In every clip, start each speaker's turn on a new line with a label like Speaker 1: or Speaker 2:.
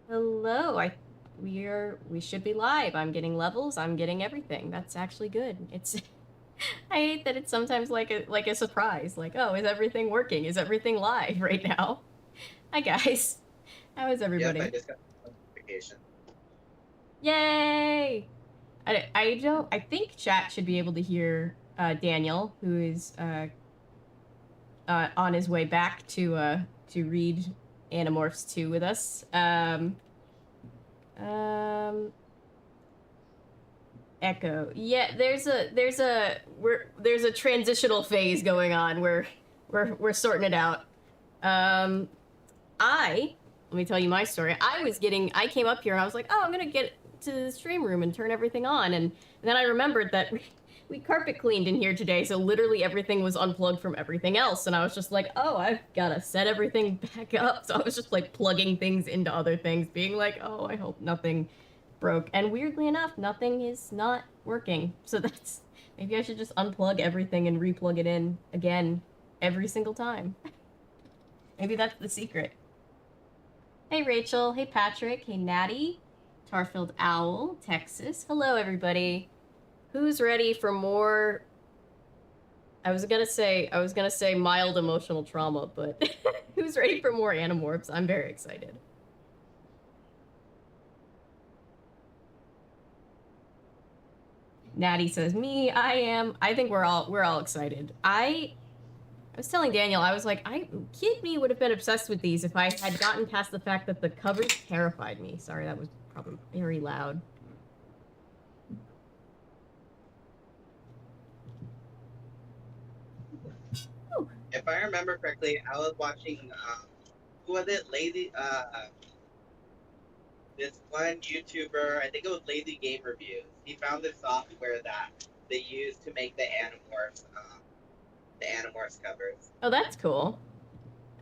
Speaker 1: Hello. We should be live. I'm getting levels. I'm getting everything. That's actually good. It's I hate that it's sometimes like a surprise. Like, oh, is everything working? Is everything live right now? Hi guys. How is
Speaker 2: Yep, I
Speaker 1: everybody?
Speaker 2: just got a notification.
Speaker 1: Yay! I think chat should be able to hear Daniel, who is on his way back to read Animorphs 2 with us. Um Echo. Yeah, there's a transitional phase going on where we're sorting it out. Um Let me tell you my story. I came up here and I was like, oh, I'm gonna get to the stream room and turn everything on, and then I remembered that we carpet cleaned in here today, so literally everything was unplugged from everything else, and I was just like, oh, I've gotta set everything back up. So I was just like plugging things into other things, being like, oh, I hope nothing broke. And weirdly enough, nothing is not working. So that's maybe I should just unplug everything and replug it in again every single time. Maybe that's the secret. Hey Rachel, hey Patrick, hey Natty, Tarfield Owl, Texas. Hello everybody. Who's ready for more? I was gonna say mild emotional trauma, but who's ready for more Animorphs? I'm very excited. Natty says, me, I am. I think we're all excited. I was telling Daniel, I was like, kid me would have been obsessed with these if I had gotten past the fact that the covers terrified me. Sorry, that was probably very loud. Ooh.
Speaker 2: If I remember correctly, I was watching, who was it? This one YouTuber, I think it was Lazy Game Reviews. He found this software that they use to make the Animorphs covers.
Speaker 1: Oh, that's cool.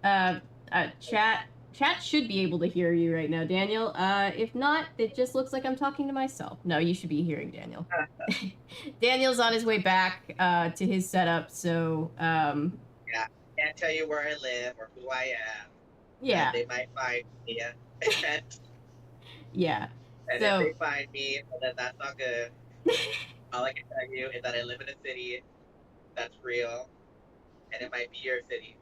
Speaker 1: Chat should be able to hear you right now, Daniel. If not, it just looks like I'm talking to myself. No, you should be hearing Daniel. Daniel's on his way back to his setup, so
Speaker 2: Yeah, can't tell you where I live or who I am.
Speaker 1: yeah,
Speaker 2: They might find me.
Speaker 1: yeah.
Speaker 2: And if
Speaker 1: So
Speaker 2: they find me, well, then that's not good. All I can tell you is that I live in a city that's real, and it might be your city.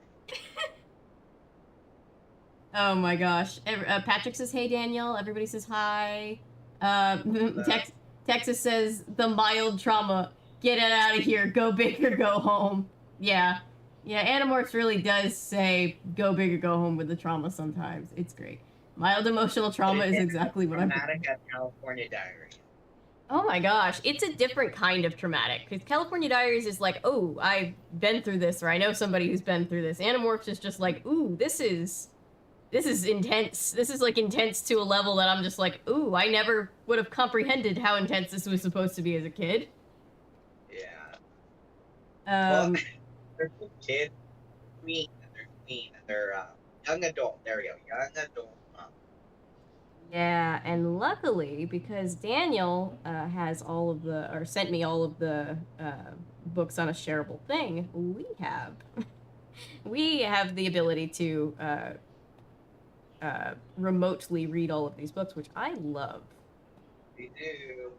Speaker 1: oh my gosh. Patrick says, hey, Daniel. Everybody says hi. Texas says, the mild trauma. Get it out of here. Go big or go home. Yeah. Yeah, Animorphs really does say, go big or go home with the trauma sometimes. It's great. Mild emotional trauma is exactly what I'm...
Speaker 2: Dramatic as California Diaries.
Speaker 1: Oh my gosh, it's a different kind of traumatic, because California Diaries is like, oh, I've been through this, or I know somebody who's been through this. Animorphs is just like, ooh, this is intense. This is like intense to a level that I'm just like, ooh, I never would have comprehended how intense this was supposed to be as a kid.
Speaker 2: Yeah.
Speaker 1: Um,
Speaker 2: Well, they're kids, they're young adult. There we go, young adult.
Speaker 1: yeah, and luckily, because Daniel has all of the, or sent me all of the books on a shareable thing, we have the ability to remotely read all of these books, which I love.
Speaker 2: We do.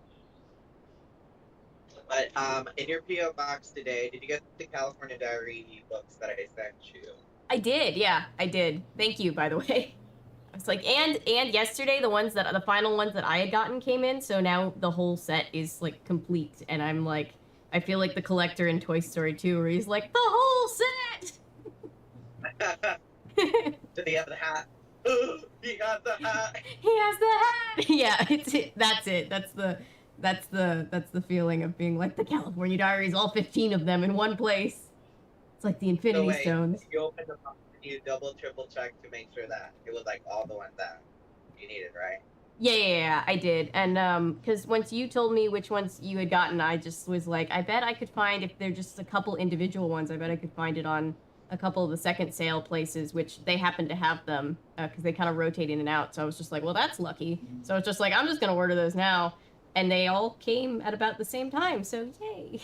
Speaker 2: But in your PO box today, did you get the California Diary books that I sent you?
Speaker 1: I did, yeah, I did. Thank you, by the way. I was like, and yesterday the final ones that I had gotten came in, so now the whole set is like complete, and I'm like, I feel like the collector in Toy Story 2, where he's like, the whole set.
Speaker 2: Did he have the hat? He has the hat.
Speaker 1: He has the hat. Yeah, that's it. That's the feeling of being like the California Diaries, all 15 of them in one place. It's like the Infinity Stones.
Speaker 2: You opened the box and you triple check to make sure that it was like all the ones that you needed, right?
Speaker 1: Yeah, I did. And because once you told me which ones you had gotten, I just was like, I bet I could find, if they're just a couple individual ones, I bet I could find it on a couple of the second sale places, which they happen to have them because they kind of rotate in and out. So I was just like, well, that's lucky. So it's just like, I'm just going to order those now. And they all came at about the same time. So yay.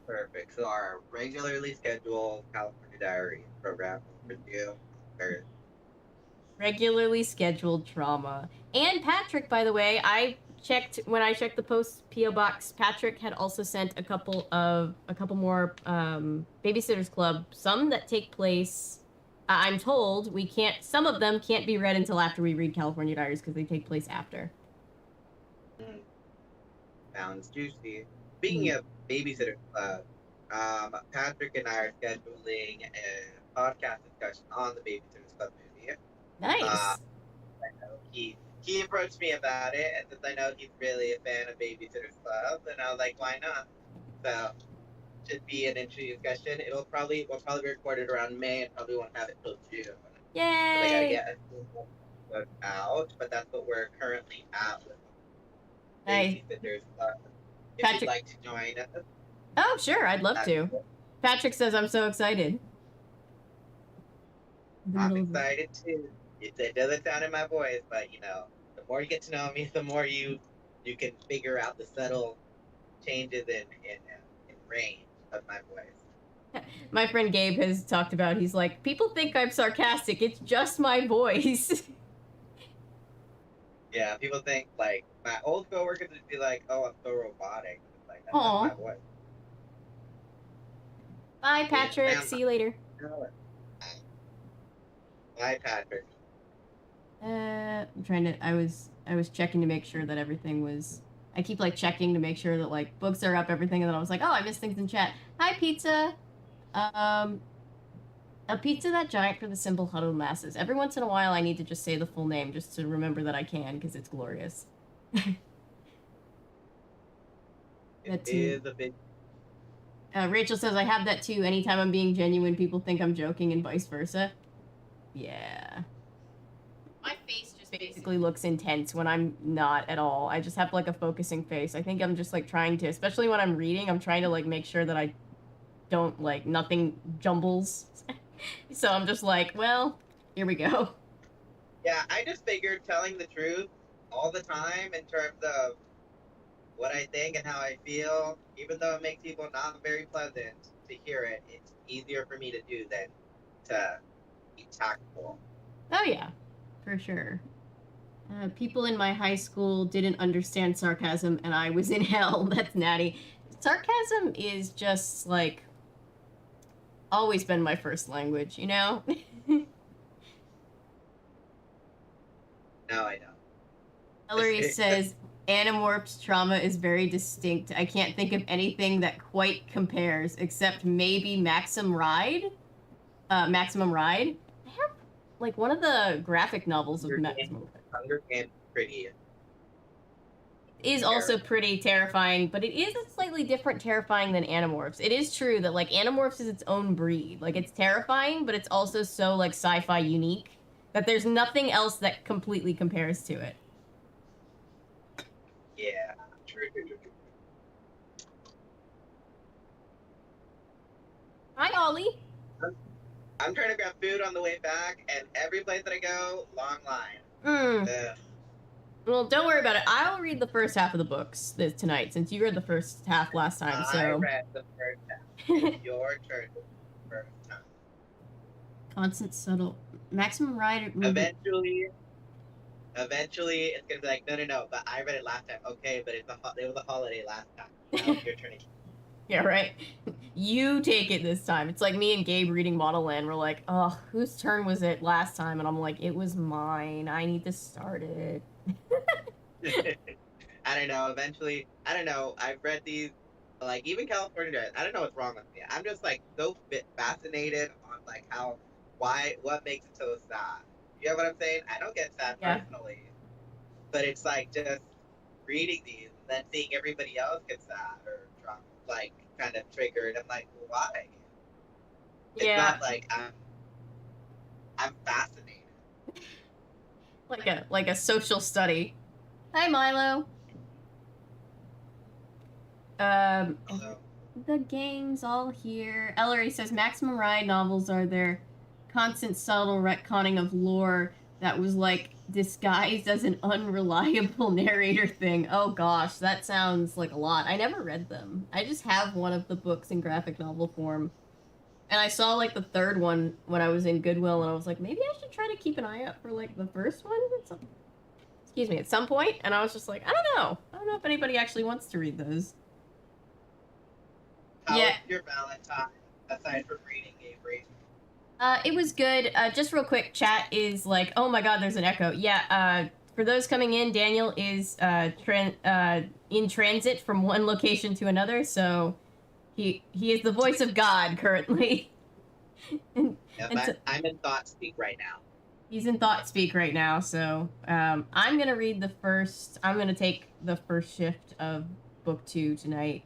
Speaker 2: Perfect. So our regularly scheduled California Diary program for you.
Speaker 1: Regularly scheduled trauma. And Patrick, by the way, when I checked the post PO box, Patrick had also sent a couple more Babysitters Club, some that take place. I'm told some of them can't be read until after we read California Diaries because they take place after.
Speaker 2: Sounds juicy. Speaking of Babysitter Club, Patrick and I are scheduling a podcast discussion on the Babysitters Club movie.
Speaker 1: Nice.
Speaker 2: I know he approached me about it, and since I know he's really a fan of Babysitters Club, and I was like, why not? So, should be an interesting discussion. We'll probably be recorded around May, and probably won't have it till June.
Speaker 1: Yay!
Speaker 2: So they gotta get it out, but that's what we're currently at with Babysitters Club. If
Speaker 1: Patrick,
Speaker 2: you'd like to join us.
Speaker 1: Oh, sure, I'd love to. Patrick says I'm so excited.
Speaker 2: I'm excited too. It doesn't sound in my voice, but you know, the more you get to know me, the more you can figure out the subtle changes in range of my voice.
Speaker 1: My friend Gabe has talked about, he's like, people think I'm sarcastic, it's just my voice.
Speaker 2: Yeah, people think, like, my old coworkers would be like, oh, I'm so robotic. It's like, that's not my voice.
Speaker 1: Bye, Patrick. See you later.
Speaker 2: Bye, Patrick.
Speaker 1: I'm trying to, I was checking to make sure that everything was, I keep, like, checking to make sure that, like, books are up, everything, and then I was like, oh, I missed things in chat. Hi, Pizza. A pizza that giant for the simple huddled masses. Every once in a while, I need to just say the full name just to remember that I can, because it's glorious.
Speaker 2: It is a big...
Speaker 1: Rachel says, I have that too. Anytime I'm being genuine, people think I'm joking and vice versa. Yeah. My face just basically looks intense when I'm not at all. I just have, like, a focusing face. I think I'm just, like, trying to, especially when I'm reading, I'm trying to, like, make sure that I don't, like, nothing jumbles. So I'm just like, well, here we go.
Speaker 2: Yeah, I just figured telling the truth all the time in terms of what I think and how I feel, even though it makes people not very pleasant to hear it, it's easier for me to do than to be tactful.
Speaker 1: Oh, yeah, for sure. People in my high school didn't understand sarcasm, and I was in hell. That's natty. Sarcasm is just, like, always been my first language, you know?
Speaker 2: No, I know.
Speaker 1: Hillary says, Animorphs trauma is very distinct. I can't think of anything that quite compares, except maybe Maximum Ride. I have, like, one of the graphic novels of Maximum Ride.
Speaker 2: Hunger Games pretty.
Speaker 1: Is also pretty terrifying, but it is a slightly different terrifying than Animorphs. It is true that, like, Animorphs is its own breed. Like, it's terrifying, but it's also so, like, sci-fi unique that there's nothing else that completely compares to it.
Speaker 2: Yeah, true.
Speaker 1: Hi, Ollie.
Speaker 2: I'm trying to grab food on the way back, and every place that I go, long line.
Speaker 1: Well, don't worry about it. I'll read the first half of the books tonight, since you read the first half last time, so...
Speaker 2: I read the first half. It's your turn the first time.
Speaker 1: Constant subtle... Maximum Ride...
Speaker 2: Eventually, it's gonna be like, no, but I read it last time. Okay, but it was a holiday last time. Now it's your turn again.
Speaker 1: Yeah, right. You take it this time. It's like me and Gabe reading Model Land. We're like, oh, whose turn was it last time? And I'm like, it was mine. I need to start it.
Speaker 2: I don't know. Eventually, I don't know. I've read these, like, even California Diaries. I don't know what's wrong with me. I'm just, like, so fascinated on, like, what makes it so sad. You know what I'm saying? I don't get sad personally, but it's like just reading these and then seeing everybody else get sad or drunk, like, kind of triggered. I'm like, well, why? It's not like I'm fascinated.
Speaker 1: Like a social study. Hi, Milo.
Speaker 2: Hello.
Speaker 1: The gang's all here. Ellery says Maximum Ride novels are their constant subtle retconning of lore that was, like, disguised as an unreliable narrator thing. Oh gosh, that sounds like a lot. I never read them. I just have one of the books in graphic novel form. And I saw like the third one when I was in Goodwill, and I was like, maybe I should try to keep an eye out for like the first one at some point. And I was just like, I don't know if anybody actually wants to read those.
Speaker 2: How
Speaker 1: Yeah.
Speaker 2: was your Valentine, aside from reading Avery?
Speaker 1: It was good. Just real quick, chat is like, oh my god, there's an echo. Yeah, for those coming in, Daniel is in transit from one location to another, so he is the voice of God currently.
Speaker 2: I'm in thought speak right now.
Speaker 1: He's in thought speak right now, so I'm gonna read I'm gonna take the first shift of book 2 tonight,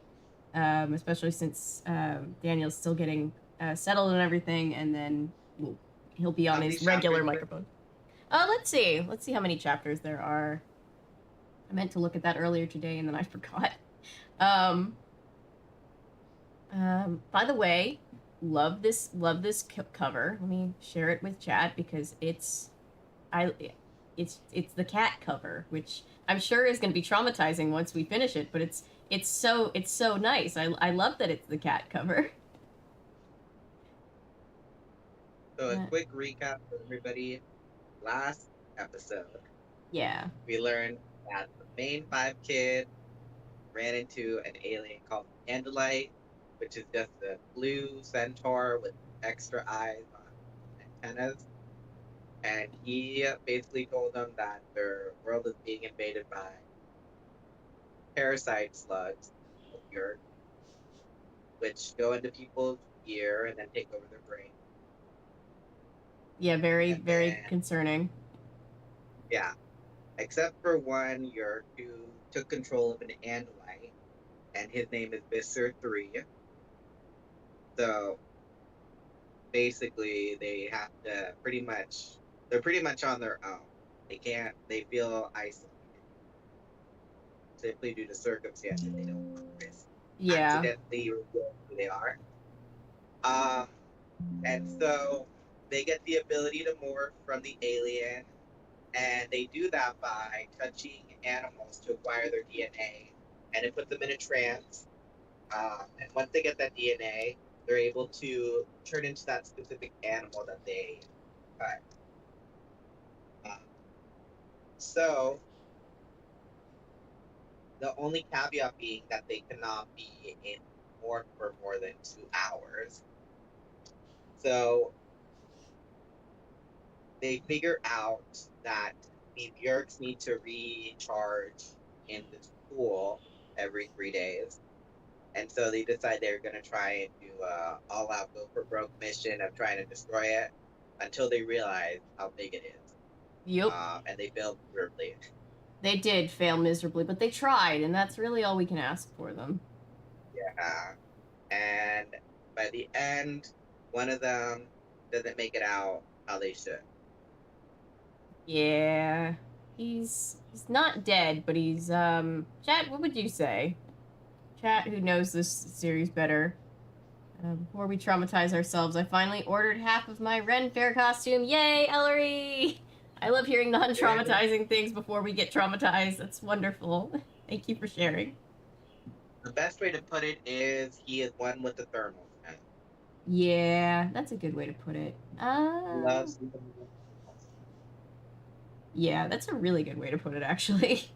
Speaker 1: especially since Daniel's still getting settled and everything, and then he'll be on his regular microphone. Let's see how many chapters there are. I meant to look at that earlier today, and then I forgot. By the way, love this cover. Let me share it with chat because it's the cat cover, which I'm sure is going to be traumatizing once we finish it, but it's so nice. I love that it's the cat cover.
Speaker 2: So a quick recap for everybody. Last episode,
Speaker 1: yeah,
Speaker 2: we learned that the main 5 kid ran into an alien called Andalite, which is just a blue centaur with extra eyes on antennas. And he basically told them that their world is being invaded by parasite slugs, which go into people's ear and then take over their brain.
Speaker 1: Yeah, very concerning.
Speaker 2: Yeah, except for one Yerk who took control of an Andalite, and his name is Visser 3. So basically, they have to they're pretty much on their own. They feel isolated simply due to circumstances they don't risk.
Speaker 1: Yeah.
Speaker 2: Accidentally reveal who they are. And so they get the ability to morph from the alien, and they do that by touching animals to acquire their DNA, and it puts them in a trance. And once they get that DNA, they're able to turn into that specific animal that they cut. So the only caveat being that they cannot be in morph for more than 2 hours. So they figure out that the Bjorks need to recharge in this pool every 3 days. And so they decide they're going to try and do a all-out go-for-broke mission of trying to destroy it until they realize how big it is.
Speaker 1: Yep.
Speaker 2: And they failed miserably.
Speaker 1: They did fail miserably, but they tried, and that's really all we can ask for them.
Speaker 2: Yeah. And by the end, one of them doesn't make it out how they should.
Speaker 1: Yeah. He's not dead, but he's chat, what would you say? Chat, who knows this series better. Before we traumatize ourselves, I finally ordered half of my Ren Fair costume. Yay, Ellery! I love hearing non-traumatizing things before we get traumatized. That's wonderful. Thank you for sharing.
Speaker 2: The best way to put it is he is one with the thermal scan.
Speaker 1: Yeah, that's a good way to put it. Yeah, that's a really good way to put it, actually.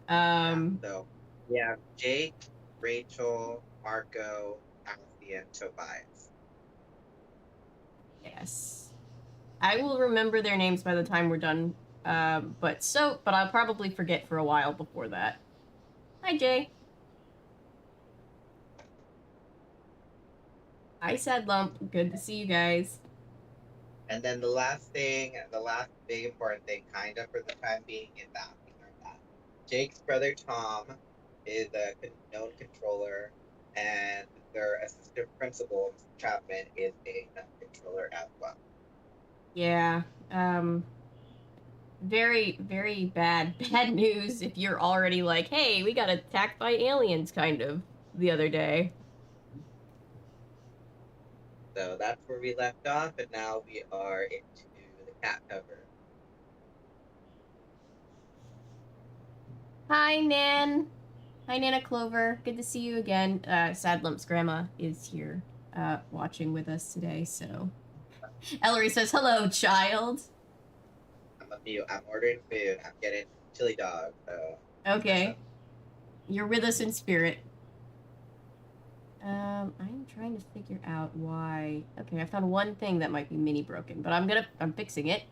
Speaker 2: So we have Jake, Rachel, Marco, Alfie, and Tobias.
Speaker 1: Yes. I will remember their names by the time we're done. But I'll probably forget for a while before that. Hi, Jay. Hi, Sad Lump. Good to see you guys.
Speaker 2: And then the last big important thing, kind of for the time being, is that we learned that Jake's brother Tom is a known controller, and their assistant principal, Chapman, is a known controller as well.
Speaker 1: Yeah. Very, very bad news if you're already like, hey, we got attacked by aliens, kind of, the other day.
Speaker 2: So that's where we left off, and now we are into the cat cover.
Speaker 1: Hi, Nan. Hi, Nana Clover. Good to see you again. Sad Lump's grandma is here. watching with us today, so. Ellery says, hello, child.
Speaker 2: I'm a mute. I'm ordering food. I'm getting chili dog. So.
Speaker 1: Okay. You're with us in spirit. I'm trying to figure out why. Okay, I found one thing that might be mini broken, but I'm fixing it.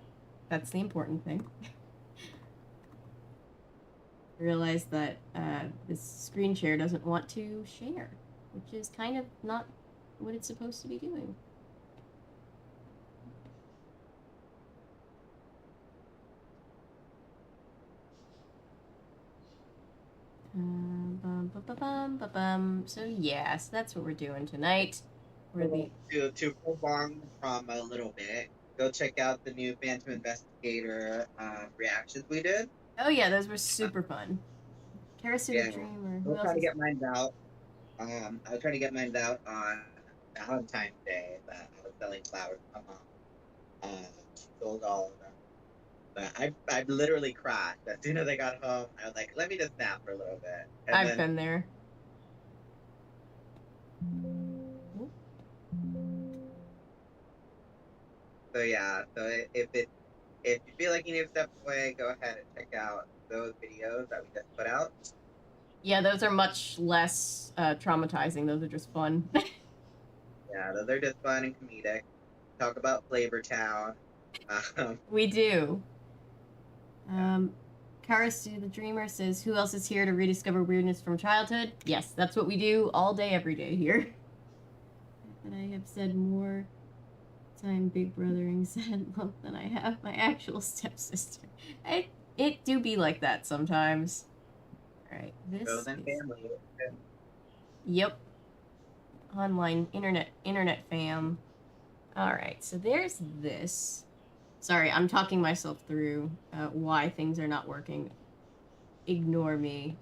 Speaker 1: That's the important thing. I realized that this screen share doesn't want to share, which is kind of not what it's supposed to be doing. So yes, that's what we're doing tonight.
Speaker 2: To prolong from a little bit, go check out the new Phantom Investigator reactions we did.
Speaker 1: Oh yeah, those were super fun. Karasu
Speaker 2: Yeah,
Speaker 1: the Dreamer.
Speaker 2: I was trying to get mine out. I was trying to get mine out on Valentine's Day. That I was selling flowers to my mom. She sold all of them. But I literally crashed as soon as I got home. I was like, let me just nap for a little bit. And
Speaker 1: I've been there.
Speaker 2: So yeah, so if you feel like you need to step away, go ahead and check out those videos that we just put out.
Speaker 1: Yeah, those are much less traumatizing. Those are just fun.
Speaker 2: Yeah, those are just fun and comedic. Talk about Flavor Town.
Speaker 1: We do. Karasu the Dreamer says, who else is here to rediscover weirdness from childhood? Yes, that's what we do all day, every day here. And I have said more time big brothering sad love than I have my actual stepsister. It do be like that sometimes. Alright, this
Speaker 2: Chosen family.
Speaker 1: Yep. Online internet fam. Alright, so there's this. Sorry, I'm talking myself through why things are not working. Ignore me.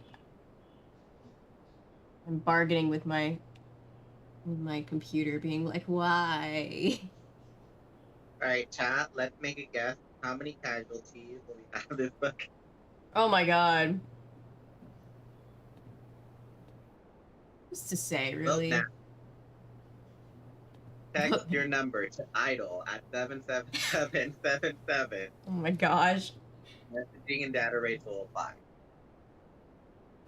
Speaker 1: I'm bargaining with my computer, being like, why?
Speaker 2: Alright, chat, let's make a guess. How many casualties will we have this book?
Speaker 1: Oh my god. What's to say, really?
Speaker 2: Vote now. Text your number to idle at 77777.
Speaker 1: Oh my gosh.
Speaker 2: Messaging and data rates will apply.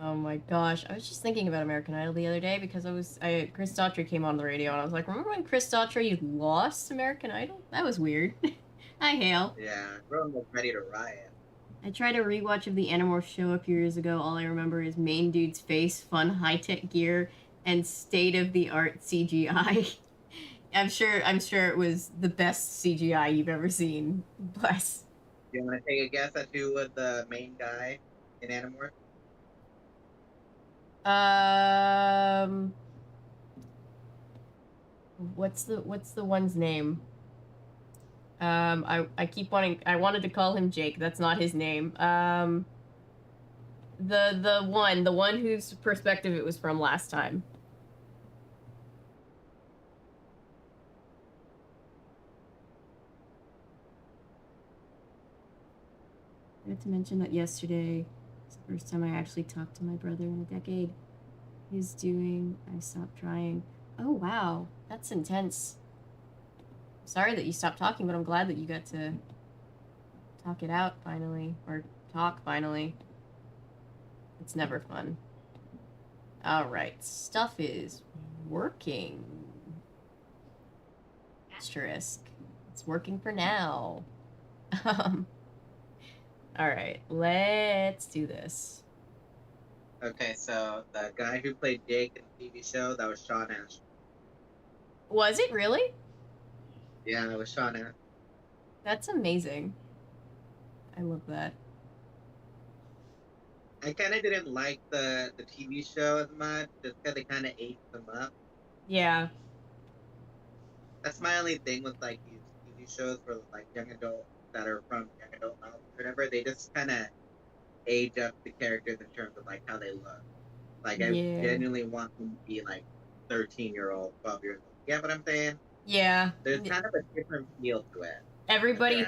Speaker 1: Oh my gosh. I was just thinking about American Idol the other day because Chris Daughtry came on the radio and I was like, remember when Chris Daughtry lost American Idol? That was weird. Hi, Hale.
Speaker 2: Yeah, everyone was ready to riot.
Speaker 1: I tried a rewatch of the Animorphs show a few years ago. All I remember is main dude's face, fun high-tech gear, and state-of-the-art CGI. I'm sure it was the best CGI you've ever seen. Bless.
Speaker 2: Do you want to take a guess at who was the main guy in Animorphs?
Speaker 1: What's the one's name? I wanted to call him Jake. That's not his name. The one whose perspective it was from last time. I had to mention that yesterday was the first time I actually talked to my brother in a decade. He's doing I stopped trying. Oh wow, that's intense. Sorry that you stopped talking, but I'm glad that you got to talk it out finally, or talk finally. It's never fun. Alright, stuff is working. Asterisk. It's working for now. Alright, let's do this.
Speaker 2: Okay, so the guy who played Jake in the TV show, that was Sean Ash.
Speaker 1: Was it really?
Speaker 2: Yeah, that was Sean Ash.
Speaker 1: That's amazing. I love that.
Speaker 2: I kind of didn't like the TV show as much, just because they kind of aged them up.
Speaker 1: Yeah.
Speaker 2: That's my only thing with like these TV shows for like young adults that are from young adult novels or whatever. They just kind of age up the characters in terms of like how they look. Like I genuinely want them to be like 13-year-old, 12-year-old. You get what I'm saying?
Speaker 1: Yeah.
Speaker 2: There's kind of a different feel to it.
Speaker 1: Everybody,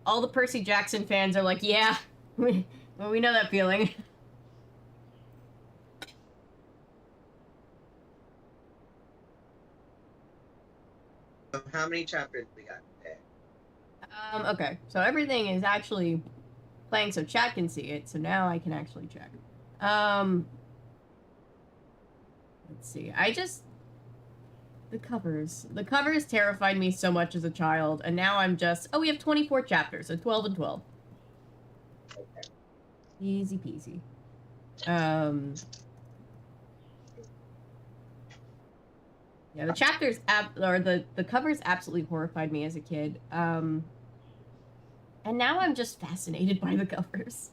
Speaker 1: all the Percy Jackson fans are like, yeah, we know that feeling.
Speaker 2: So how many chapters we got today?
Speaker 1: Okay, so everything is actually playing so chat can see it, so now I can actually check. Let's see. The covers terrified me so much as a child, and now I'm just, oh, we have 24 chapters, so 12 and 12.
Speaker 2: Okay.
Speaker 1: Easy peasy. Yeah, the chapters, the covers absolutely horrified me as a kid. And now I'm just fascinated by the covers.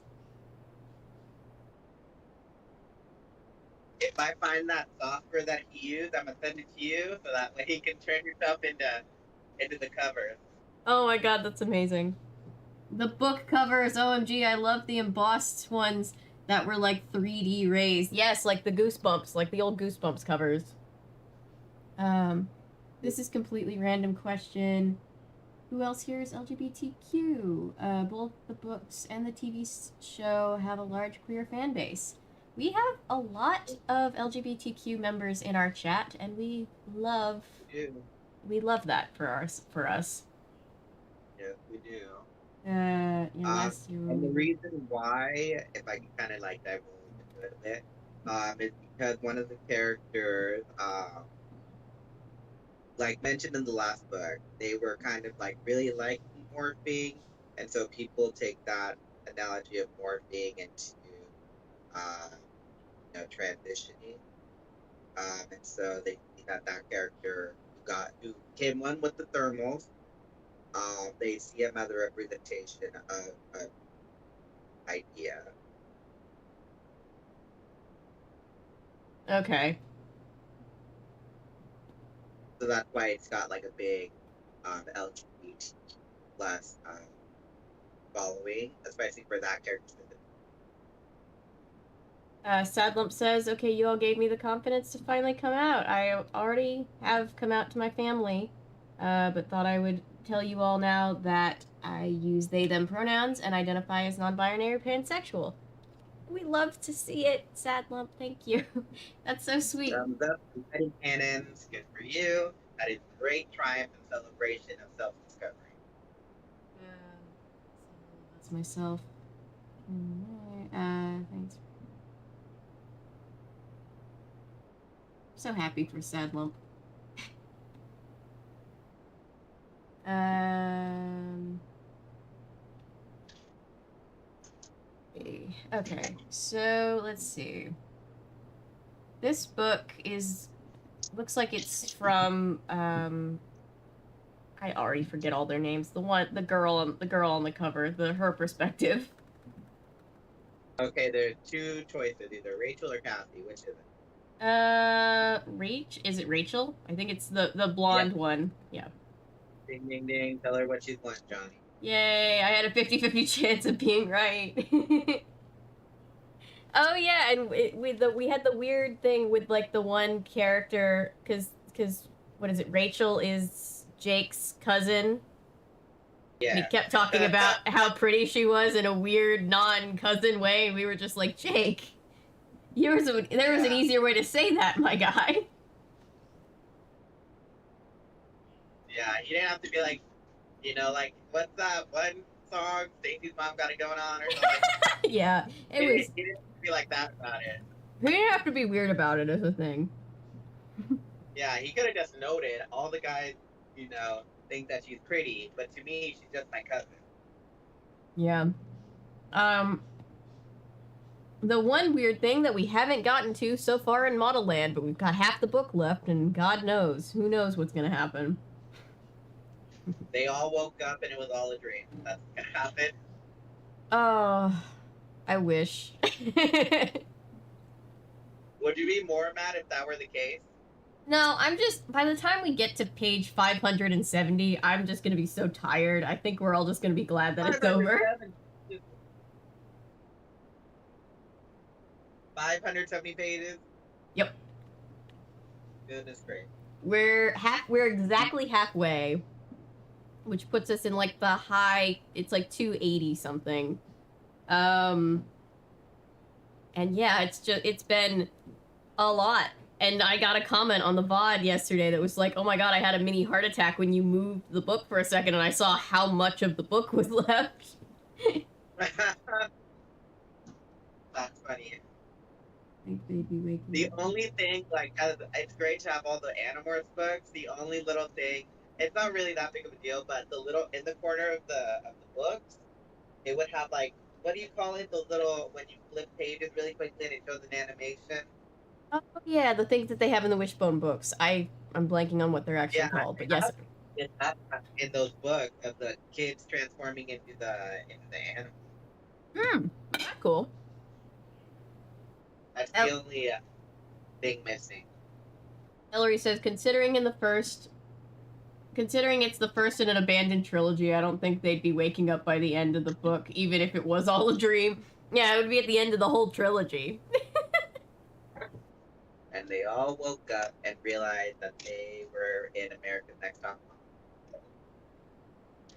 Speaker 2: If I find that software that he used, I'm gonna send it to you so that way he can turn yourself into the covers.
Speaker 1: Oh my god, that's amazing. The book covers, OMG, I love the embossed ones that were like 3D raised. Yes, like the Goosebumps, like the old Goosebumps covers. This is completely random question. Who else here is LGBTQ? Both the books and the TV show have a large queer fan base. We have a lot of LGBTQ members in our chat, and we love that for us.
Speaker 2: Yes, we do.
Speaker 1: Yes,
Speaker 2: and the reason why, if I can kind of like divulge into it a bit, is because one of the characters, like mentioned in the last book, they were kind of like really liking morphing, and so people take that analogy of morphing into, transitioning, and so they see that character who came one with the thermals, they see him as a representation of an idea.
Speaker 1: Okay.
Speaker 2: So that's why it's got like a big LGBT plus following, especially for that character.
Speaker 1: Sadlump says, okay, you all gave me the confidence to finally come out. I already have come out to my family, but thought I would tell you all now that I use they, them pronouns and identify as non-binary or pansexual. We love to see it, Sadlump. Thank you. That's so sweet.
Speaker 2: Thumbs up, confetti cannons, good for you. That is a great triumph and celebration of self-discovery.
Speaker 1: That's myself. Thanks. So happy for Sadlump. Okay, so let's see. This book looks like it's from I already forget all their names. The girl on the cover, her perspective.
Speaker 2: Okay, there's two choices, either Rachel or Cassie. Which is it?
Speaker 1: Is it Rachel? I think it's the blonde one. Yeah.
Speaker 2: Ding ding ding. Tell her what she's want, Johnny.
Speaker 1: Yay! I had a 50-50 chance of being right. Oh yeah, and we had the weird thing with like the one character, cause what is it? Rachel is Jake's cousin.
Speaker 2: Yeah.
Speaker 1: And he kept talking about how pretty she was in a weird non-cousin way, and we were just like, Jake, there was an easier way to say that, my guy.
Speaker 2: Yeah, you didn't have to be like, like, what's that one song Stacey's mom got it going on or something?
Speaker 1: Yeah, it was.
Speaker 2: He didn't be like that about it.
Speaker 1: He didn't have to be weird about it as a thing.
Speaker 2: Yeah, he could have just noted all the guys, think that she's pretty, but to me, she's just my cousin.
Speaker 1: Yeah. The one weird thing that we haven't gotten to so far in Model Land, but we've got half the book left, and God knows, who knows what's gonna happen.
Speaker 2: They all woke up and it was all a dream. That's gonna happen.
Speaker 1: Oh, I wish.
Speaker 2: Would you be more mad if that were the case?
Speaker 1: No, by the time we get to page 570, I'm just gonna be so tired. I think we're all just gonna be glad that it's over.
Speaker 2: 570 pages?
Speaker 1: Yep.
Speaker 2: Goodness gracious.
Speaker 1: We're exactly halfway, which puts us in like the high, it's like 280 something. And yeah, it's been a lot. And I got a comment on the VOD yesterday that was like, oh my god, I had a mini heart attack when you moved the book for a second and I saw how much of the book was left.
Speaker 2: That's funny.
Speaker 1: I think they'd be waking
Speaker 2: The
Speaker 1: up.
Speaker 2: only thing, like, it's great to have all the Animorphs books. The only little thing, it's not really that big of a deal, but the little in the corner of the books, it would have like, what do you call it? The little when you flip pages really quickly and it shows an animation.
Speaker 1: Oh yeah, the things that they have in the Wishbone books. I'm blanking on what they're actually
Speaker 2: Yeah,
Speaker 1: called, but yes.
Speaker 2: it's not in those books of the kids transforming into the animal.
Speaker 1: Cool.
Speaker 2: That's the only thing missing.
Speaker 1: Ellery says, considering it's the first in an abandoned trilogy, I don't think they'd be waking up by the end of the book, even if it was all a dream. Yeah, it would be at the end of the whole trilogy.
Speaker 2: And they all woke up and realized that they were in America's Next Top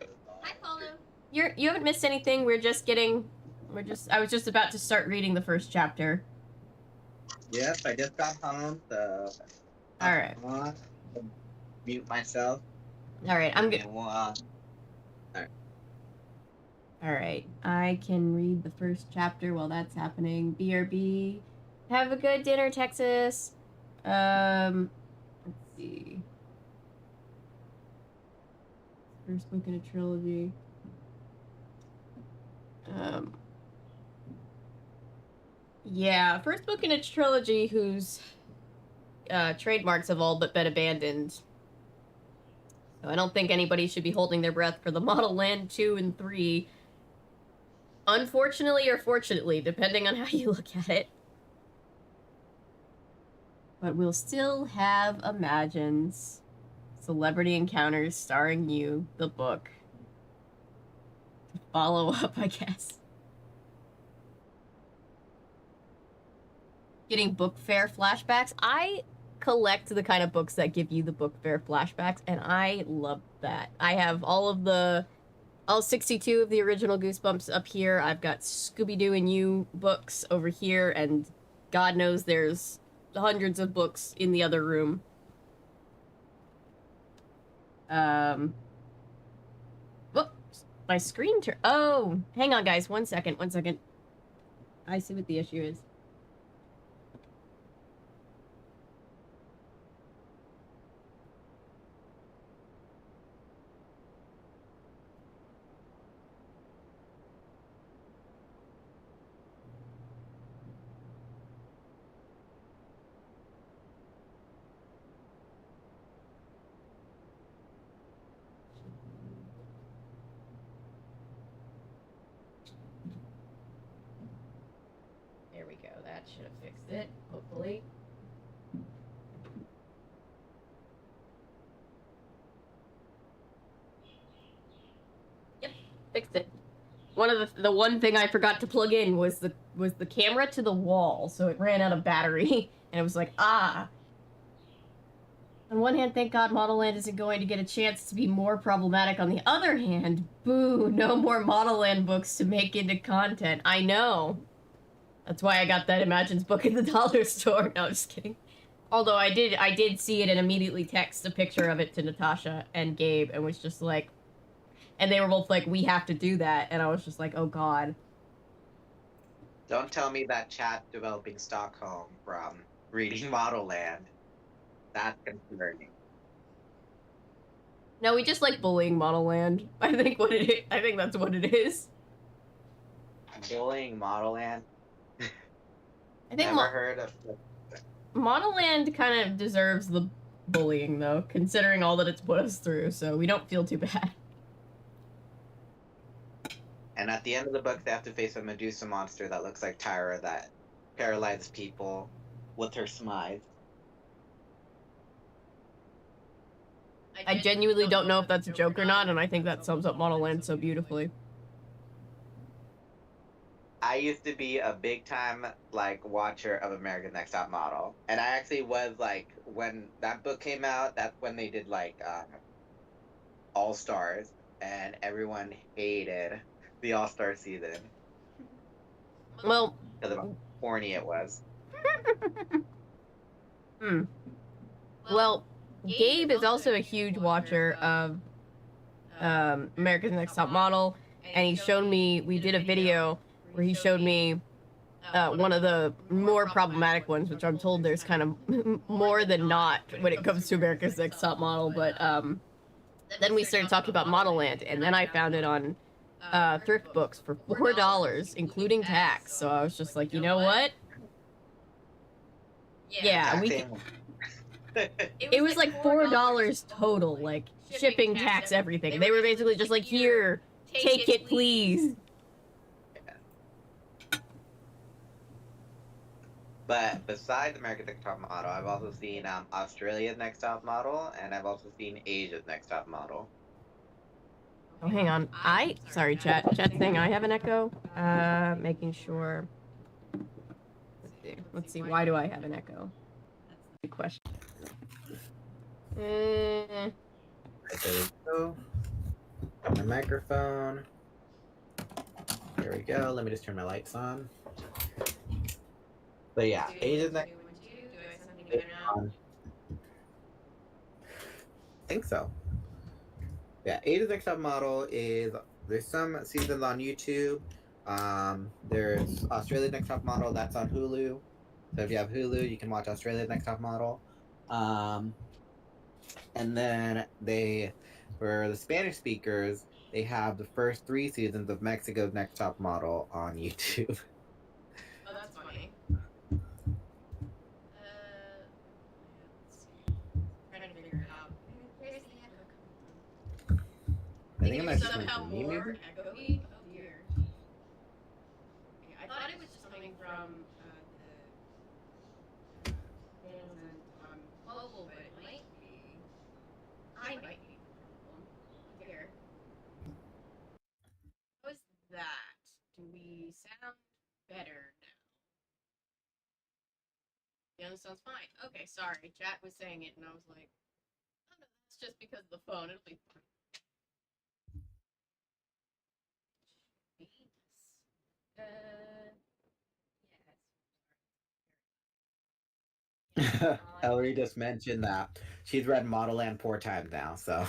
Speaker 2: Model.
Speaker 1: Hi, Paulo. You haven't missed anything. I was just about to start reading the first chapter.
Speaker 2: Yes, I just got home, so.
Speaker 1: All right.
Speaker 2: Mute myself.
Speaker 1: All right, I'm good.
Speaker 2: All
Speaker 1: right, I can read the first chapter while that's happening. BRB. Have a good dinner, Texas. Let's see. First book in a trilogy. Yeah, first book in a trilogy whose trademarks have all but been abandoned. So I don't think anybody should be holding their breath for the Model Land 2 and 3. Unfortunately or fortunately, depending on how you look at it. But we'll still have Imagines. Celebrity Encounters starring you, the book. To follow up, I guess. Getting book fair flashbacks. I collect the kind of books that give you the book fair flashbacks, and I love that. I have all 62 of the original Goosebumps up here. I've got Scooby-Doo and You books over here, and God knows there's hundreds of books in the other room. Whoops, my screen oh, hang on, guys. One second. I see what the issue is. There we go. That should have fixed it, hopefully. Yep, fixed it. The one thing I forgot to plug in was the camera to the wall, so it ran out of battery, and it was like, ah. On one hand, thank God Model Land isn't going to get a chance to be more problematic. On the other hand, boo, no more Model Land books to make into content. I know. That's why I got that Imagines book at the dollar store. No, I'm just kidding. Although I did see it and immediately text a picture of it to Natasha and Gabe and was just like, and they were both like, we have to do that. And I was just like, oh God.
Speaker 2: Don't tell me that chat developing Stockholm from reading Model Land. That's concerning.
Speaker 1: No, we just like bullying Model Land. I think that's what it is.
Speaker 2: Bullying Model Land?
Speaker 1: I think
Speaker 2: Never heard of
Speaker 1: Model Land kind of deserves the bullying, though, considering all that it's put us through, so we don't feel too bad.
Speaker 2: And at the end of the book, they have to face a Medusa monster that looks like Tyra that paralyzes people with her smize.
Speaker 1: I genuinely don't know if that's a joke or not, and I think that sums up Model Land so beautifully.
Speaker 2: I used to be a big time watcher of America's Next Top Model, and I actually was when that book came out. That's when they did All Stars, and everyone hated the All Star season.
Speaker 1: Well,
Speaker 2: because of how corny it was.
Speaker 1: Hmm. Well, Gabe is also a huge watcher of America's Next Top Model, and he showed me, we did a video where he showed me one of the more problematic ones, which I'm told there's kind of more than not when it comes to America's Next Top Model, but then we started talking about Model Land, and then I found it on thrift books for $4, including tax, so I was just like, you know what? Yeah, we could... It was like $4 total, like shipping, tax, everything. They were basically just like, here, take it, please.
Speaker 2: But besides America's Next Top Model, I've also seen Australia's Next Top Model, and I've also seen Asia's Next Top Model.
Speaker 1: Oh, hang on. Sorry, chat. Chat's saying I have an echo. Making sure. Let's see. Why do I have an echo? That's the big question.
Speaker 3: There we go. My microphone. There we go. Let me just turn my lights on. But yeah, Asia's Next. I think so. Yeah, Asia's Next Top Model is, there's some seasons on YouTube. There's Australia's Next Top Model, that's on Hulu. So if you have Hulu, you can watch Australia's Next Top Model. And then for the Spanish speakers, they have the first 3 seasons of Mexico's Next Top Model on YouTube.
Speaker 1: Oh, that's funny. Trying to figure it out. Where's the echo coming from?
Speaker 3: I think it might be
Speaker 1: somehow
Speaker 3: from me,
Speaker 1: more
Speaker 3: maybe?
Speaker 1: echoey. Oh dear. Okay, I thought it was just coming from the mobile, but it might be. I might be the problem. Here. How is that? Do we sound better now? Yeah, that sounds fine. Okay, sorry. Chat was saying it, and I was like, oh no, that's just because of the phone. It'll be fine.
Speaker 3: Ellery just mentioned that she's read Model Land 4 times now, so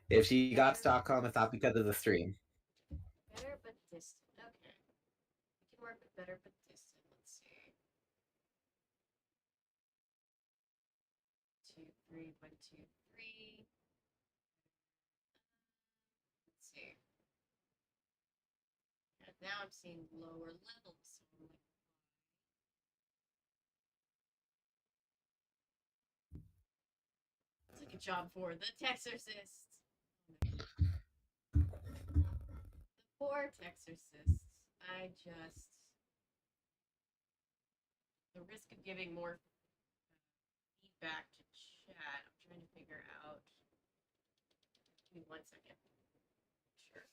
Speaker 3: if she got Stockholm, it's not because of the stream.
Speaker 1: Better but distant. Okay. We can work with better but distant. Let's see. 2, 3, 1, 2, 3. Let's see. And now I'm seeing lower levels. So I'm like, it's like a job for the Texorcists. The poor Texorcists. The risk of giving more feedback to chat. I'm trying to figure out. Give me 1 second. Sure.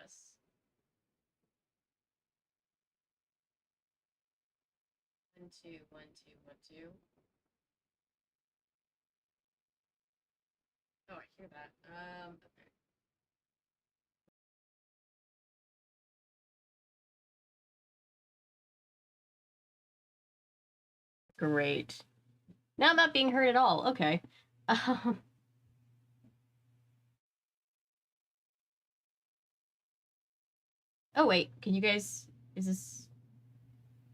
Speaker 1: Us. 1, 2, 1, 2, 1, 2. Oh, I hear that. Okay. Great. Now I'm not being heard at all. Okay. Oh wait, can you guys?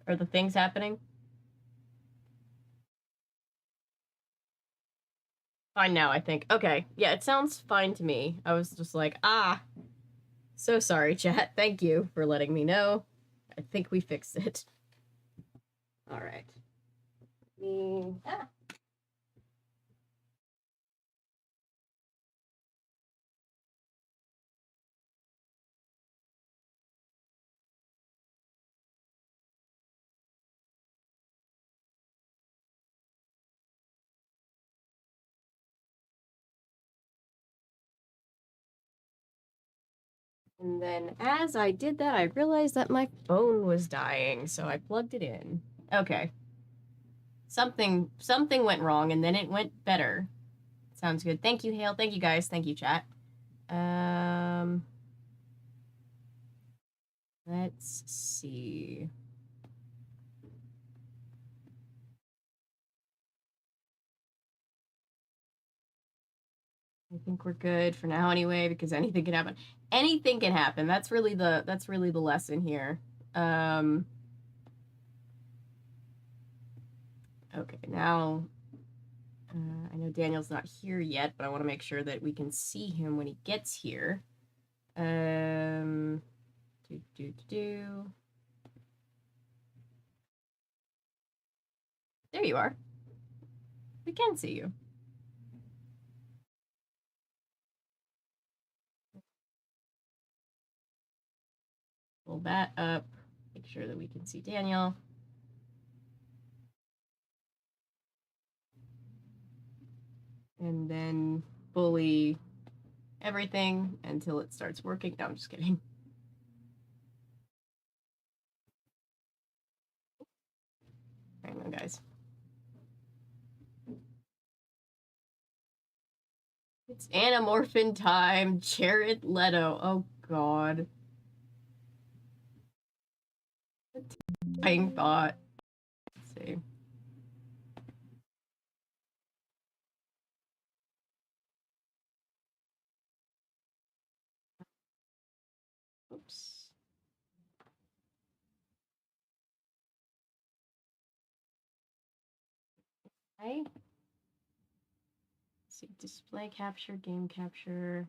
Speaker 1: Are the things happening? Fine now, I think. Okay. Yeah, it sounds fine to me. I was just like, so sorry, chat. Thank you for letting me know. I think we fixed it. All right. And then as I did that, I realized that my phone was dying, so I plugged it in. Okay. Something went wrong, and then it went better. Sounds good. Thank you, Hale. Thank you, guys. Thank you, chat. Let's see. I think we're good for now anyway, because anything can happen. Anything can happen. That's really the lesson here. Okay, now I know Daniel's not here yet, but I want to make sure that we can see him when he gets here. There you are. We can see you. Pull that up. Make sure that we can see Daniel. And then bully everything until it starts working. No, I'm just kidding. Hang on, guys. It's Animorphin time. Jared Leto. Oh, God. Dying thought. Let's see. Oops. Okay. Let's see. Display capture, game capture.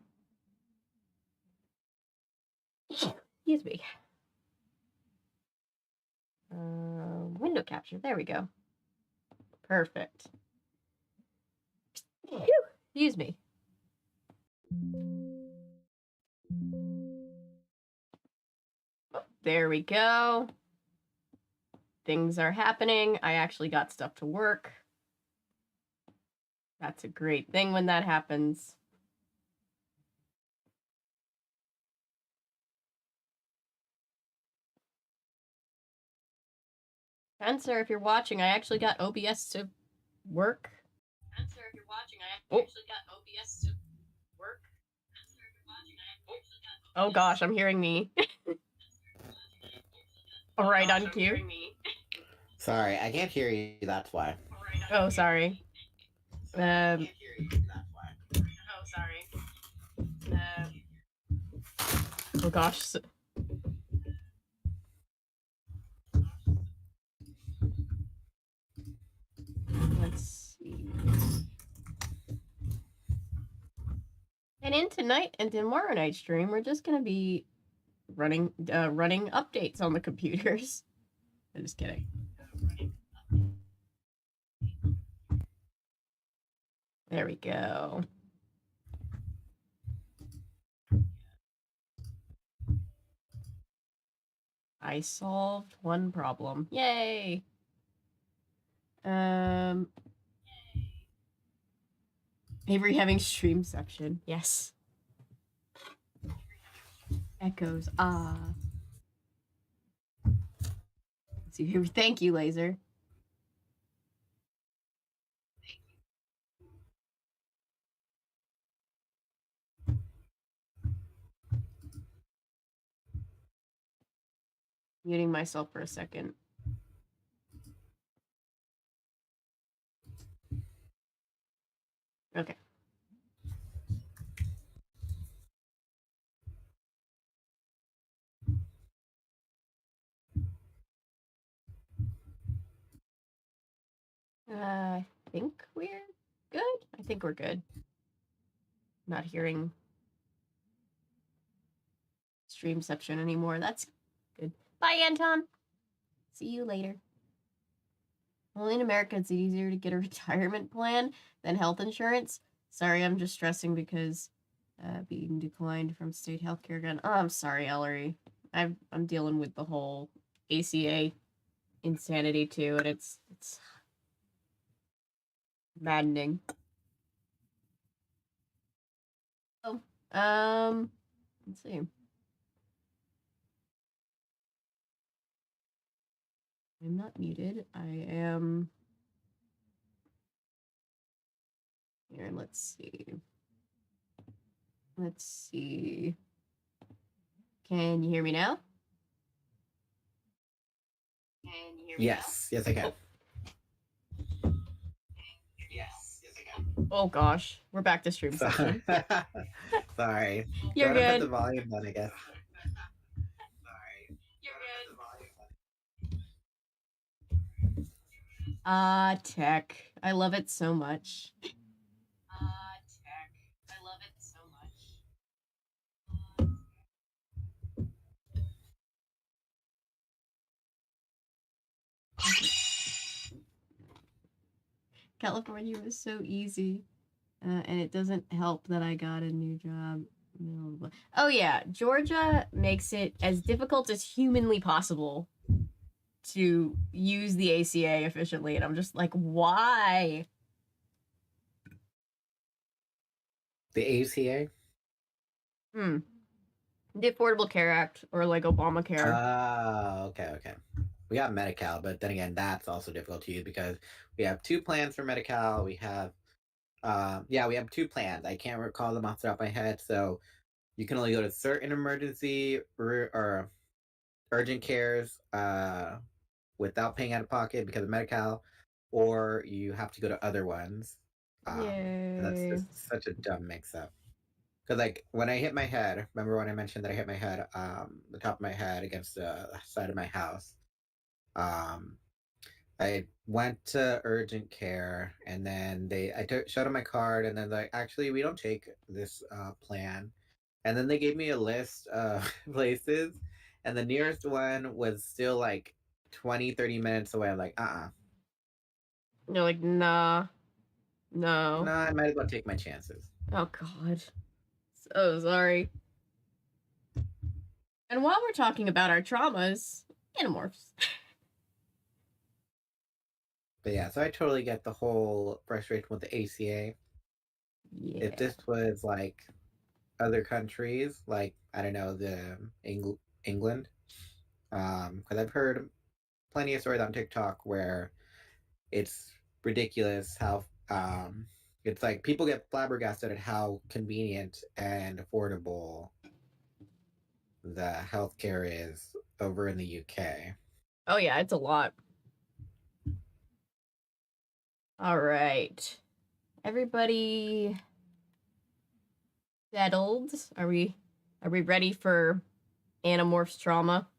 Speaker 1: Excuse me. Window capture. There we go. Perfect. Whew. Excuse me. Oh, there we go. Things are happening. I actually got stuff to work. That's a great thing when that happens. Spencer, if you're watching, I actually got OBS to work. Spencer, if you're watching, I actually got OBS to work. Spencer, if you're watching, I actually got OBS. Oh gosh, I'm hearing me. All right, on cue.
Speaker 3: Sorry, I can't hear you. That's why.
Speaker 1: Oh, sorry.
Speaker 3: I can't hear you. That's why.
Speaker 1: Oh, sorry. Oh gosh. Let's see. And in tonight and tomorrow night stream, we're just gonna be running updates on the computers. I'm just kidding. There we go. I solved one problem. Yay! Avery having streamception. Yes. Echoes. Ah. Let's see. Thank you, Laser. Muting myself for a second. Okay. I think we're good. I think we're good. Not hearing streamception anymore. That's good. Bye, Anton. See you later. Well, in America, it's easier to get a retirement plan than health insurance. Sorry, I'm just stressing because being declined from state healthcare again. Oh, I'm sorry, Ellery. I'm dealing with the whole ACA insanity too, and it's maddening. Oh, let's see. I'm not muted. I am. Here, let's see. Let's see. Can you hear me now? Can you hear me
Speaker 3: Yes, yes, I can.
Speaker 2: Yes.
Speaker 1: Oh gosh, we're back to stream
Speaker 3: Sorry.
Speaker 1: session.
Speaker 3: Sorry.
Speaker 1: You're
Speaker 3: Gotta put
Speaker 1: good.
Speaker 3: the volume down, I guess.
Speaker 1: Tech. I love it so much. Tech. I love it so much. California was so easy. And it doesn't help that I got a new job. No. Oh yeah, Georgia makes it as difficult as humanly possible to use the ACA efficiently, and I'm just like, why?
Speaker 3: The ACA?
Speaker 1: The Affordable Care Act, or like Obamacare.
Speaker 3: Okay. We got Medi-Cal, but then again, that's also difficult to use because we have 2 plans for Medi-Cal. We have, we have 2 plans. I can't recall them off the top of my head, so you can only go to certain emergency or urgent cares without paying out of pocket because of Medi-Cal, or you have to go to other ones. And that's
Speaker 1: Yay.
Speaker 3: just such a dumb mix-up. Because like when I hit my head, remember when I mentioned that I hit my head, the top of my head against the side of my house. I went to urgent care, and then showed them my card, and then like, actually, we don't take this plan. And then they gave me a list of places, and the nearest one was still like 20, 30 minutes away. I'm like,
Speaker 1: You're like, nah, no.
Speaker 3: no, I might as well take my chances.
Speaker 1: Oh god. So sorry. And while we're talking about our traumas, Animorphs.
Speaker 3: But yeah, so I totally get the whole frustration with the ACA.
Speaker 1: Yeah.
Speaker 3: If this was like other countries, like I don't know, the England, because I've heard plenty of stories on TikTok where it's ridiculous how it's like people get flabbergasted at how convenient and affordable the healthcare is over in the UK.
Speaker 1: Oh yeah, it's a lot. All right. Everybody settled? Are we ready for Animorphs trauma?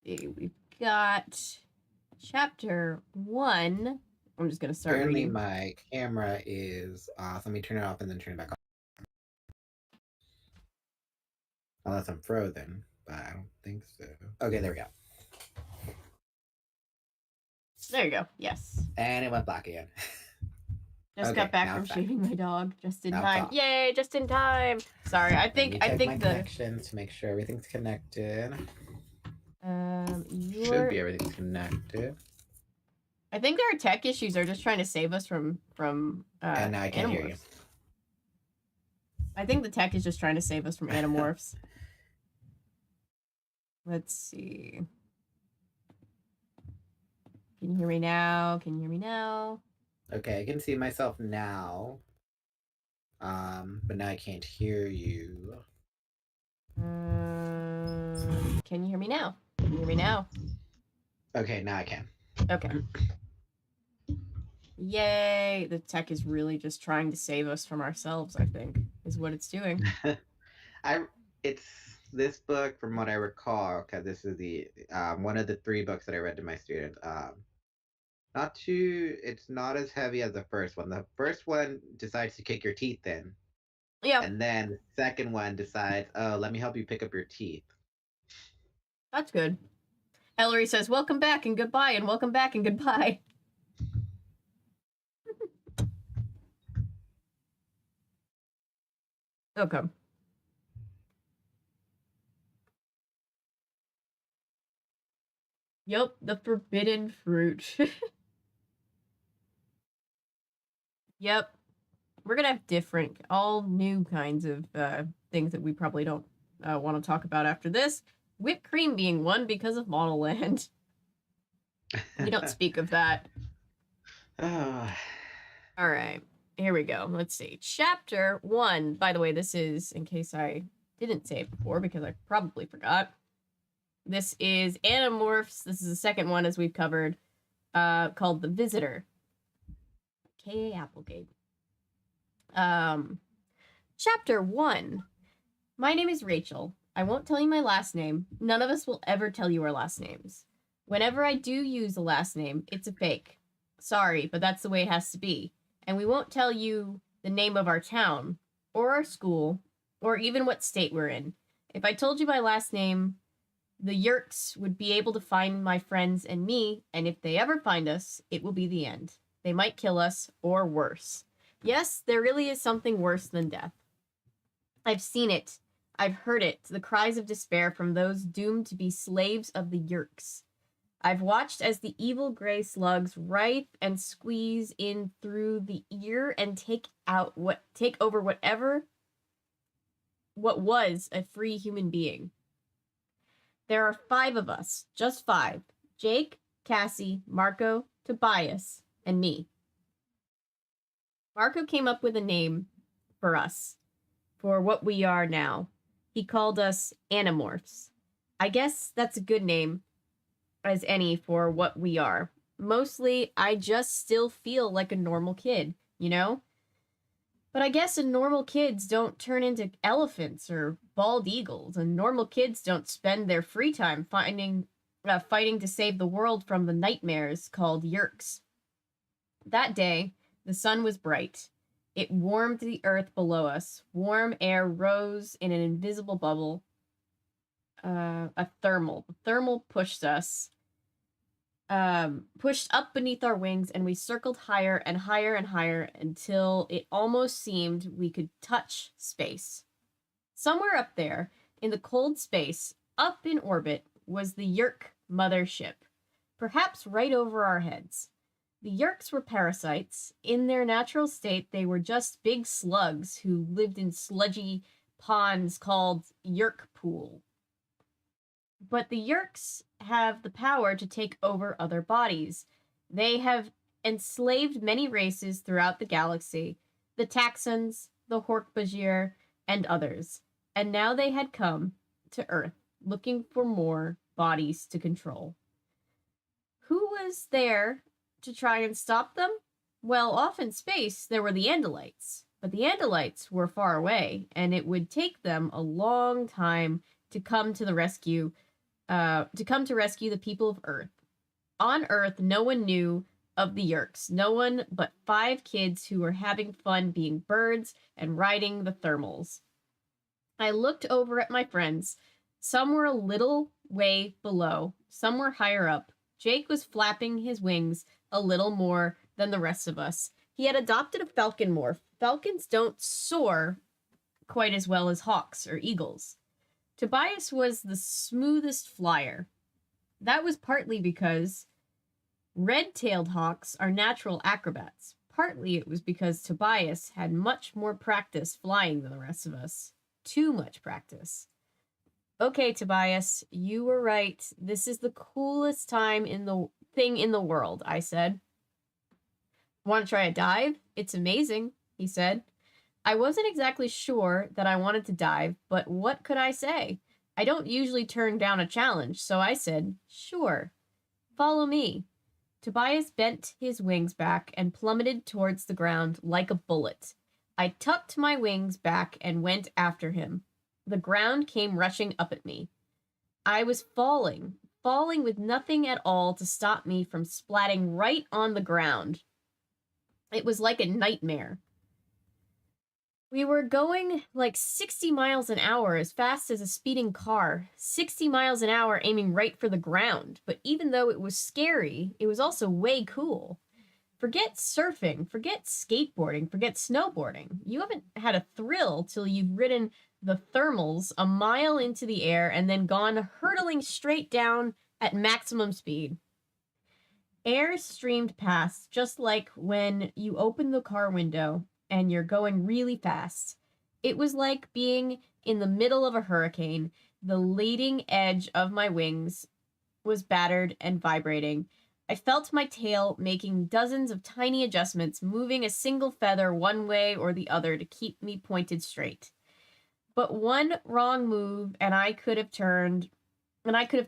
Speaker 1: We've got chapter 1. I'm just gonna start
Speaker 3: Apparently
Speaker 1: reading.
Speaker 3: my camera is off. Let me turn it off and then turn it back on. Unless I'm frozen, but I don't think so. Okay, there we go.
Speaker 1: There you go. Yes.
Speaker 3: And it went black again.
Speaker 1: Just
Speaker 3: Okay,
Speaker 1: got back
Speaker 3: now
Speaker 1: from
Speaker 3: it's back.
Speaker 1: shaving my dog just in
Speaker 3: Now it's
Speaker 1: time.
Speaker 3: off.
Speaker 1: Yay, just in time. Sorry, I
Speaker 3: Let me
Speaker 1: think
Speaker 3: check my
Speaker 1: the
Speaker 3: connections to make sure everything's connected.
Speaker 1: your
Speaker 3: Should be everything's connected.
Speaker 1: I think our tech issues are just trying to save us from
Speaker 3: And now I can't hear you.
Speaker 1: Animorphs. I think the tech is just trying to save us from Animorphs. Let's see. Can you hear me now? Can you hear me now?
Speaker 3: Okay, I can see myself now. But now I can't hear you.
Speaker 1: Can you hear me now? Can you hear me now?
Speaker 3: Okay, now I can.
Speaker 1: Okay. Yay! The tech is really just trying to save us from ourselves, I think, is what it's doing.
Speaker 3: It's this book, from what I recall, because this is the one of the 3 books that I read to my students. It's not as heavy as the first one. The first one decides to kick your teeth in.
Speaker 1: Yeah.
Speaker 3: And then the second one decides, oh, let me help you pick up your teeth.
Speaker 1: That's good. Ellery says, welcome back and goodbye, and welcome back and goodbye. Okay. Yep, the forbidden fruit. Yep. We're gonna have all new kinds of things that we probably don't want to talk about after this. Whipped cream being one because of Model Land. We don't speak of that.
Speaker 4: Oh.
Speaker 1: All right, here we go. Let's see. Chapter 1. By the way, this is, in case I didn't say it before, because I probably forgot. This is Animorphs. This is the second one, as we've covered, called The Visitor. K.A. Applegate. Chapter 1. My name is Rachel. I won't tell you my last name. None of us will ever tell you our last names. Whenever I do use a last name, it's a fake. Sorry, but that's the way it has to be. And we won't tell you the name of our town, or our school, or even what state we're in. If I told you my last name, the Yerks would be able to find my friends and me, and if they ever find us, it will be the end. They might kill us, or worse. Yes, there really is something worse than death. I've seen it. I've heard it, the cries of despair from those doomed to be slaves of the Yerks. I've watched as the evil gray slugs writhe and squeeze in through the ear and take over what was a free human being. There are 5 of us, just 5. Jake, Cassie, Marco, Tobias, and me. Marco came up with a name for us, for what we are now. He called us Animorphs. I guess that's a good name as any for what we are. Mostly, I just still feel like a normal kid, you know? But I guess normal kids don't turn into elephants or bald eagles, and normal kids don't spend their free time fighting to save the world from the nightmares called Yerks. That day, the sun was bright. It warmed the earth below us. Warm air rose in an invisible bubble. A thermal. The thermal pushed us. Pushed up beneath our wings, and we circled higher and higher and higher until it almost seemed we could touch space. Somewhere up there, in the cold space, up in orbit, was the Yerk mothership, perhaps right over our heads. The Yerks were parasites. In their natural state, they were just big slugs who lived in sludgy ponds called Yerk Pool. But the Yerks have the power to take over other bodies. They have enslaved many races throughout the galaxy, the Taxons, the Hork-Bajir, and others. And now they had come to Earth, looking for more bodies to control. Who was there to try and stop them? Well, off in space, there were the Andalites. But the Andalites were far away, and it would take them a long time to come to rescue the people of Earth. On Earth, no one knew of the Yerks. No one but 5 kids who were having fun being birds and riding the thermals. I looked over at my friends. Some were a little way below. Some were higher up. Jake was flapping his wings a little more than the rest of us. He had adopted a falcon morph. Falcons don't soar quite as well as hawks or eagles. Tobias was the smoothest flyer. That was partly because red-tailed hawks are natural acrobats. Partly it was because Tobias had much more practice flying than the rest of us. Too much practice. Okay, Tobias, you were right. This is the coolest thing in the world, I said. Want to try a dive? It's amazing, he said. I wasn't exactly sure that I wanted to dive, but what could I say? I don't usually turn down a challenge, so I said, sure. Follow me. Tobias bent his wings back and plummeted towards the ground like a bullet. I tucked my wings back and went after him. The ground came rushing up at me. I was falling with nothing at all to stop me from splatting right on the ground. It was like a nightmare. We were going like 60 miles an hour, as fast as a speeding car. 60 miles an hour aiming right for the ground. But even though it was scary, it was also way cool. Forget surfing, forget skateboarding, forget snowboarding. You haven't had a thrill till you've ridden the thermals a mile into the air and then gone hurtling straight down at maximum speed. Air streamed past, just like when you open the car window and you're going really fast. It was like being in the middle of a hurricane. The leading edge of my wings was battered and vibrating. I felt my tail making dozens of tiny adjustments, moving a single feather one way or the other to keep me pointed straight. But one wrong move and I could have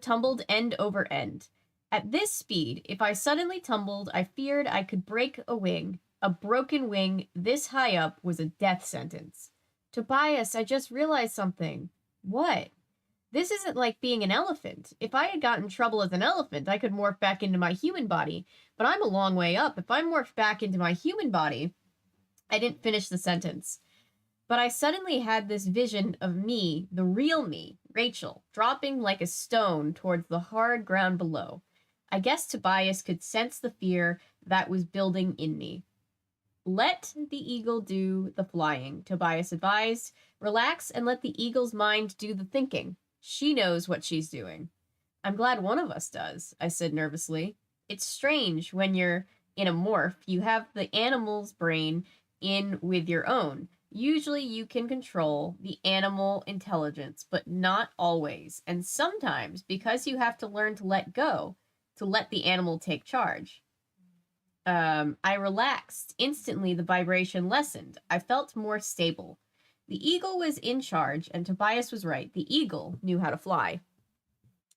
Speaker 1: tumbled end over end. At this speed, if I suddenly tumbled, I feared I could break a wing. A broken wing this high up was a death sentence. Tobias, I just realized something. What? This isn't like being an elephant. If I had gotten in trouble as an elephant, I could morph back into my human body. But I'm a long way up. If I morphed back into my human body... I didn't finish the sentence. But I suddenly had this vision of me, the real me, Rachel, dropping like a stone towards the hard ground below. I guess Tobias could sense the fear that was building in me. Let the eagle do the flying, Tobias advised. Relax and let the eagle's mind do the thinking. She knows what she's doing. I'm glad one of us does, I said nervously. It's strange when you're in a morph, you have the animal's brain in with your own. Usually you can control the animal intelligence, but not always. And sometimes, because you have to learn to let go, to let the animal take charge. I relaxed. Instantly, the vibration lessened. I felt more stable. The eagle was in charge, and Tobias was right. The eagle knew how to fly.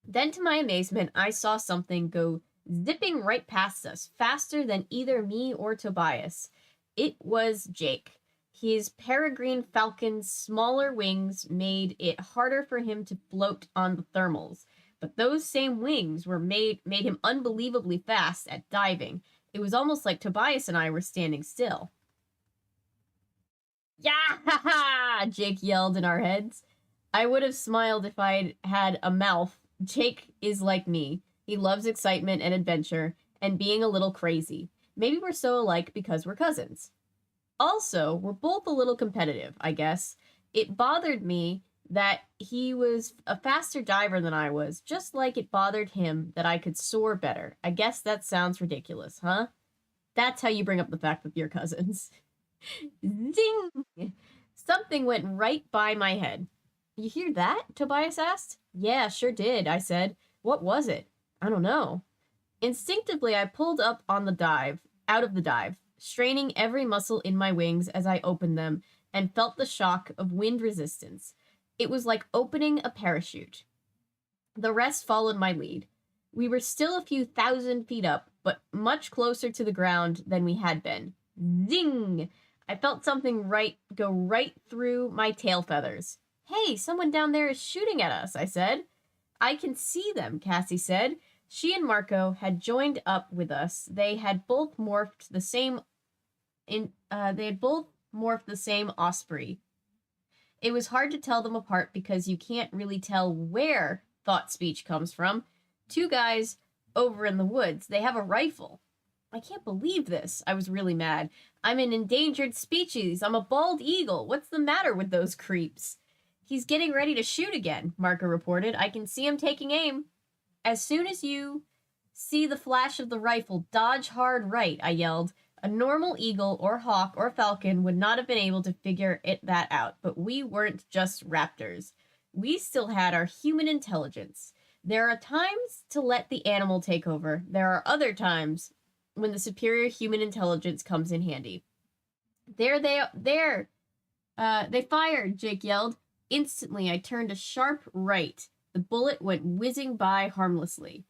Speaker 1: Then, to my amazement, I saw something go zipping right past us, faster than either me or Tobias. It was Jake. His peregrine falcon's smaller wings made it harder for him to float on the thermals, but those same wings made him unbelievably fast at diving. It was almost like Tobias and I were standing still. Yeah! Jake yelled in our heads. I would have smiled if I'd had a mouth. Jake is like me. He loves excitement and adventure and being a little crazy. Maybe we're so alike because we're cousins. Also, we're both a little competitive, I guess. It bothered me that he was a faster diver than I was, just like it bothered him that I could soar better. I guess that sounds ridiculous, huh? That's how you bring up the fact that you're cousins. Zing! Something went right by my head. You hear that? Tobias asked. Yeah, sure did, I said. What was it? I don't know. Instinctively, I pulled up on the dive, out of the dive, straining every muscle in my wings as I opened them, and felt the shock of wind resistance. It was like opening a parachute. The rest followed my lead. We were still a few thousand feet up, but much closer to the ground than we had been. Zing! I felt something go right through my tail feathers. Hey, someone down there is shooting at us, I said. I can see them, Cassie said. She and Marco had joined up with us. They had both morphed the same osprey. It was hard to tell them apart because you can't really tell where thought speech comes from. Two guys over in the woods. They have a rifle. I can't believe this. I was really mad. I'm an endangered species. I'm a bald eagle. What's the matter with those creeps? He's getting ready to shoot again, Marco reported. I can see him taking aim. As soon as you see the flash of the rifle, dodge hard right, I yelled. A normal eagle or hawk or falcon would not have been able to figure that out, but we weren't just raptors. We still had our human intelligence. There are times to let the animal take over. There are other times when the superior human intelligence comes in handy. They fired, Jake yelled. Instantly, I turned a sharp right. The bullet went whizzing by harmlessly.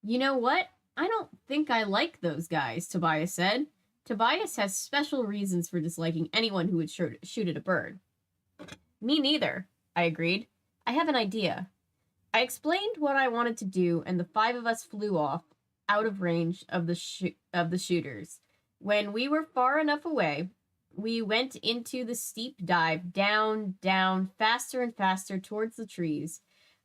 Speaker 1: You know what? I don't think I like those guys, Tobias said. Tobias has special reasons for disliking anyone who would shoot at a bird. Me neither, I agreed. I have an idea. I explained what I wanted to do, and the five of us flew off, out of range of the shooters. When we were far enough away, we went into the steep dive, down, down, faster and faster towards the trees.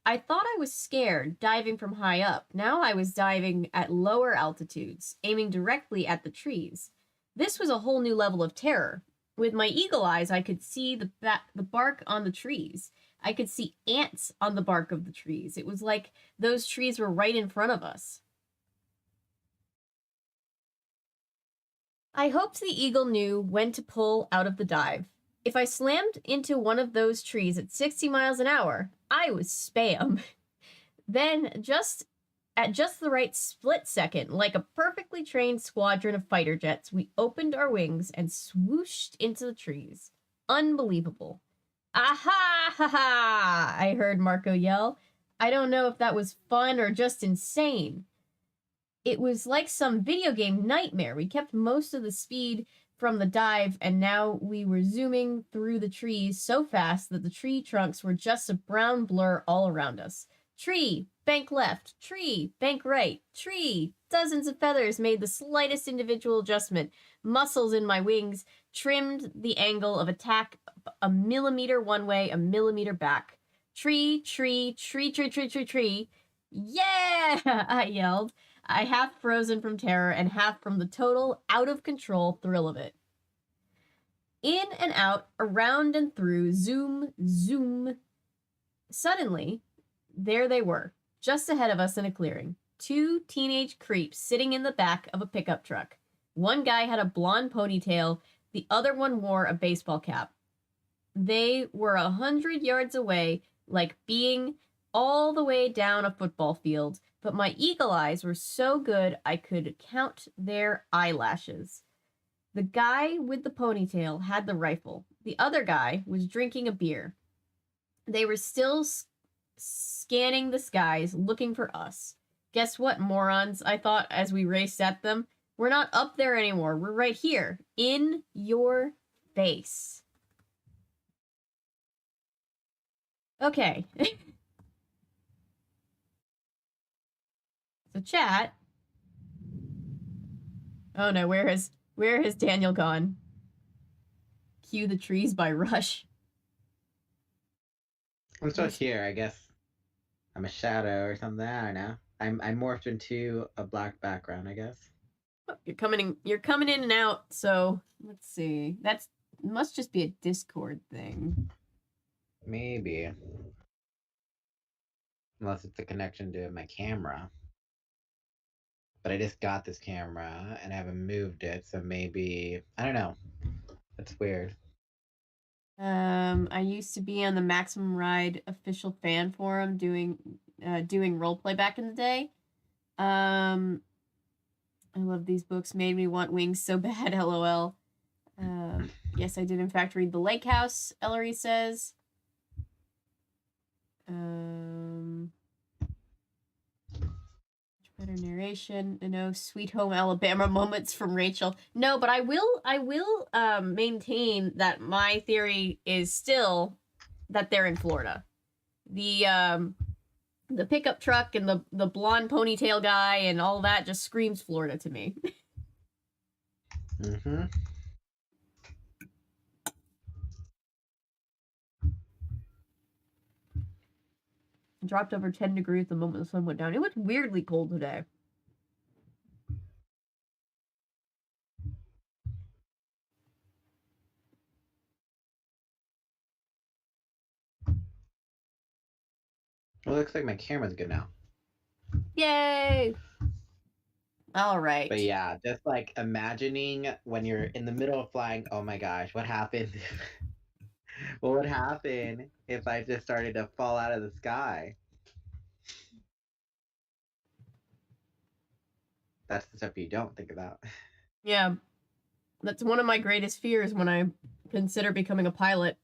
Speaker 1: I thought I was scared, diving from high up. Now I was diving at lower altitudes, aiming directly at the trees. This was a whole new level of terror. With my eagle eyes, I could see the bark on the trees. I could see ants on the bark of the trees. It was like those trees were right in front of us. I hoped the eagle knew when to pull out of the dive. If I slammed into one of those trees at 60 miles an hour, I was spam. Then, at just the right split second, like a perfectly trained squadron of fighter jets, we opened our wings and swooshed into the trees. Unbelievable. Aha! Ha ha! I heard Marco yell. I don't know if that was fun or just insane. It was like some video game nightmare. We kept most of the speed from the dive, and now we were zooming through the trees so fast that the tree trunks were just a brown blur all around us. Tree, bank left, tree, bank right, tree. Dozens of feathers made the slightest individual adjustment. Muscles in my wings trimmed the angle of attack a millimeter one way, a millimeter back. Tree, tree, tree, tree, tree, tree, tree. Yeah! I yelled. I half frozen from terror and half from the total, out-of-control thrill of it. In and out, around and through, zoom, zoom. Suddenly, there they were, just ahead of us in a clearing. 2 teenage creeps sitting in the back of a pickup truck. One guy had a blonde ponytail, the other one wore a baseball cap. They were 100 yards away, like being all the way down a football field, but my eagle eyes were so good I could count their eyelashes. The guy with the ponytail had the rifle. The other guy was drinking a beer. They were still scanning the skies, looking for us. Guess what, morons, I thought as we raced at them. We're not up there anymore. We're right here. In your face. Okay. So chat. Oh no, where has Daniel gone? Cue the Trees by Rush.
Speaker 3: I'm still here, I guess. I'm a shadow or something, I don't know. I morphed into a black background, I guess.
Speaker 1: Oh, you're coming in and out, so let's see. Must just be a Discord thing.
Speaker 3: Maybe. Unless it's a connection to my camera. But I just got this camera and I haven't moved it, so maybe I don't know. That's weird.
Speaker 1: I used to be on the Maximum Ride official fan forum doing roleplay back in the day. I love these books. Made me want wings so bad. LOL. Yes, I did in fact read The Lake House. Ellery says. Better narration. No Sweet Home Alabama moments from Rachel. No, but I will maintain that my theory is still that they're in Florida. The pickup truck and the blonde ponytail guy and all that just screams Florida to me.
Speaker 3: Mm-hmm.
Speaker 1: Dropped over 10 degrees the moment the sun went down. It was weirdly cold today.
Speaker 3: Well, it looks like my camera's good now.
Speaker 1: Yay! All right.
Speaker 3: But yeah, just like imagining when you're in the middle of flying, oh my gosh, what happened? What would happen if I just started to fall out of the sky? That's the stuff you don't think about.
Speaker 1: Yeah. That's one of my greatest fears when I consider becoming a pilot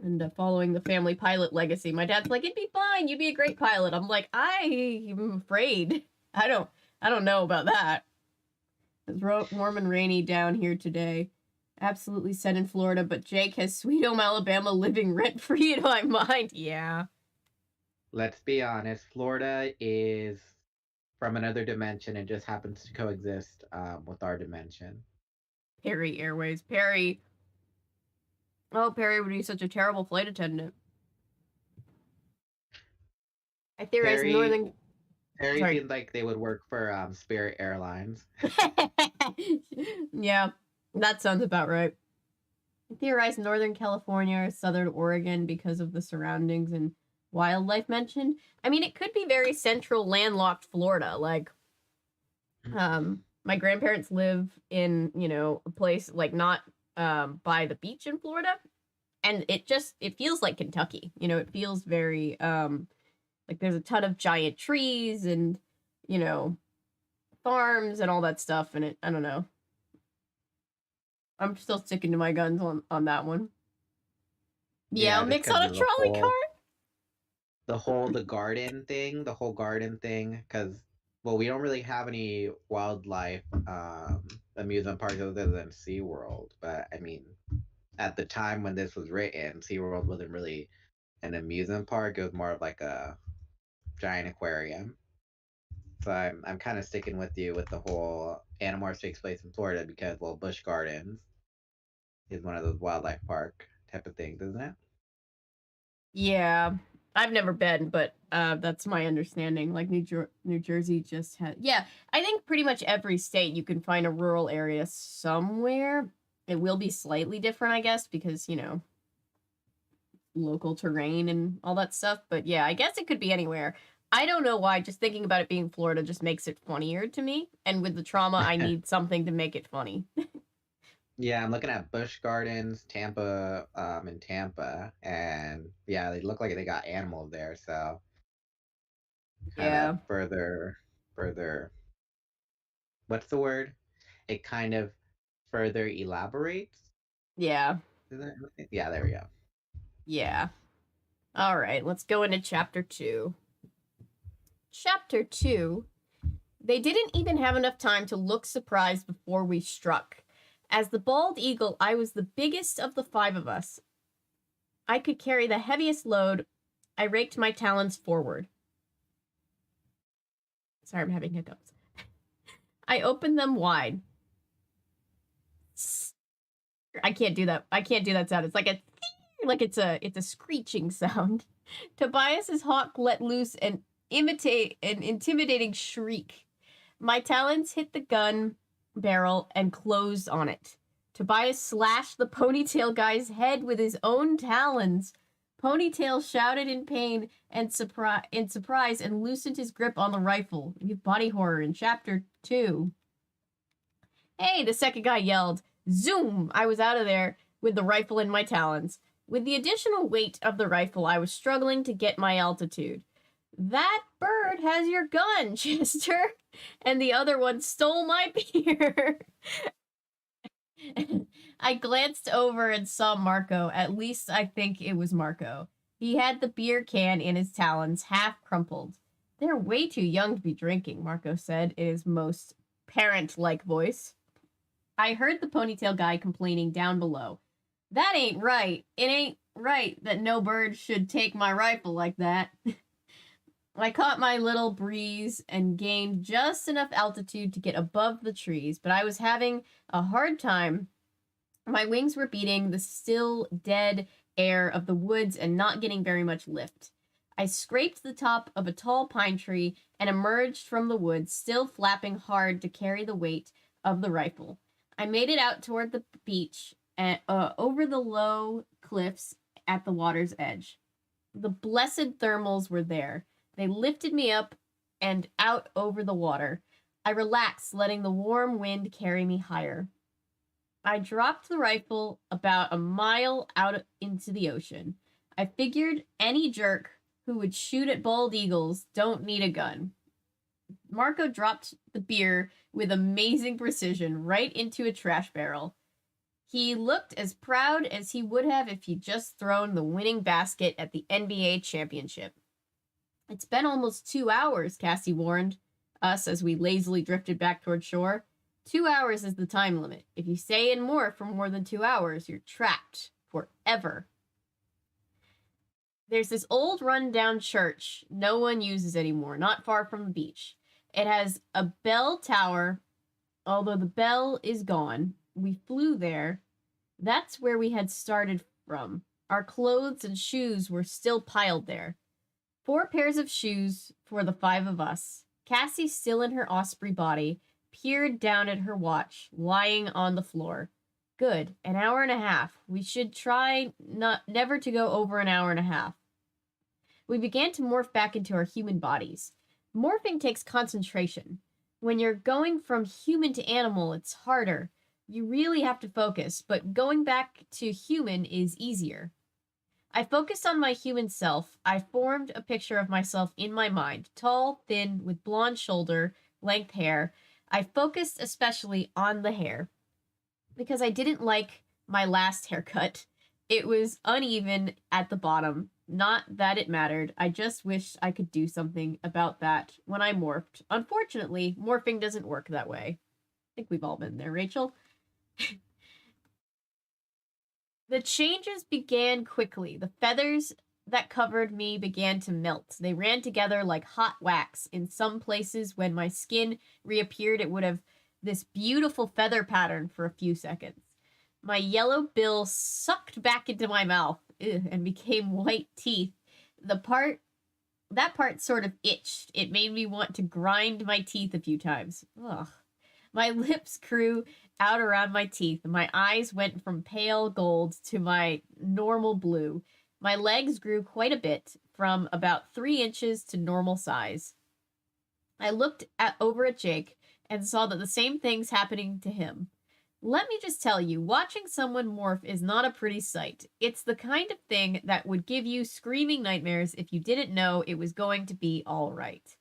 Speaker 1: and following the family pilot legacy. My dad's like, it'd be fine. You'd be a great pilot. I'm like, I'm afraid. I don't know about that. It's warm and rainy down here today. Absolutely set in Florida, but Jake has Sweet Home Alabama living rent-free in my mind. Yeah.
Speaker 3: Let's be honest, Florida is from another dimension and just happens to coexist with our dimension.
Speaker 1: Perry Airways. Perry. Oh, Perry would be such a terrible flight attendant. I theorize Northern...
Speaker 3: Perry seems like they would work for Spirit Airlines.
Speaker 1: Yeah, that sounds about right. I theorize Northern California or Southern Oregon because of the surroundings and wildlife mentioned. I mean, it could be very central, landlocked Florida. Like, my grandparents live in, a place like not by the beach in Florida, and it feels like Kentucky. You know, it feels very like there's a ton of giant trees and, you know, farms and all that stuff, and I don't know. I'm still sticking to my guns on that one. Yeah, I'll
Speaker 3: just
Speaker 1: mix
Speaker 3: 'cause
Speaker 1: on a
Speaker 3: of
Speaker 1: trolley cart.
Speaker 3: the whole garden thing, because well, we don't really have any wildlife amusement parks other than SeaWorld. But I mean, at the time when this was written, SeaWorld wasn't really an amusement park. It was more of like a giant aquarium. So I'm kind of sticking with you with the whole Animorphs takes place in Florida because, well, Busch Gardens is one of those wildlife park type of things, isn't it?
Speaker 1: Yeah, I've never been, but that's my understanding. Like New Jersey just had. Yeah, I think pretty much every state you can find a rural area somewhere. It will be slightly different, I guess, because, you know, local terrain and all that stuff. But yeah, I guess it could be anywhere. I don't know why. Just thinking about it being Florida just makes it funnier to me. And with the trauma, I need something to make it funny.
Speaker 3: Yeah, I'm looking at Busch Gardens, Tampa, in Tampa, and yeah, they look like they got animals there, so kind
Speaker 1: Yeah.
Speaker 3: of further, what's the word? It kind of further elaborates.
Speaker 1: Yeah.
Speaker 3: Yeah, there we go.
Speaker 1: Yeah. All right, let's go into chapter 2. Chapter 2. They didn't even have enough time to look surprised before we struck. As the bald eagle, I was the biggest of the 5 of us. I could carry the heaviest load. I raked my talons forward. Sorry, I'm having hiccups. I opened them wide. I can't do that. I can't do that sound. It's like it's a screeching sound. Tobias's hawk let loose an intimidating shriek. My talons hit the gun barrel and closed on it. Tobias slashed the ponytail guy's head with his own talons. Ponytail shouted in pain and surprise and loosened his grip on the rifle. We have body horror in chapter 2. Hey, the second guy yelled. Zoom! I was out of there with the rifle in my talons. With the additional weight of the rifle, I was struggling to get my altitude. That bird has your gun, Chester. And the other one stole my beer. I glanced over and saw Marco. At least I think it was Marco. He had the beer can in his talons, half crumpled. They're way too young to be drinking, Marco said in his most parent-like voice. I heard the ponytail guy complaining down below. That ain't right. It ain't right that no bird should take my rifle like that. I caught my little breeze and gained just enough altitude to get above the trees, but I was having a hard time. My wings were beating the still dead air of the woods and not getting very much lift. I scraped the top of a tall pine tree and emerged from the woods, still flapping hard to carry the weight of the rifle. I made it out toward the beach and over the low cliffs at the water's edge. The blessed thermals were there. They lifted me up and out over the water. I relaxed, letting the warm wind carry me higher. I dropped the rifle about a mile out into the ocean. I figured any jerk who would shoot at bald eagles don't need a gun. Marco dropped the beer with amazing precision right into a trash barrel. He looked as proud as he would have if he'd just thrown the winning basket at the NBA championship. It's been almost 2 hours, Cassie warned us as we lazily drifted back toward shore. 2 hours is the time limit. If you stay in more for more than 2 hours, you're trapped forever. There's this old run-down church no one uses anymore, not far from the beach. It has a bell tower, although the bell is gone. We flew there. That's where we had started from. Our clothes and shoes were still piled there. 4 pairs of shoes for the 5 of us. Cassie, still in her osprey body, peered down at her watch, lying on the floor. Good, an hour and a half. We should try never to go over an hour and a half. We began to morph back into our human bodies. Morphing takes concentration. When you're going from human to animal, it's harder. You really have to focus, but going back to human is easier. I focused on my human self. I formed a picture of myself in my mind, tall, thin, with blonde shoulder, length hair. I focused especially on the hair because I didn't like my last haircut. It was uneven at the bottom. Not that it mattered. I just wished I could do something about that when I morphed. Unfortunately, morphing doesn't work that way. I think we've all been there, Rachel. The changes began quickly. The feathers that covered me began to melt. They ran together like hot wax. In some places, when my skin reappeared, it would have this beautiful feather pattern for a few seconds. My yellow bill sucked back into my mouth and became white teeth. That part sort of itched. It made me want to grind my teeth a few times. Ugh. My lips grew out around my teeth. My eyes went from pale gold to my normal blue. My legs grew quite a bit, from about 3 inches to normal size. I looked over at Jake and saw that the same thing's happening to him. Let me just tell you, watching someone morph is not a pretty sight. It's the kind of thing that would give you screaming nightmares if you didn't know it was going to be all right.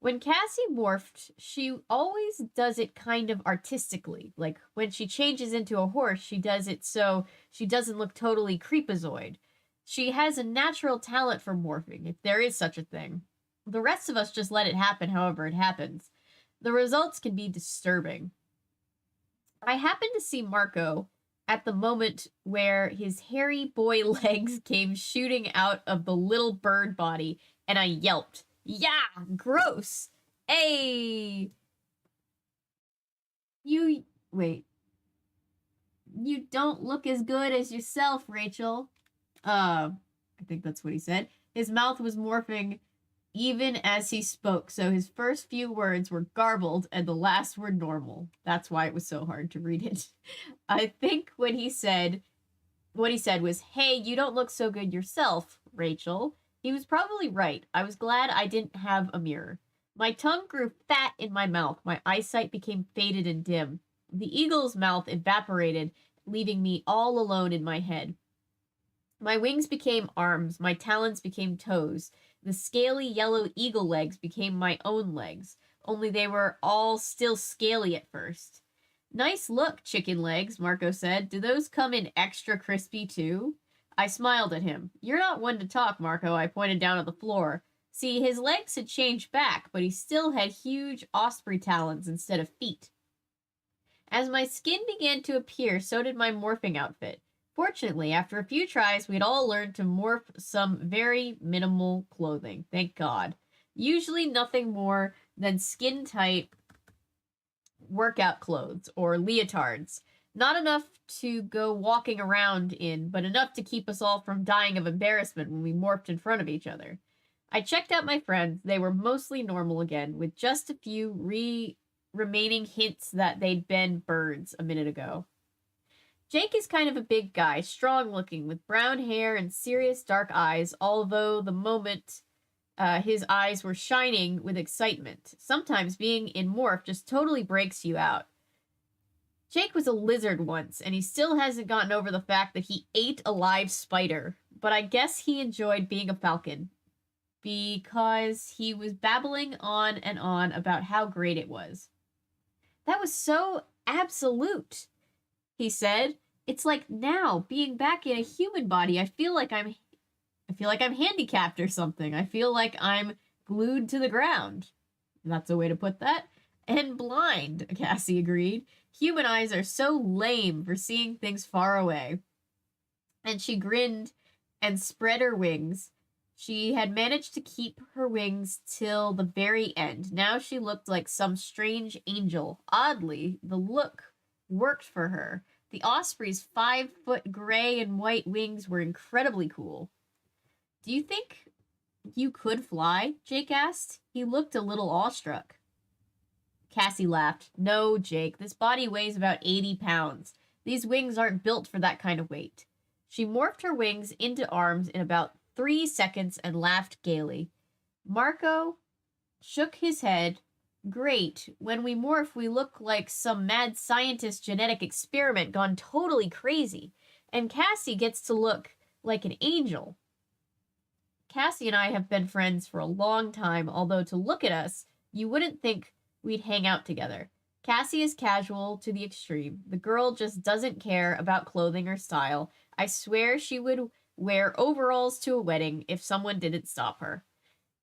Speaker 1: When Cassie morphed, she always does it kind of artistically. Like, when she changes into a horse, she does it so she doesn't look totally creepazoid. She has a natural talent for morphing, if there is such a thing. The rest of us just let it happen however it happens. The results can be disturbing. I happened to see Marco at the moment where his hairy boy legs came shooting out of the little bird body, and I yelped. Yeah, gross. Hey. Wait. You don't look as good as yourself, Rachel. I think that's what he said. His mouth was morphing even as he spoke, so his first few words were garbled and the last were normal. That's why it was so hard to read it. I think what he said was, hey, you don't look so good yourself, Rachel. He was probably right. I was glad I didn't have a mirror. My tongue grew fat in my mouth. My eyesight became faded and dim. The eagle's mouth evaporated, leaving me all alone in my head. My wings became arms. My talons became toes. The scaly yellow eagle legs became my own legs, only they were all still scaly at first. Nice look, chicken legs, Marco said. Do those come in extra crispy too? I smiled at him. You're not one to talk, Marco, I pointed down at the floor. See, his legs had changed back, but he still had huge osprey talons instead of feet. As my skin began to appear, so did my morphing outfit. Fortunately, after a few tries, we'd all learned to morph some very minimal clothing. Thank God. Usually nothing more than skin-tight workout clothes or leotards. Not enough to go walking around in, but enough to keep us all from dying of embarrassment when we morphed in front of each other. I checked out my friends. They were mostly normal again, with just a few remaining hints that they'd been birds a minute ago. Jake is kind of a big guy, strong-looking, with brown hair and serious dark eyes, although the moment his eyes were shining with excitement. Sometimes being in morph just totally breaks you out. Jake was a lizard once, and he still hasn't gotten over the fact that he ate a live spider, but I guess he enjoyed being a falcon, because he was babbling on and on about how great it was. That was so absolute, he said. It's like now, being back in a human body, I feel like I'm handicapped or something. I feel like I'm glued to the ground. That's a way to put that. And blind, Cassie agreed. Human eyes are so lame for seeing things far away. And she grinned and spread her wings. She had managed to keep her wings till the very end. Now she looked like some strange angel. Oddly, the look worked for her. The osprey's 5-foot gray and white wings were incredibly cool. Do you think you could fly? Jake asked. He looked a little awestruck. Cassie laughed. No, Jake, this body weighs about 80 pounds. These wings aren't built for that kind of weight. She morphed her wings into arms in about 3 seconds and laughed gaily. Marco shook his head Great. When we morph, we look like some mad scientist genetic experiment gone totally crazy. And Cassie gets to look like an angel. Cassie and I have been friends for a long time, although to look at us, you wouldn't think we'd hang out together. Cassie is casual to the extreme. The girl just doesn't care about clothing or style. I swear she would wear overalls to a wedding if someone didn't stop her.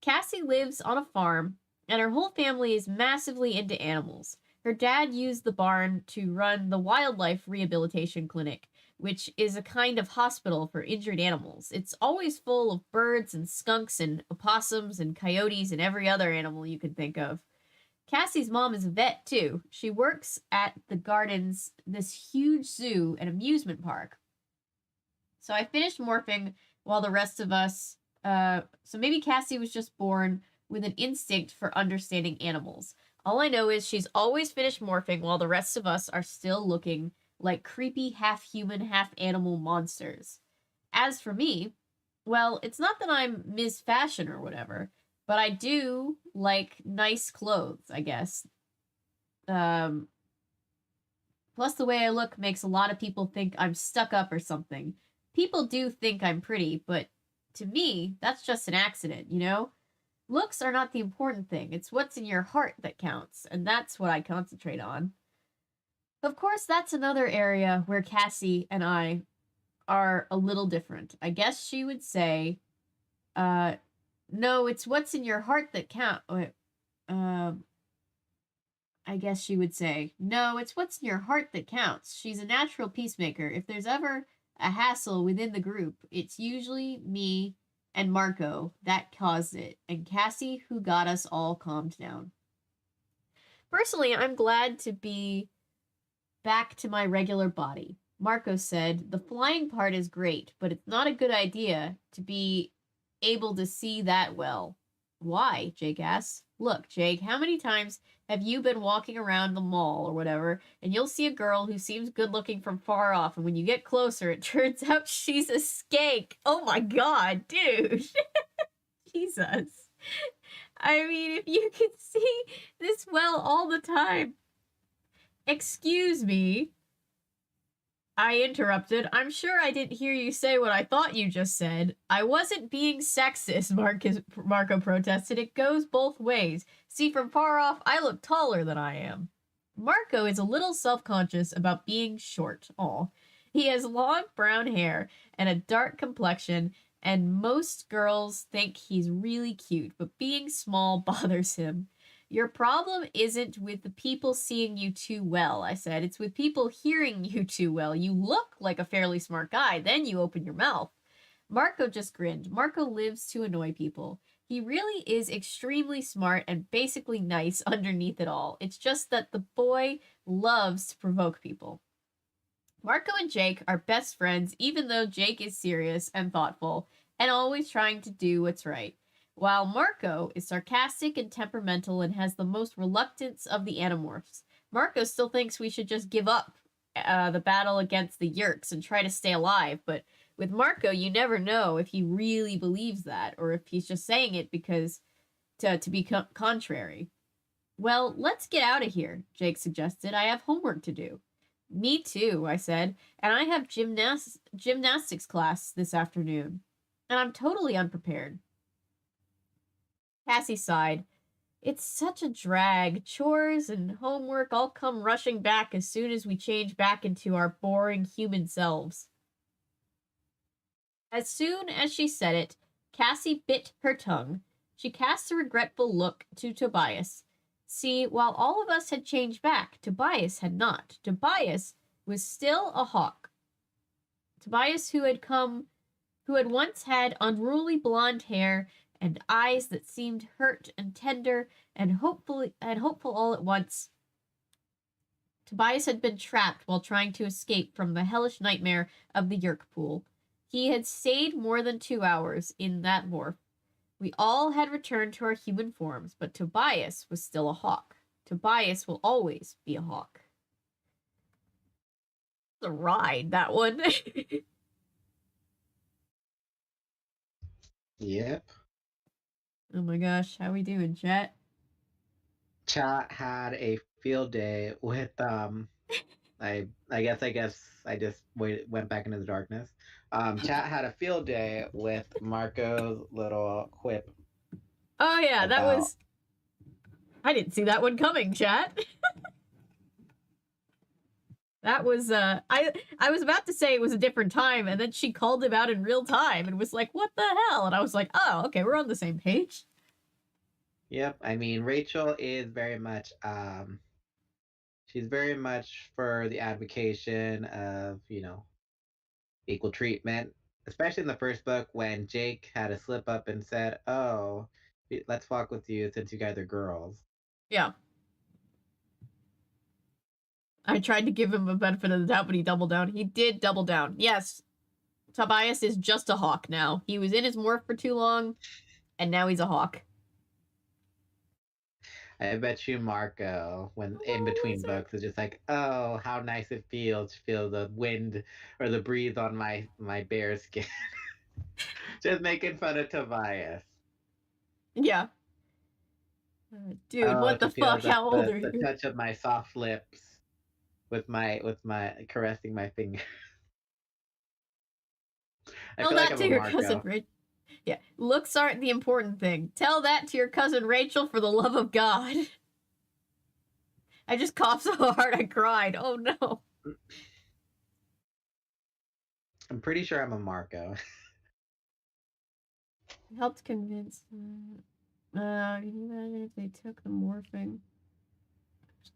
Speaker 1: Cassie lives on a farm, and her whole family is massively into animals. Her dad used the barn to run the wildlife rehabilitation clinic, which is a kind of hospital for injured animals. It's always full of birds and skunks and opossums and coyotes and every other animal you can think of. Cassie's mom is a vet, too. She works at the gardens, this huge zoo and amusement park. So I finished morphing while the rest of us... so maybe Cassie was just born with an instinct for understanding animals. All I know is she's always finished morphing while the rest of us are still looking like creepy half-human, half-animal monsters. As for me, well, it's not that I'm Ms. Fashion or whatever, but I do like nice clothes, I guess. Plus the way I look makes a lot of people think I'm stuck up or something. People do think I'm pretty, but to me, that's just an accident, you know? Looks are not the important thing. It's what's in your heart that counts, and that's what I concentrate on. Of course, that's another area where Cassie and I are a little different. I guess she would say, no, it's what's in your heart that counts. I guess she would say, no, it's what's in your heart that counts. She's a natural peacemaker. If there's ever a hassle within the group, it's usually me and Marco that caused it, and Cassie who got us all calmed down. Personally, I'm glad to be back to my regular body. Marco said, the flying part is great, but it's not a good idea to be able to see that well. Why? Jake asks. Look, Jake, how many times have you been walking around the mall or whatever, and you'll see a girl who seems good looking from far off, and when you get closer, it turns out she's a skank. Oh my god, dude. Jesus. I mean, if you could see this well all the time. Excuse me. I interrupted. I'm sure I didn't hear you say what I thought you just said. I wasn't being sexist, Marco protested. It goes both ways. See, from far off, I look taller than I am. Marco is a little self-conscious about being short. Aw. He has long brown hair and a dark complexion, and most girls think he's really cute, but being small bothers him. Your problem isn't with the people seeing you too well, I said. It's with people hearing you too well. You look like a fairly smart guy, then you open your mouth. Marco just grinned. Marco lives to annoy people. He really is extremely smart and basically nice underneath it all. It's just that the boy loves to provoke people. Marco and Jake are best friends, even though Jake is serious and thoughtful and always trying to do what's right. While Marco is sarcastic and temperamental and has the most reluctance of the Animorphs. Marco still thinks we should just give up the battle against the Yeerks and try to stay alive, but with Marco, you never know if he really believes that, or if he's just saying it because to be contrary. Well, let's get out of here, Jake suggested. I have homework to do. Me too, I said, and I have gymnastics class this afternoon, and I'm totally unprepared. Cassie sighed. It's such a drag. Chores and homework all come rushing back as soon as we change back into our boring human selves. As soon as she said it, Cassie bit her tongue. She cast a regretful look to Tobias. See, while all of us had changed back, Tobias had not. Tobias was still a hawk. Tobias who had once had unruly blonde hair and eyes that seemed hurt and tender and hopeful all at once. Tobias had been trapped while trying to escape from the hellish nightmare of the Yeerk pool. He had stayed more than 2 hours in that morph. We all had returned to our human forms, but Tobias was still a hawk. Tobias will always be a hawk. It's a ride, that one.
Speaker 4: Yep.
Speaker 1: Oh my gosh, how we doing, chat?
Speaker 3: Chat had a field day with I guess I just went back into the darkness. Chat had a field day with Marco's little quip
Speaker 1: Oh yeah, that
Speaker 3: about
Speaker 1: was. I didn't see that one coming, chat. That was I was about to say it was a different time, and then she called him out in real time and was like, "What the hell?" And I was like, "Oh, okay, we're on the same page."
Speaker 3: Yep, I mean Rachel is very much she's very much for the advocation of, equal treatment, especially in the first book when Jake had a slip up and said, "Oh, let's fuck with you since you guys are girls."
Speaker 1: Yeah. I tried to give him a benefit of the doubt, but he doubled down. He did double down. Yes, Tobias is just a hawk now. He was in his morph for too long, and now he's a hawk.
Speaker 3: I bet you Marco, when in
Speaker 1: Oh,
Speaker 3: between
Speaker 1: wizard.
Speaker 3: books, is just like, "Oh, how nice it feels to feel the wind or the breeze on my bare skin." Just making fun of Tobias.
Speaker 1: Yeah. Dude,
Speaker 3: Oh,
Speaker 1: what the
Speaker 3: to feel
Speaker 1: fuck? How old are
Speaker 3: the
Speaker 1: you?
Speaker 3: touch of my soft lips with my caressing my finger. I
Speaker 1: Tell
Speaker 3: feel like
Speaker 1: that
Speaker 3: I'm
Speaker 1: to
Speaker 3: a
Speaker 1: your cousin
Speaker 3: Marco.
Speaker 1: Rachel. Yeah, looks aren't the important thing. Tell that to your cousin Rachel for the love of God. I just coughed so hard I cried. Oh no.
Speaker 3: I'm pretty sure I'm a Marco.
Speaker 1: Helped convince. Can you imagine if they took the morphing?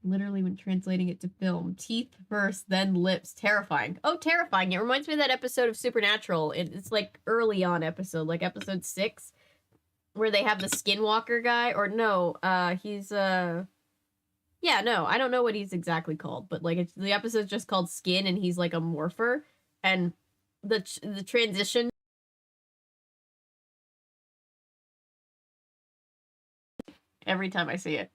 Speaker 1: Literally, when translating it to film, teeth first, then lips. Terrifying. Oh, terrifying! It reminds me of that episode of Supernatural. It's like early on episode, like episode 6, where they have the Skinwalker guy. Or no, he's yeah, no, I don't know what he's exactly called, but like the episode's just called Skin, and he's like a morpher, and the transition every time I see it.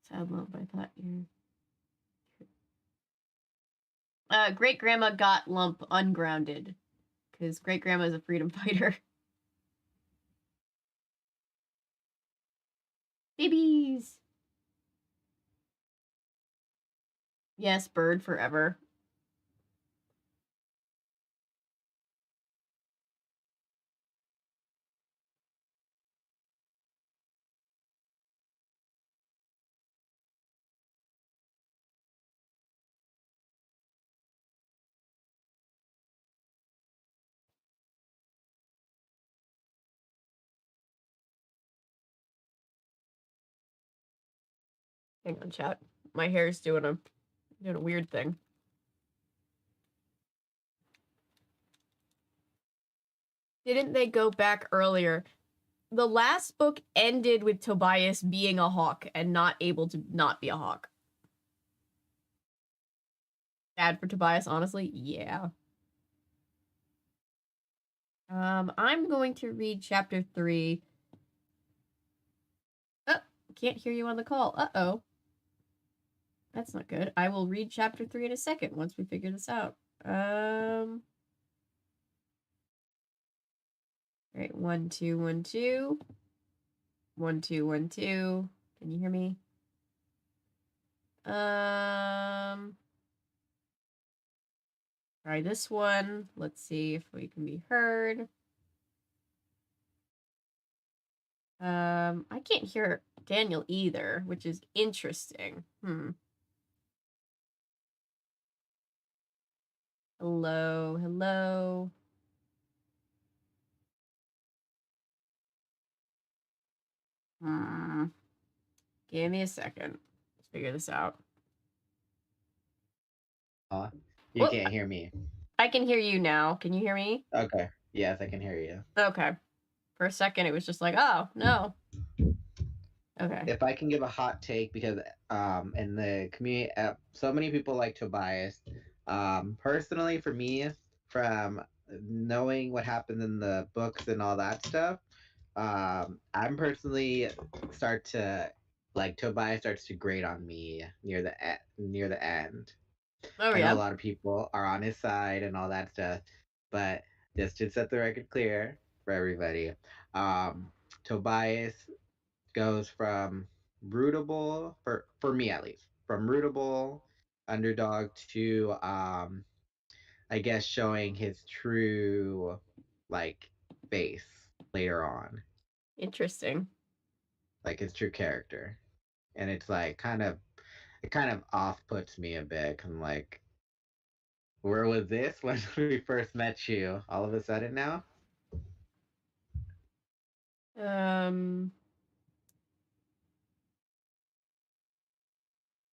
Speaker 1: Sad lump. I thought you. Great grandma got lump ungrounded because great grandma is a freedom fighter. Babies. Yes, bird forever. Hang on, chat. My hair's doing a weird thing. Didn't they go back earlier? The last book ended with Tobias being a hawk and not able to not be a hawk. Bad for Tobias, honestly. Yeah. I'm going to read chapter 3. Oh, can't hear you on the call. Uh-oh. That's not good. I will read chapter 3 in a second once we figure this out. Alright, 1, 2, 1, 2. 1, 2, 1, 2. Can you hear me? Try this one. Let's see if we can be heard. I can't hear Daniel either, which is interesting. Hello, hello. Give me a second. Let's figure this out.
Speaker 3: You can't hear me.
Speaker 1: I can hear you now. Can you hear me?
Speaker 3: Okay. Yes, I can hear you.
Speaker 1: Okay. For a second, it was just like, oh, no. Okay.
Speaker 3: If I can give a hot take, because in the community, so many people like Tobias. Personally, for me, from knowing what happened in the books and all that stuff, I'm personally start to like Tobias starts to grate on me near the end.
Speaker 1: Oh,
Speaker 3: I know
Speaker 1: yeah.
Speaker 3: a lot of people are on his side and all that stuff, but just to set the record clear for everybody, Tobias goes from rootable for me at least, from rootable underdog to I guess showing his true like face later on,
Speaker 1: Interesting.
Speaker 3: like his true character. And it's like it kind of off puts me a bit. 'Cause I'm like, where was this when we first met you? All of a sudden now?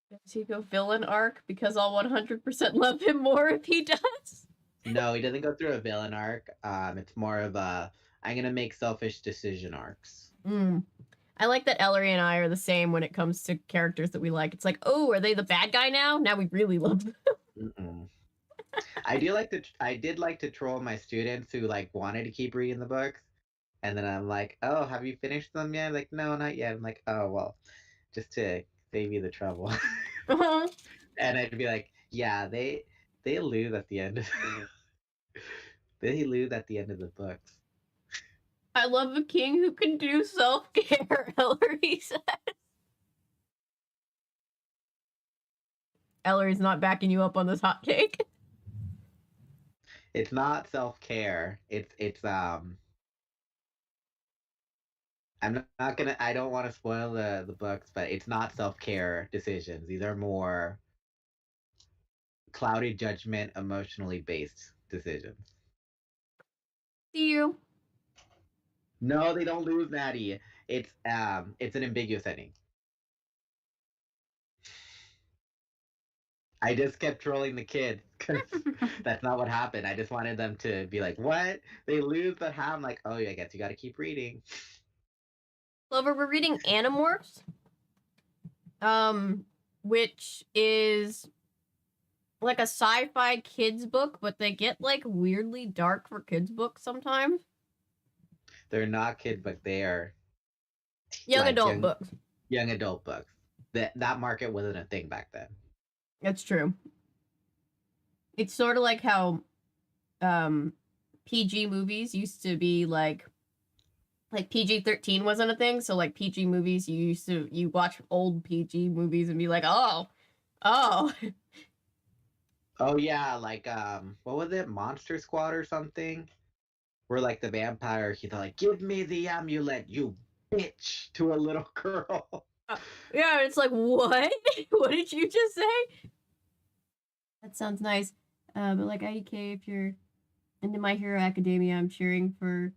Speaker 1: Does he go villain arc? Because I'll 100% love him more if he does.
Speaker 3: No, he doesn't go through a villain arc. It's more of a I'm gonna make selfish decision arcs.
Speaker 1: I like that Ellery and I are the same when it comes to characters that we like. It's like, oh, are they the bad guy now? Now we really love them.
Speaker 3: Mm-mm. I did like to troll my students who like wanted to keep reading the books, and then I'm like, oh, have you finished them yet? Like, no, not yet. I'm like, oh well, just to save you the trouble. And I'd be like, yeah, they lose at the end. They lose at the end of the books.
Speaker 1: I love a king who can do self-care, Ellery says. Ellery's not backing you up on this hot take.
Speaker 3: It's not self-care. It's I'm not gonna. I don't want to spoil the books, but it's not self-care decisions. These are more cloudy judgment, emotionally based decisions.
Speaker 1: See you.
Speaker 3: No, they don't lose, Maddie. It's an ambiguous ending. I just kept trolling the kids because that's not what happened. I just wanted them to be like, "What? They lose, but how?" I'm like, "Oh, yeah, I guess you got to keep reading."
Speaker 1: Clover, we're reading Animorphs, which is like a sci-fi kids book, but they get like weirdly dark for kids books sometimes.
Speaker 3: They're not kid, but they are
Speaker 1: Young adult books.
Speaker 3: Young adult books. That market wasn't a thing back then.
Speaker 1: That's true. It's sort of like how PG movies used to be like PG-13 wasn't a thing, so like PG movies you watch old PG movies and be like, oh.
Speaker 3: Oh yeah, like what was it? Monster Squad or something? Where like the vampire, he's like, "Give me the amulet, you bitch," to a little girl.
Speaker 1: Yeah, it's like, what? What did you just say? That sounds nice. But like IDK, if you're into My Hero Academia, I'm cheering for...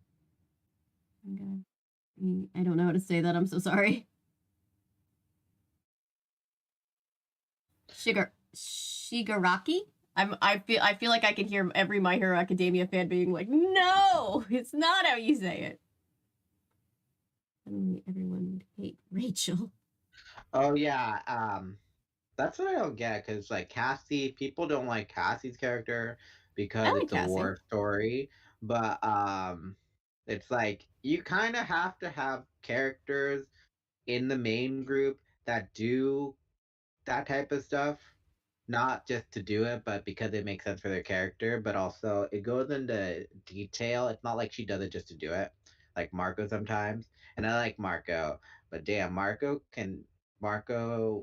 Speaker 1: I don't know how to say that, I'm so sorry. Shigaraki? I feel like I can hear every My Hero Academia fan being like, no! It's not how you say it. Suddenly everyone would hate Rachel.
Speaker 3: Oh yeah, that's what I don't get, because like Cassie, people don't like Cassie's character because
Speaker 1: like
Speaker 3: it's a war story, but it's like you kind of have to have characters in the main group that do that type of stuff, not just to do it, but because it makes sense for their character, but also it goes into detail. It's not like she does it just to do it, like Marco sometimes. And I like Marco, but damn, Marco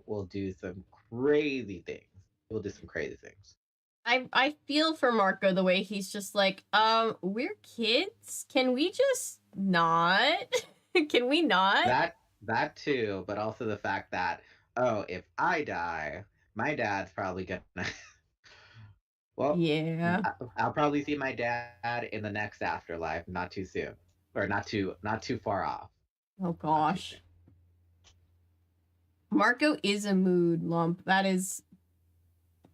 Speaker 3: will do some crazy things. He'll do some crazy things.
Speaker 1: I feel for Marco the way he's just like, we're kids. Can we just not? Can we not?
Speaker 3: That too, but also the fact that, oh, if I die, my dad's probably gonna well,
Speaker 1: yeah.
Speaker 3: I'll probably see my dad in the next afterlife, not too soon. Or not too far off.
Speaker 1: Oh gosh. Marco is a mood lump. That is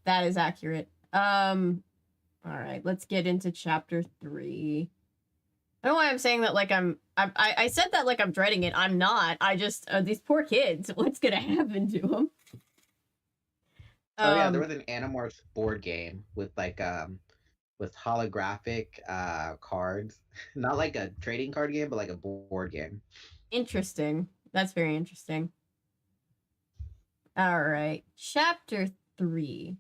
Speaker 1: accurate. All right, let's get into chapter 3. I don't know why I'm saying that like I said that like I'm dreading it. I'm not. I just these poor kids. What's gonna happen to them?
Speaker 3: Oh yeah, there was an Animorphs board game with like with holographic cards. Not like a trading card game, but like a board game.
Speaker 1: Interesting. That's very interesting. All right, chapter 3.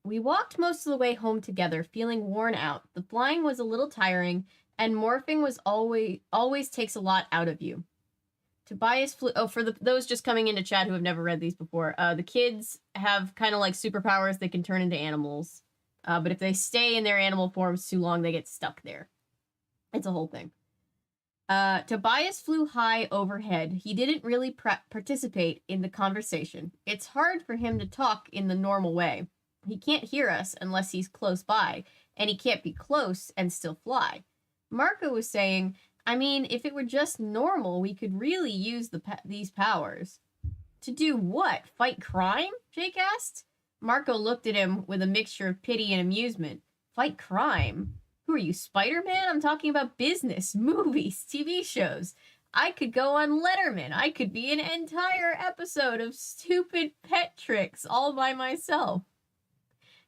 Speaker 1: We walked most of the way home together, feeling worn out. The flying was a little tiring, and morphing was always takes a lot out of you. Tobias flew. Oh, for those just coming into chat who have never read these before, the kids have kind of like superpowers. They can turn into animals, but if they stay in their animal forms too long, they get stuck there. It's a whole thing. Tobias flew high overhead. He didn't really participate in the conversation. It's hard for him to talk in the normal way. He can't hear us unless he's close by, and he can't be close and still fly. Marco was saying, I mean, if it were just normal, we could really use these powers. To do what? Fight crime? Jake asked. Marco looked at him with a mixture of pity and amusement. Fight crime? Who are you, Spider-Man? I'm talking about business, movies, TV shows. I could go on Letterman. I could be an entire episode of stupid pet tricks all by myself.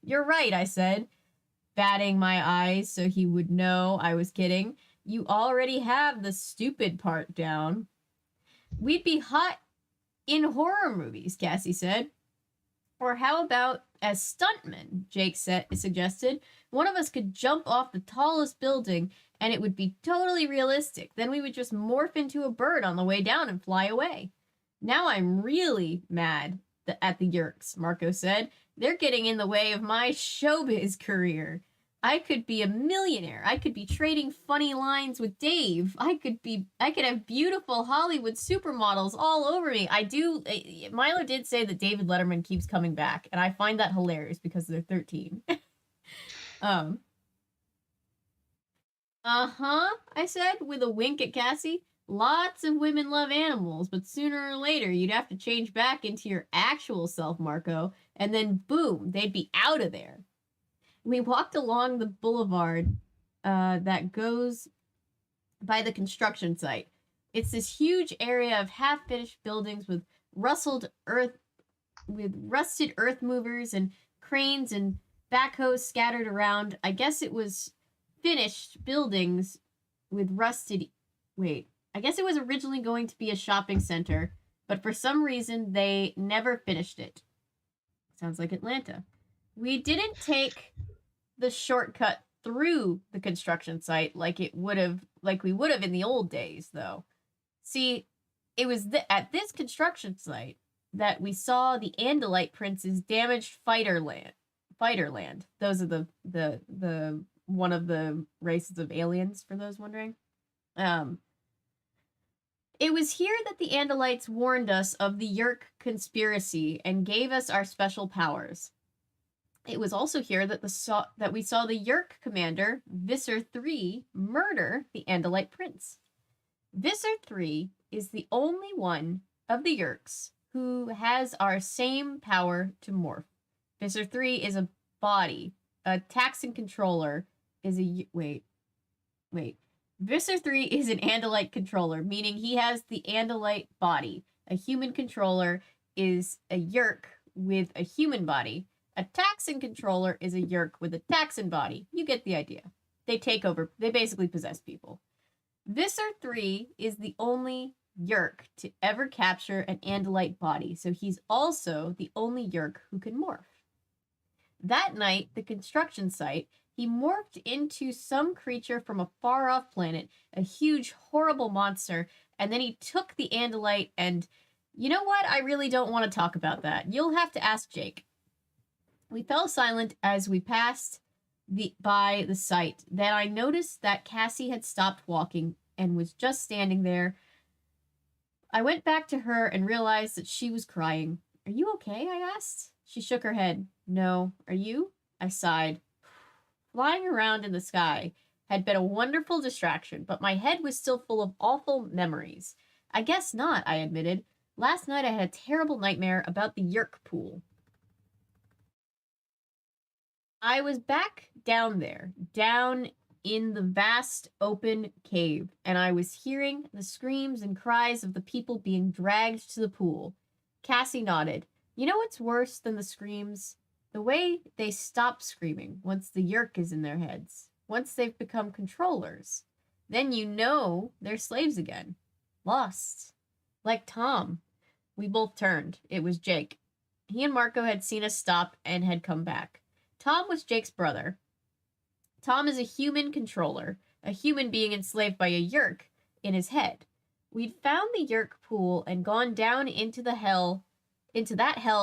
Speaker 1: You're right, I said, batting my eyes so he would know I was kidding. You already have the stupid part down. We'd be hot in horror movies, Cassie said. Or how about as stuntmen, Jake suggested. One of us could jump off the tallest building and it would be totally realistic. Then we would just morph into a bird on the way down and fly away. Now I'm really mad at the Yerks, Marco said. They're getting in the way of my showbiz career. I could be a millionaire. I could be trading funny lines with Dave. I could have beautiful Hollywood supermodels all over me. Milo did say that David Letterman keeps coming back, and I find that hilarious because they're 13. I said with a wink at Cassie. Lots of women love animals, but sooner or later you'd have to change back into your actual self, Marco, and then boom, they'd be out of there. We walked along the boulevard that goes by the construction site. It's this huge area of half-finished buildings with rusted earth movers and cranes and backhoes scattered around. I guess it was finished buildings with rusted... Wait, I guess it was originally going to be a shopping center, but for some reason they never finished it. Sounds like Atlanta. We didn't take the shortcut through the construction site like we would have in the old days, though. See, it was at this construction site that we saw the Andalite Prince's damaged fighter land. Those are the one of the races of aliens, for those wondering. It was here that the Andalites warned us of the Yerk conspiracy and gave us our special powers. It was also here that we saw the Yerk commander, Visser III, murder the Andalite prince. Visser III is the only one of the Yerks who has our same power to morph. Visser III is a body. A Taxon controller is a... Wait. Visser III is an Andalite controller, meaning he has the Andalite body. A human controller is a Yerk with a human body. A Taxon controller is a Yerk with a Taxon body. You get the idea. They take over. They basically possess people. Visser III is the only Yerk to ever capture an Andalite body, so he's also the only Yerk who can morph. That night, the construction site, he morphed into some creature from a far-off planet, a huge, horrible monster, and then he took the Andalite and... You know what? I really don't want to talk about that. You'll have to ask Jake. We fell silent as we passed by the site. Then I noticed that Cassie had stopped walking and was just standing there. I went back to her and realized that she was crying. Are you okay? I asked. She shook her head. No. Are you? I sighed. Flying around in the sky had been a wonderful distraction, but my head was still full of awful memories. I guess not, I admitted. Last night I had a terrible nightmare about the Yerk pool. I was back down there, down in the vast open cave, and I was hearing the screams and cries of the people being dragged to the pool. Cassie nodded. You know what's worse than the screams? The way they stop screaming once the Yerk is in their heads. Once they've become controllers. Then you know they're slaves again. Lost. Like Tom. We both turned. It was Jake. He and Marco had seen us stop and had come back. Tom was Jake's brother. Tom is a human controller, a human being enslaved by a Yerk in his head. We'd found the Yerk pool and gone down into that hell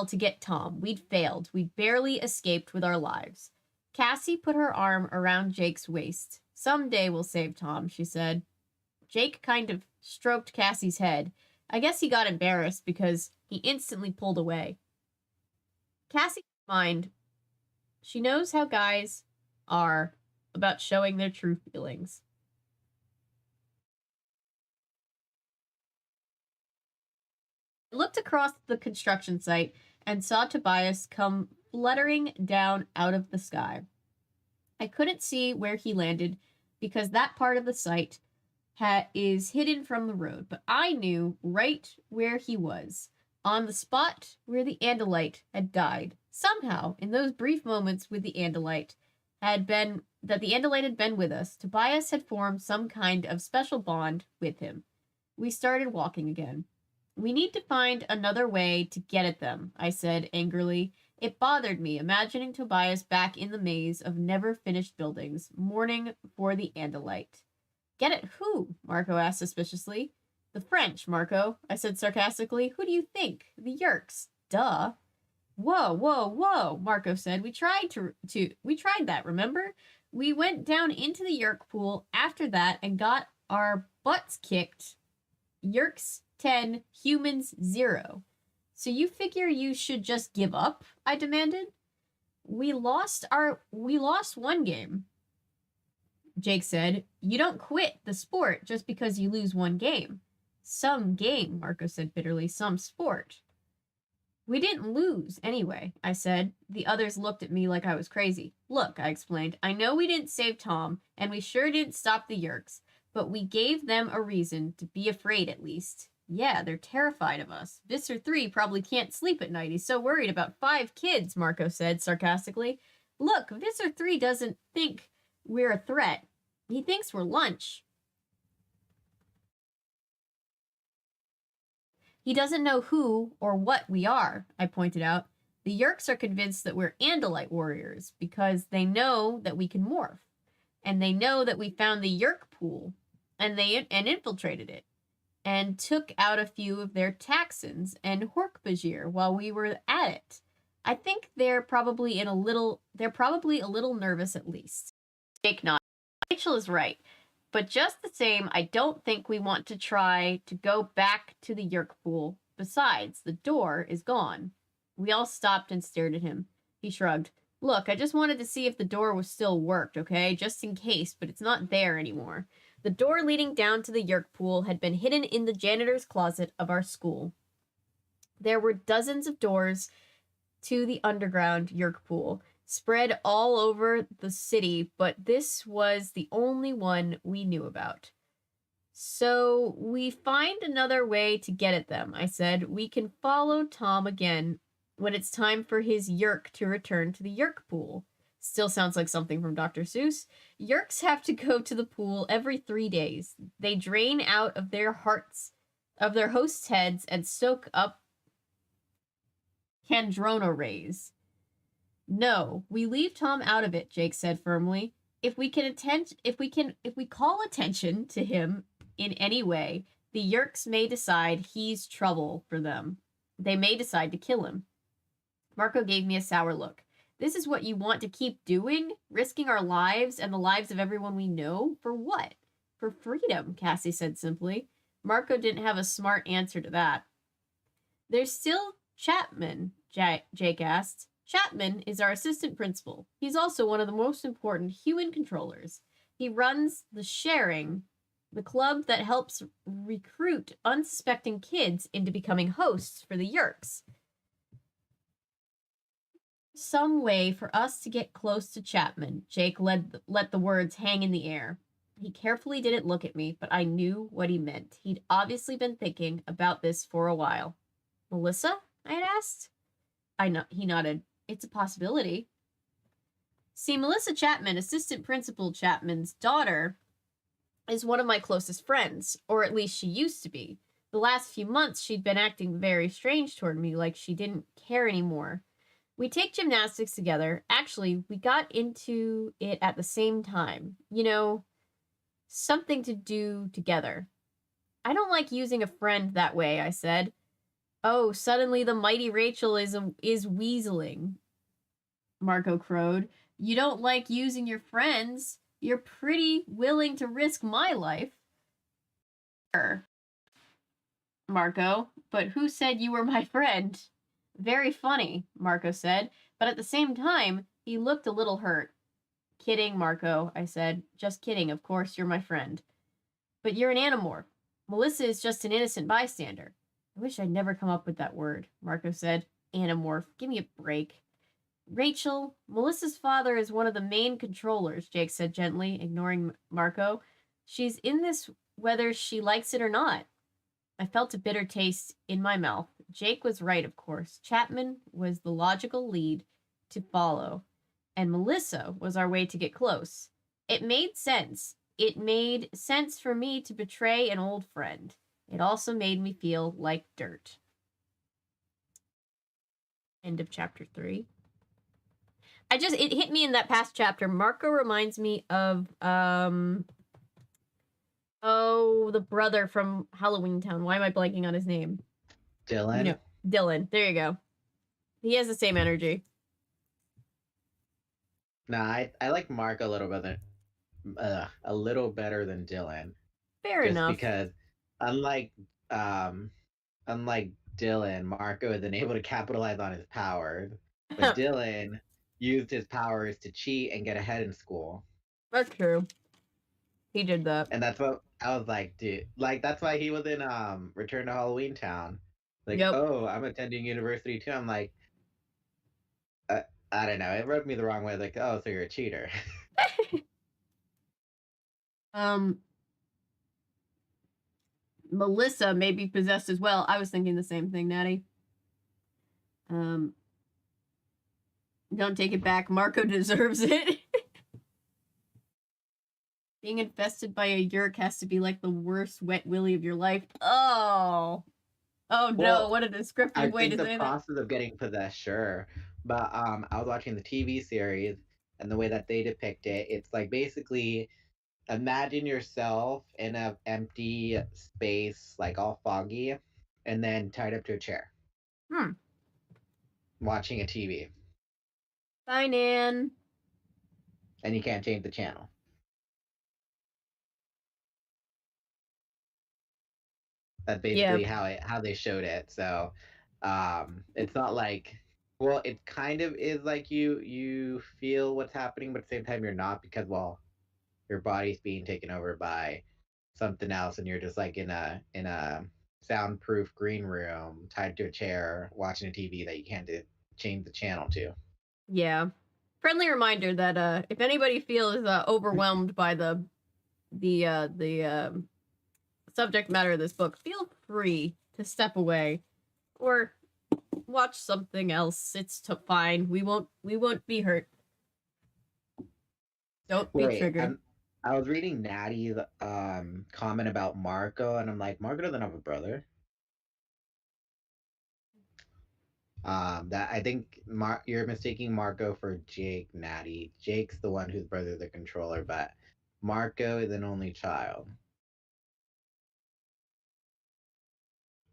Speaker 1: to get Tom. We'd failed. We'd barely escaped with our lives. Cassie put her arm around Jake's waist. Someday we'll save Tom, she said. Jake kind of stroked Cassie's head. I guess he got embarrassed because he instantly pulled away. Cassie mind, she knows how guys are about showing their true feelings. I looked across the construction site and saw Tobias come fluttering down out of the sky. I couldn't see where he landed because that part of the site is hidden from the road, but I knew right where he was, on the spot where the Andalite had died. Somehow, in those brief moments with the Andalite had been with us, Tobias had formed some kind of special bond with him. We started walking again. We need to find another way to get at them, I said angrily. It bothered me, imagining Tobias back in the maze of never-finished buildings, mourning for the Andalite. Get at who? Marco asked suspiciously. The French, Marco, I said sarcastically. Who do you think? The Yerks. Duh. Whoa, whoa, whoa, Marco said. We tried that, remember? We went down into the Yerk pool after that and got our butts kicked. Yerks 10, humans 0. So you figure you should just give up? I demanded. We lost one game. Jake said, you don't quit the sport just because you lose one game. Some game, Marco said bitterly, some sport. We didn't lose anyway, I said. The others looked at me like I was crazy. Look, I explained, I know we didn't save Tom, and we sure didn't stop the Yerks, but we gave them a reason to be afraid at least. Yeah, they're terrified of us. Visser 3 probably can't sleep at night. He's so worried about 5 kids, Marco said sarcastically. Look, Visser 3 doesn't think we're a threat. He thinks we're lunch. He doesn't know who or what we are, I pointed out. The Yerks are convinced that we're Andalite warriors because they know that we can morph. And they know that we found the Yerk pool and infiltrated it and took out a few of their Taxons and Hork-Bajir while we were at it. I think they're probably a little nervous at least. Jake nodded. Rachel is right. But just the same, I don't think we want to try to go back to the Yerk pool. Besides, the door is gone. We all stopped and stared at him. He shrugged. Look, I just wanted to see if the door was still worked, okay? Just in case, but it's not there anymore. The door leading down to the Yerk pool had been hidden in the janitor's closet of our school. There were dozens of doors to the underground Yerk pool, spread all over the city, but this was the only one we knew about. So we find another way to get at them, I said. We can follow Tom again when it's time for his Yerk to return to the Yerk pool. Still sounds like something from Dr. Seuss. Yerks have to go to the pool every 3 days. They drain out of their hosts' heads and soak up Kandrona rays. No, we leave Tom out of it, Jake said firmly. If we call attention to him in any way, the Yerks may decide he's trouble for them. They may decide to kill him. Marco gave me a sour look. This is what you want to keep doing? Risking our lives and the lives of everyone we know? For what? For freedom, Cassie said simply. Marco didn't have a smart answer to that. There's still Chapman, Jake asked. Chapman is our assistant principal. He's also one of the most important human controllers. He runs the Sharing, the club that helps recruit unsuspecting kids into becoming hosts for the Yerks. Some way for us to get close to Chapman, Jake let the words hang in the air. He carefully didn't look at me, but I knew what he meant. He'd obviously been thinking about this for a while. Melissa? I had asked. He nodded. It's a possibility. See, Melissa Chapman, assistant principal Chapman's daughter, is one of my closest friends, or at least she used to be. The last few months, she'd been acting very strange toward me, like she didn't care anymore. We take gymnastics together. Actually, we got into it at the same time. You know, something to do together. I don't like using a friend that way, I said. Oh, suddenly the mighty Rachel is weaseling, Marco crowed. You don't like using your friends. You're pretty willing to risk my life. Sure, Marco, but who said you were my friend? Very funny, Marco said, but at the same time, he looked a little hurt. Kidding, Marco, I said. Just kidding, of course, you're my friend. But you're an Animorph. Melissa is just an innocent bystander. I wish I'd never come up with that word, Marco said. Animorph, give me a break. Rachel, Melissa's father is one of the main controllers, Jake said gently, ignoring Marco. She's in this whether she likes it or not. I felt a bitter taste in my mouth. Jake was right, of course. Chapman was the logical lead to follow, and Melissa was our way to get close. It made sense. It made sense for me to betray an old friend. It also made me feel like dirt. End of chapter 3. It hit me in that past chapter. Marco reminds me of, the brother from Halloween Town. Why am I blanking on his name?
Speaker 3: Dylan?
Speaker 1: You know, Dylan. There you go. He has the same energy.
Speaker 3: Nah, I like Mark a little better than Dylan.
Speaker 1: Fair
Speaker 3: just
Speaker 1: enough.
Speaker 3: Because unlike Dylan, Marco isn't able to capitalize on his powers. But Dylan used his powers to cheat and get ahead in school.
Speaker 1: That's true. He did that.
Speaker 3: And that's what I was like, dude. Like, that's why he was in Return to Halloween Town. Like,
Speaker 1: Yep.
Speaker 3: oh, I'm attending university too. I'm like, I don't know. It rubbed me the wrong way. Like, oh, so you're a cheater.
Speaker 1: Melissa may be possessed as well. I was thinking the same thing, Natty. Don't take it back. Marco deserves it. Being infested by a yerk has to be like the worst wet willy of your life. Oh no,
Speaker 3: Well,
Speaker 1: what a descriptive way to
Speaker 3: the
Speaker 1: say that.
Speaker 3: process of getting possessed, sure. But I was watching the TV series, and the way that they depict it, it's like basically imagine yourself in an empty space, like all foggy, and then tied up to a chair. Watching a TV.
Speaker 1: Bye, Nan.
Speaker 3: And you can't change the channel. That's basically how they showed it. So it's not like, well, it kind of is like you feel what's happening, but at the same time you're not, because, well, your body's being taken over by something else, and you're just like in a soundproof green room tied to a chair watching a TV that you can't change the channel to.
Speaker 1: Yeah. Friendly reminder that if anybody feels overwhelmed by the subject matter of this book, feel free to step away or watch something else. It's fine. We won't be hurt. Don't be triggered.
Speaker 3: I was reading Natty's comment about Marco, and I'm like, Marco doesn't have a brother. That I think you're mistaking Marco for Jake, Natty. Jake's the one whose brother's the controller, but Marco is an only child.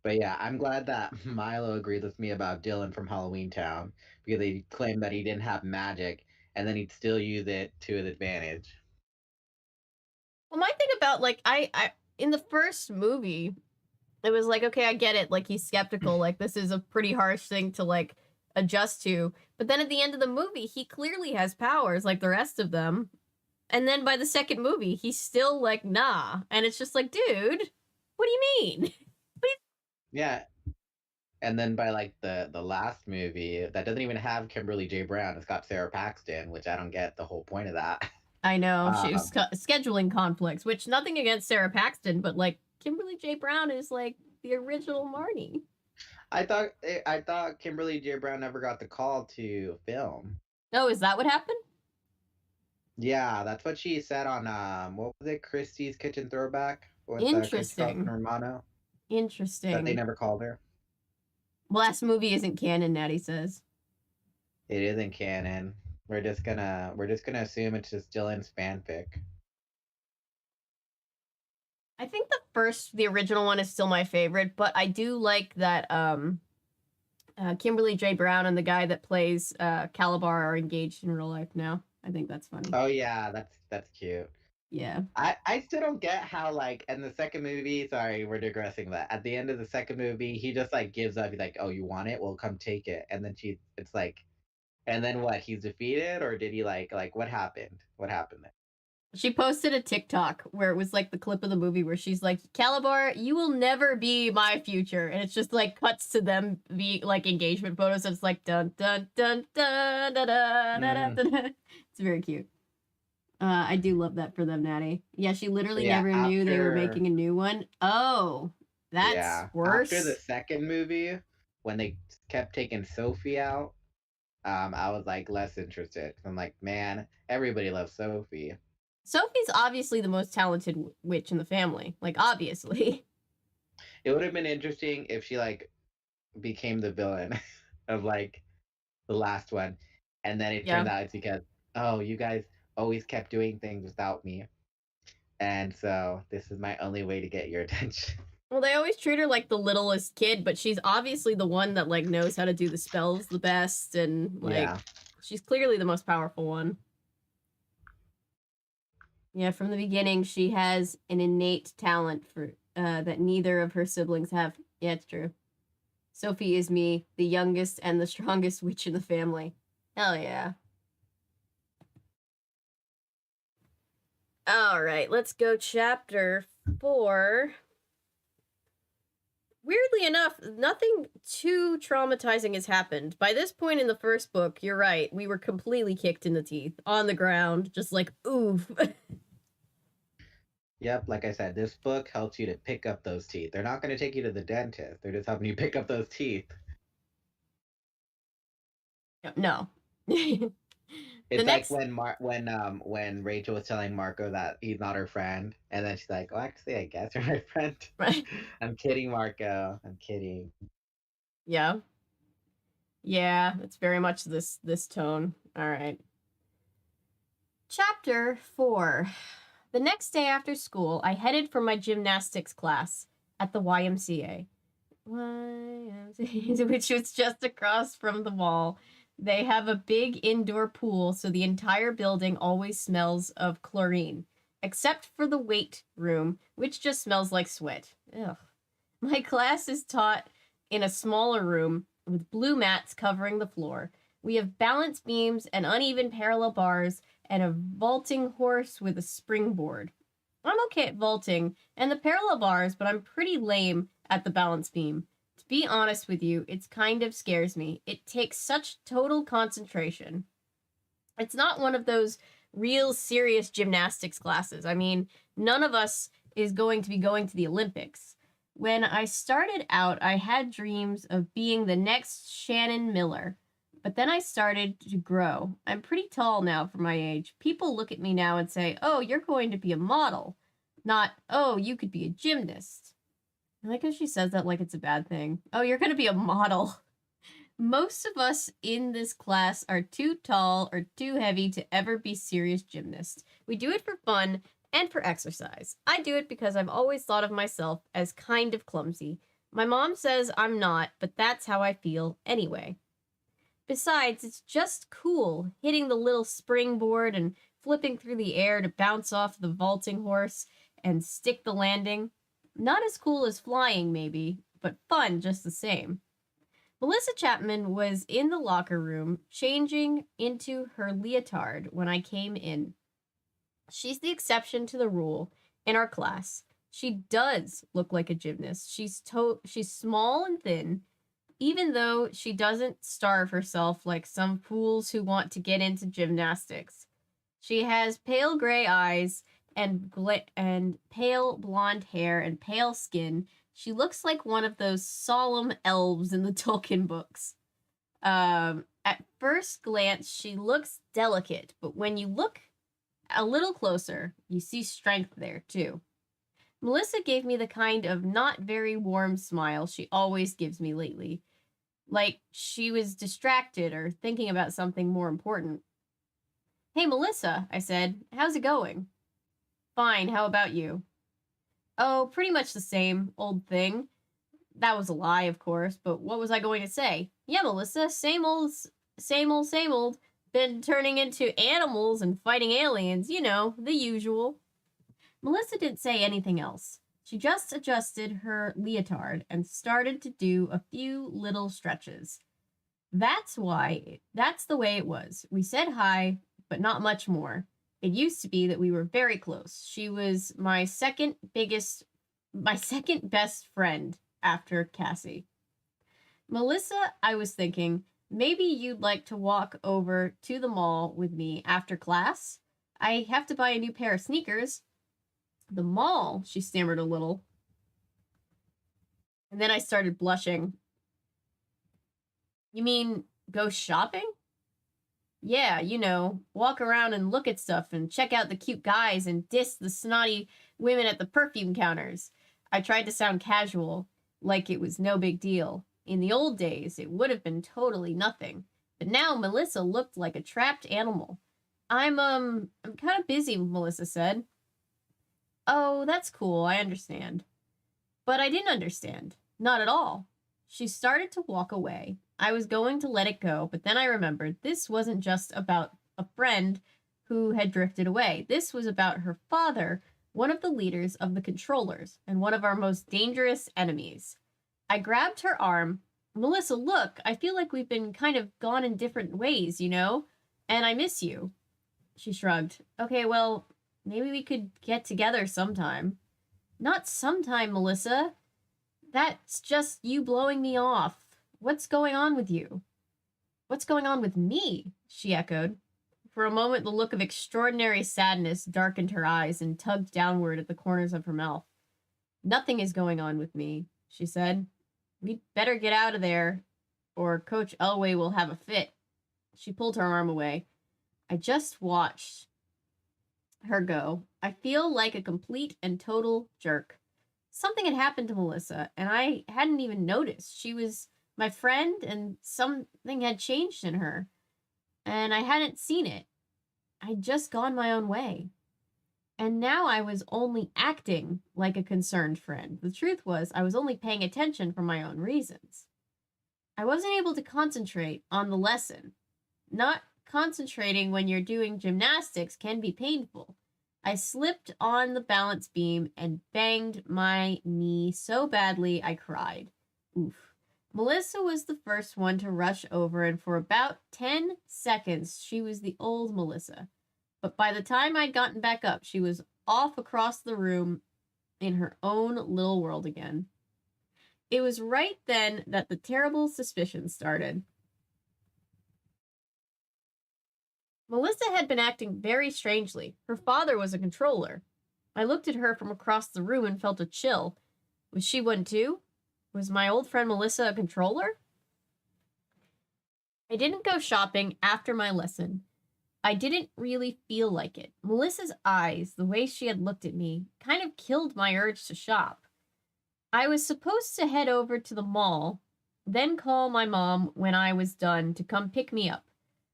Speaker 3: But yeah, I'm glad that Milo agreed with me about Dylan from Halloween Town, because he claimed that he didn't have magic, and then he'd still use it to his advantage.
Speaker 1: Well, my thing about, like, I in the first movie, it was like, okay, I get it. Like, he's skeptical. Like, this is a pretty harsh thing to, like, adjust to. But then at the end of the movie, he clearly has powers like the rest of them. And then by the second movie, he's still like, nah. And it's just like, dude, what do you mean?
Speaker 3: Yeah. And then by, like, the last movie, that doesn't even have Kimberly J. Brown. It's got Sarah Paxton, which I don't get the whole point of that.
Speaker 1: I know. She's scheduling conflicts, which nothing against Sarah Paxton, but, like, Kimberly J. Brown is, like, the original Marnie.
Speaker 3: I thought Kimberly J. Brown never got the call to film.
Speaker 1: Oh, is that what happened?
Speaker 3: Yeah, that's what she said on what was it, Christie's Kitchen Throwback? With,
Speaker 1: Interesting.
Speaker 3: Romano.
Speaker 1: Interesting.
Speaker 3: That they never called her.
Speaker 1: Last movie isn't canon, Natty says.
Speaker 3: It isn't canon. We're just gonna assume it's just Dylan's fanfic.
Speaker 1: I think the the original one is still my favorite, but I do like that Kimberly J. Brown and the guy that plays Calabar are engaged in real life now. I think that's funny.
Speaker 3: Oh yeah, that's cute.
Speaker 1: Yeah.
Speaker 3: I still don't get how, like, in the second movie, sorry, we're digressing, that at the end of the second movie, he just like gives up. He's like, "Oh, you want it? Well, come take it." And then it's like, and then what? He's defeated, or did he like what happened? What happened there?
Speaker 1: She posted a TikTok where it was like the clip of the movie where she's like, Calabar, you will never be my future. And it's just like cuts to them being like engagement photos. It's like dun dun dun dun dun dun dun dun. Dun. It's very cute. I do love that for them, Natty. Yeah, she literally never knew they were making a new one. Oh, that's worse.
Speaker 3: After the second movie, when they kept taking Sophie out, I was like less interested. I'm like, man, everybody loves Sophie.
Speaker 1: Sophie's obviously the most talented witch in the family. Like, obviously.
Speaker 3: It would have been interesting if she like became the villain of like the last one, and then it turned out it's because, oh, you guys always kept doing things without me, and so this is my only way to get your attention.
Speaker 1: Well, they always treat her like the littlest kid, but she's obviously the one that like knows how to do the spells the best, and like she's clearly the most powerful one. Yeah, from the beginning, she has an innate talent for that neither of her siblings have. Yeah, it's true. Sophie is me, the youngest and the strongest witch in the family. Hell yeah. All right, let's go chapter 4. Weirdly enough, nothing too traumatizing has happened. By this point in the first book, you're right, we were completely kicked in the teeth, on the ground, just like, oof.
Speaker 3: Yep, like I said, this book helps you to pick up those teeth. They're not going to take you to the dentist. They're just helping you pick up those teeth.
Speaker 1: No.
Speaker 3: It's like when Rachel was telling Marco that he's not her friend, and then she's like, "Oh, actually, I guess you're my friend."
Speaker 1: Right.
Speaker 3: I'm kidding, Marco. I'm kidding.
Speaker 1: Yeah. Yeah, it's very much this tone. All right. Chapter 4. The next day after school, I headed for my gymnastics class at the YMCA. Which was just across from the mall. They have a big indoor pool, so the entire building always smells of chlorine, except for the weight room, which just smells like sweat. Ugh. My class is taught in a smaller room with blue mats covering the floor. We have balance beams and uneven parallel bars and a vaulting horse with a springboard. I'm okay at vaulting and the parallel bars, but I'm pretty lame at the balance beam. To be honest with you, it kind of scares me. It takes such total concentration. It's not one of those real serious gymnastics classes. I mean, none of us is going to be going to the Olympics. When I started out, I had dreams of being the next Shannon Miller. But then I started to grow. I'm pretty tall now for my age. People look at me now and say, oh, you're going to be a model. Not, oh, you could be a gymnast. I like how she says that like it's a bad thing. Oh, you're going to be a model. Most of us in this class are too tall or too heavy to ever be serious gymnasts. We do it for fun and for exercise. I do it because I've always thought of myself as kind of clumsy. My mom says I'm not, but that's how I feel anyway. Besides, it's just cool, hitting the little springboard and flipping through the air to bounce off the vaulting horse and stick the landing. Not as cool as flying, maybe, but fun just the same. Melissa Chapman was in the locker room, changing into her leotard when I came in. She's the exception to the rule in our class. She does look like a gymnast. She's small and thin, even though she doesn't starve herself like some fools who want to get into gymnastics. She has pale gray eyes and pale blonde hair and pale skin. She looks like one of those solemn elves in the Tolkien books. At first glance, she looks delicate, but when you look a little closer, you see strength there too. Melissa gave me the kind of not very warm smile she always gives me lately. Like she was distracted or thinking about something more important. Hey, Melissa, I said, how's it going? Fine, how about you? Oh, pretty much the same old thing. That was a lie, of course, but what was I going to say? Yeah, Melissa, same old, same old, same old. Been turning into animals and fighting aliens, you know, the usual. Melissa didn't say anything else. She just adjusted her leotard and started to do a few little stretches. That's the way it was. We said hi, but not much more. It used to be that we were very close. She was my second best friend after Cassie. Melissa, I was thinking, maybe you'd like to walk over to the mall with me after class? I have to buy a new pair of sneakers. The mall, she stammered a little. And then I started blushing. You mean go shopping? Yeah, you know, walk around and look at stuff and check out the cute guys and diss the snotty women at the perfume counters. I tried to sound casual, like it was no big deal. In the old days, it would have been totally nothing. But now Melissa looked like a trapped animal. I'm kind of busy, Melissa said. Oh, that's cool, I understand. But I didn't understand. Not at all. She started to walk away. I was going to let it go, but then I remembered this wasn't just about a friend who had drifted away. This was about her father, one of the leaders of the controllers, and one of our most dangerous enemies. I grabbed her arm. Melissa, look, I feel like we've been kind of gone in different ways, you know? And I miss you. She shrugged. Okay, well, maybe we could get together sometime. Not sometime, Melissa. That's just you blowing me off. What's going on with you? What's going on with me? She echoed. For a moment, the look of extraordinary sadness darkened her eyes and tugged downward at the corners of her mouth. Nothing is going on with me, she said. We'd better get out of there, or Coach Elway will have a fit. She pulled her arm away. I just watched her go. I feel like a complete and total jerk. Something had happened to Melissa, and I hadn't even noticed. She was my friend, and something had changed in her, and I hadn't seen it. I'd just gone my own way. And now I was only acting like a concerned friend. The truth was, I was only paying attention for my own reasons. I wasn't able to concentrate on the lesson. Not concentrating when you're doing gymnastics can be painful. I slipped on the balance beam and banged my knee so badly I cried. Oof. Melissa was the first one to rush over, and for about 10 seconds, she was the old Melissa. But by the time I'd gotten back up, she was off across the room in her own little world again. It was right then that the terrible suspicion started. Melissa had been acting very strangely. Her father was a controller. I looked at her from across the room and felt a chill. Was she one too? Was my old friend Melissa a controller? I didn't go shopping after my lesson. I didn't really feel like it. Melissa's eyes, the way she had looked at me, kind of killed my urge to shop. I was supposed to head over to the mall, then call my mom when I was done to come pick me up.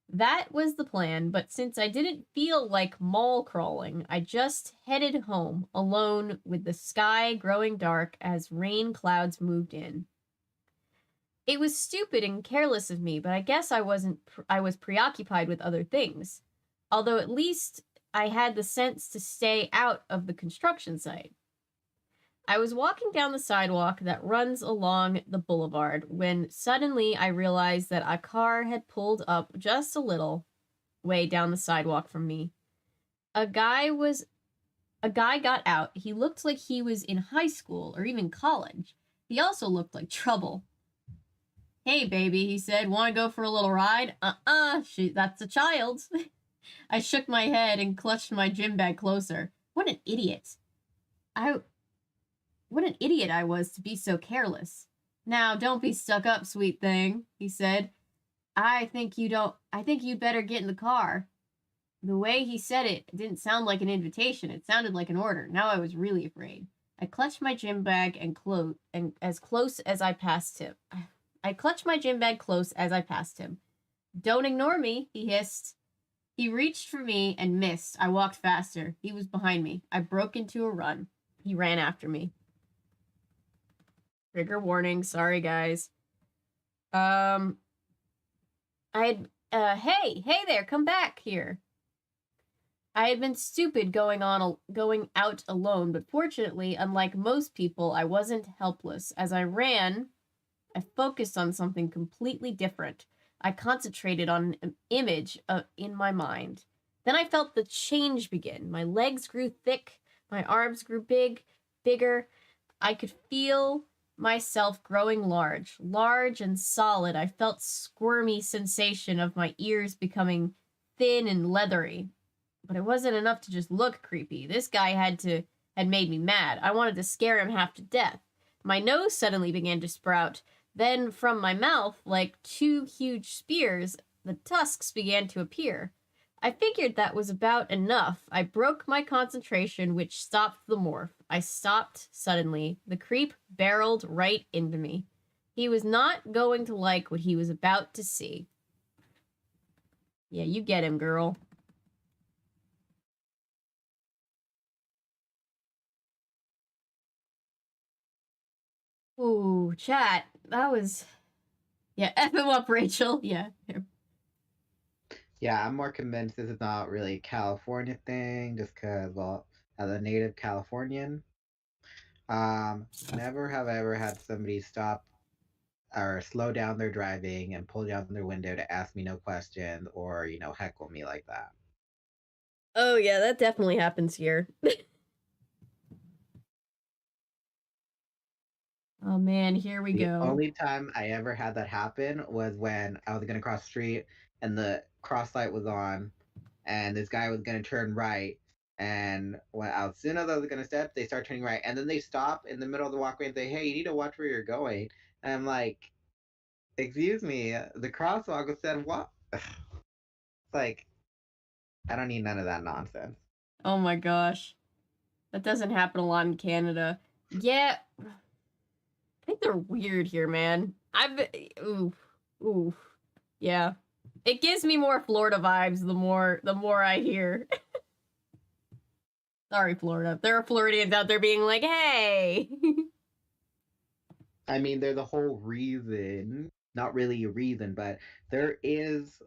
Speaker 1: That was the plan, but since I didn't feel like mall crawling, I just headed home, alone, with the sky growing dark as rain clouds moved in. It was stupid and careless of me, but I guess I was preoccupied with other things. Although at least I had the sense to stay out of the construction site. I was walking down the sidewalk that runs along the boulevard when suddenly I realized that a car had pulled up just a little way down the sidewalk from me. A guy got out. He looked like he was in high school or even college. He also looked like trouble. Hey, baby, he said, want to go for a little ride? That's a child. I shook my head and clutched my gym bag closer. What an idiot. What an idiot I was to be so careless. Now, don't be stuck up, sweet thing, he said. I think you'd better get in the car. The way he said it didn't sound like an invitation. It sounded like an order. Now I was really afraid. I clutched my gym bag and as close as I passed him. I clutched my gym bag close as I passed him. Don't ignore me, he hissed. He reached for me and missed. I walked faster. He was behind me. I broke into a run. He ran after me. Trigger warning. Sorry, guys. I had, hey there, come back here. I had been stupid going out alone, but fortunately, unlike most people, I wasn't helpless. As I ran, I focused on something completely different. I concentrated on an image in my mind. Then I felt the change begin. My legs grew thick, my arms grew bigger. I could feel myself growing large and solid. I felt squirmy sensation of my ears becoming thin and leathery. But it wasn't enough to just look creepy. This guy had made me mad. I wanted to scare him half to death. My nose suddenly began to sprout. Then from my mouth, like two huge spears, the tusks began to appear. I figured that was about enough. I broke my concentration, which stopped the morph. I stopped suddenly. The creep barreled right into me. He was not going to like what he was about to see. Yeah, you get him, girl. Ooh, chat. That was... Yeah, F him up, Rachel. Yeah.
Speaker 3: Yeah, I'm more convinced this is not really a California thing, just because, well, as a native Californian, never have I ever had somebody stop or slow down their driving and pull down their window to ask me no questions or, heckle me like that.
Speaker 1: Oh, yeah, that definitely happens here. Oh, man, here we go.
Speaker 3: The only time I ever had that happen was when I was going to cross the street and the cross light was on and this guy was going to turn right. And as soon as I was going to step, they start turning right. And then they stop in the middle of the walkway and say, hey, you need to watch where you're going. And I'm like, excuse me, the crosswalk said what? It's like, I don't need none of that nonsense.
Speaker 1: Oh my gosh. That doesn't happen a lot in Canada. Yeah. I think they're weird here, man. Ooh. Yeah. It gives me more Florida vibes the more I hear. Sorry, Florida. There are Floridians out there being like, hey.
Speaker 3: I mean, there's a whole reason, not really a reason, but there is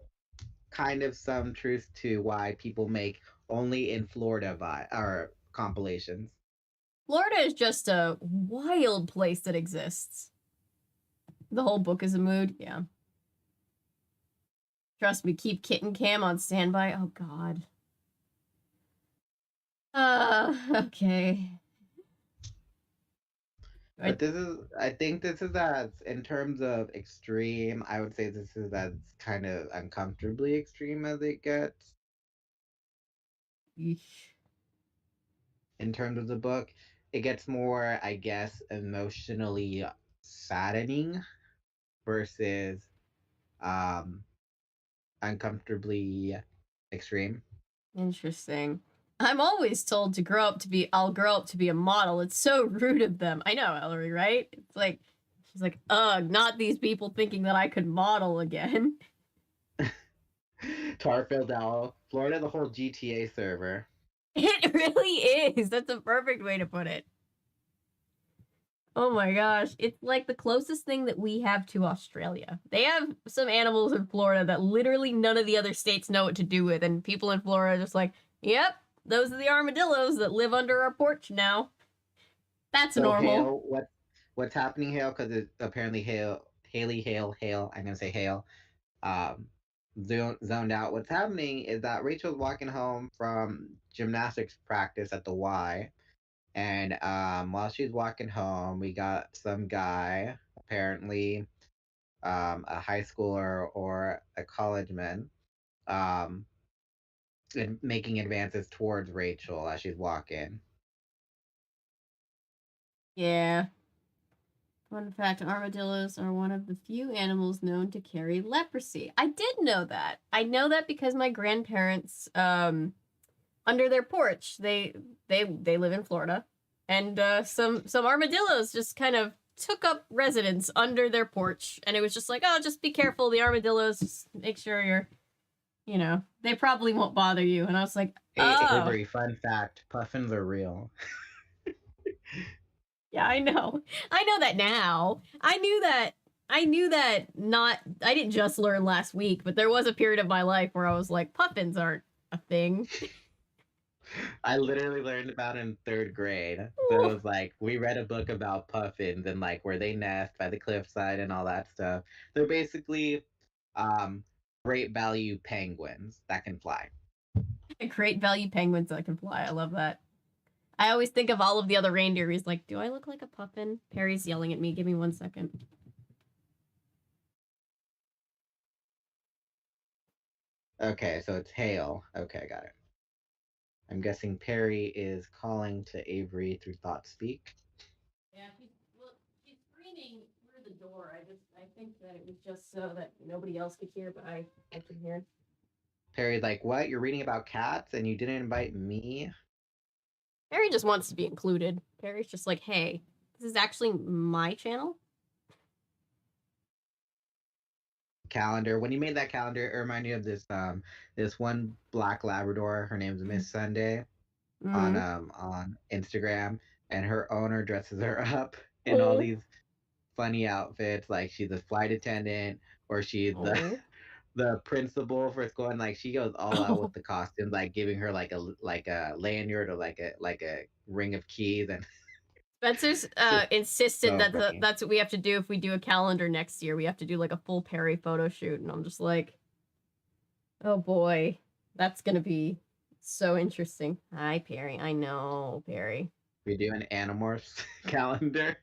Speaker 3: kind of some truth to why people make only in Florida or compilations.
Speaker 1: Florida is just a wild place that exists. The whole book is a mood, yeah. Trust me, keep Kitten Cam on standby. Oh god. Okay.
Speaker 3: But I think this is as, in terms of extreme, I would say this is as kind of uncomfortably extreme as it gets.
Speaker 1: Eesh.
Speaker 3: In terms of the book, it gets more, I guess, emotionally saddening versus uncomfortably extreme.
Speaker 1: Interesting. I'm always told I'll grow up to be a model. It's so rude of them. I know, Ellery, right? It's like, she's like, ugh, not these people thinking that I could model again.
Speaker 3: Tarfield Owl, Florida, the whole GTA server.
Speaker 1: It really is. That's a perfect way to put it. Oh my gosh. It's like the closest thing that we have to Australia. They have some animals in Florida that literally none of the other states know what to do with, and people in Florida are just like, yep, those are the armadillos that live under our porch now. That's so normal.
Speaker 3: Hale, what's happening, Hale? Because it's apparently Hale. I'm gonna say Hale. Zoned out. What's happening is that Rachel's walking home from gymnastics practice at the Y, and while she's walking home, we got some guy, apparently a high schooler or a college man, making advances towards Rachel as she's walking.
Speaker 1: Yeah. Fun fact, armadillos are one of the few animals known to carry leprosy. I did know that. I know that because my grandparents, under their porch, they live in Florida, and some armadillos just kind of took up residence under their porch, and it was just like, oh, just be careful, the armadillos, just make sure you're, they probably won't bother you. And I was like, oh.
Speaker 3: Avery, fun fact, puffins are real.
Speaker 1: Yeah, I know. I know that now. I knew that not I didn't just learn last week, but there was a period of my life where I was like, puffins aren't a thing.
Speaker 3: I literally learned about it in 3rd grade. So it was like we read a book about puffins and like where they nest by the cliffside and all that stuff. They're basically great value penguins that can fly.
Speaker 1: Great value penguins that can fly. I love that. I always think of all of the other reindeer. He's like, do I look like a puffin? Perry's yelling at me. Give me 1 second.
Speaker 3: Okay, so it's hail. Okay, got it. I'm guessing Perry is calling to Avery through ThoughtSpeak.
Speaker 1: Yeah, she's screaming through the door. I think that it was just so that nobody else could hear, but I can hear.
Speaker 3: Perry's like, what? You're reading about cats and you didn't invite me?
Speaker 1: Perry just wants to be included. Perry's just like, hey, this is actually my channel.
Speaker 3: Calendar. When you made that calendar, it reminded me of this one black Labrador. Her name's Miss Sunday on Instagram, and her owner dresses her up in all these funny outfits, like she's a flight attendant or she's the principal for school, and like she goes all out with the costumes, like giving her like a lanyard or like a ring of keys. And
Speaker 1: Spencer's insisted
Speaker 3: so
Speaker 1: that
Speaker 3: funny.
Speaker 1: that's what we have to do if we do a calendar next year. We have to do like a full Perry photo shoot, and I'm just like, oh boy, that's gonna be so interesting. Hi, Perry. I know, Perry.
Speaker 3: We do an Animorphs calendar.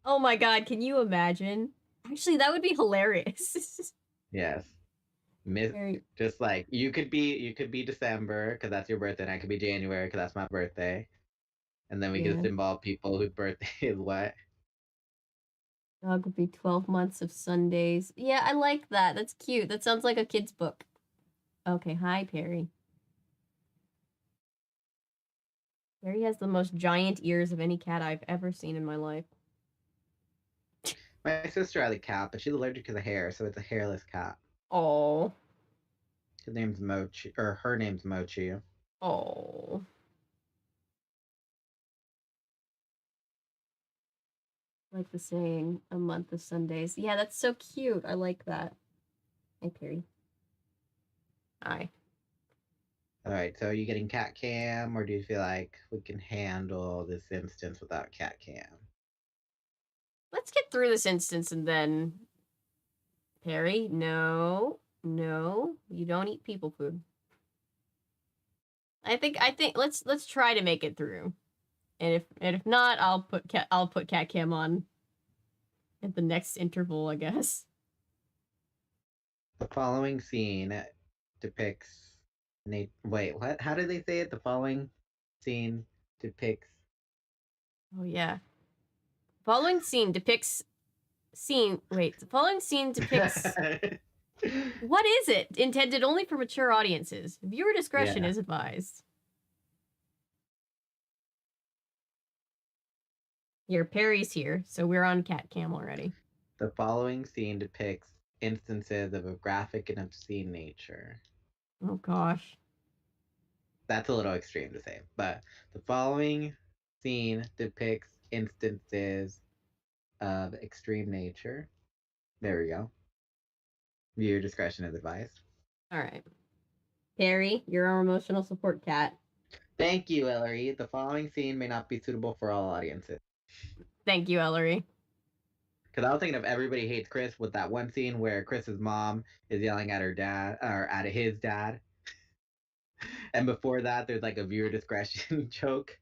Speaker 1: Oh my god, can you imagine? Actually, that would be hilarious.
Speaker 3: Yes.
Speaker 1: Perry.
Speaker 3: Just like you could be December because that's your birthday, and I could be January because that's my birthday, and then we
Speaker 1: Yeah.
Speaker 3: could just involve people whose birthday is what.
Speaker 1: Dog would be 12 months of Sundays. Yeah, I like that. That's cute. That sounds like a kid's book. Okay, hi, Perry. Perry has the most giant ears of any cat I've ever seen in my life.
Speaker 3: My sister had a cat, but she's allergic to the hair, so it's a hairless cat.
Speaker 1: Oh.
Speaker 3: His name's Mochi, or her name's Mochi.
Speaker 1: Oh. Like the saying, a month of Sundays. Yeah, that's so cute. I like that. Hey, Perry. Hi.
Speaker 3: All right, so are you getting cat cam, or do you feel like we can handle this instance without cat cam?
Speaker 1: Let's get through this instance and then... Perry, no. No, you don't eat people food. I think let's try to make it through. And if not, I'll put cat cam on at the next interval, I guess.
Speaker 3: The following scene depicts wait, what? How do they say it? The following scene depicts.
Speaker 1: Oh yeah. The following scene depicts. What is it? Intended only for mature audiences. Viewer discretion is advised. Here, Perry's here, so we're on cat cam already.
Speaker 3: The following scene depicts instances of a graphic and obscene nature.
Speaker 1: Oh gosh.
Speaker 3: That's a little extreme to say, but the following scene depicts instances of extreme nature. There we go. Viewer discretion is advised.
Speaker 1: All right. Perry, you're our emotional support cat.
Speaker 3: Thank you, Ellery. The following scene may not be suitable for all audiences.
Speaker 1: Thank you, Ellery.
Speaker 3: Because I was thinking of Everybody Hates Chris with that one scene where Chris's mom is yelling at her dad, or at his dad. And before that, there's like a viewer discretion joke.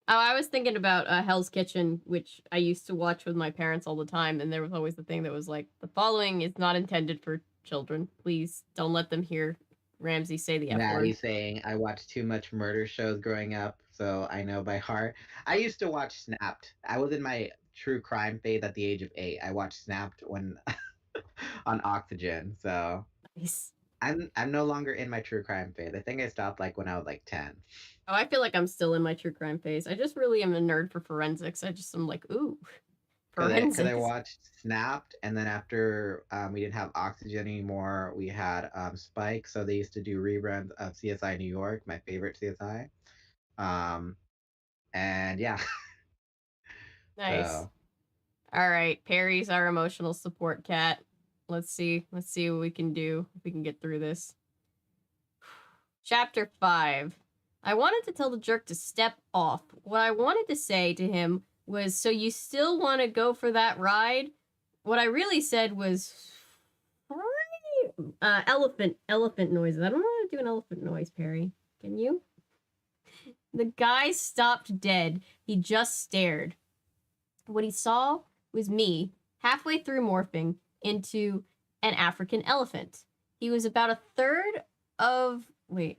Speaker 1: Oh, I was thinking about Hell's Kitchen, which I used to watch with my parents all the time, and there was always the thing that was like, the following is not intended for children. Please don't let them hear Ramsay say the F word.
Speaker 3: Maddie saying, I watched too much murder shows growing up, so I know by heart. I used to watch Snapped. I was in my true crime phase at the age of 8. I watched Snapped when on Oxygen, so
Speaker 1: Nice.
Speaker 3: I'm no longer in my true crime phase. I think I stopped like when I was like 10.
Speaker 1: Oh, I feel like I'm still in my true crime phase. I just really am a nerd for forensics. I'm like, ooh, forensics.
Speaker 3: Because I watched Snapped, and then after we didn't have Oxygen anymore, we had Spike. So they used to do reruns of CSI New York, my favorite CSI. And yeah,
Speaker 1: Nice.
Speaker 3: So,
Speaker 1: All right, Perry's our emotional support cat. Let's see what we can do if we can get through this. Chapter 5. I wanted to tell the jerk to step off. What I wanted to say to him was, so you still want to go for that ride? What I really said was, elephant noises. I don't know how to do an elephant noise, Perry. Can you? The guy stopped dead. He just stared. What he saw was me, halfway through morphing into an African elephant. He was about a third of... Wait.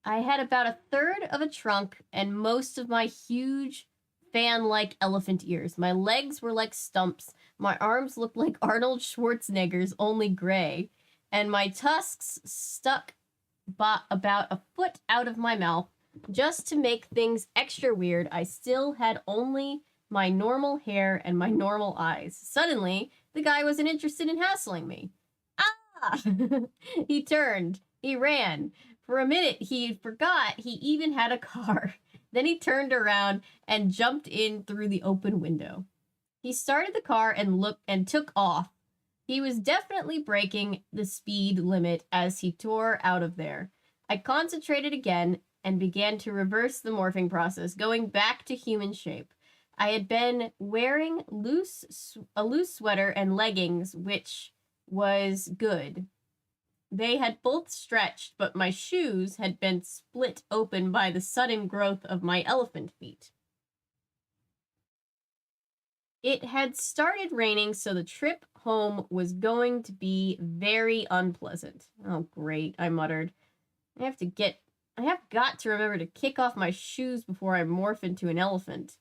Speaker 1: I had about a third of a trunk and most of my huge fan-like elephant ears. My legs were like stumps. My arms looked like Arnold Schwarzenegger's, only gray. And my tusks stuck about a foot out of my mouth. Just to make things extra weird, I still had only my normal hair and my normal eyes. Suddenly, the guy wasn't interested in hassling me. Ah! He turned. He ran. For a minute, he forgot he even had a car. Then he turned around and jumped in through the open window. He started the car and took off. He was definitely breaking the speed limit as he tore out of there. I concentrated again and began to reverse the morphing process, going back to human shape. I had been wearing a loose sweater and leggings, which was good. They had both stretched, but my shoes had been split open by the sudden growth of my elephant feet. It had started raining, so the trip home was going to be very unpleasant. Oh, great, I muttered. I have got to remember to kick off my shoes before I morph into an elephant.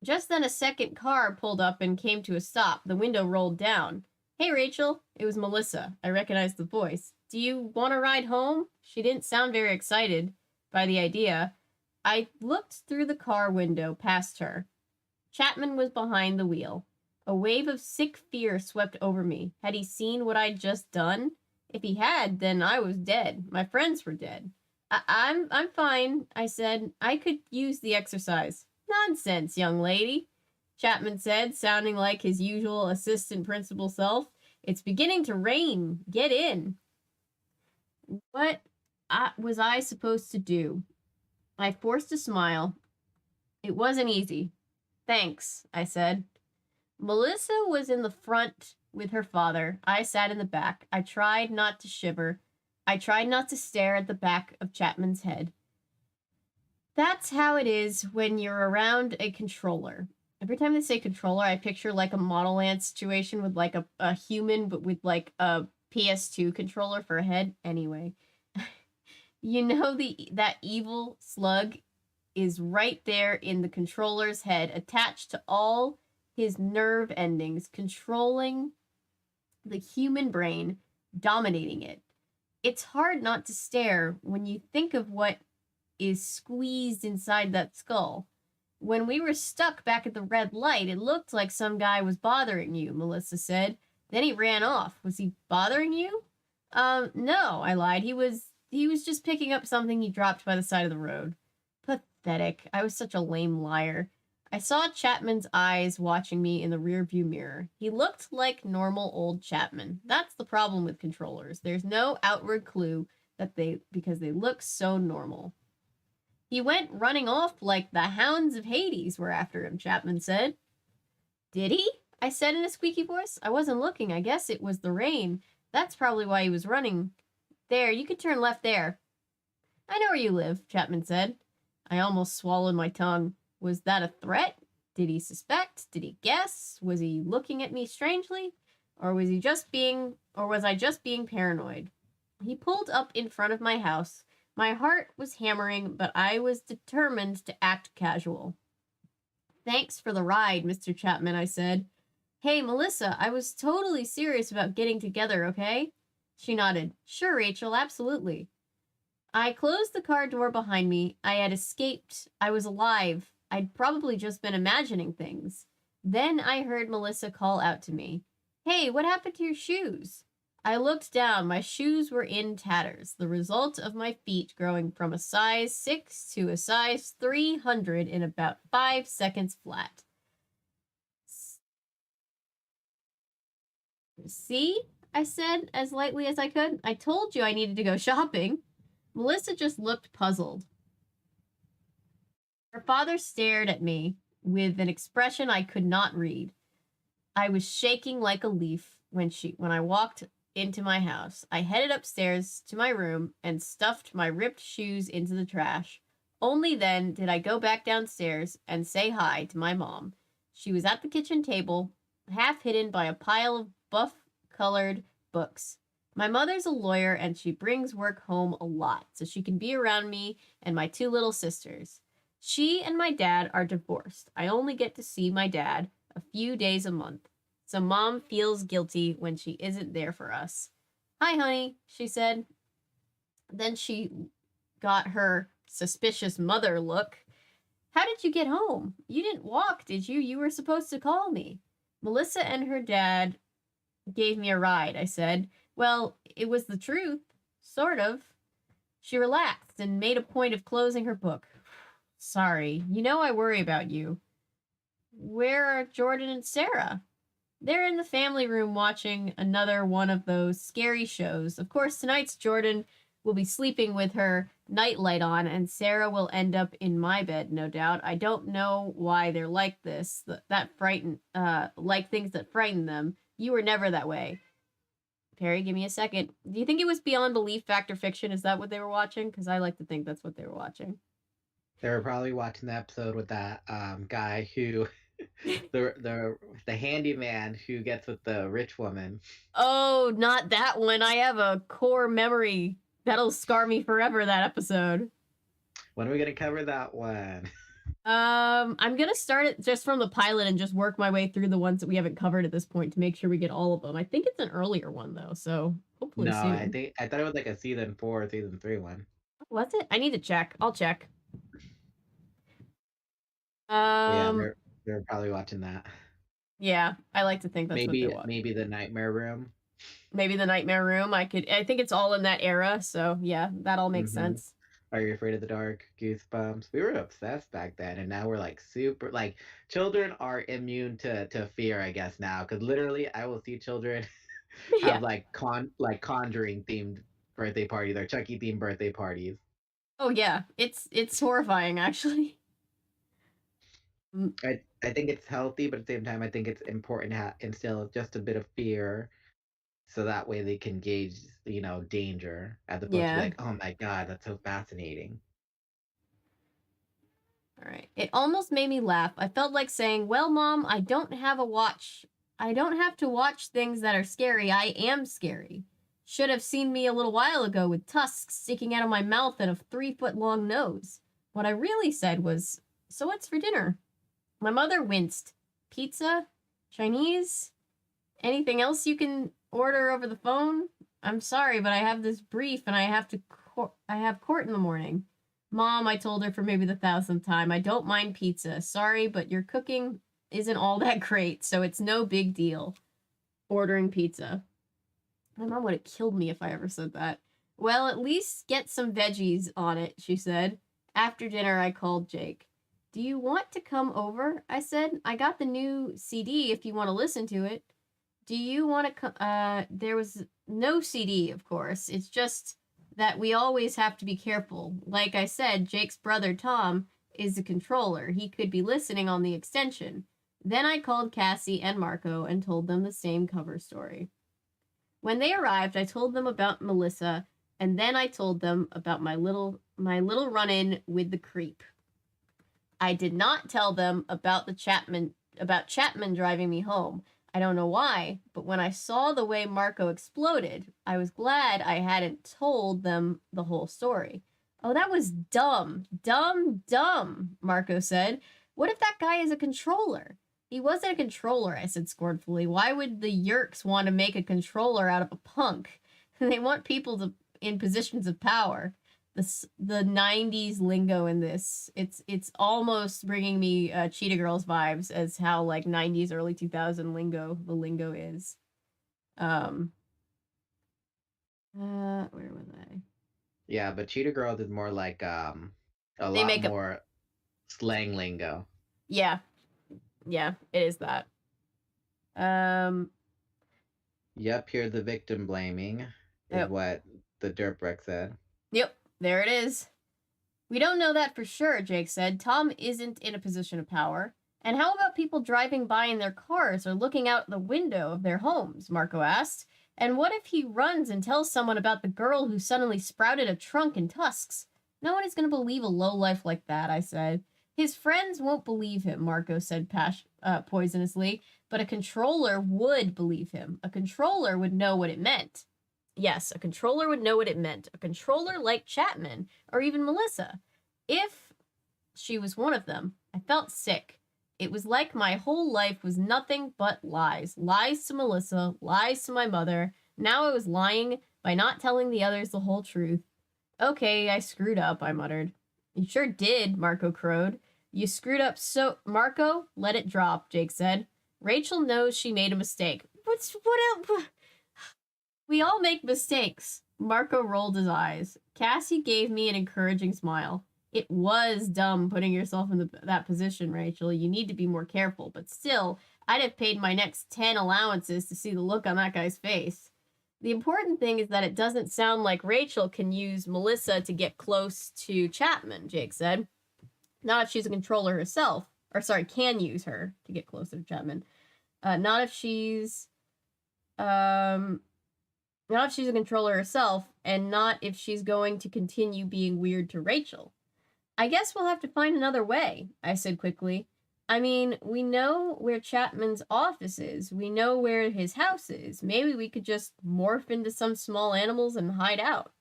Speaker 1: Just then a second car pulled up and came to a stop. The window rolled down. Hey, Rachel. It was Melissa. I recognized the voice. Do you want to ride home? She didn't sound very excited by the idea. I looked through the car window past her. Chapman was behind the wheel. A wave of sick fear swept over me. Had he seen what I'd just done? If he had, then I was dead. My friends were dead. I'm fine, I said. I could use the exercise. Nonsense, young lady, Chapman said, sounding like his usual assistant principal self. It's beginning to rain. Get in. What was I supposed to do? I forced a smile. It wasn't easy. Thanks, I said. Melissa was in the front with her father. I sat in the back. I tried not to shiver. I tried not to stare at the back of Chapman's head. That's how it is when you're around a controller. Every time they say controller, I picture like a Model Land situation with like a human, but with like a PS2 controller for a head. Anyway, you know that evil slug is right there in the controller's head, attached to all his nerve endings, controlling the human brain, dominating it. It's hard not to stare when you think of what is squeezed inside that skull. When we were stuck back at the red light, it looked like some guy was bothering you, Melissa said. Then he ran off. Was he bothering you? No, I lied. He was just picking up something he dropped by the side of the road. Pathetic. I was such a lame liar. I saw Chapman's eyes watching me in the rearview mirror. He looked like normal old Chapman. That's the problem with controllers. There's no outward clue because they look so normal. He went running off like the hounds of Hades were after him, Chapman said. Did he? I said in a squeaky voice. I wasn't looking. I guess it was the rain. That's probably why he was running. There, you can turn left there. I know where you live, Chapman said. I almost swallowed my tongue. Was that a threat? Did he suspect? Did he guess? Was he looking at me strangely? Or was I just being paranoid? He pulled up in front of my house. My heart was hammering, but I was determined to act casual. Thanks for the ride, Mr. Chapman, I said. Hey, Melissa, I was totally serious about getting together, okay? She nodded. Sure, Rachel, absolutely. I closed the car door behind me. I had escaped. I was alive. I'd probably just been imagining things. Then I heard Melissa call out to me. Hey, what happened to your shoes? I looked down. My shoes were in tatters, the result of my feet growing from a size 6 to a size 300 in about 5 seconds flat. See? I said as lightly as I could. I told you I needed to go shopping. Melissa just looked puzzled. Her father stared at me with an expression I could not read. I was shaking like a leaf when I walked into my house. I headed upstairs to my room and stuffed my ripped shoes into the trash. Only then did I go back downstairs and say hi to my mom. She was at the kitchen table, half hidden by a pile of buff-colored books. My mother's a lawyer and she brings work home a lot, so she can be around me and my two little sisters. She and my dad are divorced. I only get to see my dad a few days a month. So Mom feels guilty when she isn't there for us. Hi, honey, she said. Then she got her suspicious mother look. How did you get home? You didn't walk, did you? You were supposed to call me. Melissa and her dad gave me a ride, I said. Well, it was the truth. Sort of. She relaxed and made a point of closing her book. Sorry, you know I worry about you. Where are Jordan and Sarah? They're in the family room watching another one of those scary shows. Of course, tonight's Jordan will be sleeping with her nightlight on, and Sarah will end up in my bed, no doubt. I don't know why they're like this, like things that frighten them. You were never that way. Perry, give me a second. Do you think it was Beyond Belief, Fact or Fiction? Is that what they were watching? Because I like to think that's what they were watching.
Speaker 3: They were probably watching the episode with that guy who, the handyman who gets with the rich woman.
Speaker 1: Oh, not that one. I have a core memory that'll scar me forever. That episode.
Speaker 3: When are we gonna cover that one?
Speaker 1: I'm gonna start it just from the pilot and just work my way through the ones that we haven't covered at this point to make sure we get all of them. I think it's an earlier one though, so hopefully
Speaker 3: No,
Speaker 1: soon.
Speaker 3: I thought it was like a season 4 or season 3 one.
Speaker 1: Was it? I need to check. I'll check.
Speaker 3: Yeah, they're probably watching that.
Speaker 1: Yeah, I like to think that's what they watch.
Speaker 3: Maybe the Nightmare Room.
Speaker 1: Maybe the Nightmare Room. I think it's all in that era, so yeah, that all makes sense.
Speaker 3: Are You Afraid of the Dark? Goosebumps. We were obsessed back then, and now we're like super, like, children are immune to fear, I guess, now, because literally I will see children have like Conjuring themed birthday parties or Chucky themed birthday parties.
Speaker 1: Oh yeah, it's horrifying actually.
Speaker 3: I think it's healthy, but at the same time, I think it's important to instill just a bit of fear, so that way they can gauge, danger, as opposed to like, oh my god, that's so fascinating.
Speaker 1: All right. It almost made me laugh. I felt like saying, well, Mom, I don't have to watch things that are scary. I am scary. Should have seen me a little while ago with tusks sticking out of my mouth and a 3-foot-long nose. What I really said was, so what's for dinner? My mother winced. Pizza? Chinese? Anything else you can order over the phone? I'm sorry, but I have this brief and I have court in the morning. Mom, I told her for maybe the 1,000th time, I don't mind pizza. Sorry, but your cooking isn't all that great, so it's no big deal. Ordering pizza. My mom would have killed me if I ever said that. Well, at least get some veggies on it, she said. After dinner, I called Jake. Do you want to come over? I said. I got the new CD if you want to listen to it. Do you want to come? There was no CD, of course. It's just that we always have to be careful. Like I said, Jake's brother, Tom, is a controller. He could be listening on the extension. Then I called Cassie and Marco and told them the same cover story. When they arrived, I told them about Melissa, and then I told them about my little run-in with the creep. I did not tell them about Chapman driving me home. I don't know why, but when I saw the way Marco exploded, I was glad I hadn't told them the whole story. Oh, that was dumb. Dumb, Marco said. What if that guy is a controller? He wasn't a controller, I said scornfully. Why would the Yerks want to make a controller out of a punk? They want people in positions of power. The 90s lingo in this, it's almost bringing me Cheetah Girls vibes as how like 90s early 2000 the lingo is. Where was I?
Speaker 3: Yeah, but Cheetah Girls is more like a lot more slang lingo.
Speaker 1: Yeah, it is that.
Speaker 3: Yep, here's the victim blaming, is
Speaker 1: Yep.
Speaker 3: what the Dirtbrick said.
Speaker 1: Yep, there it is. We don't know that for sure, Jake said. Tom isn't in a position of power. And how about people driving by in their cars or looking out the window of their homes? Marco asked. And what if he runs and tells someone about the girl who suddenly sprouted a trunk and tusks? No one is going to believe a lowlife like that, I said. His friends won't believe him, Marco said poisonously, but a controller would believe him. A controller would know what it meant. Yes, a controller would know what it meant. A controller like Chapman, or even Melissa. If she was one of them, I felt sick. It was like my whole life was nothing but lies. Lies to Melissa, lies to my mother. Now I was lying by not telling the others the whole truth. Okay, I screwed up, I muttered. You sure did, Marco crowed. You screwed up so... Marco, let it drop, Jake said. Rachel knows she made a mistake. What else? We all make mistakes. Marco rolled his eyes. Cassie gave me an encouraging smile. It was dumb putting yourself in that position, Rachel. You need to be more careful. But still, I'd have paid my next 10 allowances to see the look on that guy's face. The important thing is that it doesn't sound like Rachel can use Melissa to get close to Chapman, Jake said. Not if she's a controller herself. Or sorry, can use her to get closer to Chapman. Not if she's a controller herself, and not if she's going to continue being weird to Rachel. I guess we'll have to find another way, I said quickly. I mean, we know where Chapman's office is. We know where his house is. Maybe we could just morph into some small animals and hide out.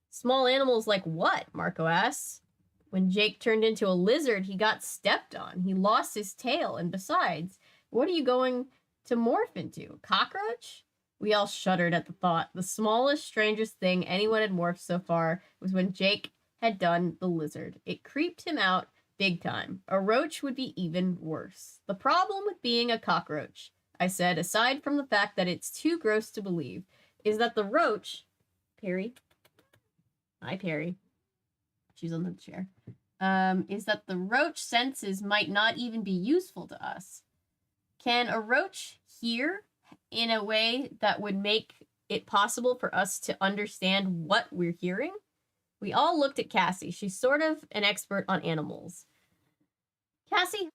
Speaker 1: Small animals like what? Marco asked. When Jake turned into a lizard, he got stepped on. He lost his tail, and besides, what are you going to morph into? A cockroach? We all shuddered at the thought. The smallest, strangest thing anyone had morphed so far was when Jake had done the lizard. It creeped him out big time. A roach would be even worse. The problem with being a cockroach, I said, aside from the fact that it's too gross to believe, is that the roach... Perry? Hi, Perry. She's on the chair. Is that the roach senses might not even be useful to us. Can a roach hear in a way that would make it possible for us to understand what we're hearing? We all looked at Cassie. She's sort of an expert on animals. Cassie,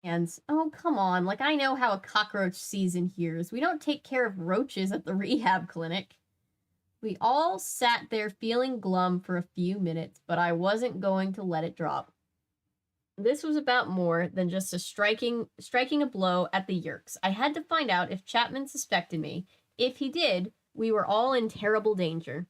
Speaker 1: hands. Oh, come on. Like, I know how a cockroach sees and hears. We don't take care of roaches at the rehab clinic. We all sat there feeling glum for a few minutes, but I wasn't going to let it drop. This was about more than just striking a blow at the Yerks. I had to find out if Chapman suspected me. If he did, we were all in terrible danger.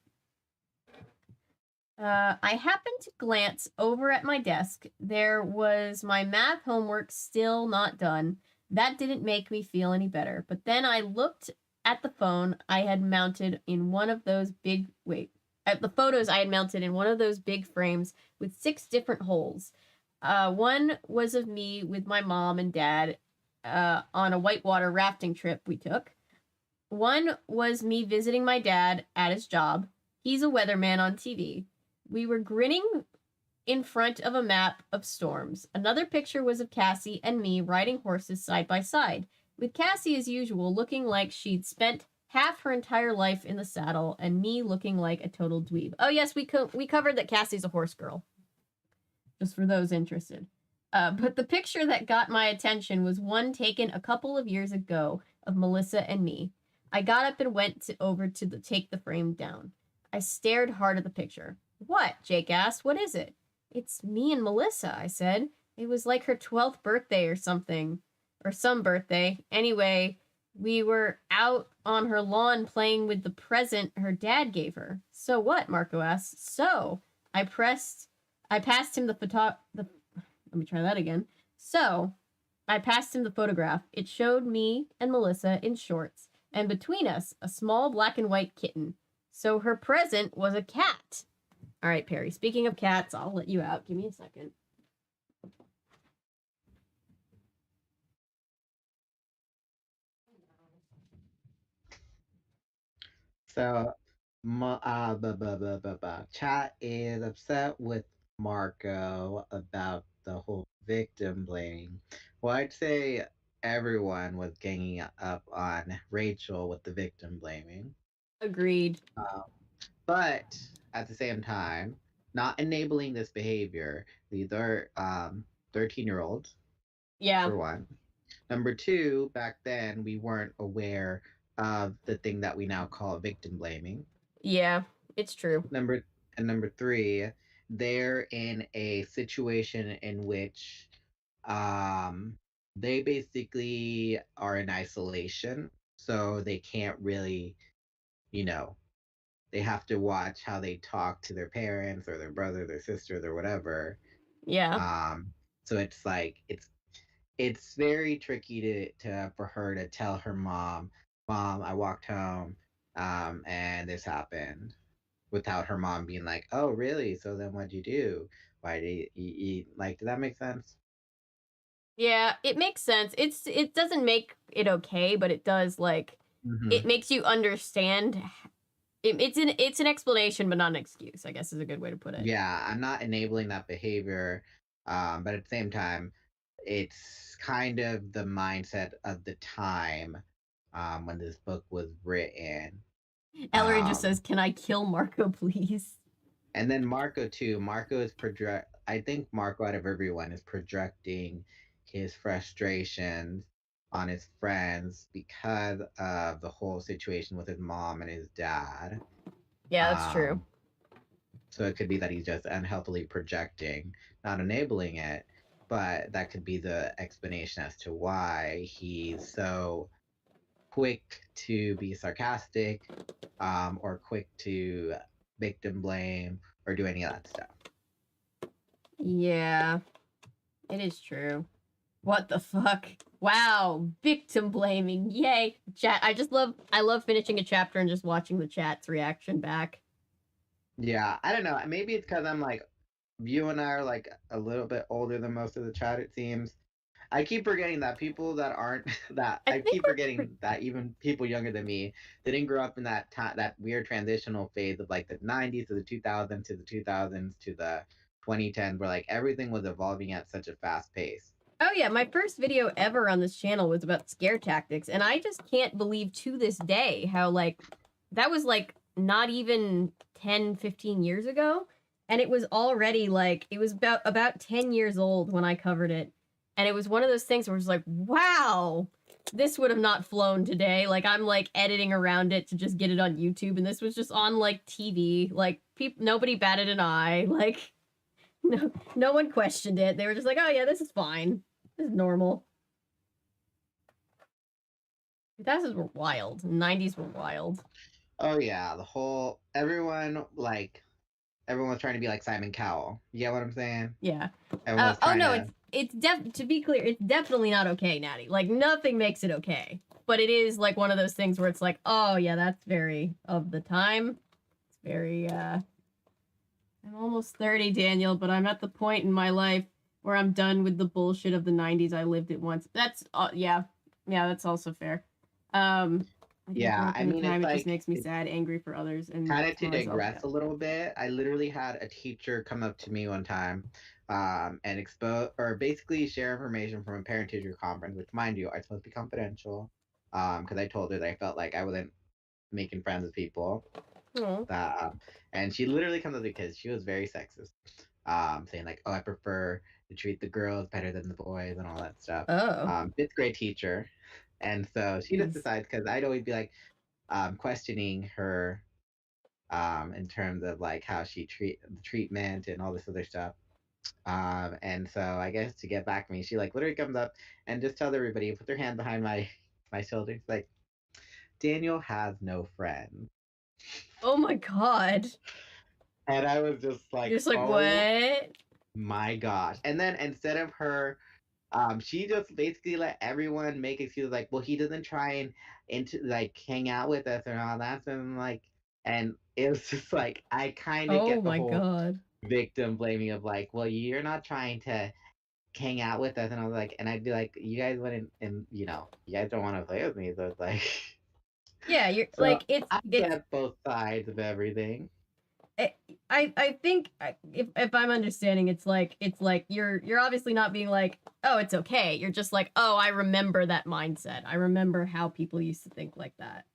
Speaker 1: I happened to glance over at my desk. There was my math homework still not done. That didn't make me feel any better. But then I looked at the phone I had mounted in one of those big... at the photos I had mounted in one of those big frames with 6 different holes. One was of me with my mom and dad on a whitewater rafting trip we took. One was me visiting my dad at his job. He's a weatherman on TV. We were grinning in front of a map of storms. Another picture was of Cassie and me riding horses side by side, with Cassie as usual looking like she'd spent half her entire life in the saddle, and me looking like a total dweeb. Oh yes, we covered that Cassie's a horse girl. Just for those interested. But the picture that got my attention was one taken a couple of years ago of Melissa and me. I got up and went over to take the frame down. I stared hard at the picture. What? Jake asked. What is it? It's me and Melissa, I said. It was like her 12th birthday or something. Or some birthday. Anyway, we were out on her lawn playing with the present her dad gave her. So what? Marco asked. So, I passed him let me try that again. So, I passed him the photograph. It showed me and Melissa in shorts, and between us, a small black and white kitten. So her present was a cat. All right, Perry, speaking of cats, I'll let you out. Give me a second.
Speaker 3: So, Chat is upset with Marco about the whole victim blaming. Well, I'd say everyone was ganging up on Rachel with the victim blaming.
Speaker 1: Agreed.
Speaker 3: But at the same time, not enabling this behavior. These are 13-year-olds,
Speaker 1: Yeah.
Speaker 3: for one. Number two, back then we weren't aware of the thing that we now call victim blaming.
Speaker 1: Yeah, it's true.
Speaker 3: Number three, they're in a situation in which they basically are in isolation, so they can't really, you know, they have to watch how they talk to their parents or their brother, their sisters, or whatever.
Speaker 1: Yeah.
Speaker 3: So it's like it's very tricky to for her to tell her mom, I walked home, and this happened, without her mom being like, oh, really? So then what'd you do? Why did you eat? Like, did that make sense?
Speaker 1: Yeah, it makes sense. It doesn't make it okay, but it does like
Speaker 3: Mm-hmm.
Speaker 1: it makes you understand. It's an explanation, but not an excuse, I guess is a good way to put it.
Speaker 3: Yeah, I'm not enabling that behavior, but at the same time, it's kind of the mindset of the time when this book was written.
Speaker 1: Ellery just says, "Can I kill Marco, please?"
Speaker 3: And then Marco too. Marco is I think Marco out of everyone is projecting his frustrations on his friends because of the whole situation with his mom and his dad.
Speaker 1: Yeah, that's true.
Speaker 3: So it could be that he's just unhealthily projecting, not enabling it, but that could be the explanation as to why he's so quick to be sarcastic, or quick to victim blame or do any of that stuff.
Speaker 1: Yeah, it is true. What the fuck? Wow, victim blaming. Yay. Chat, I love finishing a chapter and just watching the chat's reaction back.
Speaker 3: Yeah, I don't know. Maybe it's because I'm like, you and I are like a little bit older than most of the chat, it seems. I keep forgetting that people that aren't that I keep forgetting that even people younger than me didn't grow up in that time, that weird transitional phase of like the 90s to the 2000s to the 2000s to the 2010s, where like everything was evolving at such a fast pace.
Speaker 1: Oh yeah, my first video ever on this channel was about scare tactics, and I just can't believe to this day how like that was like not even 10, 15 years ago, and it was already like it was about 10 years old when I covered it. And it was one of those things where it's like, wow, this would have not flown today. Like I'm like editing around it to just get it on YouTube, and this was just on like TV. Like nobody batted an eye. Like no one questioned it. They were just like, oh yeah, this is fine. This is normal. 2000s were wild. 90s were wild.
Speaker 3: Oh yeah, everyone was trying to be like Simon Cowell. You get what I'm saying?
Speaker 1: Yeah.
Speaker 3: Oh
Speaker 1: no, it's to be clear, it's definitely not okay, Natty. Like nothing makes it okay. But it is like one of those things where it's like, oh yeah, that's very of the time. It's very I'm almost 30, Daniel, but I'm at the point in my life where I'm done with the bullshit of the 90s. I lived it once. That's yeah, that's also fair.
Speaker 3: Yeah, I mean,
Speaker 1: time,
Speaker 3: it's
Speaker 1: it
Speaker 3: like
Speaker 1: just makes me sad, angry for others, and
Speaker 3: kind of to
Speaker 1: for myself,
Speaker 3: digress
Speaker 1: yeah.
Speaker 3: a little bit. I literally had a teacher come up to me one time, and expose or basically share information from a parent-teacher conference, which, mind you, are supposed to be confidential, because I told her that I felt like I wasn't making friends with people.
Speaker 1: Aw.
Speaker 3: That, and she literally comes up because she was very sexist, saying like, "Oh, I prefer to treat the girls better than the boys" and all that stuff.
Speaker 1: Oh.
Speaker 3: Fifth grade teacher, and so she just
Speaker 1: Jeez.
Speaker 3: decides, because I'd always be like, questioning her, in terms of like how she the treatment and all this other stuff. And so I guess to get back to me, she like literally comes up and just tells everybody, put their hand behind my shoulder. It's like, Daniel has no friends.
Speaker 1: Oh my god.
Speaker 3: And I was just like,
Speaker 1: You're just like,
Speaker 3: oh
Speaker 1: what?
Speaker 3: my gosh. And then instead of her, she just basically let everyone make excuses like, well, he doesn't try and into like hang out with us and all that. So I'm like, and it was just like, I kind of
Speaker 1: Oh
Speaker 3: get the
Speaker 1: my
Speaker 3: whole
Speaker 1: god.
Speaker 3: victim blaming of like, well, you're not trying to hang out with us. And I was like, and I'd be like, you guys wouldn't, and you guys don't want to play with me. So it's like,
Speaker 1: Yeah, you're
Speaker 3: so
Speaker 1: like
Speaker 3: I
Speaker 1: it's
Speaker 3: get both sides of everything.
Speaker 1: I think if I'm understanding, it's like you're obviously not being like, oh, it's okay. You're just like, oh, I remember that mindset. I remember how people used to think like that.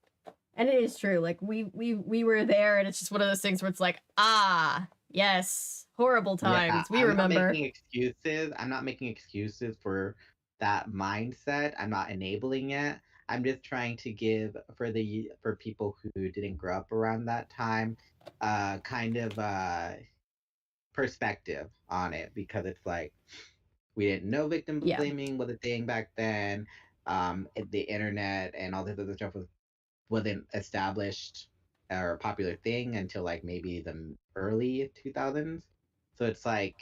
Speaker 1: And it is true. Like we were there, and it's just one of those things where it's like, ah, yes, horrible times. We remember.
Speaker 3: I'm not making excuses for that mindset. I'm not enabling it. I'm just trying to give for people who didn't grow up around that time, kind of perspective on it, because it's like we didn't know victim
Speaker 1: Yeah.
Speaker 3: blaming was a thing back then. The internet and all this other stuff wasn't established or a popular thing until like maybe the early 2000s. So it's like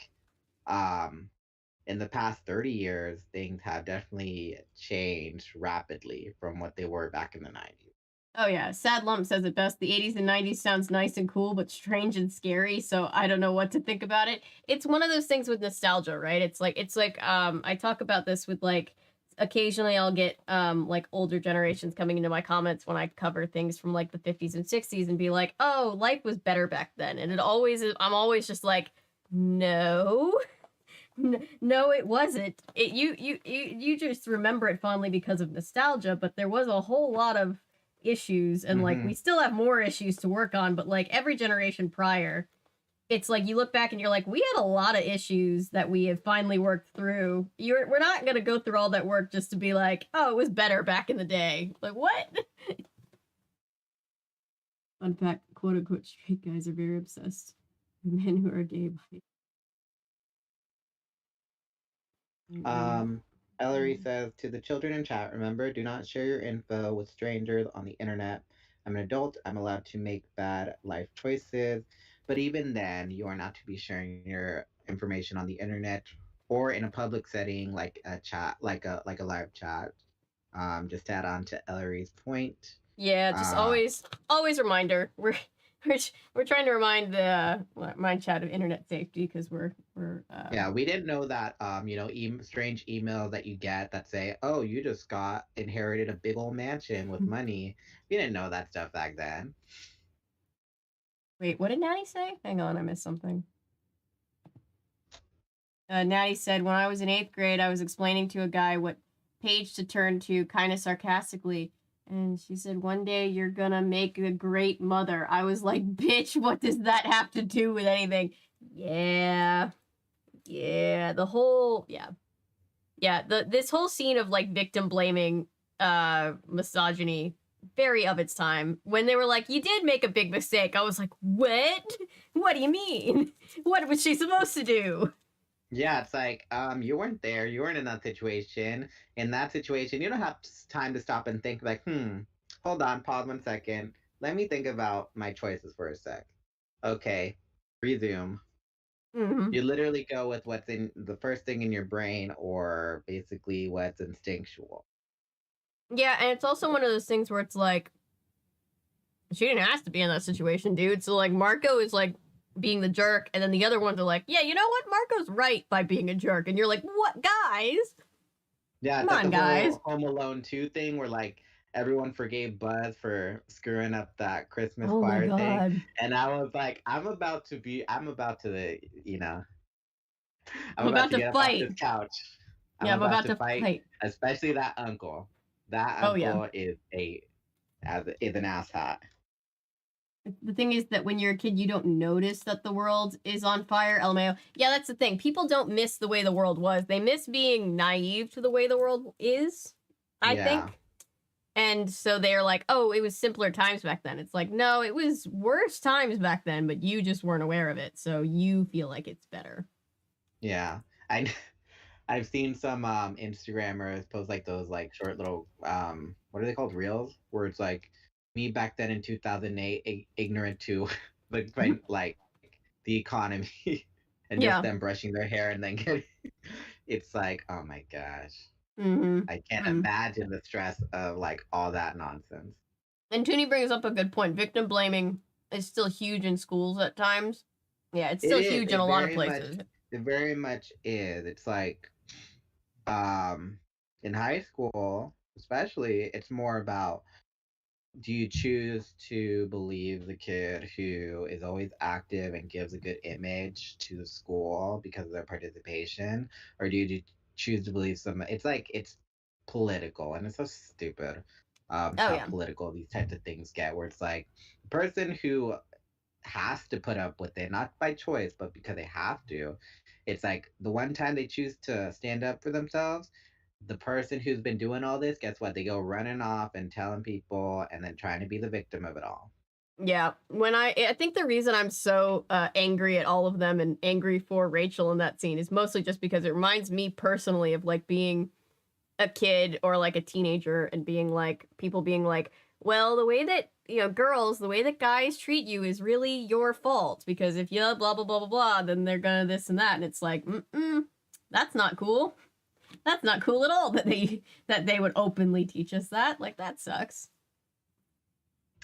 Speaker 3: in the past 30 years, things have definitely changed rapidly from what they were back in the 90s.
Speaker 1: Oh yeah, Sad Lump says it best. The 80s and 90s sounds nice and cool, but strange and scary. So I don't know what to think about it. It's one of those things with nostalgia, right? It's like I talk about this with like occasionally I'll get like older generations coming into my comments when I cover things from like the 50s and 60s and be like, oh, life was better back then. And I'm always just like, no. No, it wasn't. You just remember it fondly because of nostalgia, but there was a whole lot of issues, and like we still have more issues to work on, but like every generation prior, it's like you look back and you're like, we had a lot of issues that we have finally worked through. We're not gonna go through all that work just to be like, oh, it was better back in the day. Like, what? Fun fact, quote unquote straight guys are very obsessed with men who are gay by
Speaker 3: Ellery says, to the children in chat, remember, do not share your info with strangers on the internet. I'm an adult. I'm allowed to make bad life choices. But even then, you are not to be sharing your information on the internet or in a public setting like a chat, like a live chat. Just to add on to Ellery's point.
Speaker 1: Yeah, just always reminder. We're trying to remind the mind chat of internet safety because we're
Speaker 3: yeah, we didn't know that strange emails that you get that say, oh, you just inherited a big old mansion with money. We didn't know that stuff back then.
Speaker 1: Wait, what did Natty say? Hang on, I missed something. Natty said, when I was in 8th grade, I was explaining to a guy what page to turn to, kind of sarcastically. And she said, one day you're gonna make a great mother. I was like, bitch, what does that have to do with anything? Yeah. The whole, this whole scene of like victim blaming misogyny, very of its time. When they were like, you did make a big mistake, I was like, what? What do you mean? What was she supposed to do?
Speaker 3: Yeah, it's like, you weren't there. You weren't in that situation. In that situation, you don't have time to stop and think like, hold on, pause 1 second. Let me think about my choices for a sec. Okay, resume.
Speaker 1: Mm-hmm.
Speaker 3: You literally go with what's in the first thing in your brain, or basically what's instinctual.
Speaker 1: Yeah, and it's also one of those things where it's like, she didn't ask to be in that situation, dude. So like Marco is like being the jerk, and then the other ones are like, yeah, you know what? Marco's right by being a jerk. And you're like, what, guys?
Speaker 3: Yeah,
Speaker 1: come on, guys.
Speaker 3: Home Alone 2 thing where like everyone forgave Buzz for screwing up that Christmas choir thing. And I was like, I'm about to, I'm about to get
Speaker 1: fight.
Speaker 3: Up off this couch.
Speaker 1: I'm about to fight.
Speaker 3: Especially that uncle. That uncle is an asshat.
Speaker 1: The thing is that when you're a kid, you don't notice that the world is on fire. LMAO. Yeah, that's the thing. People don't miss the way the world was. They miss being naive to the way the world is, I think. And so they're like, oh, it was simpler times back then. It's like, no, it was worse times back then, but you just weren't aware of it. So you feel like it's better.
Speaker 3: Yeah. I've seen some Instagrammers post like those like short little what are they called, reels, where it's like me back then in 2008 ignorant to like the economy and just them brushing their hair and then getting it's like, oh my gosh. I can't imagine the stress of like all that nonsense.
Speaker 1: And Toonie brings up a good point. Victim blaming is still huge in schools at times. Yeah, it's still huge in a lot of places.
Speaker 3: It very much is. It's like in high school, especially, it's more about do you choose to believe the kid who is always active and gives a good image to the school because of their participation, or do you choose to believe some? It's like it's political, and it's so stupid.
Speaker 1: Oh
Speaker 3: How
Speaker 1: yeah.
Speaker 3: political these types of things get, where it's like the person who has to put up with it, not by choice, but because they have to. It's like the one time they choose to stand up for themselves, the person who's been doing all this, guess what? They go running off and telling people and then trying to be the victim of it all.
Speaker 1: Yeah, when I think the reason I'm so angry at all of them and angry for Rachel in that scene is mostly just because it reminds me personally of like being a kid or like a teenager and being like people being like, well, the way that girls, the way that guys treat you is really your fault because if you blah blah blah blah blah, then they're gonna this and that, and it's like, that's not cool. That's not cool at all that they would openly teach us that. Like that sucks.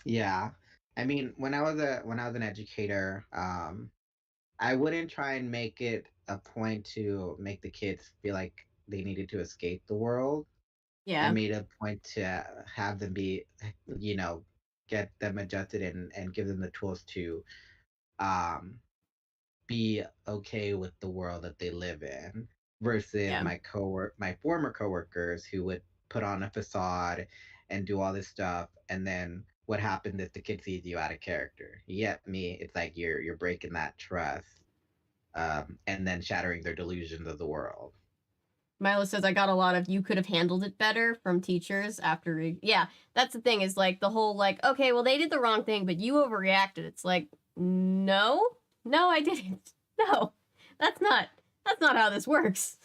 Speaker 3: Yeah. I mean, when I was an educator, I wouldn't try and make it a point to make the kids feel like they needed to escape the world. I
Speaker 1: Yeah,
Speaker 3: made a point to have them be, you know, get them adjusted and give them the tools to um be okay with the world that they live in versus
Speaker 1: yeah.
Speaker 3: my former coworkers who would put on a facade and do all this stuff, and then what happened if the kid sees you out of character? You get me? It's like you're breaking that trust, and then shattering their delusions of the world.
Speaker 1: Milo says I got a lot of "you could have handled it better" from teachers after. Yeah, that's the thing is like the whole like, okay, well they did the wrong thing, but you overreacted. It's like, no, no, I didn't. No, that's not how this works.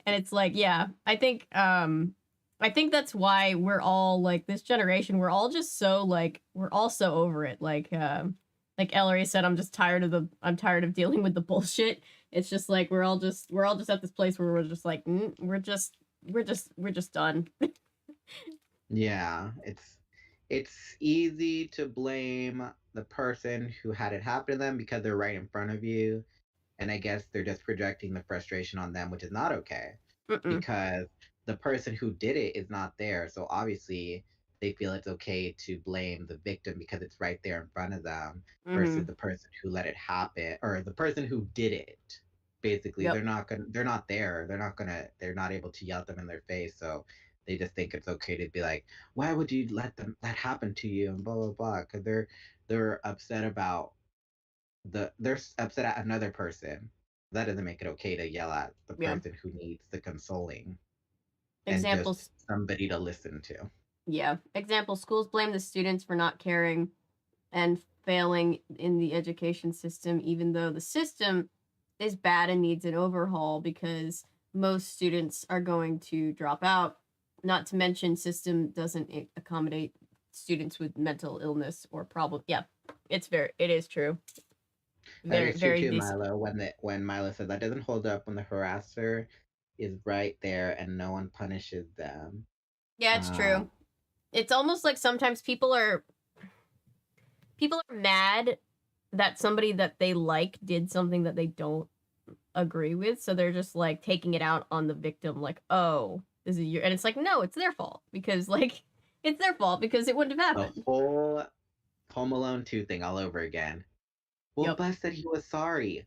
Speaker 1: And it's like, yeah, I think that's why we're all like this generation. We're all just so like we're all so over it. Like Ellery said, I'm tired of dealing with the bullshit. It's just like we're all just at this place where we're just like we're just done.
Speaker 3: Yeah, it's easy to blame the person who had it happen to them because they're right in front of you, and I guess they're just projecting the frustration on them, which is not okay
Speaker 1: Mm-mm.
Speaker 3: because the person who did it is not there. So obviously, they feel it's okay to blame the victim because it's right there in front of them
Speaker 1: Mm-hmm.
Speaker 3: versus the person who let it happen or the person who did it. Basically,
Speaker 1: Yep.
Speaker 3: they're not there. They're not able to yell at them in their face. So they just think it's okay to be like, why would you let them that happen to you and blah blah blah because they're upset about they're upset at another person. That doesn't make it okay to yell at the
Speaker 1: Yeah.
Speaker 3: person who needs the consoling and just
Speaker 1: Examples.
Speaker 3: somebody to listen to.
Speaker 1: Yeah. Example: schools blame the students for not caring and failing in the education system, even though the system is bad and needs an overhaul because most students are going to drop out. Not to mention, system doesn't accommodate students with mental illness or problem. Yeah, it is true.
Speaker 3: That
Speaker 1: Very,
Speaker 3: is true
Speaker 1: very
Speaker 3: too,
Speaker 1: decent.
Speaker 3: Milo. When Milo said that doesn't hold up when the harasser is right there and no one punishes them.
Speaker 1: Yeah, it's
Speaker 3: Um,
Speaker 1: true. It's almost like sometimes people are mad that somebody that they like did something that they don't agree with, so they're just like taking it out on the victim, like, oh, this is your, and it's like, no, it's their fault because like it's their fault because it wouldn't have
Speaker 3: the
Speaker 1: happened.
Speaker 3: whole Home Alone 2 thing all over again. Well,
Speaker 1: Yep.
Speaker 3: Buzz said he was sorry.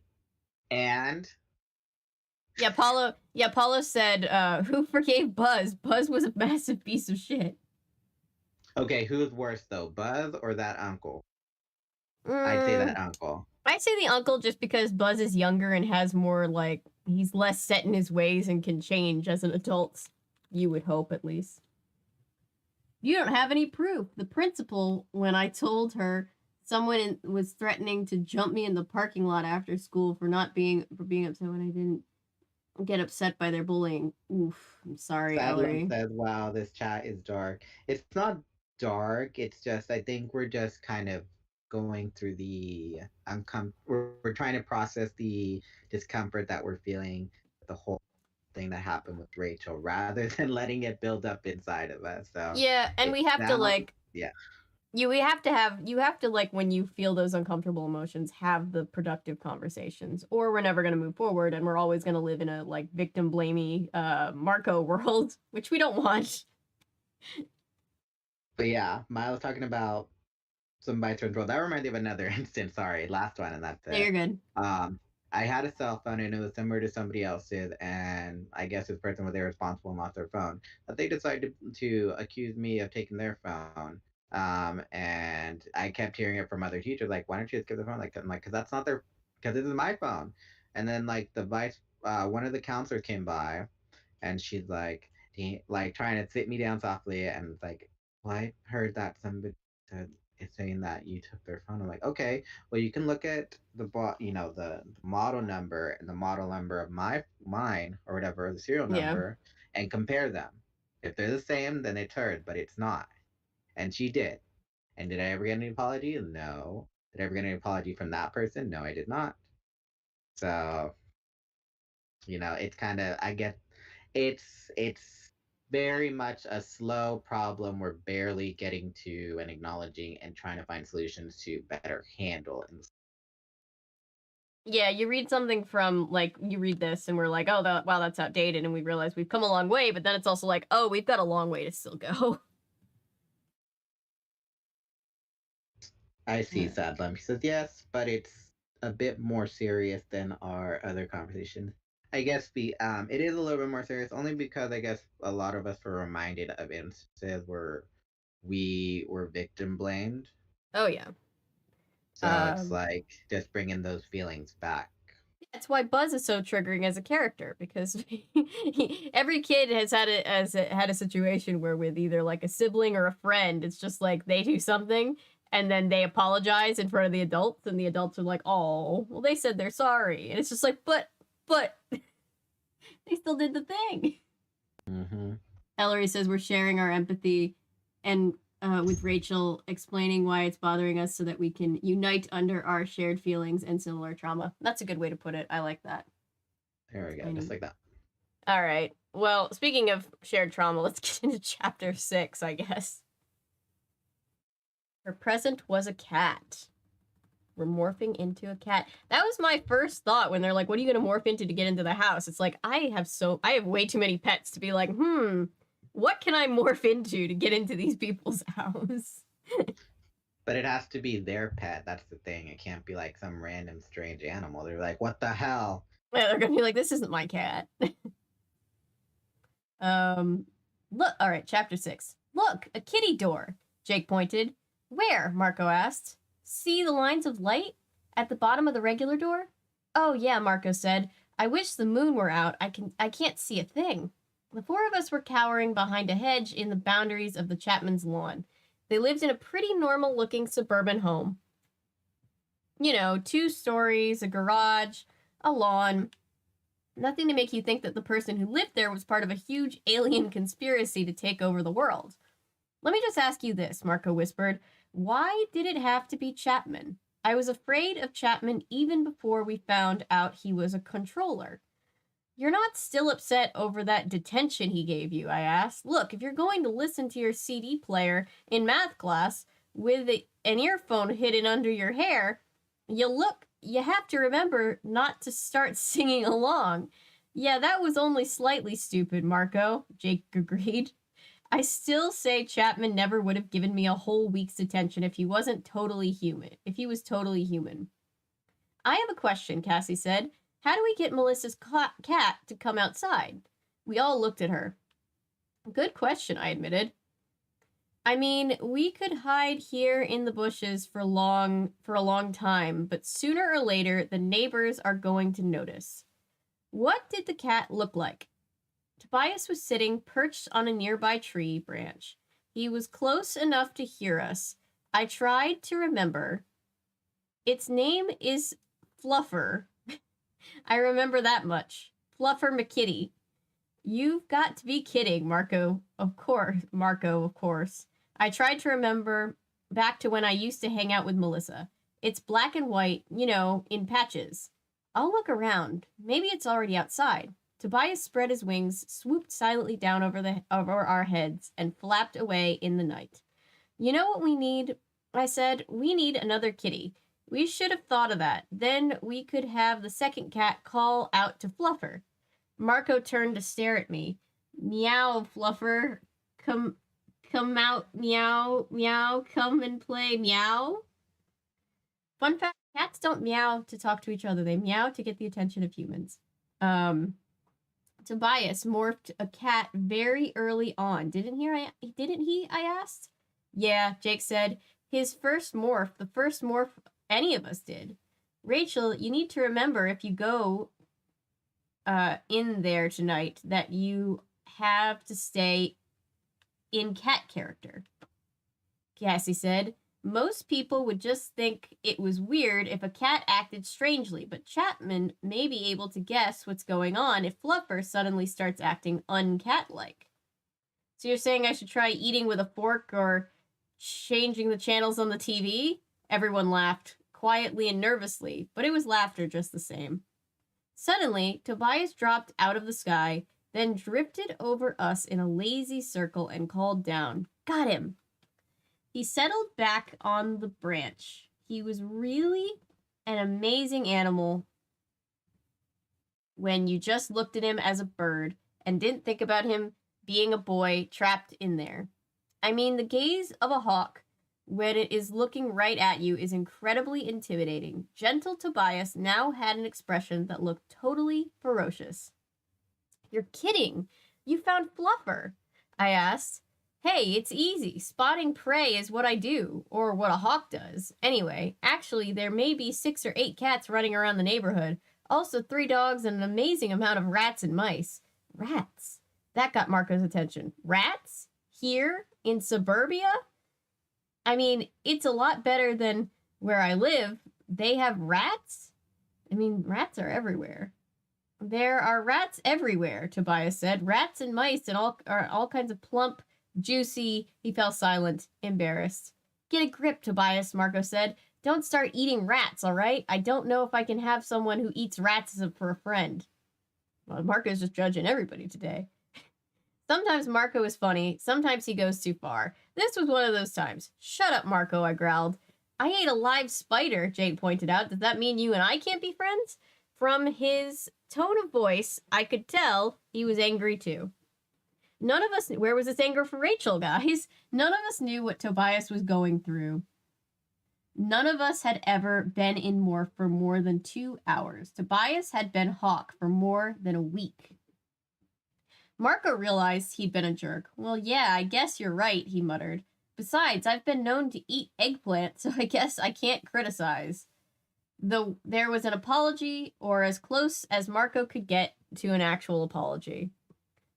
Speaker 3: And
Speaker 1: Paulo said, who forgave Buzz? Buzz was a massive piece of shit.
Speaker 3: okay, who's worse though, Buzz or that uncle?
Speaker 1: Mm,
Speaker 3: I'd say that uncle.
Speaker 1: I'd say the uncle just because Buzz is younger and has more like he's less set in his ways and can change as an adult. You would hope, at least. You don't have any proof. The principal, when I told her someone was threatening to jump me in the parking lot after school for being upset when I didn't get upset by their bullying. Oof, I'm sorry,
Speaker 3: Sadlum
Speaker 1: Ellery.
Speaker 3: says, wow, this chat is dark. It's not dark, it's just I think we're just kind of going through the we're trying to process the discomfort that we're feeling with the whole thing that happened with Rachel rather than letting it build up inside of us. So
Speaker 1: Yeah, and
Speaker 3: it
Speaker 1: we have to
Speaker 3: sounds
Speaker 1: like
Speaker 3: yeah.
Speaker 1: you have to like when you feel those uncomfortable emotions have the productive conversations or we're never going to move forward and we're always going to live in a like victim blamey Marco world, which we don't want.
Speaker 3: But yeah, Miles talking about some bites from Troll. That reminded me of another instance. Sorry, last one, and that's
Speaker 1: No, you're
Speaker 3: it.
Speaker 1: good.
Speaker 3: I had a cell phone and it was similar to somebody else's, and I guess this person was irresponsible and lost their phone. But they decided to accuse me of taking their phone. And I kept hearing it from other teachers, like, "Why don't you just give the phone?" Like, I'm like, "Cause that's not their, cause this is my phone." And then like one of the counselors came by, and she's like trying to sit me down softly, and it's like, well, I heard that somebody said is saying that you took their phone. I'm like, okay, well, you can look at the model number and the model number of mine or whatever, the serial
Speaker 1: Yeah.
Speaker 3: number, and compare them. If they're the same, then it's hers, but it's not. And she did. And did I ever get any apology? No. Did I ever get any apology from that person? No, I did not. So, it's kind of, I get, it's very much a slow problem we're barely getting to and acknowledging and trying to find solutions to better handle.
Speaker 1: Yeah, you read something from, like, you read this and we're like, oh, wow, that's outdated, and we realize we've come a long way, but then it's also like, oh, we've got a long way to still go.
Speaker 3: I see
Speaker 1: Yeah.
Speaker 3: Sad Lump. He says yes, but it's a bit more serious than our other conversations. I guess it is a little bit more serious only because I guess a lot of us were reminded of instances where we were victim blamed.
Speaker 1: Oh, yeah.
Speaker 3: So it's like just bringing those feelings back.
Speaker 1: That's why Buzz is so triggering as a character, because every kid has had a situation where with either like a sibling or a friend, it's just like they do something and then they apologize in front of the adults, and the adults are like, "Oh, well, they said they're sorry," and it's just like, but they still did the thing.
Speaker 3: Mm-hmm.
Speaker 1: Ellery says we're sharing our empathy, and with Rachel explaining why it's bothering us so that we can unite under our shared feelings and similar trauma. That's a good way to put it. I like that.
Speaker 3: There we go, just like that.
Speaker 1: All right. Well, speaking of shared trauma, let's get into chapter 6, I guess. Her present was a cat. We're morphing into a cat. That was my first thought when they're like, what are you going to morph into to get into the house? It's like, I have way too many pets to be like, what can I morph into to get into these people's house?
Speaker 3: But it has to be their pet. That's the thing. It can't be like some random strange animal. They're like, what the hell?
Speaker 1: Yeah, they're going to be like, this isn't my cat. Look, all right, chapter 6. Look, a kitty door, Jake pointed. Where? Marco asked. See the lines of light at the bottom of the regular door? Oh, yeah, Marco said. I wish the moon were out. I can't see a thing. The four of us were cowering behind a hedge in the boundaries of the Chapman's lawn. They lived in a pretty normal-looking suburban home. 2 stories, a garage, a lawn. Nothing to make you think that the person who lived there was part of a huge alien conspiracy to take over the world. Let me just ask you this, Marco whispered. Why did it have to be Chapman? I was afraid of Chapman even before we found out he was a controller. You're not still upset over that detention he gave you, I asked. Look, if you're going to listen to your CD player in math class with an earphone hidden under your hair, you have to remember not to start singing along. Yeah, that was only slightly stupid, Marco, Jake agreed. I still say Chapman never would have given me a whole week's detention if he was totally human. I have a question, Cassie said. How do we get Melissa's cat to come outside? We all looked at her. Good question, I admitted. I mean, we could hide here in the bushes for a long time, but sooner or later, the neighbors are going to notice. What did the cat look like? Tobias was sitting perched on a nearby tree branch. He was close enough to hear us. I tried to remember. Its name is Fluffer. I remember that much. Fluffer McKitty. You've got to be kidding, Marco. Of course. I tried to remember back to when I used to hang out with Melissa. It's black and white, in patches. I'll look around. Maybe it's already outside. Tobias spread his wings, swooped silently down over our heads, and flapped away in the night. You know what we need? I said. We need another kitty. We should have thought of that. Then we could have the second cat call out to Fluffer. Marco turned to stare at me. Meow, Fluffer. Come come out, meow, meow, come and play, meow. Fun fact, cats don't meow to talk to each other. They meow to get the attention of humans. Tobias morphed a cat very early on. Didn't he? I asked. Yeah, Jake said. His first morph, the first morph any of us did. Rachel, you need to remember if you go in there tonight that you have to stay in cat character. Cassie said. Most people would just think it was weird if a cat acted strangely, but Chapman may be able to guess what's going on if Fluffer suddenly starts acting uncat-like. So you're saying I should try eating with a fork or changing the channels on the TV? Everyone laughed, quietly and nervously, but it was laughter just the same. Suddenly, Tobias dropped out of the sky, then drifted over us in a lazy circle and called down, "Got him!" He settled back on the branch. He was really an amazing animal when you just looked at him as a bird and didn't think about him being a boy trapped in there. I mean, the gaze of a hawk when it is looking right at you is incredibly intimidating. Gentle Tobias now had an expression that looked totally ferocious. You're kidding. You found Fluffer, I asked. Hey, it's easy. Spotting prey is what I do, or what a hawk does. Anyway, actually, there may be 6 or 8 cats running around the neighborhood. Also 3 dogs and an amazing amount of rats and mice. Rats? That got Marco's attention. Rats? Here? In suburbia? I mean, it's a lot better than where I live. They have rats? I mean, rats are everywhere. There are rats everywhere, Tobias said. Rats and mice and all kinds of plump, juicy. He fell silent, embarrassed. Get a grip, Tobias, Marco said. Don't start eating rats, all right? I don't know if I can have someone who eats rats for a friend. Well, Marco's just judging everybody today. Sometimes Marco is funny. Sometimes he goes too far. This was one of those times. Shut up, Marco, I growled. I ate a live spider, Jake pointed out. Does that mean you and I can't be friends? From his tone of voice, I could tell he was angry too. None of us, where was this anger for Rachel, guys? None of us knew what Tobias was going through. None of us had ever been in morph for more than 2 hours. Tobias had been hawk for more than a week. Marco realized he'd been a jerk. Well, yeah, I guess you're right, he muttered. Besides, I've been known to eat eggplant, so I guess I can't criticize. Though there was an apology, or as close as Marco could get to an actual apology.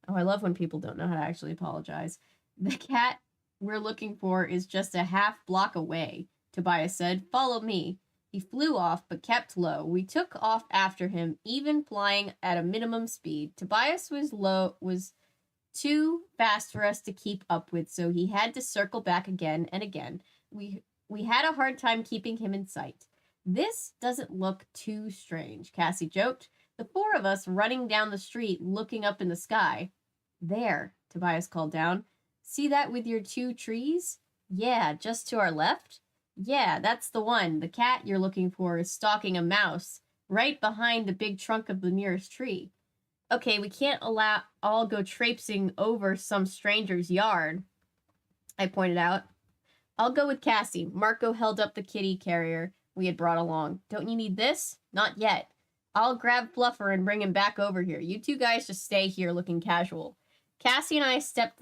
Speaker 1: Oh, I love when people don't know how to actually apologize. The cat we're looking for is just a half block away, Tobias said. Follow me. He flew off, but kept low. We took off after him, even flying at a minimum speed. Tobias was too fast for us to keep up with, so he had to circle back again and again. We had a hard time keeping him in sight. This doesn't look too strange, Cassie joked. The 4 of us running down the street, looking up in the sky. There, Tobias called down. See that with your 2 trees? Yeah, just to our left? Yeah, that's the one. The cat you're looking for is stalking a mouse right behind the big trunk of the nearest tree. Okay, we can't all go traipsing over some stranger's yard, I pointed out. I'll go with Cassie. Marco held up the kitty carrier we had brought along. Don't you need this? Not yet. I'll grab Fluffer and bring him back over here. You 2 guys just stay here looking casual. Cassie and I stepped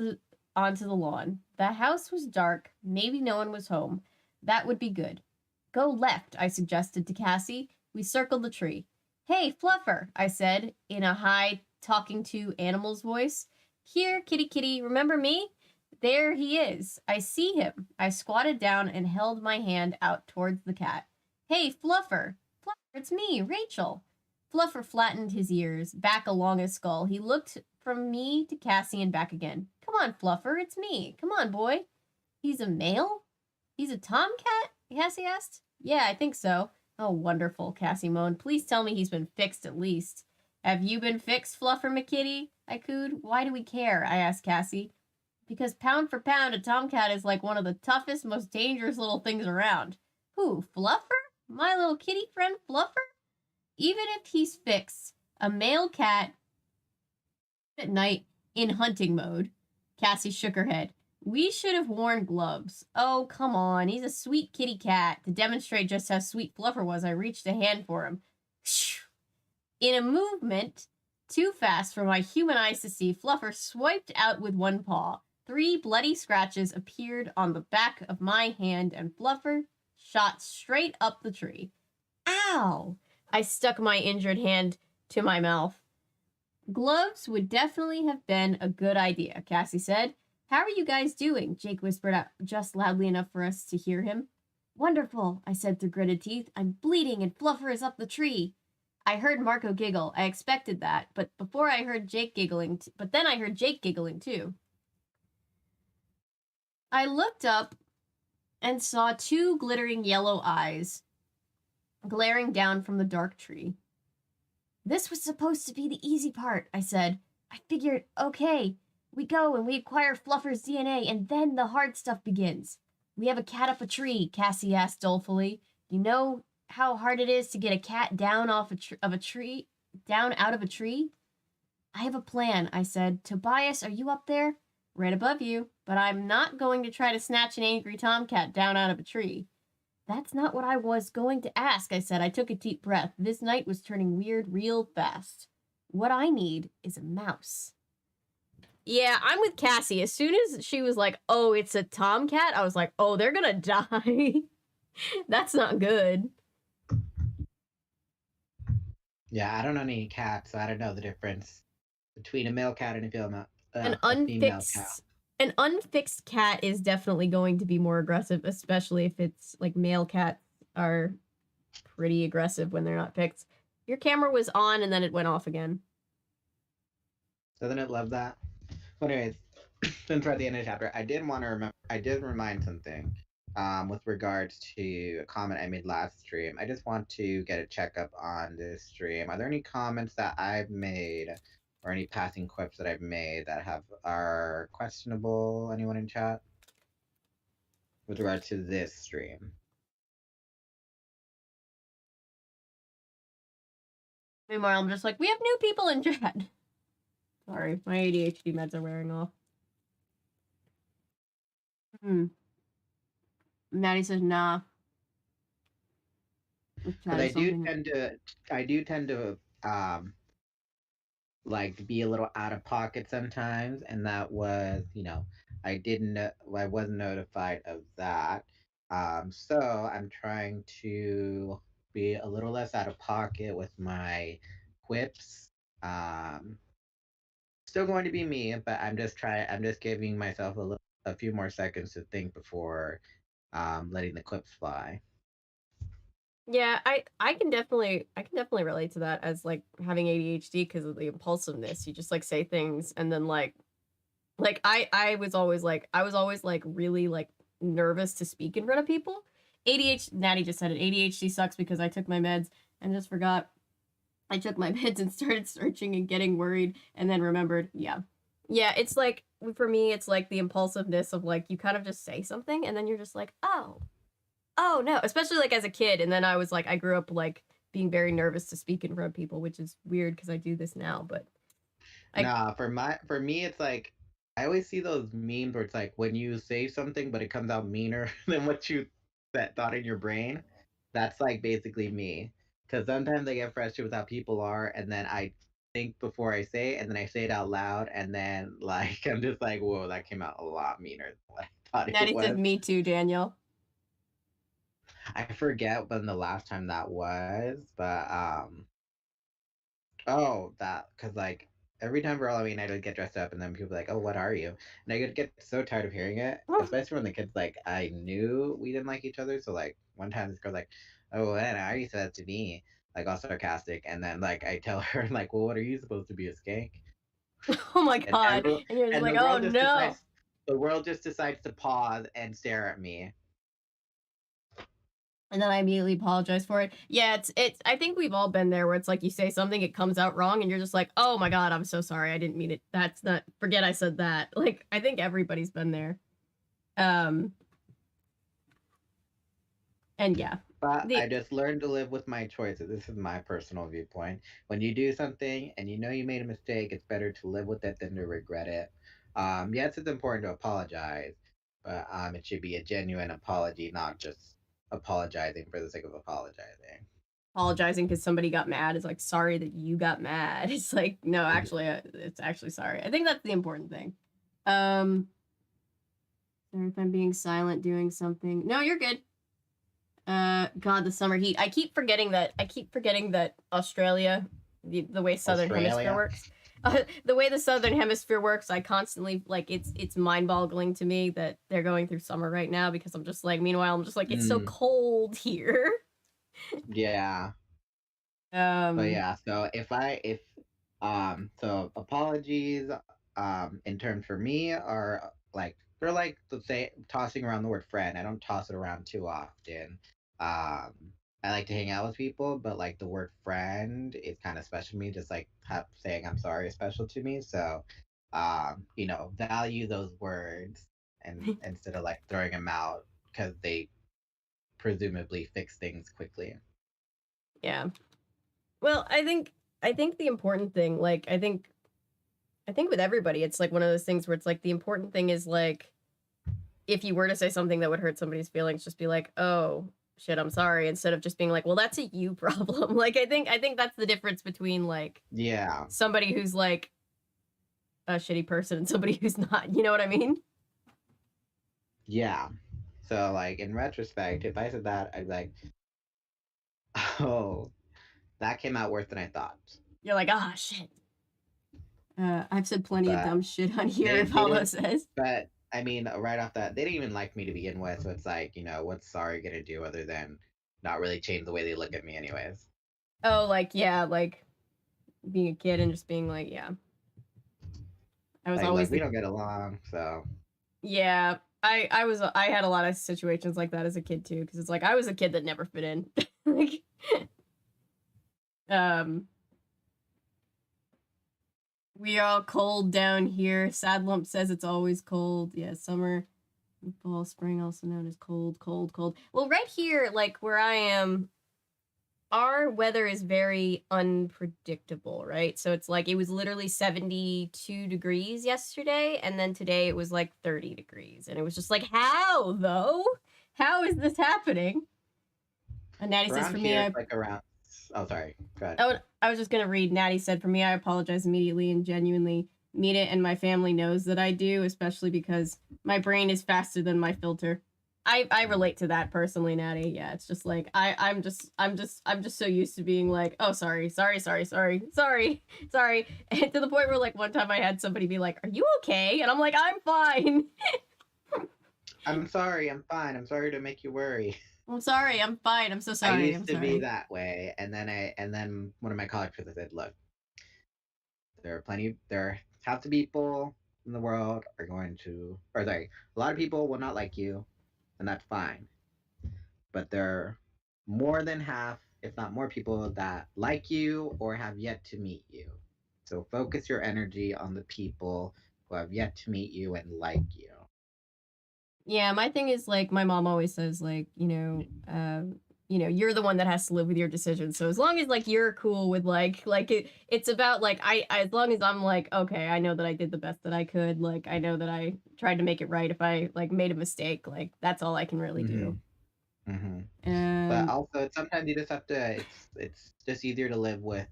Speaker 1: onto the lawn. The house was dark. Maybe no one was home. That would be good. Go left, I suggested to Cassie. We circled the tree. Hey, Fluffer, I said in a high talking to animal's voice. Here, kitty kitty, remember me? There he is. I see him. I squatted down and held my hand out towards the cat. Hey, Fluffer. Fluffer, it's me, Rachel. Fluffer flattened his ears back along his skull. He looked from me to Cassie and back again. Come on, Fluffer, it's me. Come on, boy. He's a male? He's a tomcat? Cassie asked. Yeah, I think so. Oh, wonderful, Cassie moaned. Please tell me he's been fixed at least. Have you been fixed, Fluffer McKitty? I cooed. Why do we care? I asked Cassie. Because pound for pound, a tomcat is like one of the toughest, most dangerous little things around. Who, Fluffer? My little kitty friend Fluffer? Even if he's fixed, a male cat at night in hunting mode. Cassie shook her head. We should have worn gloves. Oh, come on. He's a sweet kitty cat. To demonstrate just how sweet Fluffer was, I reached a hand for him. In a movement too fast for my human eyes to see, Fluffer swiped out with one paw. 3 bloody scratches appeared on the back of my hand, and Fluffer shot straight up the tree. Ow! I stuck my injured hand to my mouth. Gloves would definitely have been a good idea, Cassie said. How are you guys doing? Jake whispered out just loudly enough for us to hear him. Wonderful, I said through gritted teeth. I'm bleeding and Fluffer is up the tree. I heard Marco giggle. I expected that, but then I heard Jake giggling too. I looked up and saw 2 glittering yellow eyes glaring down from the dark tree. This was supposed to be the easy part, I said. I figured, okay, we go and we acquire Fluffer's DNA, and then the hard stuff begins. We have a cat up a tree, Cassie asked dolefully. You know how hard it is to get a cat down out of a tree? I have a plan, I said. Tobias, are you up there? Right above you, but I'm not going to try to snatch an angry tomcat down out of a tree. That's not what I was going to ask, I said. I took a deep breath. This night was turning weird real fast. What I need is a mouse. Yeah, I'm with Cassie. As soon as she was like, oh, it's a tomcat, I was like, oh, they're gonna die. That's not good.
Speaker 3: Yeah, I don't own any cats, so I don't know the difference between a male cat and a female.
Speaker 1: An unfixed cat is definitely going to be more aggressive, especially if it's like male cats are pretty aggressive when they're not fixed. Your camera was on and then it went off again.
Speaker 3: Doesn't it love that? Well, anyways, since we're at the end of the chapter, I did remind something with regards to a comment I made last stream. I just want to get a checkup on this stream. Are there any comments that I've made or any passing quips that I've made that are questionable? Anyone in chat? With regard to this stream.
Speaker 1: Meanwhile, I'm just like, we have new people in chat. Sorry, my ADHD meds are wearing off. Maddie says, nah.
Speaker 3: I do tend to like be a little out of pocket sometimes, and that was, I wasn't notified of that. So I'm trying to be a little less out of pocket with my quips. Still going to be me, but I'm just giving myself a few more seconds to think before letting the clips fly.
Speaker 1: Yeah, I can definitely relate to that as like having ADHD because of the impulsiveness. You just like say things and then like I was always like really like nervous to speak in front of people. ADHD, Natty just said it. ADHD sucks because I took my meds and just forgot I took my meds and started searching and getting worried and then remembered. Yeah, it's like, for me, it's like the impulsiveness of like, you kind of just say something and then you're just like, oh no, especially like as a kid. And then I was like, I grew up like being very nervous to speak in front of people, which is weird because I do this now, but.
Speaker 3: For me, it's like, I always see those memes where it's like when you say something, but it comes out meaner than what you thought in your brain. That's like basically me. Because sometimes I get frustrated with how people are, and then I think before I say it, and then I say it out loud, and then like I'm just like, whoa, that came out a lot meaner than what I thought
Speaker 1: Natty
Speaker 3: it was.
Speaker 1: said, me too, Daniel.
Speaker 3: I forget when the last time that was, but because like every time for Halloween I would get dressed up, and then people were like, oh, what are you? And I would get so tired of hearing it, especially when the kids, like, I knew we didn't like each other. So like one time this girl's like, oh, and I used to that to me, like all sarcastic, and then like I tell her like, well, what are you supposed to be, a skank?
Speaker 1: Oh my god! And you're just like, oh no!
Speaker 3: The world just decides to pause and stare at me.
Speaker 1: And then I immediately apologize for it. Yeah, it's. I think we've all been there where it's like you say something, it comes out wrong, and you're just like, oh my god, I'm so sorry, I didn't mean it. That's not. Forget I said that. Like, I think everybody's been there. And yeah.
Speaker 3: But I just learned to live with my choices. This is my personal viewpoint. When you do something and you know you made a mistake, it's better to live with it than to regret it. Yes, it's important to apologize, but it should be a genuine apology, not just apologizing for the sake of apologizing.
Speaker 1: Apologizing because somebody got mad is like, sorry that you got mad. It's like, no, actually, it's actually sorry. I think that's the important thing. Sorry if I'm being silent doing something. No, you're good. God, the summer heat. I keep forgetting that Australia, the way Southern Hemisphere works. The way the Southern Hemisphere works, I constantly, like, it's mind-boggling to me that they're going through summer right now, because I'm just like, meanwhile, I'm just like, it's so cold here.
Speaker 3: Yeah. But yeah, so so apologies, in terms for me are like, they're like, let's say, tossing around the word friend. I don't toss it around too often. I like to hang out with people, but like the word friend is kind of special to me, just like saying I'm sorry is special to me. So, value those words, and instead of like throwing them out because they presumably fix things quickly.
Speaker 1: Yeah. Well, I think the important thing, like, I think with everybody, it's like one of those things where it's like the important thing is like, if you were to say something that would hurt somebody's feelings, just be like, oh shit, I'm sorry, instead of just being like, well, that's a you problem. Like, I think that's the difference between like,
Speaker 3: Yeah,
Speaker 1: somebody who's like a shitty person and somebody who's not. You know what I mean?
Speaker 3: yeah. So like, in retrospect, if I said that, I'd be like, oh, that came out worse than I thought.
Speaker 1: You're like, ah, shit. I've said plenty of
Speaker 3: But
Speaker 1: dumb shit on here,
Speaker 3: they
Speaker 1: Paulo
Speaker 3: didn't.
Speaker 1: says.
Speaker 3: But I mean, right off that, they didn't even like me to begin with. So it's like, what's sorry gonna do other than not really change the way they look at me, anyways?
Speaker 1: Oh, like, yeah, like being a kid and just being like, yeah. I was
Speaker 3: Like,
Speaker 1: always
Speaker 3: look, we don't get along, so
Speaker 1: Yeah, I had a lot of situations like that as a kid too, because it's like I was a kid that never fit in. Like, we are all cold down here. Sad Lump says it's always cold. Yeah, summer, fall, spring, also known as cold, cold, cold. Well, right here, like where I am, our weather is very unpredictable, right? So it's like it was literally 72 degrees yesterday, and then today it was like 30 degrees. And it was just like, how though? How is this happening? And Natty says,
Speaker 3: around
Speaker 1: for
Speaker 3: here,
Speaker 1: me,
Speaker 3: it's like around. Oh, sorry. Go ahead.
Speaker 1: I was just gonna read. Natty said, for me, I apologize immediately and genuinely mean it, and my family knows that I do, especially because my brain is faster than my filter. I relate to that personally, Natty. Yeah, it's just like I'm just so used to being like, oh, sorry, and to the point where like one time I had somebody be like, are you okay? And I'm like, I'm fine.
Speaker 3: I'm sorry. I'm fine. I'm sorry to make you worry.
Speaker 1: I'm sorry. I'm fine. I'm so sorry.
Speaker 3: I used to be that way, and then one of my college professors said, "Look, there half the people in the world are going to, or sorry, a lot of people will not like you, and that's fine. But there are more than half, if not more, people that like you or have yet to meet you. So focus your energy on the people who have yet to meet you and like you."
Speaker 1: Yeah, my thing is like my mom always says like, you're the one that has to live with your decisions. So as long as like you're cool with it's about like I as long as I'm like, okay, I know that I did the best that I could, like I know that I tried to make it right. If I like made a mistake, like that's all I can really do.
Speaker 3: But also, sometimes you just have to. It's just easier to live with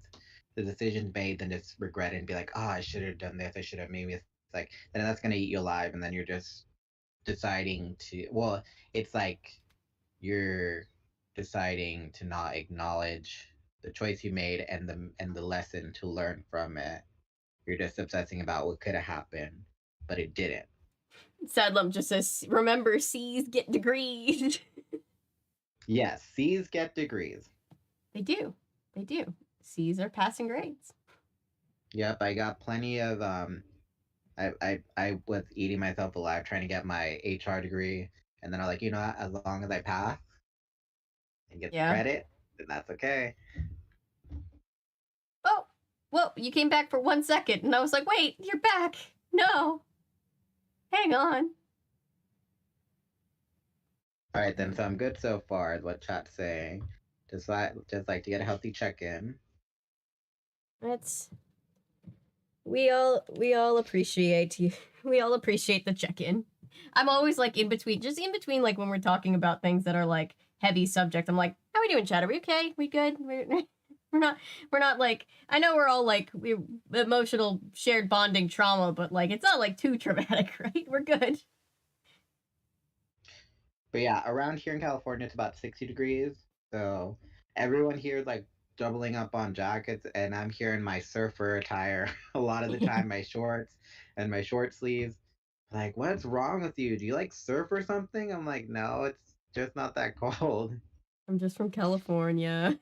Speaker 3: the decisions made than just regret it and be like, "Oh, I should have done this. I should have." Maybe it's like then that's gonna eat you alive, and then you're just deciding to. Well, it's like you're deciding to not acknowledge the choice you made and the lesson to learn from it. You're just obsessing about what could have happened, but it didn't.
Speaker 1: Sad Lump just says, remember, C's get degrees.
Speaker 3: Yes, C's get degrees.
Speaker 1: They do. C's are passing grades.
Speaker 3: Yep, I got plenty of I was eating myself alive trying to get my HR degree, and then I'm like, as long as I pass and get the credit, then that's okay.
Speaker 1: Oh, well, you came back for 1 second, and I was like, wait, you're back. No. Hang on.
Speaker 3: All right, then. So I'm good so far, is what chat's saying. Just like to get a healthy check-in.
Speaker 1: We all appreciate you. We all appreciate the check-in. I'm always like in between, like when we're talking about things that are like heavy subject. I'm like, how are we doing, chat? Are we okay? We good? We're not like, I know we're all like we emotional shared bonding trauma, but like it's not like too traumatic, right? We're good.
Speaker 3: But yeah, around here in California, it's about 60 degrees. So everyone here is like doubling up on jackets, and I'm here in my surfer attire a lot of the time, my shorts and my short sleeves. Like, what's wrong with you? Do you like surf or something? I'm like, no, it's just not that cold.
Speaker 1: I'm just from California.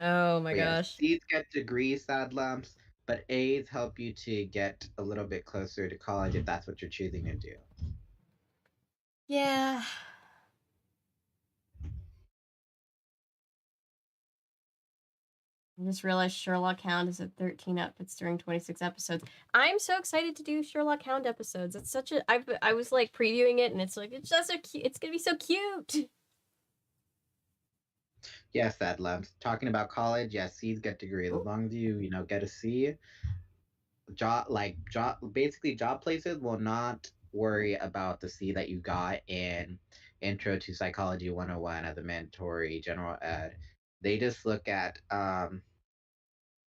Speaker 1: Oh my
Speaker 3: But yes,
Speaker 1: gosh.
Speaker 3: C's get degrees, sad lumps, but A's help you to get a little bit closer to college if that's what you're choosing to do.
Speaker 1: Yeah. I just realized Sherlock Hound is at 13 outfits during 26 episodes. I'm so excited to do Sherlock Hound episodes. It's such a I was like previewing it and it's like it's just so cute. It's going to be so cute.
Speaker 3: Yes, sad lumps. Talking about college, yes, C's get degrees. As long as you get a C, basically job places will not worry about the C that you got in Intro to Psychology 101 as a mandatory general ed. They just look at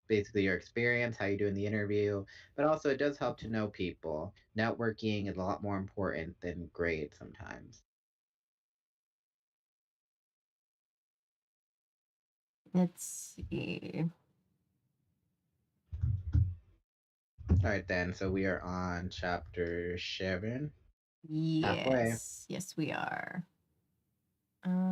Speaker 3: basically your experience, how you do in the interview, but also it does help to know people. Networking is a lot more important than grades sometimes.
Speaker 1: Let's see.
Speaker 3: All right, then. So we are on chapter 7. Halfway.
Speaker 1: Yes, we are.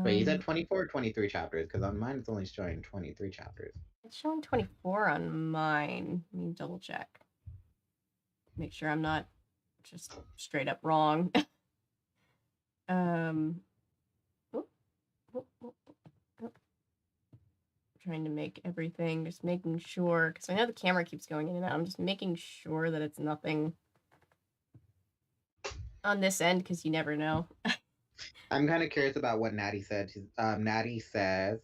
Speaker 3: Wait, you said 24 or 23 chapters? Because on mine it's only showing 23 chapters.
Speaker 1: It's showing 24 on mine. Let me double check. Make sure I'm not just straight up wrong. Oh, oh, oh, oh. Trying to make everything, just making sure, because I know the camera keeps going in and out. I'm just making sure that it's nothing on this end, because you never know.
Speaker 3: I'm kind of curious about what Natty said. Natty says,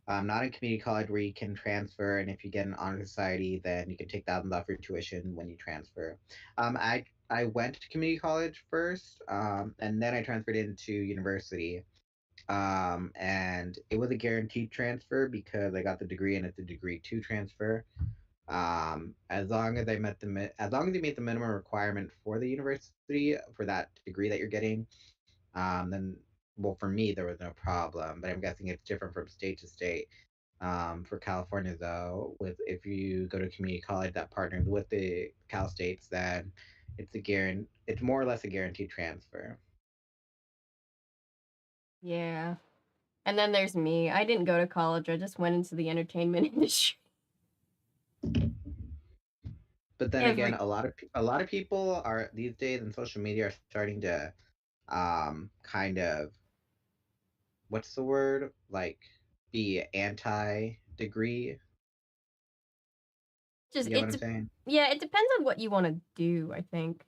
Speaker 3: not in community college where you can transfer, and if you get an honor society, then you can take thousands off your tuition when you transfer. I went to community college first, and then I transferred into university. And it was a guaranteed transfer because I got the degree and it's a degree 2 transfer. As long as as long as you meet the minimum requirement for the university for that degree that you're getting, then well, for me there was no problem. But I'm guessing it's different from state to state. For California though, with if you go to community college that partners with the Cal States, then it's more or less a guaranteed transfer.
Speaker 1: Yeah. And then there's me. I didn't go to college. I just went into the entertainment industry.
Speaker 3: But then again, a lot of people are these days in social media are starting to kind of, what's the word, like, be anti-degree.
Speaker 1: Just
Speaker 3: You know what I'm saying?
Speaker 1: Yeah, it depends on what you want to do, I think.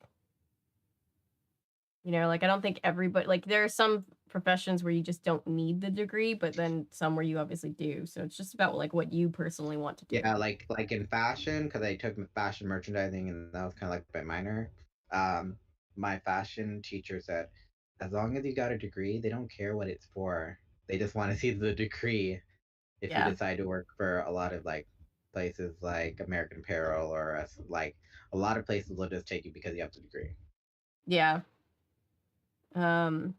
Speaker 1: You know, like I don't think everybody, like there are some professions where you just don't need the degree, but then some where you obviously do. So it's just about like what you personally want to do.
Speaker 3: Yeah, like in fashion, because I took fashion merchandising and that was kind of like my minor. My fashion teacher said, as long as you got a degree, they don't care what it's for. They just want to see the degree. If you decide to work for a lot of like places like American Apparel or like a lot of places will just take you because you have the degree.
Speaker 1: Yeah. All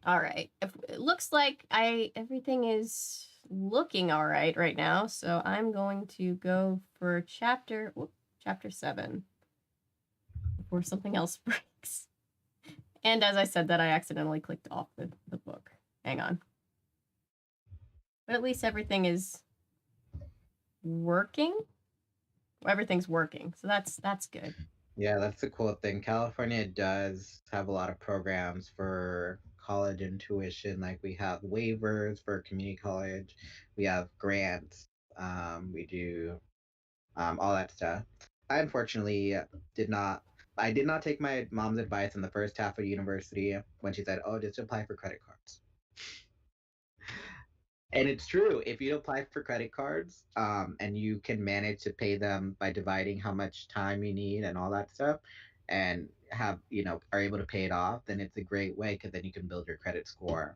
Speaker 1: right. It looks like everything is looking all right now, so I'm going to go for chapter 7 before something else breaks. And as I said that, I accidentally clicked off the book. Hang on. But at least everything is working. Everything's working, so that's good.
Speaker 3: Yeah, that's the cool thing. California does have a lot of programs for college and tuition. Like we have waivers for community college, we have grants, we do all that stuff. I unfortunately I did not take my mom's advice in the first half of university when she said, "Oh, just apply for credit cards." And it's true. If you apply for credit cards, and you can manage to pay them by dividing how much time you need and all that stuff, and are able to pay it off, then it's a great way because then you can build your credit score,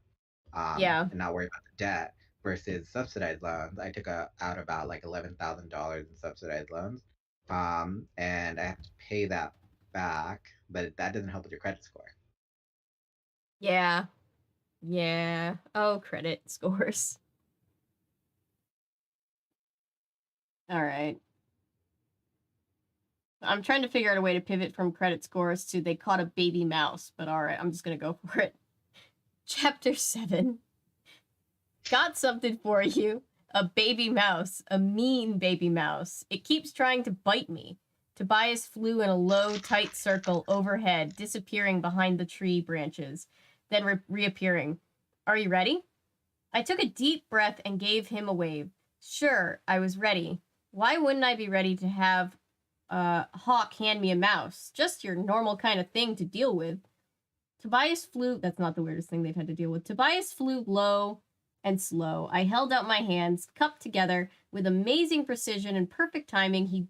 Speaker 1: Yeah.
Speaker 3: and not worry about the debt versus subsidized loans. I took out about like $11,000 in subsidized loans, and I have to pay that back, but that doesn't help with your credit score.
Speaker 1: Yeah. Yeah. Oh, credit scores. All right. I'm trying to figure out a way to pivot from credit scores to they caught a baby mouse, but all right, I'm just going to go for it. Chapter 7. Got something for you. A baby mouse. A mean baby mouse. It keeps trying to bite me. Tobias flew in a low, tight circle overhead, disappearing behind the tree branches, then reappearing. Are you ready? I took a deep breath and gave him a wave. Sure, I was ready. Why wouldn't I be ready to have Hawk hand me a mouse? Just your normal kind of thing to deal with. Tobias flew... That's not the weirdest thing they've had to deal with. Tobias flew low and slow. I held out my hands, cupped together. With amazing precision and perfect timing, he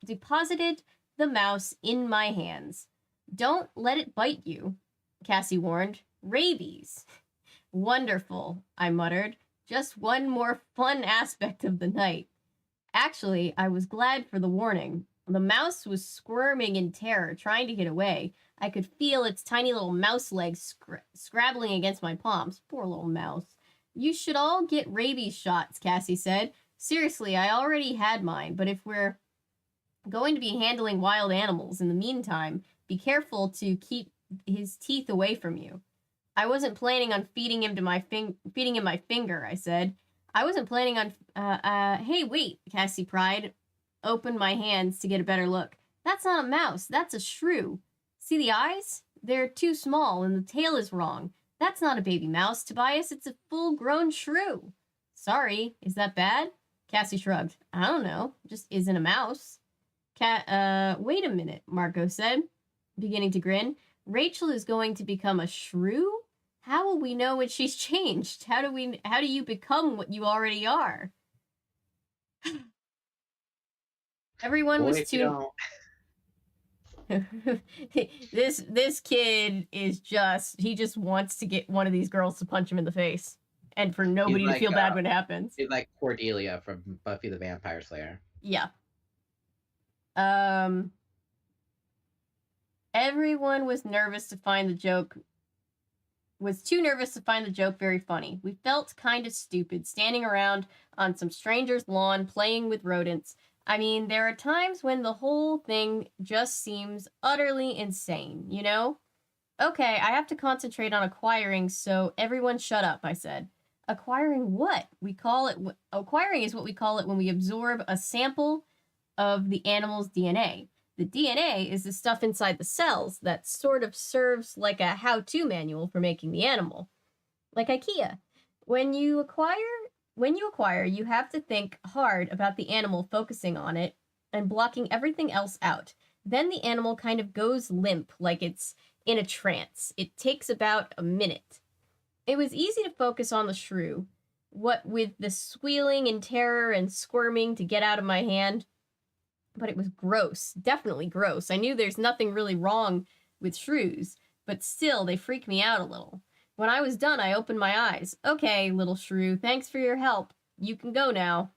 Speaker 1: deposited the mouse in my hands. Don't let it bite you, Cassie warned. Rabies. Wonderful, I muttered. Just one more fun aspect of the night. Actually, I was glad for the warning. The mouse was squirming in terror, trying to get away. I could feel its tiny little mouse legs scrabbling against my palms. Poor little mouse. You should all get rabies shots, Cassie said. Seriously, I already had mine, but if we're going to be handling wild animals in the meantime, be careful to keep his teeth away from you. I wasn't planning on feeding him my finger, I said. I wasn't planning on... Hey, wait, Cassie pried. Opened my hands to get a better look. That's not a mouse, that's a shrew. See the eyes? They're too small and the tail is wrong. That's not a baby mouse, Tobias, it's a full-grown shrew. Sorry, is that bad? Cassie shrugged. I don't know, just isn't a mouse. Wait a minute, Marco said, beginning to grin. Rachel is going to become a shrew? How will we know when she's changed? How do you become what you already are? Everyone was too... this kid is he just wants to get one of these girls to punch him in the face. And for nobody to feel bad when it happens.
Speaker 3: He's like Cordelia from Buffy the Vampire Slayer.
Speaker 1: Yeah. Everyone was too nervous to find the joke very funny. We felt kind of stupid, standing around on some stranger's lawn playing with rodents. I mean, there are times when the whole thing just seems utterly insane, you know? Okay, I have to concentrate on acquiring, so everyone shut up, I said. Acquiring what? Acquiring is what we call it when we absorb a sample of the animal's DNA. The DNA is the stuff inside the cells that sort of serves like a how-to manual for making the animal. Like IKEA. When you acquire, you have to think hard about the animal, focusing on it and blocking everything else out. Then the animal kind of goes limp, like it's in a trance. It takes about a minute. It was easy to focus on the shrew, what with the squealing and terror and squirming to get out of my hand. But it was gross, definitely gross. I knew there's nothing really wrong with shrews, but still, they freak me out a little. When I was done, I opened my eyes. Okay, little shrew, thanks for your help. You can go now.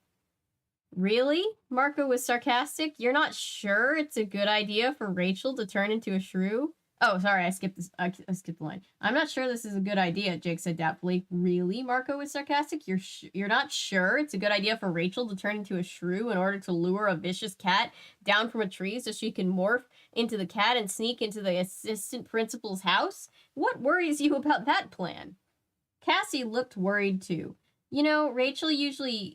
Speaker 1: Really? Marco was sarcastic. You're not sure it's a good idea for Rachel to turn into a shrew? Oh, sorry, I skipped the line. I'm not sure this is a good idea, Jake said doubtfully. Really? Marco was sarcastic. You're not sure it's a good idea for Rachel to turn into a shrew in order to lure a vicious cat down from a tree so she can morph into the cat and sneak into the assistant principal's house? What worries you about that plan? Cassie looked worried too. You know, Rachel, usually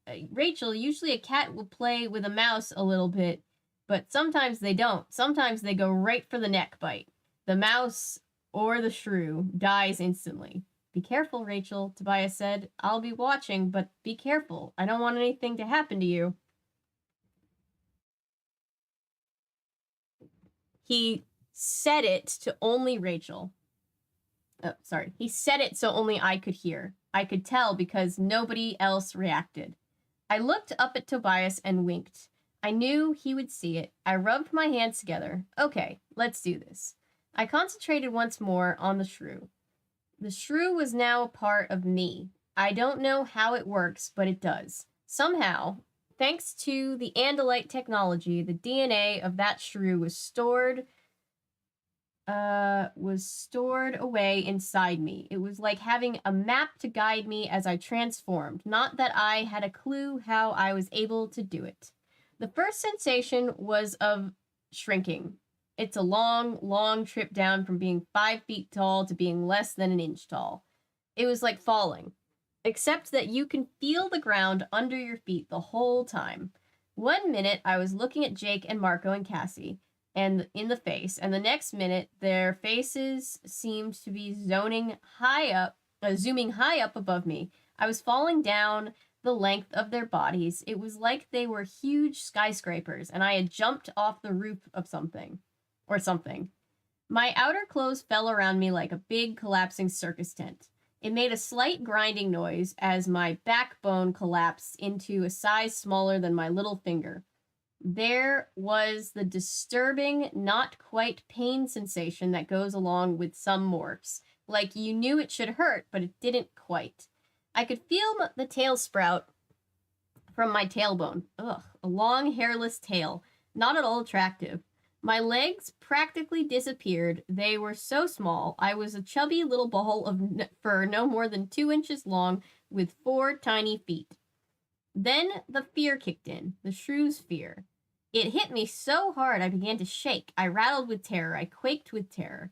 Speaker 1: a cat will play with a mouse a little bit, but sometimes they don't. Sometimes they go right for the neck bite. The mouse or the shrew dies instantly. Be careful, Rachel, Tobias said. I'll be watching, but be careful. I don't want anything to happen to you. He said it to only Rachel. sorry. He said it so only I could hear. I could tell because nobody else reacted. I looked up at Tobias and winked. I knew he would see it. I rubbed my hands together. Okay, let's do this. I concentrated once more on the shrew. The shrew was now a part of me. I don't know how it works, but it does. Somehow, thanks to the Andalite technology, the DNA of that shrew was stored away inside me. It was like having a map to guide me as I transformed, not that I had a clue how I was able to do it. The first sensation was of shrinking. It's a long, long trip down from being 5 feet tall to being less than an inch tall. It was like falling, except that you can feel the ground under your feet the whole time. 1 minute, I was looking at Jake and Marco and Cassie and in the face, and the next minute, their faces seemed to be zooming high up above me. I was falling down the length of their bodies. It was like they were huge skyscrapers, and I had jumped off the roof of something. My outer clothes fell around me like a big collapsing circus tent. It made a slight grinding noise as my backbone collapsed into a size smaller than my little finger. There was the disturbing, not quite pain sensation that goes along with some morphs. Like you knew it should hurt, but it didn't quite. I could feel the tail sprout from my tailbone. Ugh, a long, hairless tail. Not at all attractive. My legs practically disappeared. They were so small. I was a chubby little ball of fur no more than 2 inches long with 4 tiny feet. Then the fear kicked in, the shrew's fear. It hit me so hard I began to shake. I rattled with terror. I quaked with terror.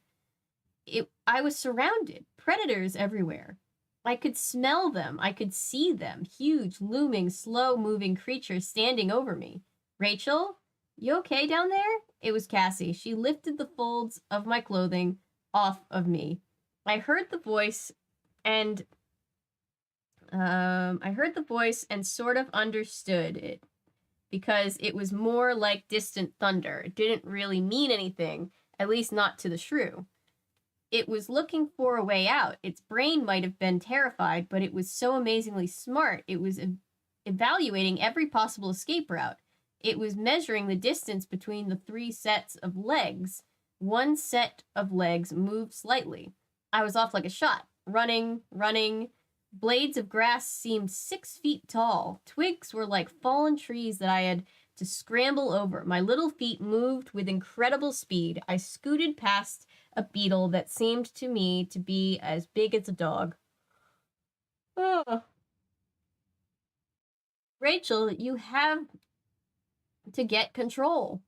Speaker 1: I was surrounded. Predators everywhere. I could smell them. I could see them. Huge, looming, slow-moving creatures standing over me. Rachel? You okay down there? It was Cassie. She lifted the folds of my clothing off of me. I heard the voice and sort of understood it because it was more like distant thunder. It didn't really mean anything, at least not to the shrew. It was looking for a way out. Its brain might have been terrified, but it was so amazingly smart. It was evaluating every possible escape route. It was measuring the distance between the 3 sets of legs. One set of legs moved slightly. I was off like a shot. Running. Blades of grass seemed 6 feet tall. Twigs were like fallen trees that I had to scramble over. My little feet moved with incredible speed. I scooted past a beetle that seemed to me to be as big as a dog. Oh. Rachel, you have to get control.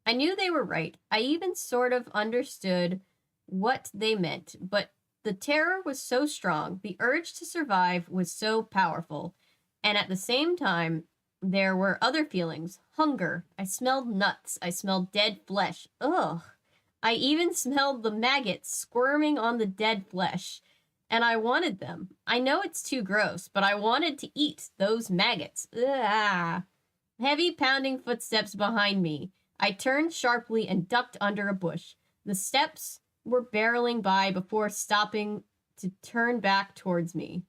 Speaker 1: I knew they were right. I even sort of understood what they meant, but the terror was so strong, the urge to survive was so powerful, and at the same time, there were other feelings. Hunger. I smelled nuts. I smelled dead flesh. Ugh. I even smelled the maggots squirming on the dead flesh, and I wanted them. I know it's too gross, but I wanted to eat those maggots. Ugh. Heavy pounding footsteps behind me. I turned sharply and ducked under a bush. The steps were barreling by before stopping to turn back towards me.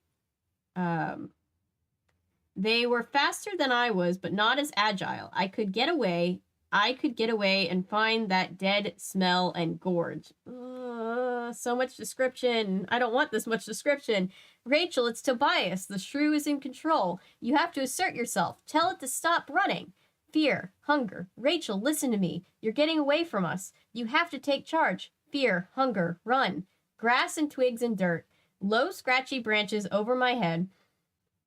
Speaker 1: They were faster than I was, but not as agile. I could get away and find that dead smell and gorge. So much description. I don't want this much description. Rachel, it's Tobias. The shrew is in control. You have to assert yourself. Tell it to stop running. Fear, hunger. Rachel, listen to me. You're getting away from us. You have to take charge. Fear, hunger, run. Grass and twigs and dirt. Low, scratchy branches over my head.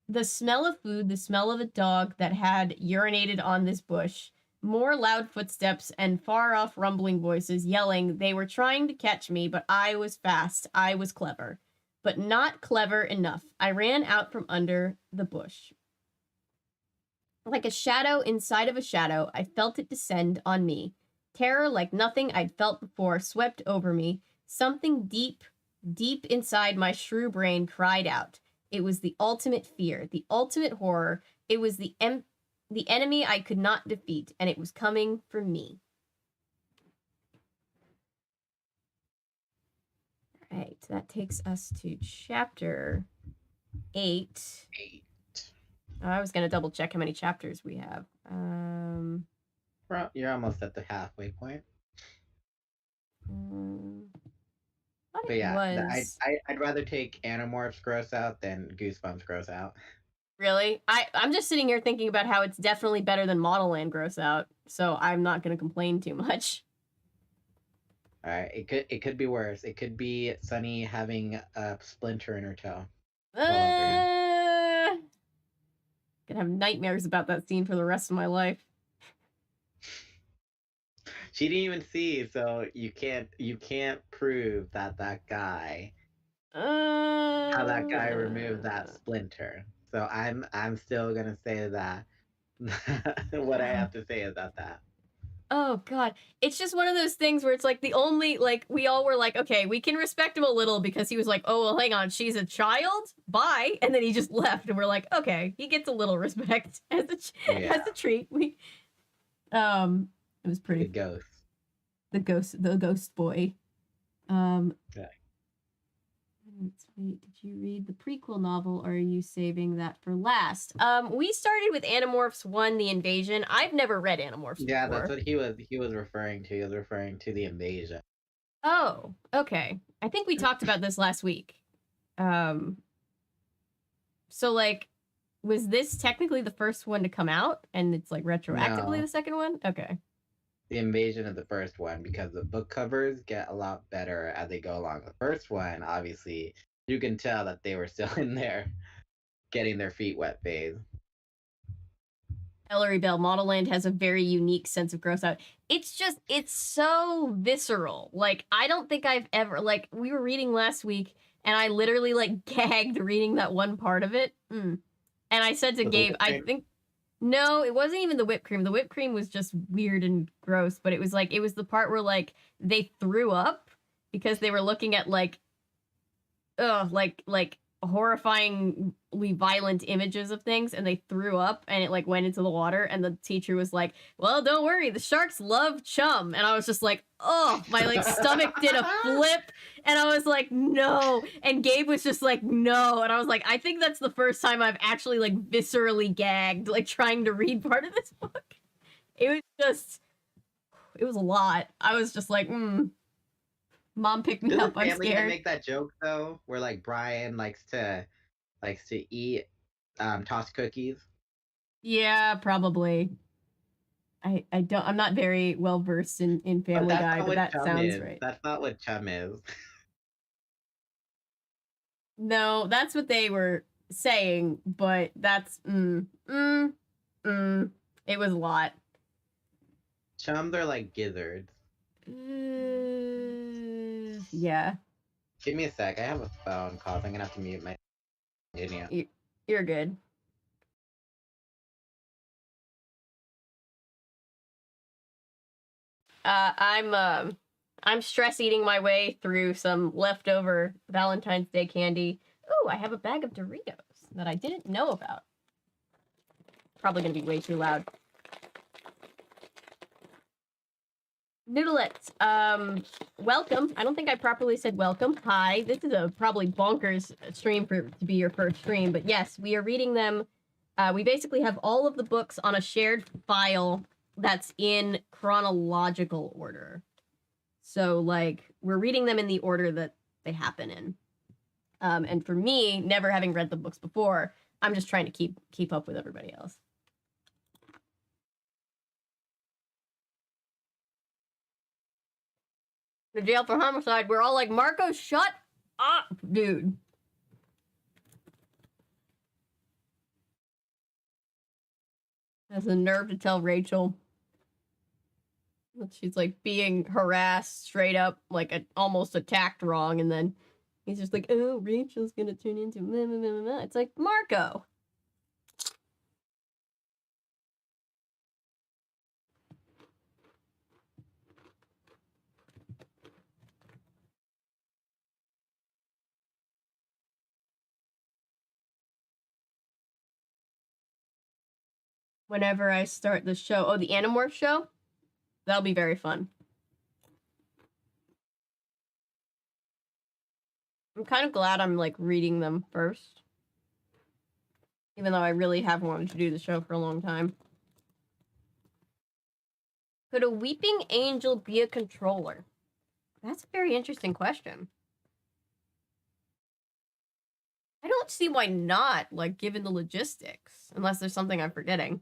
Speaker 1: The smell of food, the smell of a dog that had urinated on this bush. More loud footsteps and far-off rumbling voices yelling. They were trying to catch me, but I was fast. I was clever. But not clever enough. I ran out from under the bush. Like a shadow inside of a shadow, I felt it descend on me. Terror like nothing I'd felt before swept over me. Something deep, deep inside my shrew brain cried out. It was the ultimate fear, the ultimate horror. It was the enemy I could not defeat, and it was coming for me. All right, that takes us to chapter 8.
Speaker 3: 8.
Speaker 1: I was gonna double check how many chapters we have.
Speaker 3: You're almost at the halfway point.
Speaker 1: Thought
Speaker 3: But
Speaker 1: it
Speaker 3: yeah,
Speaker 1: was.
Speaker 3: I'd rather take Animorphs gross out than Goosebumps gross out.
Speaker 1: Really? I'm just sitting here thinking about how it's definitely better than Model Land gross out, so I'm not gonna complain too much.
Speaker 3: All right, it could be worse. It could be Sunny having a splinter in her toe.
Speaker 1: Gonna have nightmares about that scene for the rest of my life.
Speaker 3: She didn't even see, so you can't prove that guy how that guy removed that splinter. So I'm still gonna say that what I have to say about that.
Speaker 1: Oh god, it's just one of those things where it's like the only, like, we all were like, okay, we can respect him a little because he was like, oh well, hang on, she's a child, bye, and then he just left, and we're like, okay, he gets a little respect as a treat. We it was pretty. The ghost boy.
Speaker 3: Yeah.
Speaker 1: Wait, did you read the prequel novel, or are you saving that for last? We started with Animorphs 1, The Invasion. I've never read Animorphs before.
Speaker 3: Yeah, that's what he was referring to. He was referring to The Invasion.
Speaker 1: Oh, okay. I think we talked about this last week. So, like, was this technically the first one to come out, and it's, like, retroactively the second one? Okay.
Speaker 3: The Invasion of the first one, because the book covers get a lot better as they go along. The first one, obviously, you can tell that they were still in there getting their feet wet phase.
Speaker 1: Ellery Bell, Model Land has a very unique sense of gross out. It's so visceral. Like, I don't think I've ever, like, we were reading last week, and I literally, like, gagged reading that one part of it. And I said to Gabe, I think, no, it wasn't even the whipped cream. The whipped cream was just weird and gross, but it was the part where, like, they threw up because they were looking at, like, horrifyingly violent images of things, and they threw up, and it, like, went into the water, and the teacher was like, well, don't worry, the sharks love chum. And I was just like, oh, my, like, stomach did a flip, and I was like, no. And Gabe was just like, no. And I was like, I think that's the first time I've actually, like, viscerally gagged, like, trying to read part of this book. It was a lot. I was just like, Mom picked me up. I'm
Speaker 3: Family
Speaker 1: scared.
Speaker 3: make that joke though, where, like, Brian likes to eat tossed cookies.
Speaker 1: Yeah, probably. I'm not very well versed in Family Guy, but that sounds right.
Speaker 3: That's not what chum is.
Speaker 1: No, that's what they were saying, but that's it was a lot.
Speaker 3: Chums are like gizzards.
Speaker 1: Yeah.
Speaker 3: Give me a sec. I have a phone call. So I'm gonna have to mute my video.
Speaker 1: You're good. I'm stress eating my way through some leftover Valentine's Day candy. Ooh, I have a bag of Doritos that I didn't know about. Probably gonna be way too loud. Noodlettes, welcome. I don't think I properly said welcome. Hi, this is a probably bonkers stream to be your first stream, but yes, we are reading them. We basically have all of the books on a shared file that's in chronological order. So, like, we're reading them in the order that they happen in. And for me, never having read the books before, I'm just trying to keep up with everybody else. The jail for homicide, we're all like, Marco, shut up, dude. Has the nerve to tell Rachel that she's, like, being harassed straight up, like, almost attacked wrong, and then he's just like, oh, Rachel's gonna turn into blah, blah, blah, blah. It's like, Marco. Whenever I start the show, oh, the Animorphs show? That'll be very fun. I'm kind of glad I'm like reading them first. Even though I really have wanted to do the show for a long time. Could a weeping angel be a controller? That's a very interesting question. I don't see why not, like, given the logistics. Unless there's something I'm forgetting.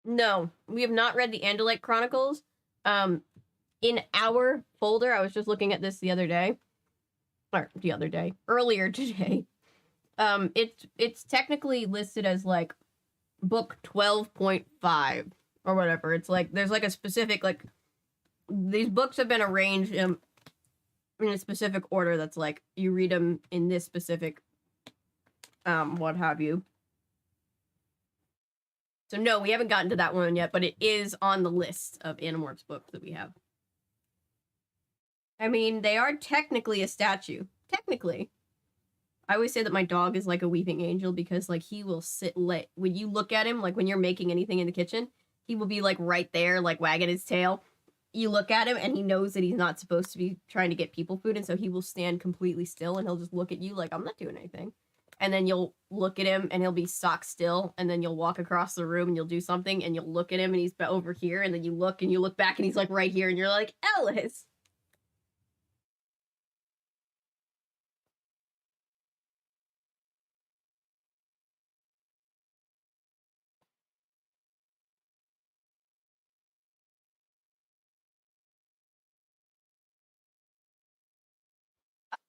Speaker 1: No, we have not read the Andalite Chronicles. In our folder, I was just looking at this the other day. Or earlier today. It's technically listed as like book 12.5 or whatever. It's like there's like a specific like these books have been arranged in a specific order that's like you read them in this specific what have you. So no, we haven't gotten to that one yet, but it is on the list of Animorphs books that we have. I mean, they are technically a statue. Technically. I always say that my dog is like a weeping angel because like he will sit when you look at him, like when you're making anything in the kitchen, he will be like right there, like wagging his tail. You look at him and he knows that he's not supposed to be trying to get people food, and so he will stand completely still and he'll just look at you like, I'm not doing anything. And then you'll look at him and he'll be stock still, and then you'll walk across the room and you'll do something and you'll look at him and he's over here, and then you look back and he's like right here, and you're like, Ellis!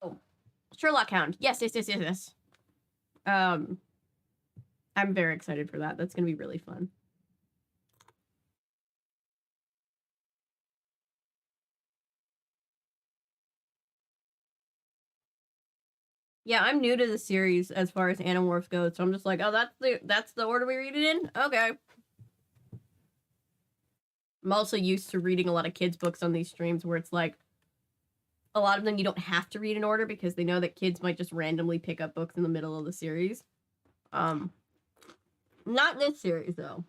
Speaker 1: Oh, Sherlock Hound. Yes. I'm very excited for that. That's gonna be really fun. Yeah, I'm new to the series as far as Animorphs goes, so I'm just like, oh, that's the order we read it in? Okay. I'm also used to reading a lot of kids' books on these streams where it's like, a lot of them you don't have to read in order because they know that kids might just randomly pick up books in the middle of the series. Not this series, though.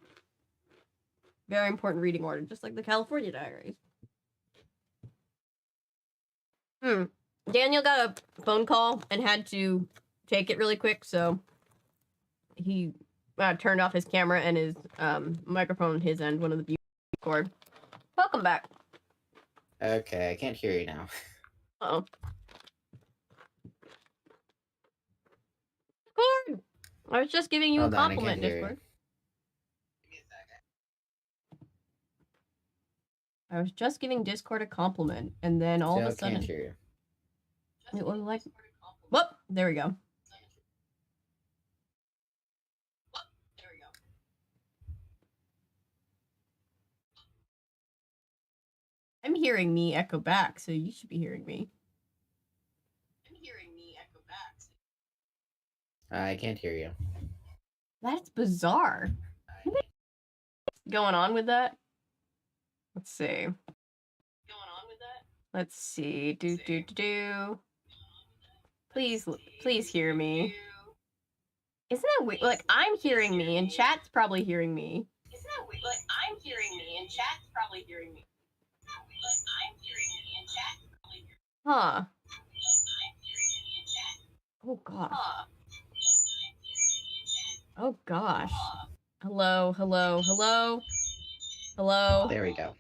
Speaker 1: Very important reading order, just like the California Diaries. Daniel got a phone call and had to take it really quick, so he turned off his camera and his microphone on his end, one of the view cord. Welcome back.
Speaker 3: Okay, I can't hear you now.
Speaker 1: Uh-oh. Discord! I was just giving you a compliment, Discord. I was just giving Discord a compliment, and then all of a sudden...
Speaker 3: Can't hear you.
Speaker 1: It was like... Whoop! There we go. I'm hearing me echo back, so you should be hearing me.
Speaker 3: I can't hear you.
Speaker 1: That's bizarre. What's going on with that? Let's see. Let's see. Please hear me. Isn't that weird? Like, I'm hearing me, and chat's probably hearing me. Isn't that weird? Like, I'm hearing me, and chat's probably hearing me. Huh. Oh gosh. Oh gosh. Hello.
Speaker 3: There we go.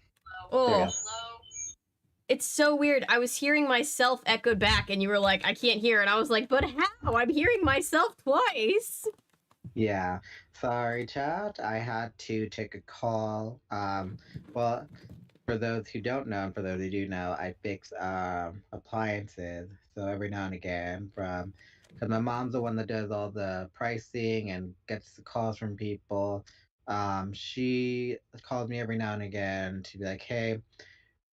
Speaker 1: Oh.
Speaker 3: There we go.
Speaker 1: It's so weird. I was hearing myself echoed back, and you were like, I can't hear. And I was like, but how? I'm hearing myself twice.
Speaker 3: Yeah. Sorry, chat. I had to take a call. Well, for those who don't know, and for those who do know, I fix appliances. So every now and again, because my mom's the one that does all the pricing and gets the calls from people. She calls me every now and again to be like, hey,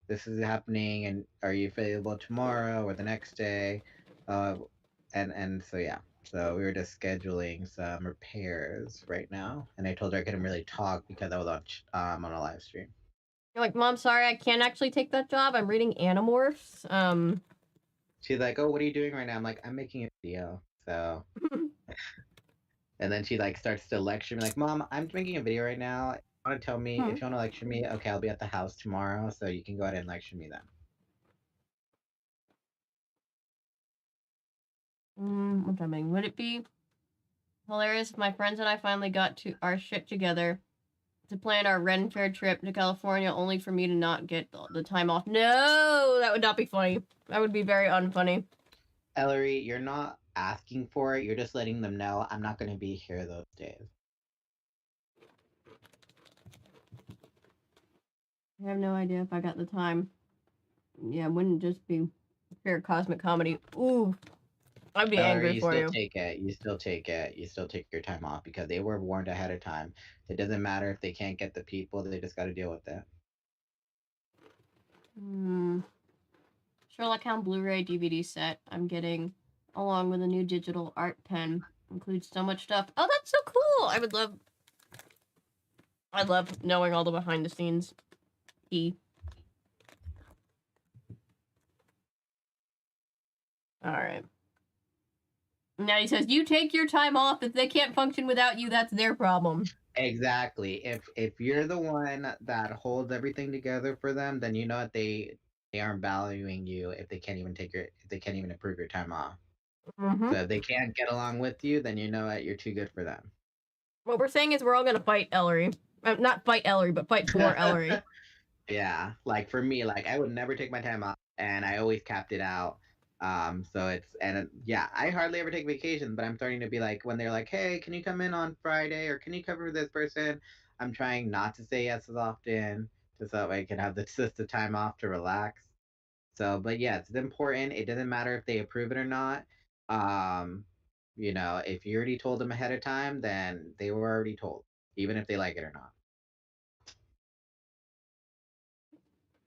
Speaker 3: this is happening, and are you available tomorrow or the next day? And so yeah. So we were just scheduling some repairs right now, and I told her I couldn't really talk because I was on a live stream.
Speaker 1: You're like, Mom, sorry, I can't actually take that job. I'm reading Animorphs.
Speaker 3: She's like, oh, what are you doing right now? I'm like, I'm making a video. So, and then she like starts to lecture me like, Mom, I'm making a video right now. Want to tell me if you want to lecture me? Okay, I'll be at the house tomorrow, so you can go ahead and lecture me then.
Speaker 1: What's happening? Would it be hilarious if my friends and I finally got to our shit together to plan our Ren Fair trip to California only for me to not get the time off? No, that would not be funny. That would be very unfunny.
Speaker 3: Ellery, you're not asking for it. You're just letting them know I'm not going to be here those days.
Speaker 1: I have no idea if I got the time. Yeah, it wouldn't just be fair cosmic comedy. Ooh, I'd be
Speaker 3: Ellery,
Speaker 1: angry for you.
Speaker 3: Take it. You still take it. You still take your time off because they were warned ahead of time. It doesn't matter if they can't get the people. They just got to deal with it.
Speaker 1: Sherlock Hound Blu-ray DVD set I'm getting, along with a new digital art pen. Includes so much stuff. Oh, that's so cool! I love knowing all the behind the scenes. Alright. Now he says, you take your time off. If they can't function without you, that's their problem.
Speaker 3: Exactly. If you're the one that holds everything together for them, then you know what they aren't valuing you if they can't even approve your time off.
Speaker 1: Mm-hmm.
Speaker 3: So if they can't get along with you, then you know what, you're too good for them.
Speaker 1: What we're saying is we're all gonna fight Ellery. Not fight Ellery, but fight for Ellery.
Speaker 3: Yeah, like for me, like I would never take my time off, and I always capped it out. Yeah, I hardly ever take vacations, but I'm starting to be like, when they're like, hey, can you come in on Friday, or can you cover this person? I'm trying not to say yes as often, just so that way I can have the time off to relax. So, but yeah, it's important. It doesn't matter if they approve it or not. If you already told them ahead of time, then they were already told, even if they like it or not.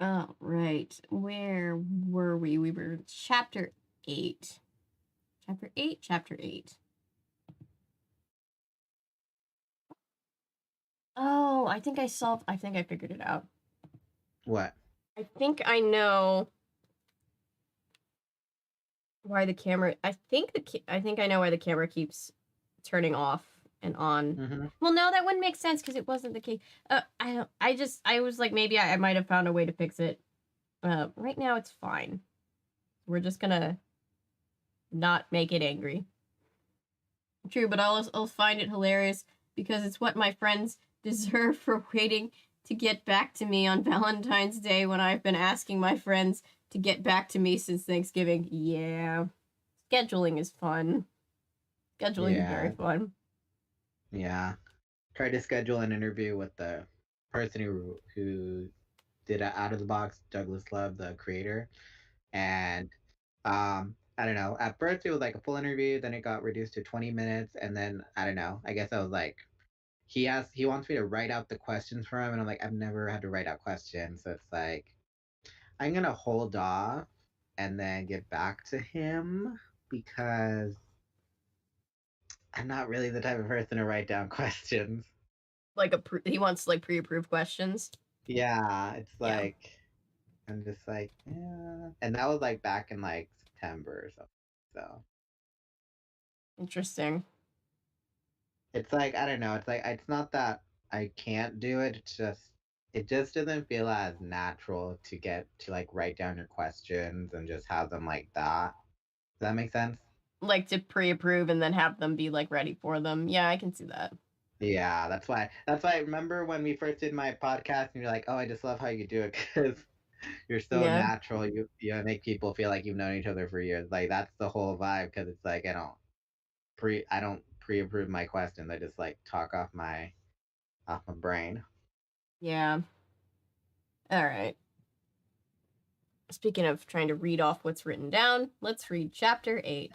Speaker 1: Oh, right. Where were we? We were chapter 8. Chapter 8. Oh, I think I figured it out.
Speaker 3: What?
Speaker 1: I think I know why the camera, I think I know why the camera keeps turning off and on.
Speaker 3: Mm-hmm.
Speaker 1: Well, no, that wouldn't make sense because it wasn't the case. I was like, maybe I might have found a way to fix it. Right now it's fine. We're just gonna not make it angry. True, but I'll find it hilarious because it's what my friends deserve for waiting to get back to me on Valentine's Day when I've been asking my friends to get back to me since Thanksgiving. Yeah. Scheduling is fun. Scheduling is very fun.
Speaker 3: Yeah. Tried to schedule an interview with the person who did it out of the box, Douglas Love, the creator. And I don't know. At first it was like a full interview, then it got reduced to 20 minutes, and then I don't know. I guess I was like, he wants me to write out the questions for him, and I'm like, I've never had to write out questions, so it's like I'm gonna hold off and then get back to him because I'm not really the type of person to write down questions.
Speaker 1: Like he wants like pre-approved questions.
Speaker 3: Yeah, it's like I'm just like, yeah. And that was like back in like September or something. So
Speaker 1: interesting.
Speaker 3: It's like, I don't know, it's not that I can't do it, it just doesn't feel as natural to get to like write down your questions and just have them like that. Does that make sense?
Speaker 1: Like to pre-approve and then have them be like ready for them. Yeah, I can see that.
Speaker 3: Yeah, that's why I remember when we first did my podcast and you're like, oh, I just love how you do it because you're so natural. You make people feel like you've known each other for years. Like that's the whole vibe because it's like I don't pre-approve my questions. I just like talk off my brain.
Speaker 1: Yeah. All right. Speaking of trying to read off what's written down, let's read chapter 8.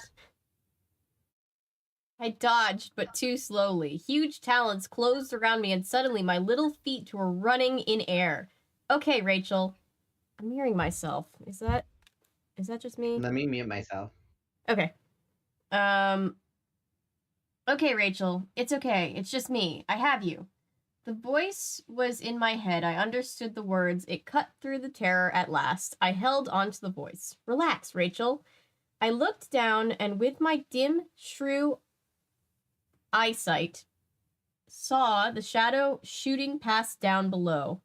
Speaker 1: I dodged, but too slowly. Huge talons closed around me, and suddenly my little feet were running in air. Okay, Rachel. I'm hearing myself. Is that just me?
Speaker 3: Let me mute myself.
Speaker 1: Okay. Okay, Rachel. It's okay. It's just me. I have you. The voice was in my head. I understood the words. It cut through the terror at last. I held onto the voice. Relax, Rachel. I looked down, and with my dim, shrew eyesight, saw the shadow shooting past down below.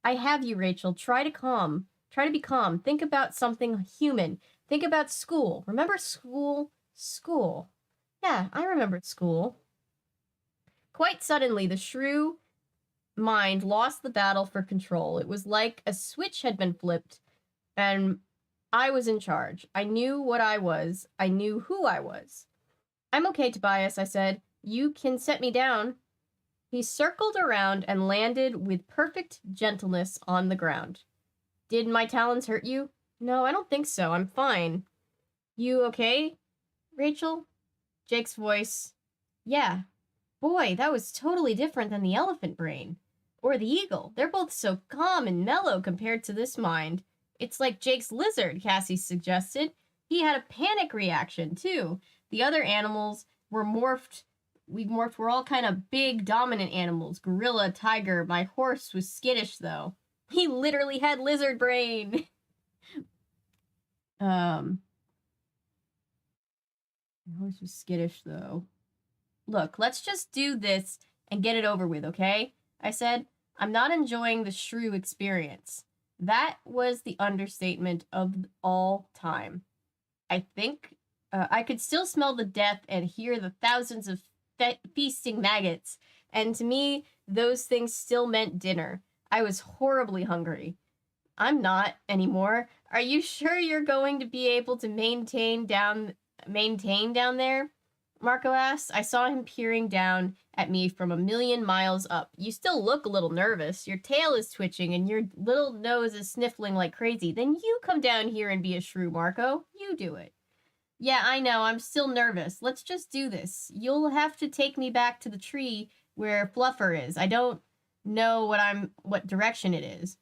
Speaker 1: I have you, Rachel. Try to be calm. Think about something human. Think about school. Remember school? School. Yeah, I remember school. Quite suddenly, the shrew mind lost the battle for control. It was like a switch had been flipped, and I was in charge. I knew what I was. I knew who I was. I'm okay, Tobias, I said. You can set me down. He circled around and landed with perfect gentleness on the ground. Did my talons hurt you? No, I don't think so. I'm fine. You okay, Rachel? Jake's voice. Yeah. Boy, that was totally different than the elephant brain. Or the eagle. They're both so calm and mellow compared to this mind. It's like Jake's lizard, Cassie suggested. He had a panic reaction, too. The other animals were morphed. We're all kind of big, dominant animals. Gorilla, tiger. My horse was skittish, though. He literally had lizard brain. My horse was skittish, though. Look, let's just do this and get it over with, okay? I said, I'm not enjoying the shrew experience. That was the understatement of all time. I think I could still smell the death and hear the thousands of feasting maggots, and to me, those things still meant dinner. I was horribly hungry. I'm not anymore. Are you sure you're going to be able to maintain down there? Marco asked. I saw him peering down at me from a million miles up. You still look a little nervous. Your tail is twitching and your little nose is sniffling like crazy. Then you come down here and be a shrew, Marco. You do it. Yeah, I know. I'm still nervous. Let's just do this. You'll have to take me back to the tree where Fluffer is. I don't know what direction it is.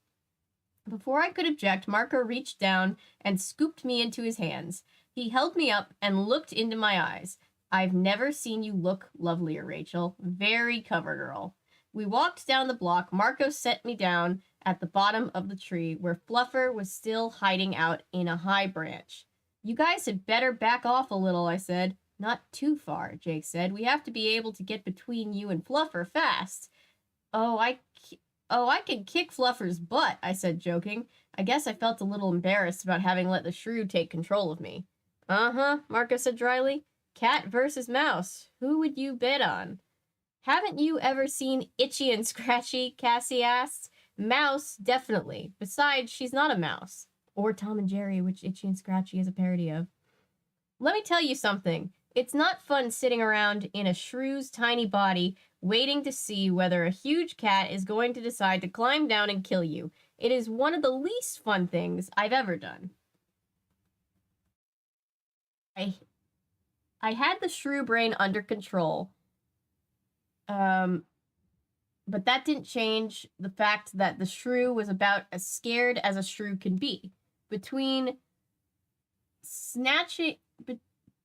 Speaker 1: Before I could object, Marco reached down and scooped me into his hands. He held me up and looked into my eyes. I've never seen you look lovelier, Rachel. Very cover girl. We walked down the block. Marco set me down at the bottom of the tree where Fluffer was still hiding out in a high branch. You guys had better back off a little, I said. Not too far, Jake said. We have to be able to get between you and Fluffer fast. Oh, I can kick Fluffer's butt, I said, joking. I guess I felt a little embarrassed about having let the shrew take control of me. Uh-huh, Marco said dryly. Cat versus mouse. Who would you bet on? Haven't you ever seen Itchy and Scratchy? Cassie asked. Mouse, definitely. Besides, she's not a mouse. Or Tom and Jerry, which Itchy and Scratchy is a parody of. Let me tell you something. It's not fun sitting around in a shrew's tiny body waiting to see whether a huge cat is going to decide to climb down and kill you. It is one of the least fun things I've ever done. I had the shrew brain under control. But that didn't change the fact that the shrew was about as scared as a shrew can be. Between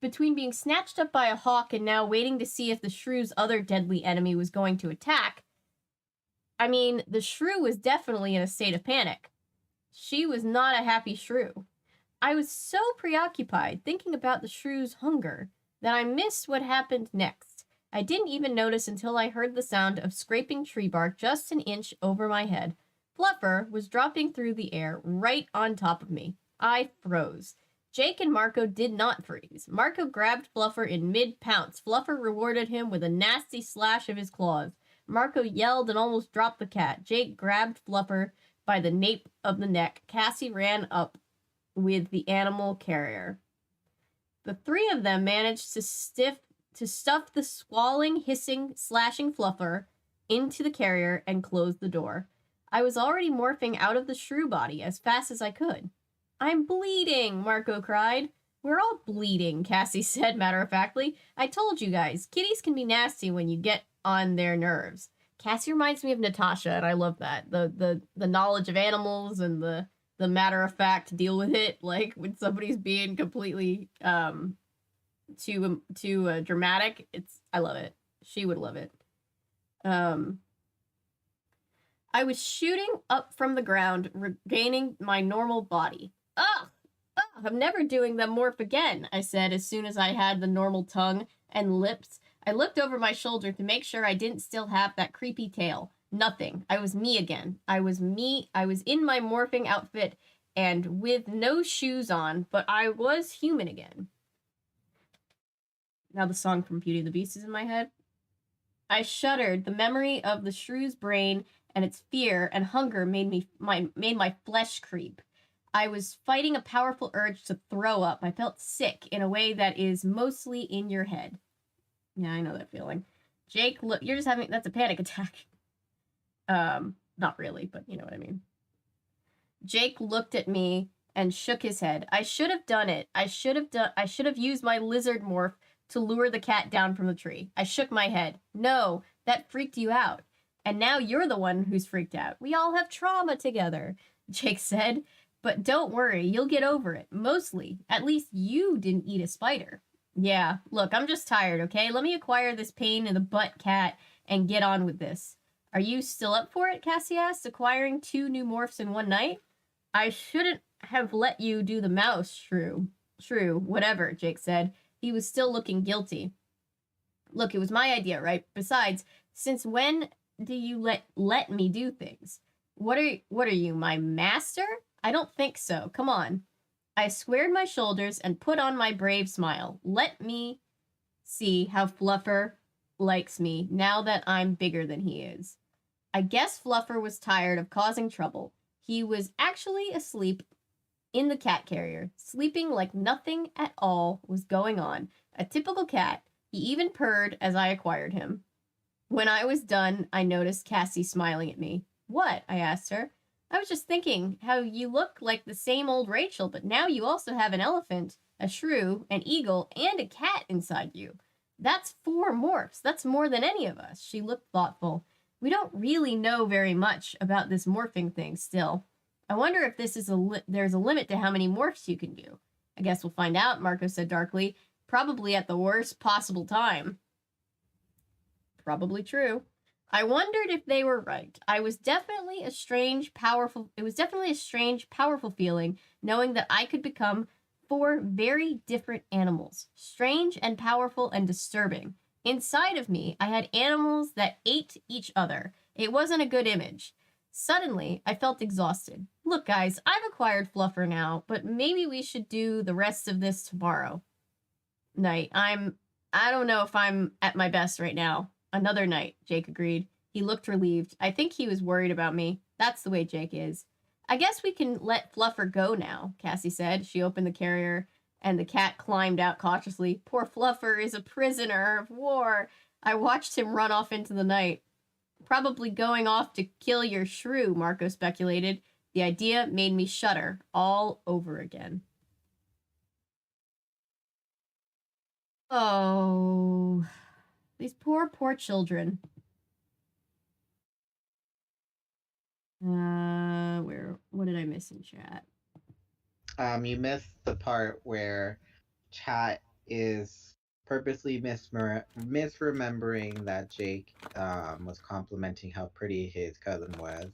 Speaker 1: being snatched up by a hawk and now waiting to see if the shrew's other deadly enemy was going to attack, I mean, the shrew was definitely in a state of panic. She was not a happy shrew. I was so preoccupied thinking about the shrew's hunger that I missed what happened next. I didn't even notice until I heard the sound of scraping tree bark just an inch over my head. Fluffer was dropping through the air right on top of me. I froze. Jake and Marco did not freeze. Marco grabbed Fluffer in mid-pounce. Fluffer rewarded him with a nasty slash of his claws. Marco yelled and almost dropped the cat. Jake grabbed Fluffer by the nape of the neck. Cassie ran up with the animal carrier. The three of them managed to stuff the squalling, hissing, slashing Fluffer into the carrier and close the door. I was already morphing out of the shrew body as fast as I could. I'm bleeding, Marco cried. We're all bleeding, Cassie said matter-of-factly. I told you guys, kitties can be nasty when you get on their nerves. Cassie reminds me of Natasha, and I love that. The knowledge of animals and the matter-of-fact deal with it, like when somebody's being completely too dramatic. I love it. She would love it. I was shooting up from the ground, regaining my normal body. Ugh! I'm never doing the morph again, I said as soon as I had the normal tongue and lips. I looked over my shoulder to make sure I didn't still have that creepy tail. Nothing. I was me again. I was me. I was in my morphing outfit and with no shoes on, but I was human again. Now the song from Beauty and the Beast is in my head. I shuddered. The memory of the shrew's brain and its fear and hunger made my flesh creep. I was fighting a powerful urge to throw up. I felt sick in a way that is mostly in your head. Yeah, I know that feeling. Jake, look, you're just having, that's a panic attack. Not really, but you know what I mean. Jake looked at me and shook his head. I should have done it. I should have used my lizard morph to lure the cat down from the tree. I shook my head. No, that freaked you out. And now you're the one who's freaked out. We all have trauma together, Jake said. But don't worry, you'll get over it. Mostly. At least you didn't eat a spider. Yeah, look, I'm just tired, okay? Let me acquire this pain in the butt cat and get on with this. Are you still up for it, Cassie asked, acquiring 2 new morphs in one night? I shouldn't have let you do the mouse, Shrew. Shrew, whatever, Jake said. He was still looking guilty. Look, it was my idea, right? Besides, since when do you let me do things? What are you, my master? I don't think so. Come on. I squared my shoulders and put on my brave smile. Let me see how Fluffer likes me now that I'm bigger than he is. I guess Fluffer was tired of causing trouble. He was actually asleep in the cat carrier, sleeping like nothing at all was going on. A typical cat. He even purred as I acquired him. When I was done, I noticed Cassie smiling at me. What? I asked her. I was just thinking how you look like the same old Rachel, but now you also have an elephant, a shrew, an eagle, and a cat inside you. That's 4 morphs. That's more than any of us. She looked thoughtful. We don't really know very much about this morphing thing still. I wonder if this is there's a limit to how many morphs you can do. I guess we'll find out, Marco said darkly. Probably at the worst possible time. Probably true. I wondered if they were right. It was definitely a strange, powerful feeling knowing that I could become 4 very different animals. Strange and powerful and disturbing. Inside of me, I had animals that ate each other. It wasn't a good image. Suddenly, I felt exhausted. Look, guys, I've acquired Fluffer now, but maybe we should do the rest of this tomorrow. Night. I don't know if I'm at my best right now. Another night, Jake agreed. He looked relieved. I think he was worried about me. That's the way Jake is. I guess we can let Fluffer go now, Cassie said. She opened the carrier, and the cat climbed out cautiously. Poor Fluffer is a prisoner of war. I watched him run off into the night. Probably going off to kill your shrew, Marco speculated. The idea made me shudder all over again. Oh, these poor children. What did I miss in chat?
Speaker 3: You missed the part where chat is purposely misremembering that Jake was complimenting how pretty his cousin was,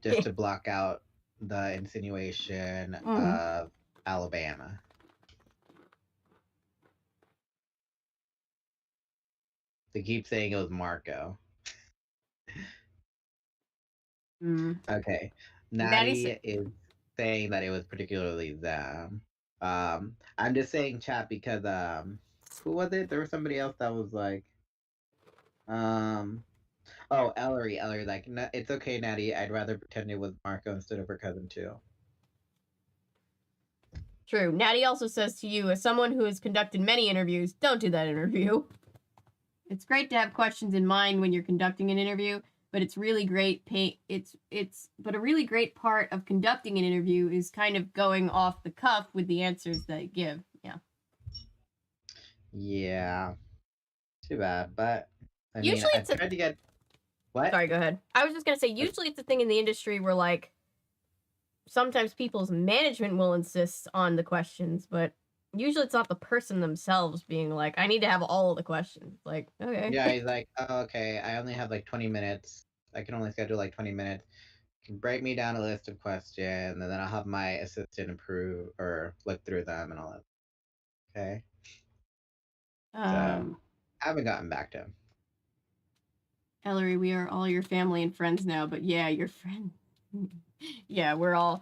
Speaker 3: just to block out the insinuation of Alabama. They keep saying it was Marco. Okay. Natty is saying that it was particularly them. I'm just saying chat because who was it? There was somebody else that was like Ellery, like, it's okay, Natty, I'd rather pretend it was Marco instead of her cousin too.
Speaker 1: True. Natty also says to you, as someone who has conducted many interviews, don't do that interview. It's great to have questions in mind when you're conducting an interview, but it's really great. But a really great part of conducting an interview is kind of going off the cuff with the answers that you give. Yeah.
Speaker 3: Yeah. Too bad, but I
Speaker 1: usually
Speaker 3: mean, I tried to get. What?
Speaker 1: Sorry, go ahead. I was just gonna say, usually it's a thing in the industry where like sometimes people's management will insist on the questions, but usually it's not the person themselves being like, I need to have all of the questions. Like, okay.
Speaker 3: Yeah, he's like, oh, okay, I only have like 20 minutes. I can only schedule like 20 minutes. You can break me down a list of questions, and then I'll have my assistant approve or look through them and all that. Okay. haven't gotten back to him.
Speaker 1: Ellery, we are all your family and friends now, but yeah, your friend. Yeah, we're all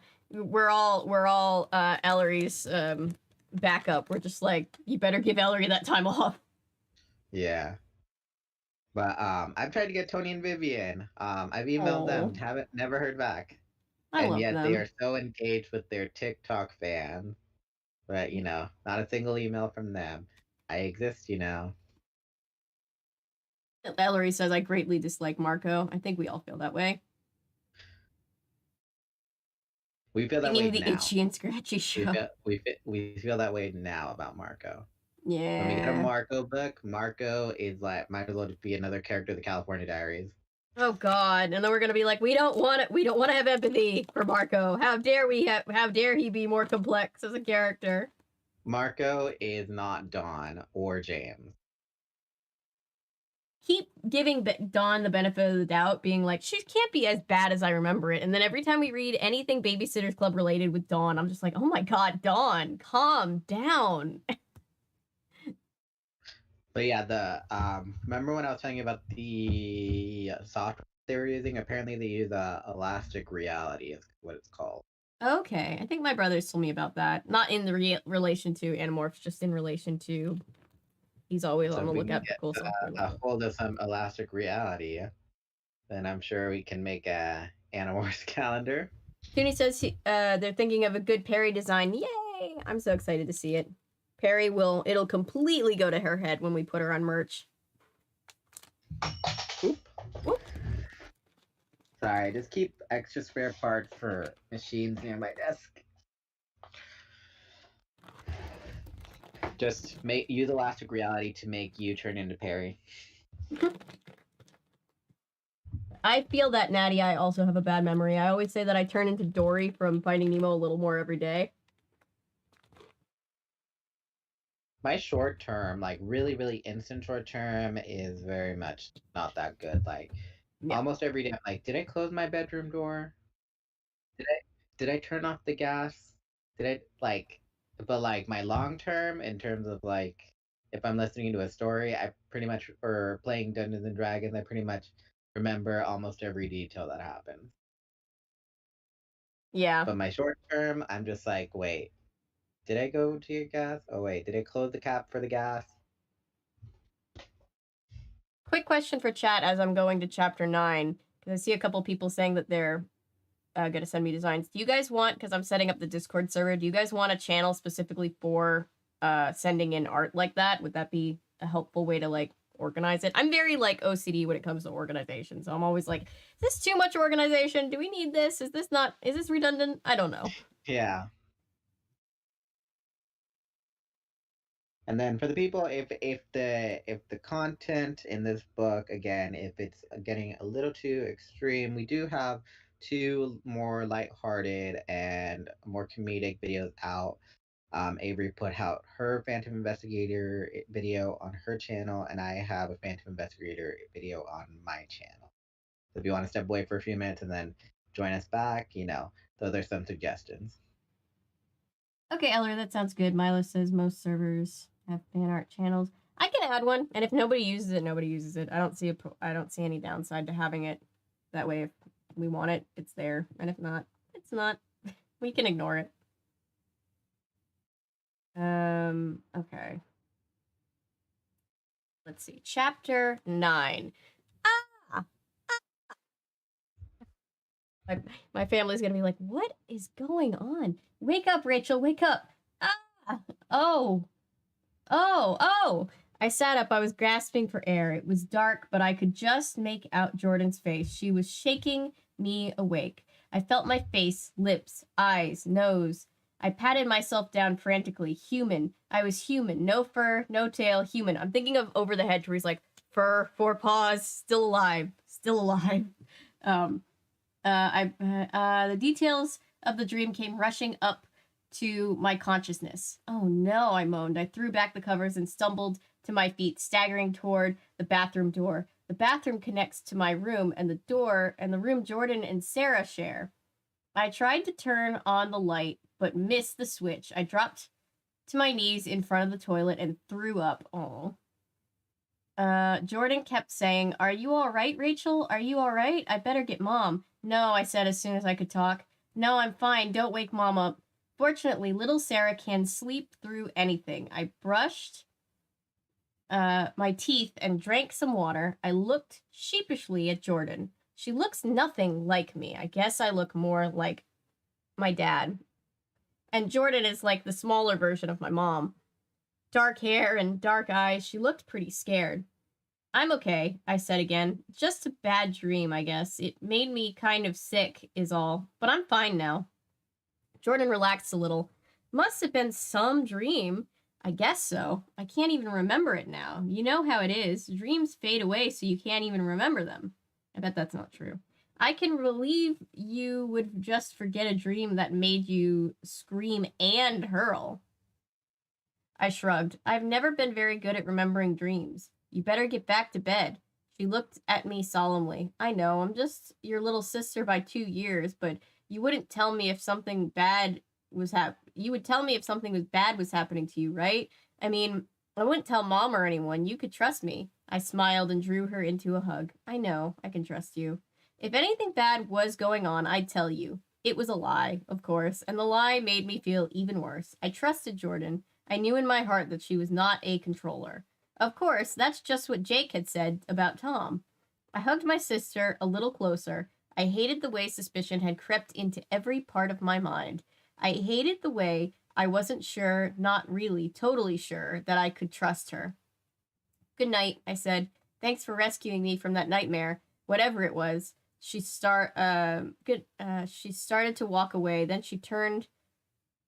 Speaker 1: Ellery's backup. We're just like, you better give Ellery that time off.
Speaker 3: Yeah. But I've tried to get Tony and Vivian. I've emailed them, never heard back.
Speaker 1: I
Speaker 3: And
Speaker 1: love
Speaker 3: yet
Speaker 1: them.
Speaker 3: they are so engaged with their TikTok fans. But not a single email from them. I exist,
Speaker 1: Ellery says, I greatly dislike Marco. I think we all feel that way.
Speaker 3: We feel that
Speaker 1: Singing
Speaker 3: way
Speaker 1: the
Speaker 3: now.
Speaker 1: itchy and scratchy show.
Speaker 3: We feel that way now about Marco.
Speaker 1: Yeah.
Speaker 3: When we get a Marco book, Marco is like might as well just be another character of the California Diaries.
Speaker 1: Oh God! And then we're gonna be like, we don't want it. We don't want to have empathy for Marco. How dare we? How dare he be more complex as a character?
Speaker 3: Marco is not Dawn or James.
Speaker 1: Keep giving Dawn the benefit of the doubt, being like, she can't be as bad as I remember it. And then every time we read anything Babysitter's Club related with Dawn, I'm just like, oh my God, Dawn, calm down.
Speaker 3: But yeah, remember when I was telling you about the software they were using? Apparently they use elastic reality is what it's called.
Speaker 1: Okay, I think my brothers told me about that. Not in the relation to Animorphs, just in relation to he's always on the lookout for cool stuff.
Speaker 3: A hold of some elastic reality, then I'm sure we can make a Animorphs calendar.
Speaker 1: Toonie says they're thinking of a good Perry design. Yay! I'm so excited to see it. Perry it'll completely go to her head when we put her on merch.
Speaker 3: Oop. Whoop. Sorry, just keep extra spare parts for machines near my desk. Just use elastic reality to make you turn into Perry.
Speaker 1: I feel that, Natty. I also have a bad memory. I always say that I turn into Dory from Finding Nemo a little more every day.
Speaker 3: My short term, like really, really instant short term, is very much not that good. Like almost every day, I'm like, did I close my bedroom door? Did I turn off the gas? But like my long term, in terms of like, if I'm listening to a story, I pretty much, or playing Dungeons and Dragons, I pretty much remember almost every detail that happens.
Speaker 1: Yeah.
Speaker 3: But my short term, I'm just like, wait, did I go to your gas? Oh wait, did I close the cap for the gas?
Speaker 1: Quick question for chat as I'm going to chapter 9, because I see a couple people saying that they're going to send me designs. Do you guys want, because I'm setting up the Discord server, do you guys want a channel specifically for sending in art like that? Would that be a helpful way to like organize it? I'm very like OCD when it comes to organization, so I'm always like, is this too much organization? Do we need this? Is this redundant? I don't know.
Speaker 3: Yeah. And then for the people, if the content in this book, again, if it's getting a little too extreme, we do have 2 more lighthearted and more comedic videos out. Avery put out her Phantom Investigator video on her channel, and I have a Phantom Investigator video on my channel. So if you want to step away for a few minutes and then join us back, those are some suggestions.
Speaker 1: Okay, Eller, that sounds good. Milo says most servers have fan art channels. I can add one, and if nobody uses it, nobody uses it. I don't see any downside to having it. That way, if we want it, it's there, and if not, it's not. We can ignore it. Okay. Let's see. Chapter 9. My family's gonna be like, what is going on? Wake up, Rachel, wake up. Oh. I sat up. I was grasping for air. It was dark, but I could just make out Jordan's face. She was shaking me awake. I felt my face, lips, eyes, nose. I patted myself down frantically. Human. I was human. No fur, no tail, human. I'm thinking of Over the Hedge where he's like, fur, 4 paws, still alive. Still alive. The details of the dream came rushing up to my consciousness. Oh no, I moaned. I threw back the covers and stumbled to my feet, staggering toward the bathroom door. The bathroom connects to my room, and the room Jordan and Sarah share. I tried to turn on the light, but missed the switch. I dropped to my knees in front of the toilet and threw up. Oh. Jordan kept saying, "Are you all right, Rachel? Are you all right? I better get Mom." "No," I said as soon as I could talk. "No, I'm fine. Don't wake Mom up." Fortunately, little Sarah can sleep through anything. I brushed my teeth and drank some water. I looked sheepishly at Jordan. She looks nothing like me. I guess I look more like my dad. And Jordan is like the smaller version of my mom. Dark hair and dark eyes. She looked pretty scared. "I'm okay," I said again. "Just a bad dream, I guess. It made me kind of sick, is all. But I'm fine now." Jordan relaxed a little. "Must have been some dream." "I guess so. I can't even remember it now. You know how it is. Dreams fade away so you can't even remember them." I bet that's not true. "I can believe you would just forget a dream that made you scream and hurl." I shrugged. "I've never been very good at remembering dreams. You better get back to bed." She looked at me solemnly. "I know, I'm just your little sister by 2 years, but you wouldn't tell me if something bad was you would tell me if something was bad was happening to you, right? I mean, I wouldn't tell Mom or anyone. You could trust me." I smiled and drew her into a hug. "I know, I can trust you. If anything bad was going on, I'd tell you." It was a lie, of course, and the lie made me feel even worse. I trusted Jordan. I knew in my heart that she was not a controller. Of course, that's just what Jake had said about Tom. I hugged my sister a little closer. I hated the way suspicion had crept into every part of my mind. I hated the way I wasn't sure, not really, totally sure, that I could trust her. "Good night," I said. "Thanks for rescuing me from that nightmare, whatever it was." She started to walk away. Then she turned,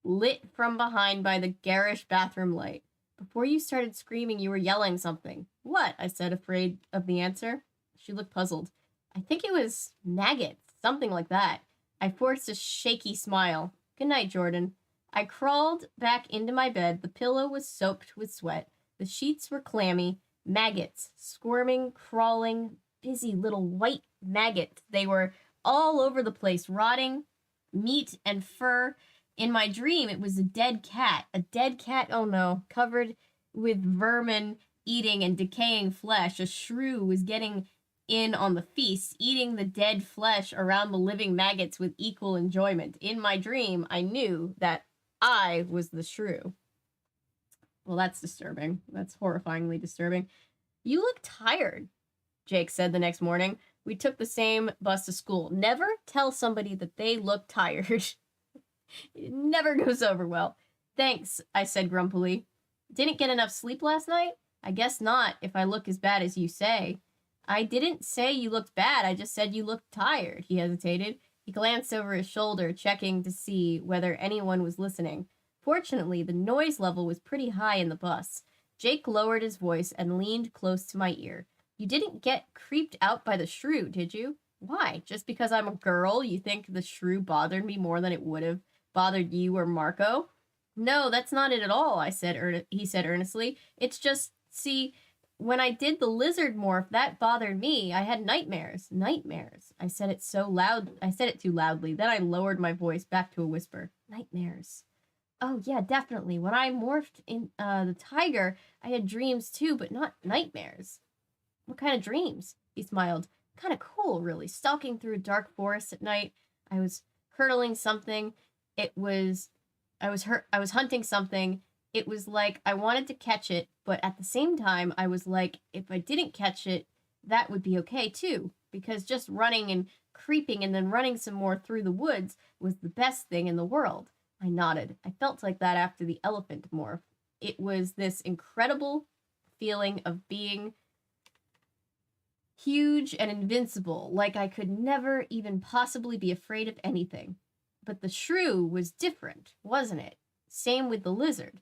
Speaker 1: lit from behind by the garish bathroom light. "Before you started screaming, you were yelling something." "What?" I said, afraid of the answer. She looked puzzled. "I think it was maggots, something like that." I forced a shaky smile. "Good night, Jordan." I crawled back into my bed. The pillow was soaked with sweat. The sheets were clammy. Maggots, squirming, crawling, busy little white maggots. They were all over the place, rotting meat and fur. In my dream, it was a dead cat. A dead cat, oh no, covered with vermin, eating and decaying flesh. A shrew was getting in on the feast, eating the dead flesh around the living maggots with equal enjoyment. In my dream, I knew that I was the shrew. Well, that's disturbing. That's horrifyingly disturbing. "You look tired," Jake said the next morning. We took the same bus to school. Never tell somebody that they look tired. It never goes over well. "Thanks," I said grumpily. "Didn't get enough sleep last night?" "I guess not, if I look as bad as you say." "I didn't say you looked bad. I just said you looked tired." He hesitated. He glanced over his shoulder, checking to see whether anyone was listening. Fortunately, the noise level was pretty high in the bus. Jake lowered his voice and leaned close to my ear. "You didn't get creeped out by the shrew, did you?" "Why? Just because I'm a girl, you think the shrew bothered me more than it would have bothered you or Marco?" "No, that's not it at all," he said earnestly. "It's just, see, when I did the lizard morph, that bothered me. I had nightmares." "Nightmares?" I said it too loudly. Then I lowered my voice back to a whisper. "Nightmares." "Oh, yeah, definitely. When I morphed in the tiger, I had dreams too, but not nightmares." "What kind of dreams?" He smiled. "Kind of cool, really. Stalking through a dark forest at night. I was hurdling something. I was hunting something. It was like I wanted to catch it, but at the same time, I was like, if I didn't catch it, that would be okay too, because just running and creeping and then running some more through the woods was the best thing in the world." I nodded. I felt like that after the elephant morph. It was this incredible feeling of being huge and invincible, like I could never even possibly be afraid of anything. But the shrew was different, wasn't it? Same with the lizard.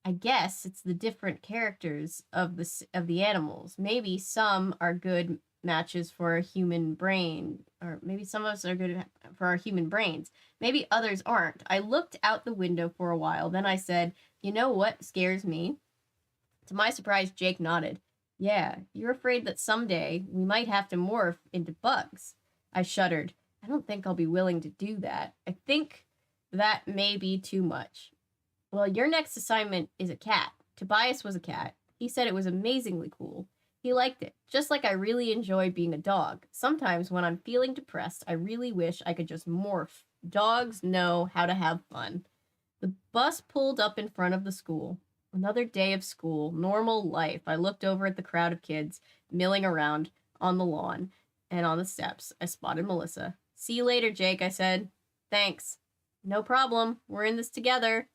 Speaker 1: I guess it's the different characters of the animals. Maybe some are good matches for a human brain, or maybe some of us are good for our human brains. Maybe others aren't. I looked out the window for a while. Then I said, "You know what scares me?" To my surprise, Jake nodded. "Yeah, you're afraid that someday we might have to morph into bugs." I shuddered. "I don't think I'll be willing to do that. I think that may be too much." "Well, your next assignment is a cat. Tobias was a cat. He said it was amazingly cool. He liked it, just like I really enjoy being a dog. Sometimes when I'm feeling depressed, I really wish I could just morph. Dogs know how to have fun. The bus pulled up in front of the school. Another day of school, normal life. I looked over at the crowd of kids milling around on the lawn and on the steps. I spotted Melissa. See you later, Jake, I said. Thanks. No problem. We're in this together.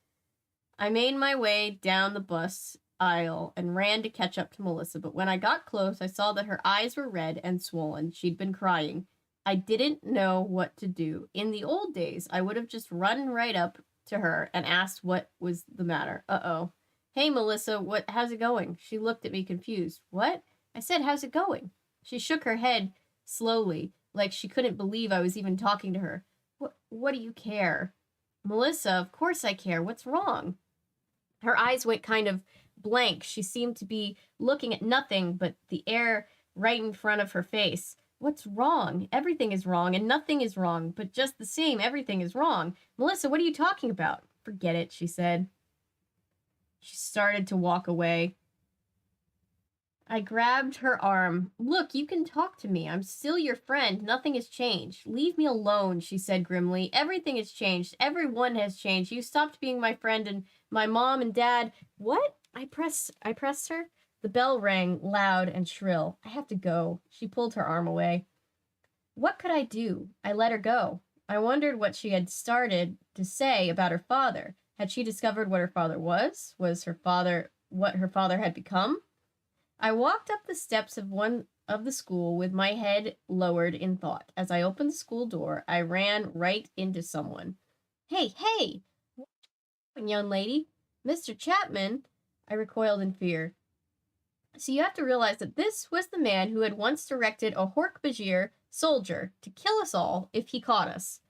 Speaker 1: I made my way down the bus aisle and ran to catch up to Melissa, but when I got close, I saw that her eyes were red and swollen. She'd been crying. I didn't know what to do. In the old days, I would have just run right up to her and asked what was the matter. Uh-oh. Hey, Melissa, how's it going? She looked at me confused. What? I said, how's it going? She shook her head slowly, like she couldn't believe I was even talking to her. What do you care? Melissa, of course I care. What's wrong? Her eyes went kind of blank. She seemed to be looking at nothing but the air right in front of her face. What's wrong? Everything is wrong, and nothing is wrong, but just the same, everything is wrong. Melissa, what are you talking about? Forget it, she said. She started to walk away. I grabbed her arm. Look, you can talk to me. I'm still your friend. Nothing has changed. Leave me alone, she said grimly. Everything has changed. Everyone has changed. You stopped being my friend, and my mom and dad... What? I pressed her. The bell rang loud and shrill. I have to go. She pulled her arm away. What could I do? I let her go. I wondered what she had started to say about her father. Had she discovered what her father was? Was her father what her father had become? I walked up the steps of one of the school with my head lowered in thought. As I opened the school door, I ran right into someone. Hey! What are you doing, young lady? Mr. Chapman! I recoiled in fear. So you have to realize that this was the man who had once directed a Hork-Bajir soldier to kill us all if he caught us.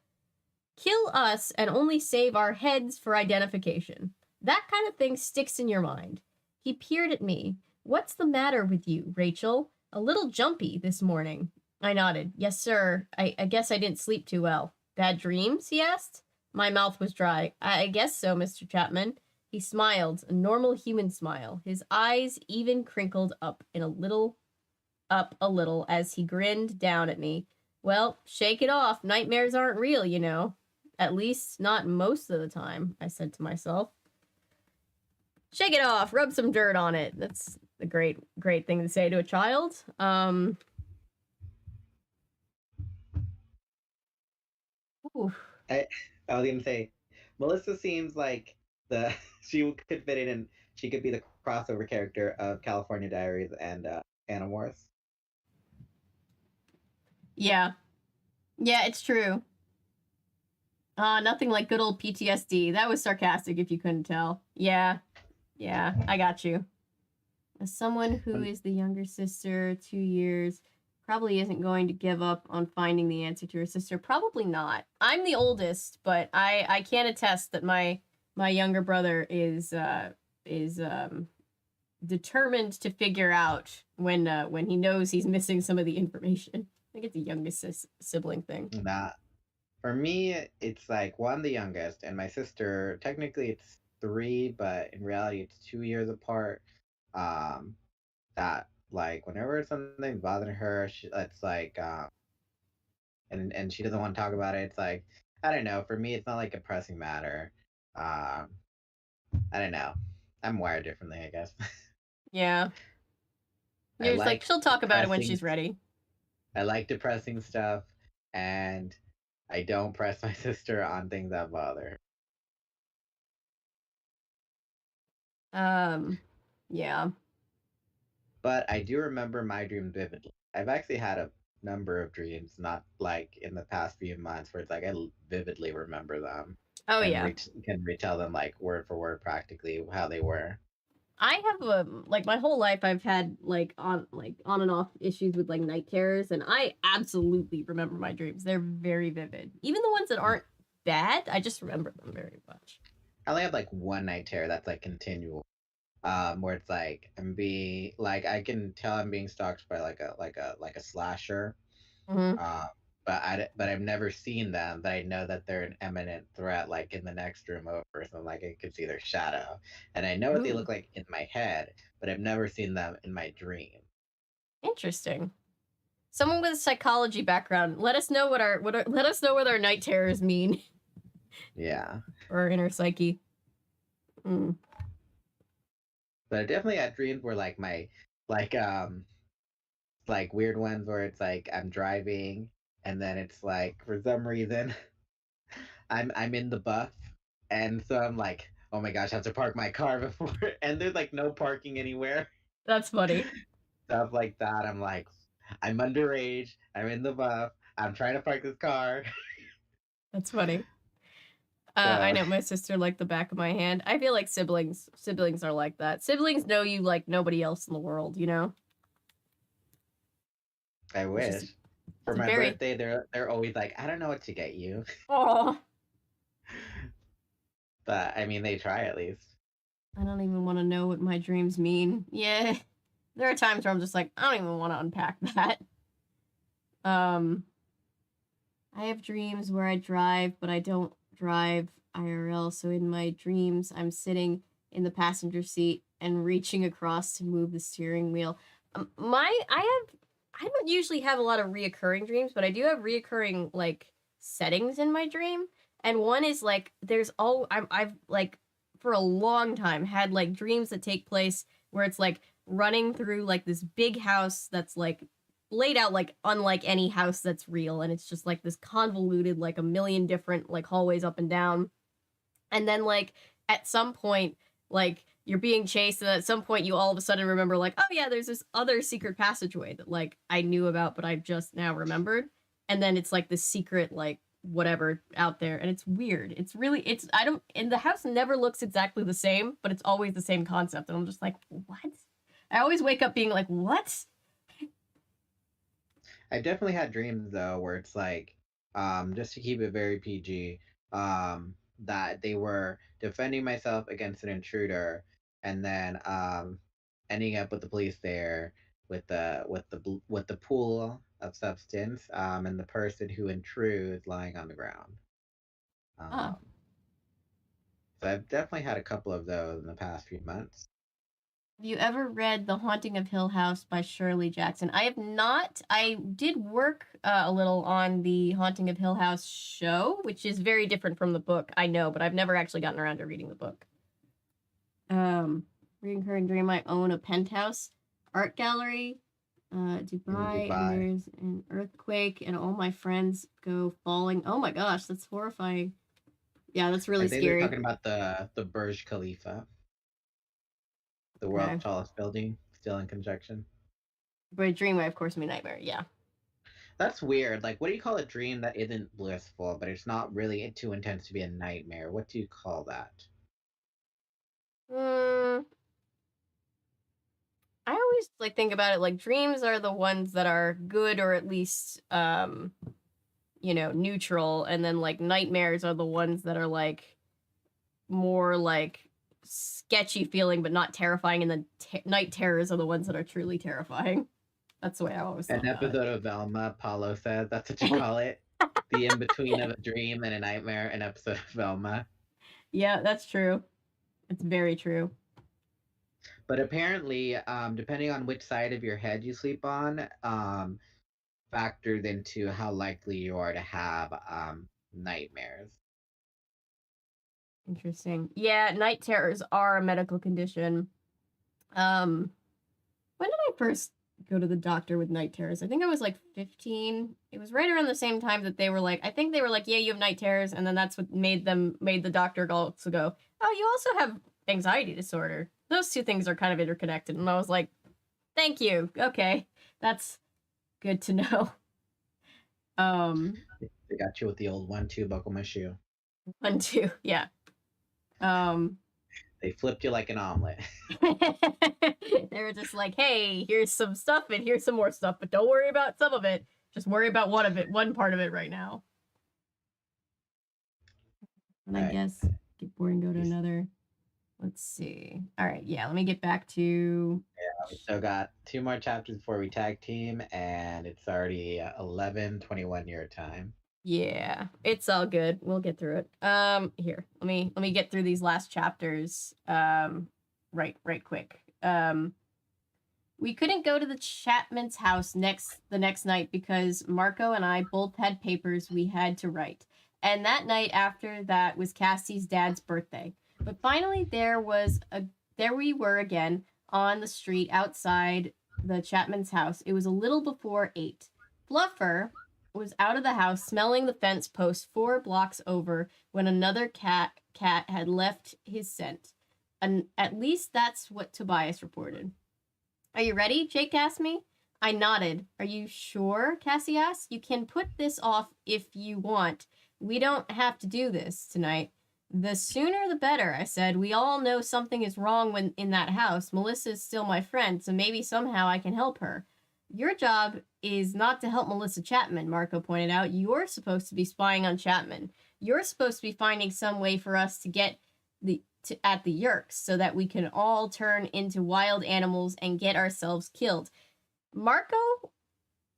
Speaker 1: Kill us and only save our heads for identification. That kind of thing sticks in your mind. He peered at me. What's the matter with you, Rachel? A little jumpy this morning. I nodded. Yes, sir. I guess I didn't sleep too well. Bad dreams? He asked. My mouth was dry. I guess so, Mr. Chapman. He smiled, a normal human smile. His eyes even crinkled up a little as he grinned down at me. Well, shake it off. Nightmares aren't real, you know. At least not most of the time, I said to myself. Shake it off. Rub some dirt on it. That's a great thing to say to a child.
Speaker 3: I was gonna say, Melissa seems like she could fit in, and she could be the crossover character of California Diaries and Animorphs.
Speaker 1: Yeah, it's true. Nothing like good old PTSD. That was sarcastic if you couldn't tell. Yeah, I got you. As someone who is the younger sister, 2 years, probably isn't going to give up on finding the answer to her sister. Probably not. I'm the oldest, but I can attest that my younger brother is determined to figure out when he knows he's missing some of the information. I think it's a youngest sibling thing.
Speaker 3: Nah. For me, it's like, well, I'm the youngest, and my sister, technically it's 3, but in reality it's 2 years apart. That, like, whenever something's bothering her, it's like, and she doesn't want to talk about it. It's like, I don't know. For me, it's not like a pressing matter. I don't know. I'm wired differently, I guess.
Speaker 1: Yeah. You're just like, she'll talk about it when she's ready.
Speaker 3: I like depressing stuff, and I don't press my sister on things that bother
Speaker 1: her. Yeah.
Speaker 3: But I do remember my dreams vividly. I've actually had a number of dreams, not like in the past few months, where it's like I vividly remember them.
Speaker 1: Oh,
Speaker 3: and
Speaker 1: yeah.
Speaker 3: Can retell them like word for word practically how they were.
Speaker 1: I have like my whole life I've had like on and off issues with like night terrors, and I absolutely remember my dreams. They're very vivid. Even the ones that aren't bad, I just remember them very much.
Speaker 3: I only have like one night terror that's like continual. Where it's like I can tell I'm being stalked by like a slasher.
Speaker 1: Mm-hmm.
Speaker 3: But I've never seen them, but I know that they're an imminent threat, like in the next room over. So like I could see their shadow, and I know what they look like in my head, but I've never seen them in my dream.
Speaker 1: Interesting. Someone with a psychology background, let us know what our night terrors mean.
Speaker 3: Yeah.
Speaker 1: Or our inner psyche.
Speaker 3: But I definitely had dreams where like like weird ones where it's like I'm driving and then it's like for some reason I'm in the buff and so I'm like, oh my gosh, I have to park my car before and there's like no parking anywhere.
Speaker 1: That's funny.
Speaker 3: Stuff like that. I'm like, I'm underage, I'm in the buff, I'm trying to park this car.
Speaker 1: That's funny. I know my sister like the back of my hand. I feel like siblings are like that. Siblings know you like nobody else in the world, you know?
Speaker 3: I wish. For my
Speaker 1: very...
Speaker 3: birthday, they're always like, I don't know what to get you.
Speaker 1: Oh.
Speaker 3: But I mean, they try at least.
Speaker 1: I don't even want to know what my dreams mean. Yeah. There are times where I'm just like, I don't even want to unpack that. I have dreams where I drive, but I don't drive IRL. So in my dreams, I'm sitting in the passenger seat and reaching across to move the steering wheel. I don't usually have a lot of reoccurring dreams, but I do have reoccurring like settings in my dream. And one is like I've like for a long time had like dreams that take place where it's like running through like this big house that's like laid out like unlike any house that's real, and it's just like this convoluted like a million different like hallways up and down. And then like at some point like you're being chased, and at some point you all of a sudden remember like, oh yeah, there's this other secret passageway that like I knew about but I've just now remembered. And then it's like this secret like whatever out there, and it's weird. And the house never looks exactly the same, but it's always the same concept, and I'm just like, what? I always wake up being like, what?
Speaker 3: I definitely had dreams though where it's like, just to keep it very PG, that they were defending myself against an intruder, and then ending up with the police there with the pool of substance, and the person who intrudes lying on the ground. So I've definitely had a couple of those in the past few months.
Speaker 1: Have you ever read The Haunting of Hill House by Shirley Jackson? I have not. I did work a little on the Haunting of Hill House show, which is very different from the book, I know, but I've never actually gotten around to reading the book. Recurring dream, I own a penthouse art gallery, Dubai, and there's an earthquake, and all my friends go falling. Oh my gosh, that's horrifying. Yeah, that's really scary.
Speaker 3: They're talking about the Burj Khalifa. The world's tallest building, still in construction.
Speaker 1: But dream, I of course mean nightmare. Yeah.
Speaker 3: That's weird. Like, what do you call a dream that isn't blissful, but it's not really too intense to be a nightmare? What do you call that?
Speaker 1: I always like think about it like dreams are the ones that are good or at least neutral, and then like nightmares are the ones that are like more like sketchy feeling but not terrifying, and then night terrors are the ones that are truly terrifying. That's the way I always thought.
Speaker 3: An episode of Velma, Paulo says that's what you call it. The in-between of a dream and a nightmare, an episode of Velma.
Speaker 1: Yeah, that's true. It's very true.
Speaker 3: But apparently, depending on which side of your head you sleep on, factors into how likely you are to have nightmares.
Speaker 1: Interesting. Yeah, night terrors are a medical condition. When did I first go to the doctor with night terrors? I think I was like 15. It was right around the same time that they were like, yeah, you have night terrors, and then that's what made the doctor also go, oh, you also have anxiety disorder. Those two things are kind of interconnected. And I was like, thank you. Okay. That's good to know.
Speaker 3: They got you with the old 1-2 buckle my shoe.
Speaker 1: 1-2, yeah.
Speaker 3: They flipped you like an omelet.
Speaker 1: They were just like, hey, here's some stuff and here's some more stuff, but don't worry about some of it. Just worry about one part of it right now. And I guess get bored and go to another. Let's see. All right, yeah, let me get back to...
Speaker 3: Yeah, we still got 2 more chapters before we tag team, and it's already 11:21 your time.
Speaker 1: Yeah, it's all good. We'll get through it. Here, let me get through these last chapters right quick. We couldn't go to the Chapman's house the next night because Marco and I both had papers we had to write. And that night after that was Cassie's dad's birthday. But finally there we were again on the street outside the Chapman's house. It was a little before 8. Fluffer was out of the house smelling the fence post 4 blocks over when another cat had left his scent. And at least that's what Tobias reported. Are you ready? Jake asked me. I nodded. Are you sure? Cassie asked. You can put this off if you want. We don't have to do this tonight. The sooner the better, I said. We all know something is wrong when in that house. Melissa is still my friend, so maybe somehow I can help her. Your job is not to help Melissa Chapman, Marco pointed out. You're supposed to be spying on Chapman. You're supposed to be finding some way for us to get at the Yerks so that we can all turn into wild animals and get ourselves killed. Marco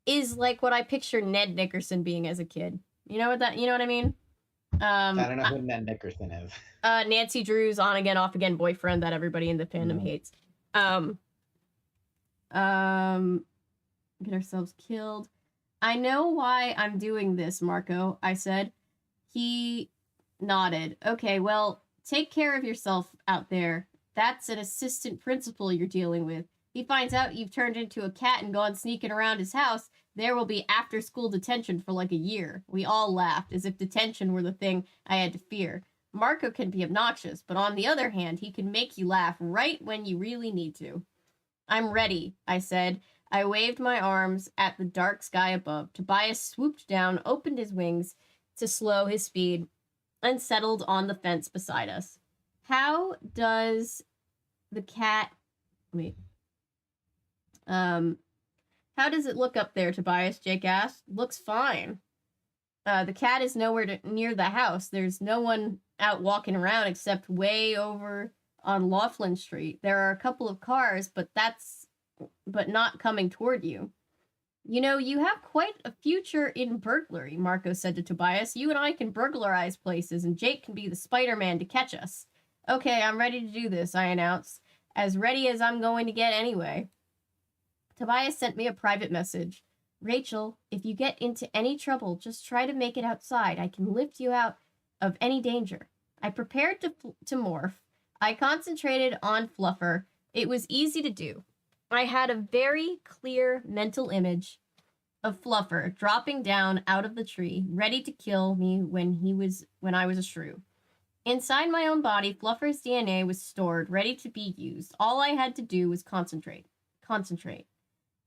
Speaker 1: is like what I picture Ned Nickerson being as a kid. You know what I mean?
Speaker 3: I don't know who Ned Nickerson is.
Speaker 1: Nancy Drew's on again, off again boyfriend that everybody in the fandom hates. Get ourselves killed. I know why I'm doing this, Marco, I said. He nodded. Okay, well, take care of yourself out there. That's an assistant principal you're dealing with. He finds out you've turned into a cat and gone sneaking around his house. There will be after-school detention for like a year. We all laughed, as if detention were the thing I had to fear. Marco can be obnoxious, but on the other hand, he can make you laugh right when you really need to. I'm ready, I said. I waved my arms at the dark sky above. Tobias swooped down, opened his wings to slow his speed, and settled on the fence beside us. How does the cat... Wait. How does it look up there, Tobias? Jake asked. Looks fine. The cat is nowhere near the house. There's no one out walking around except way over on Laughlin Street. There are a couple of cars, but not coming toward you. You know, you have quite a future in burglary, Marco said to Tobias. You and I can burglarize places, and Jake can be the Spider-Man to catch us. Okay, I'm ready to do this, I announced. As ready as I'm going to get anyway. Tobias sent me a private message. Rachel, if you get into any trouble, just try to make it outside. I can lift you out of any danger. I prepared to morph. I concentrated on Fluffer. It was easy to do. I had a very clear mental image of Fluffer dropping down out of the tree, ready to kill me when I was a shrew. Inside my own body, Fluffer's DNA was stored, ready to be used. All I had to do was concentrate.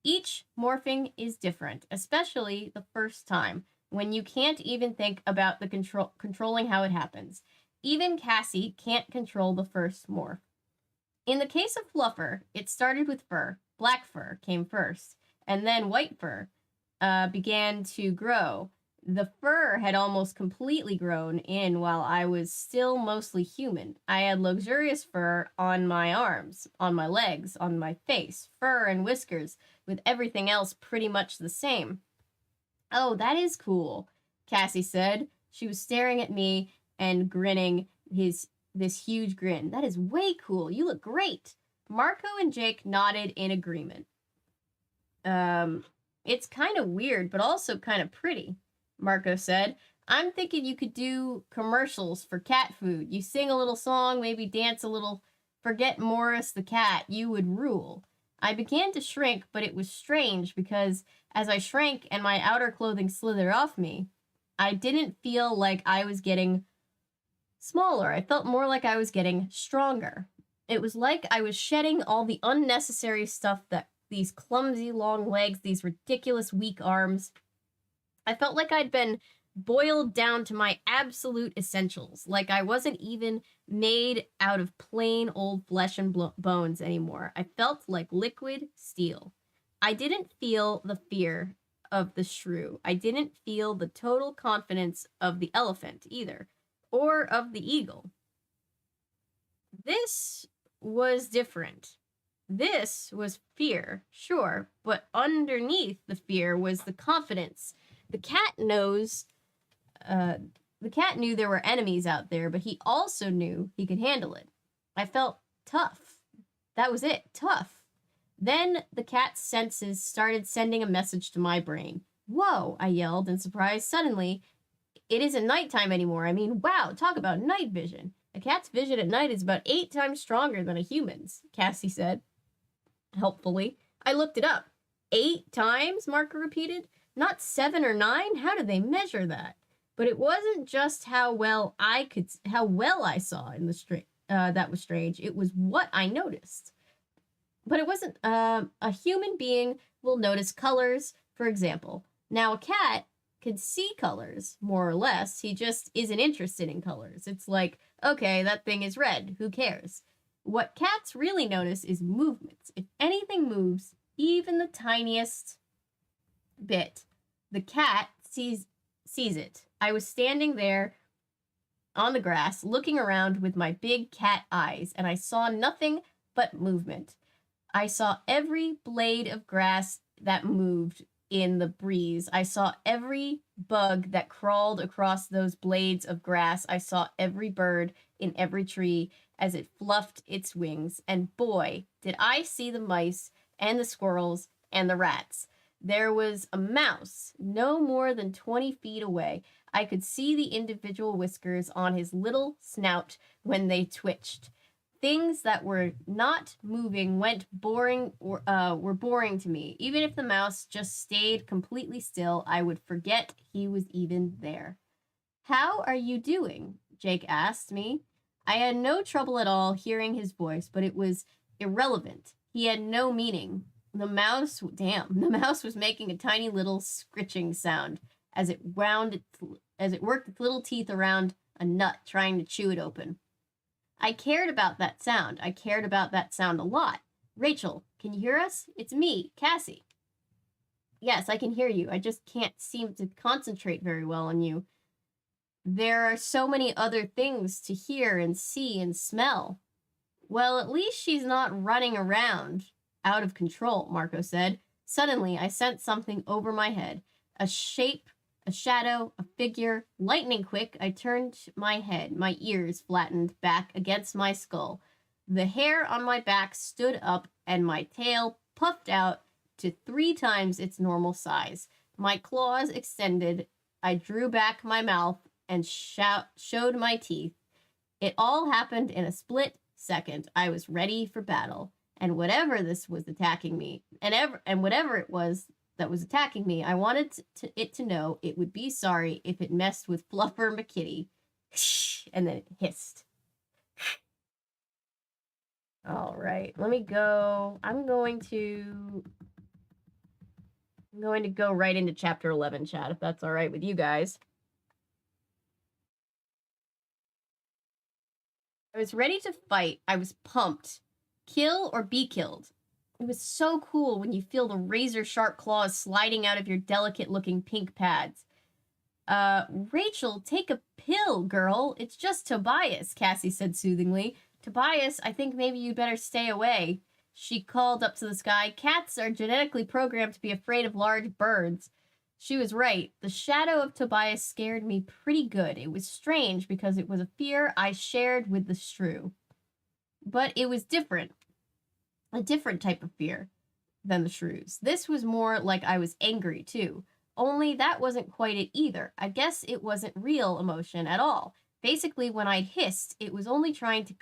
Speaker 1: Each morphing is different, especially the first time, when you can't even think about the controlling how it happens. Even Cassie can't control the first morph. In the case of Fluffer, it started with fur. Black fur came first, and then white fur began to grow. The fur had almost completely grown in while I was still mostly human. I had luxurious fur on my arms, on my legs, on my face, fur and whiskers, with everything else pretty much the same. Oh, that is cool, Cassie said. She was staring at me and grinning this huge grin. That is way cool. You look great. Marco and Jake nodded in agreement. It's kind of weird, but also kind of pretty, Marco said. I'm thinking you could do commercials for cat food. You sing a little song, maybe dance a little. Forget Morris the cat. You would rule. I began to shrink, but it was strange because as I shrank and my outer clothing slithered off me, I didn't feel like I was getting smaller. I felt more like I was getting stronger. It was like I was shedding all the unnecessary stuff, that these clumsy long legs, these ridiculous weak arms. I felt like I'd been boiled down to my absolute essentials, like I wasn't even made out of plain old flesh and bones anymore. I felt like liquid steel. I didn't feel the fear of the shrew. I didn't feel the total confidence of the elephant either, or of the eagle. This was different. This was fear, sure, but underneath the fear was the confidence. The cat knew there were enemies out there, but he also knew he could handle it. I felt tough. That was it, tough. Then the cat's senses started sending a message to my brain. Whoa, I yelled in surprise. Suddenly, it isn't nighttime anymore. I mean, wow, talk about night vision. A cat's vision at night is about 8 times stronger than a human's, Cassie said, helpfully. I looked it up. 8 times, Marco repeated. Not 7 or 9? How did they measure that? But it wasn't just how well I saw in the that was strange. It was what I noticed. But it wasn't, a human being will notice colors, for example. Now a cat can see colors, more or less. He just isn't interested in colors. It's like, okay, that thing is red. Who cares? What cats really notice is movements. If anything moves, even the tiniest bit, the cat sees it. I was standing there on the grass, looking around with my big cat eyes, and I saw nothing but movement. I saw every blade of grass that moved in the breeze. I saw every bug that crawled across those blades of grass. I saw every bird in every tree as it fluffed its wings. And boy, did I see the mice and the squirrels and the rats. There was a mouse no more than 20 feet away. I could see the individual whiskers on his little snout when they twitched. Things that were not moving were boring to me. Even if the mouse just stayed completely still, I would forget he was even there. How are you doing? Jake asked me. I had no trouble at all hearing his voice, but it was irrelevant. He had no meaning. The mouse was making a tiny little scritching sound as it worked its little teeth around a nut, trying to chew it open. I cared about that sound. I cared about that sound a lot. Rachel, can you hear us? It's me, Cassie. Yes, I can hear you. I just can't seem to concentrate very well on you. There are so many other things to hear and see and smell. Well, at least she's not running around out of control, Marco said. Suddenly, I sensed something over my head. A shape, a shadow, a figure. Lightning quick, I turned my head. My ears flattened back against my skull. The hair on my back stood up, and my tail puffed out to 3 times its normal size. My claws extended. I drew back my mouth and showed my teeth. It all happened in a split second. I was ready for battle. And whatever this was attacking me, and whatever it was that was attacking me, I wanted it to know it would be sorry if it messed with Fluffer McKitty. And then it hissed. All right, let me go. I'm going to go right into chapter 11, chat, if that's all right with you guys. I was ready to fight. I was pumped. Kill or be killed. It was so cool when you feel the razor-sharp claws sliding out of your delicate-looking pink pads. Rachel, take a pill, girl. It's just Tobias, Cassie said soothingly. Tobias, I think maybe you'd better stay away. She called up to the sky. Cats are genetically programmed to be afraid of large birds. She was right. The shadow of Tobias scared me pretty good. It was strange because it was a fear I shared with the shrew. But it was different. A different type of fear than the shrews. This was more like I was angry too. Only that wasn't quite it either. I guess it wasn't real emotion at all. Basically, when I hissed, it was only trying to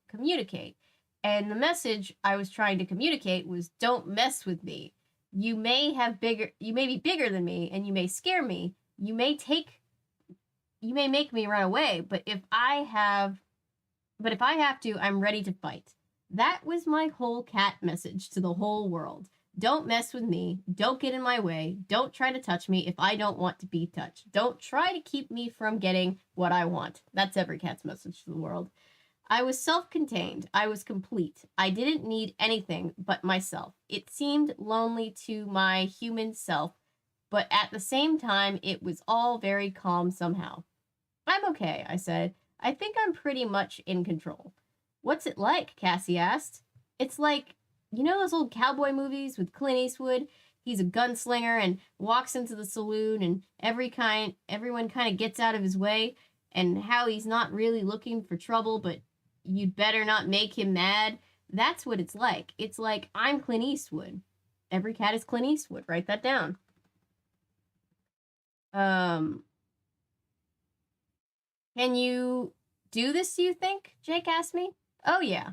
Speaker 1: communicate. And the message I was trying to communicate was, don't mess with me. You may be bigger than me, and you may scare me. You may make me run away, but if I have to, I'm ready to fight. That was my whole cat message to the whole world. Don't mess with me. Don't get in my way. Don't try to touch me if I don't want to be touched. Don't try to keep me from getting what I want. That's every cat's message to the world. I was self-contained. I was complete. I didn't need anything but myself. It seemed lonely to my human self, but at the same time, it was all very calm somehow. I'm okay, I said. I think I'm pretty much in control. What's it like? Cassie asked. It's like, you know those old cowboy movies with Clint Eastwood? He's a gunslinger and walks into the saloon and everyone kind of gets out of his way, and how he's not really looking for trouble, but you'd better not make him mad. That's what it's like. It's like I'm Clint Eastwood. Every cat is Clint Eastwood. Write that down. Can you do this, do you think? Jake asked me. Oh, yeah.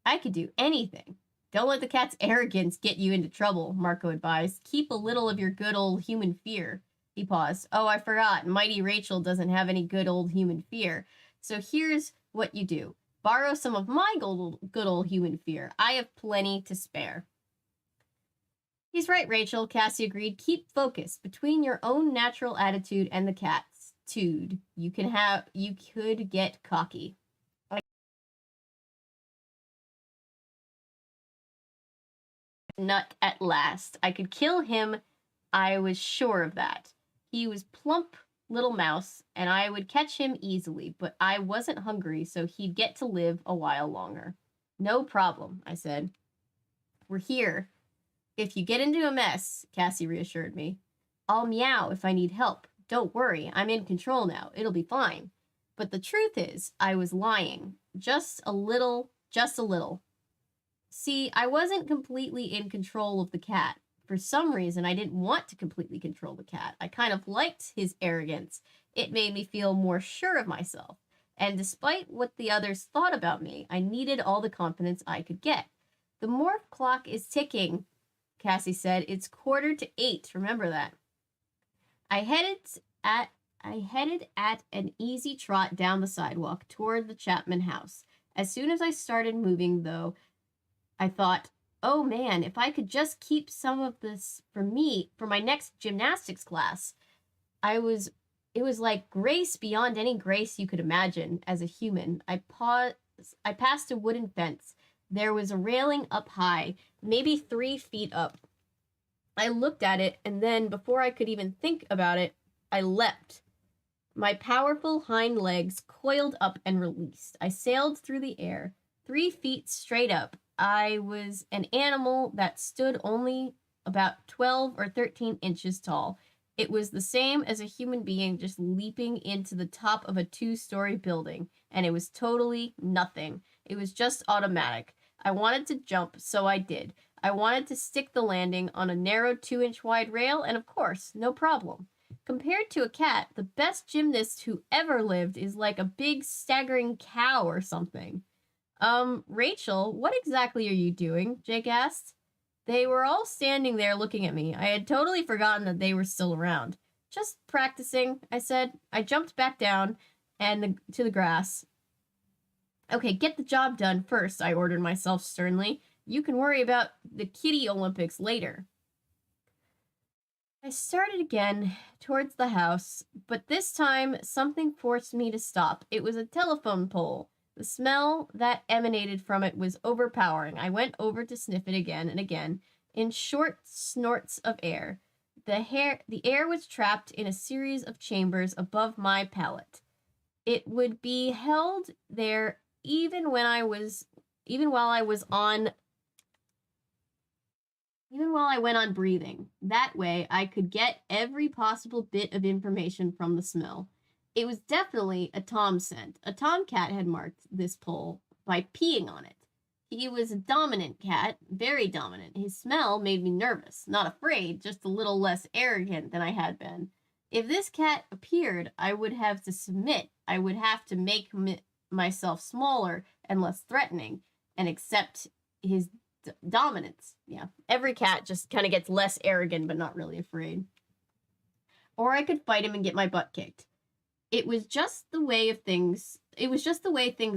Speaker 1: I could do anything. Don't let the cat's arrogance get you into trouble, Marco advised. Keep a little of your good old human fear. He paused. Oh, I forgot. Mighty Rachel doesn't have any good old human fear. So here's what you do. Borrow some of my good old human fear. I have plenty to spare. He's right, Rachel, Cassie agreed. Keep focus between your own natural attitude and the cat's tude. You could get cocky. Nut at last. I could kill him. I was sure of that. He was plump little mouse, and I would catch him easily, but I wasn't hungry, so he'd get to live a while longer. No problem, I said. We're here. If you get into a mess, Cassie reassured me. I'll meow if I need help. Don't worry, I'm in control now. It'll be fine. But the truth is, I was lying. Just a little. See, I wasn't completely in control of the cat. For some reason, I didn't want to completely control the cat. I kind of liked his arrogance. It made me feel more sure of myself. And despite what the others thought about me, I needed all the confidence I could get. The morph clock is ticking, Cassie said. It's 7:45. Remember that. I headed at an easy trot down the sidewalk toward the Chapman house. As soon as I started moving, though, I thought, oh man, if I could just keep some of this for me for my next gymnastics class. It was like grace beyond any grace you could imagine as a human. I passed a wooden fence. There was a railing up high, maybe 3 feet up. I looked at it, and then, before I could even think about it, I leapt. My powerful hind legs coiled up and released. I sailed through the air, 3 feet straight up. I was an animal that stood only about 12 or 13 inches tall. It was the same as a human being just leaping into the top of a 2-story building, and it was totally nothing. It was just automatic. I wanted to jump, so I did. I wanted to stick the landing on a narrow 2-inch wide rail, and of course, no problem. Compared to a cat, the best gymnast who ever lived is like a big staggering cow or something. Rachel, what exactly are you doing? Jake asked. They were all standing there looking at me. I had totally forgotten that they were still around. Just practicing, I said. I jumped back down to the grass. Okay, get the job done first, I ordered myself sternly. You can worry about the kitty Olympics later. I started again towards the house, but this time something forced me to stop. It was a telephone pole. The smell that emanated from it was overpowering. I went over to sniff it again and again, in short snorts of air. The air was trapped in a series of chambers above my palate. It would be held there even while I went on breathing. That way, I could get every possible bit of information from the smell. It was definitely a tom scent. A tomcat had marked this pole by peeing on it. He was a dominant cat, very dominant. His smell made me nervous, not afraid, just a little less arrogant than I had been. If this cat appeared, I would have to submit. I would have to make myself smaller and less threatening and accept his dominance. Yeah, every cat just kind of gets less arrogant but not really afraid. Or I could fight him and get my butt kicked. It was just the way things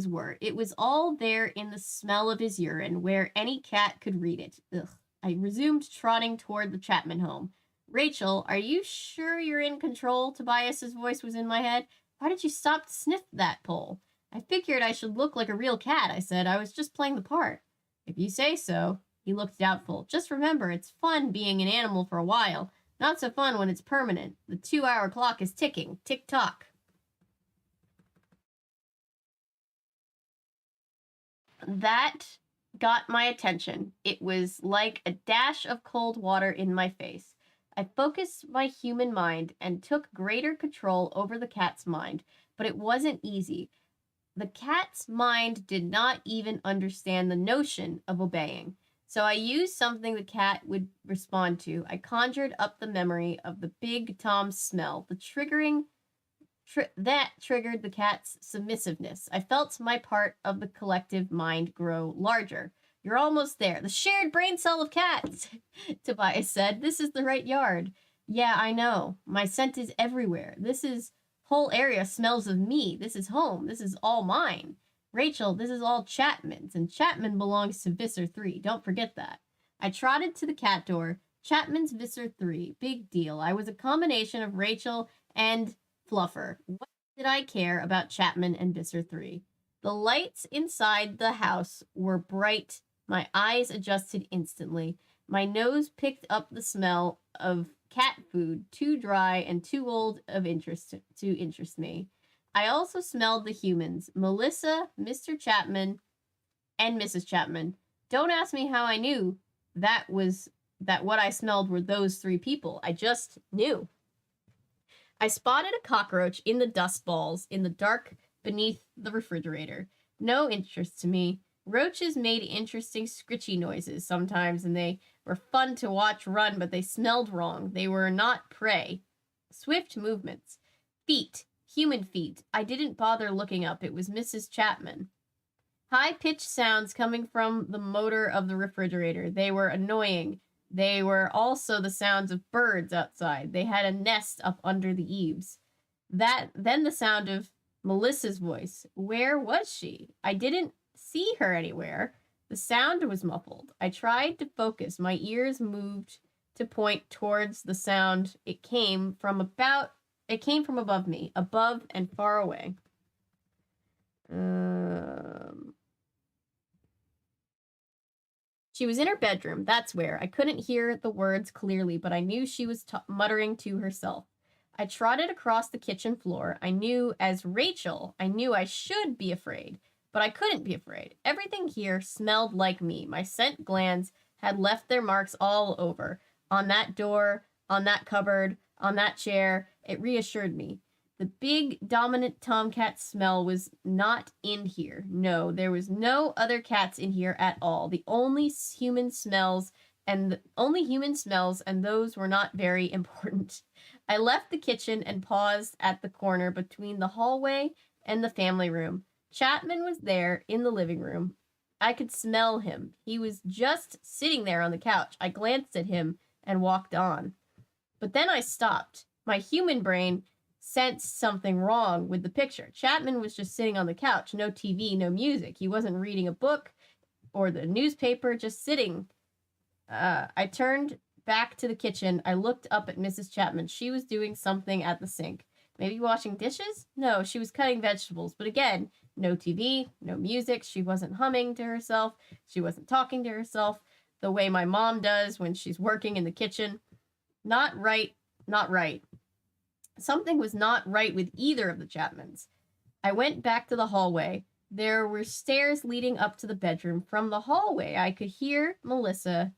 Speaker 1: were. It was all there in the smell of his urine, where any cat could read it. Ugh. I resumed trotting toward the Chapman home. Rachel, are you sure you're in control? Tobias's voice was in my head. Why did you stop to sniff that pole? I figured I should look like a real cat, I said. I was just playing the part. If you say so. He looked doubtful. Just remember, it's fun being an animal for a while. Not so fun when it's permanent. The 2-hour clock is ticking. Tick-tock. That got my attention. It was like a dash of cold water in my face. I focused my human mind and took greater control over the cat's mind, but it wasn't easy. The cat's mind did not even understand the notion of obeying. So I used something the cat would respond to. I conjured up the memory of the big Tom's smell, that triggered the cat's submissiveness. I felt my part of the collective mind grow larger. You're almost there. The shared brain cell of cats, Tobias said. This is the right yard. Yeah, I know. My scent is everywhere. Whole area smells of me. This is home. This is all mine. Rachel, this is all Chapman's, and Chapman belongs to Visser 3. Don't forget that. I trotted to the cat door. Chapman's Visser 3. Big deal. I was a combination of Rachel and Fluffer. What did I care about Chapman and Visser 3? The lights inside the house were bright. My eyes adjusted instantly. My nose picked up the smell of cat food, too dry and too old of interest to interest me. I also smelled the humans, Melissa, Mr. Chapman, and Mrs. Chapman. Don't ask me how I knew that what I smelled were those 3 people. I just knew. I spotted a cockroach in the dust balls in the dark beneath the refrigerator. No interest to me. Roaches made interesting scritchy noises sometimes, and they were fun to watch run, but they smelled wrong. They were not prey. Swift movements. Feet. Human feet. I didn't bother looking up. It was Mrs. Chapman. High-pitched sounds coming from the motor of the refrigerator. They were annoying. They were also the sounds of birds outside. They had a nest up under the eaves. Then the sound of Melissa's voice. Where was she? I didn't see her anywhere. The sound was muffled. I tried to focus. My ears moved to point towards the sound. It came from above me, above and far away. She was in her bedroom, that's where. I couldn't hear the words clearly, but I knew she was muttering to herself. I trotted across the kitchen floor. I knew as Rachel, I knew I should be afraid, but I couldn't be afraid. Everything here smelled like me. My scent glands had left their marks all over. On that door, on that cupboard, on that chair. It reassured me. The big, dominant tomcat smell was not in here. No, there was no other cats in here at all. The only human smells, and those were not very important. I left the kitchen and paused at the corner between the hallway and the family room. Chapman was there in the living room. I could smell him. He was just sitting there on the couch. I glanced at him and walked on. But then I stopped. My human brain sensed something wrong with the picture. Chapman was just sitting on the couch. No TV, no music. He wasn't reading a book or the newspaper, just sitting. I turned back to the kitchen. I looked up at Mrs. Chapman. She was doing something at the sink. Maybe washing dishes? No, she was cutting vegetables. But again, no TV, no music. She wasn't humming to herself. She wasn't talking to herself the way my mom does when she's working in the kitchen. Not right, not right. Something was not right with either of the Chapmans. I went back to the hallway. There were stairs leading up to the bedroom. From the hallway, I could hear Melissa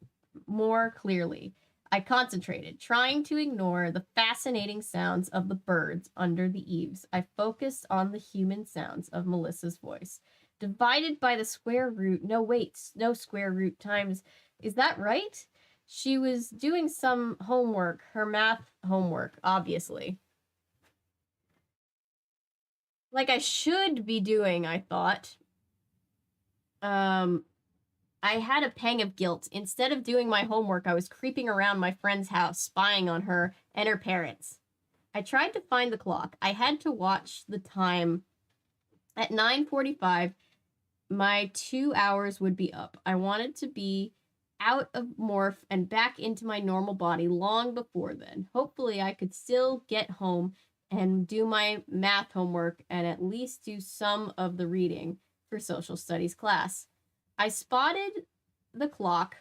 Speaker 1: more clearly. I concentrated, trying to ignore the fascinating sounds of the birds under the eaves. I focused on the human sounds of Melissa's voice. Divided by the square root. No square root times. Is that right? She was doing some homework, her math homework, obviously. Like I should be doing, I thought. I had a pang of guilt. Instead of doing my homework, I was creeping around my friend's house, spying on her and her parents. I tried to find the clock. I had to watch the time. At 9:45, my 2 hours would be up. I wanted to be out of morph and back into my normal body long before then. Hopefully, I could still get home and do my math homework and at least do some of the reading for social studies class. I spotted the clock.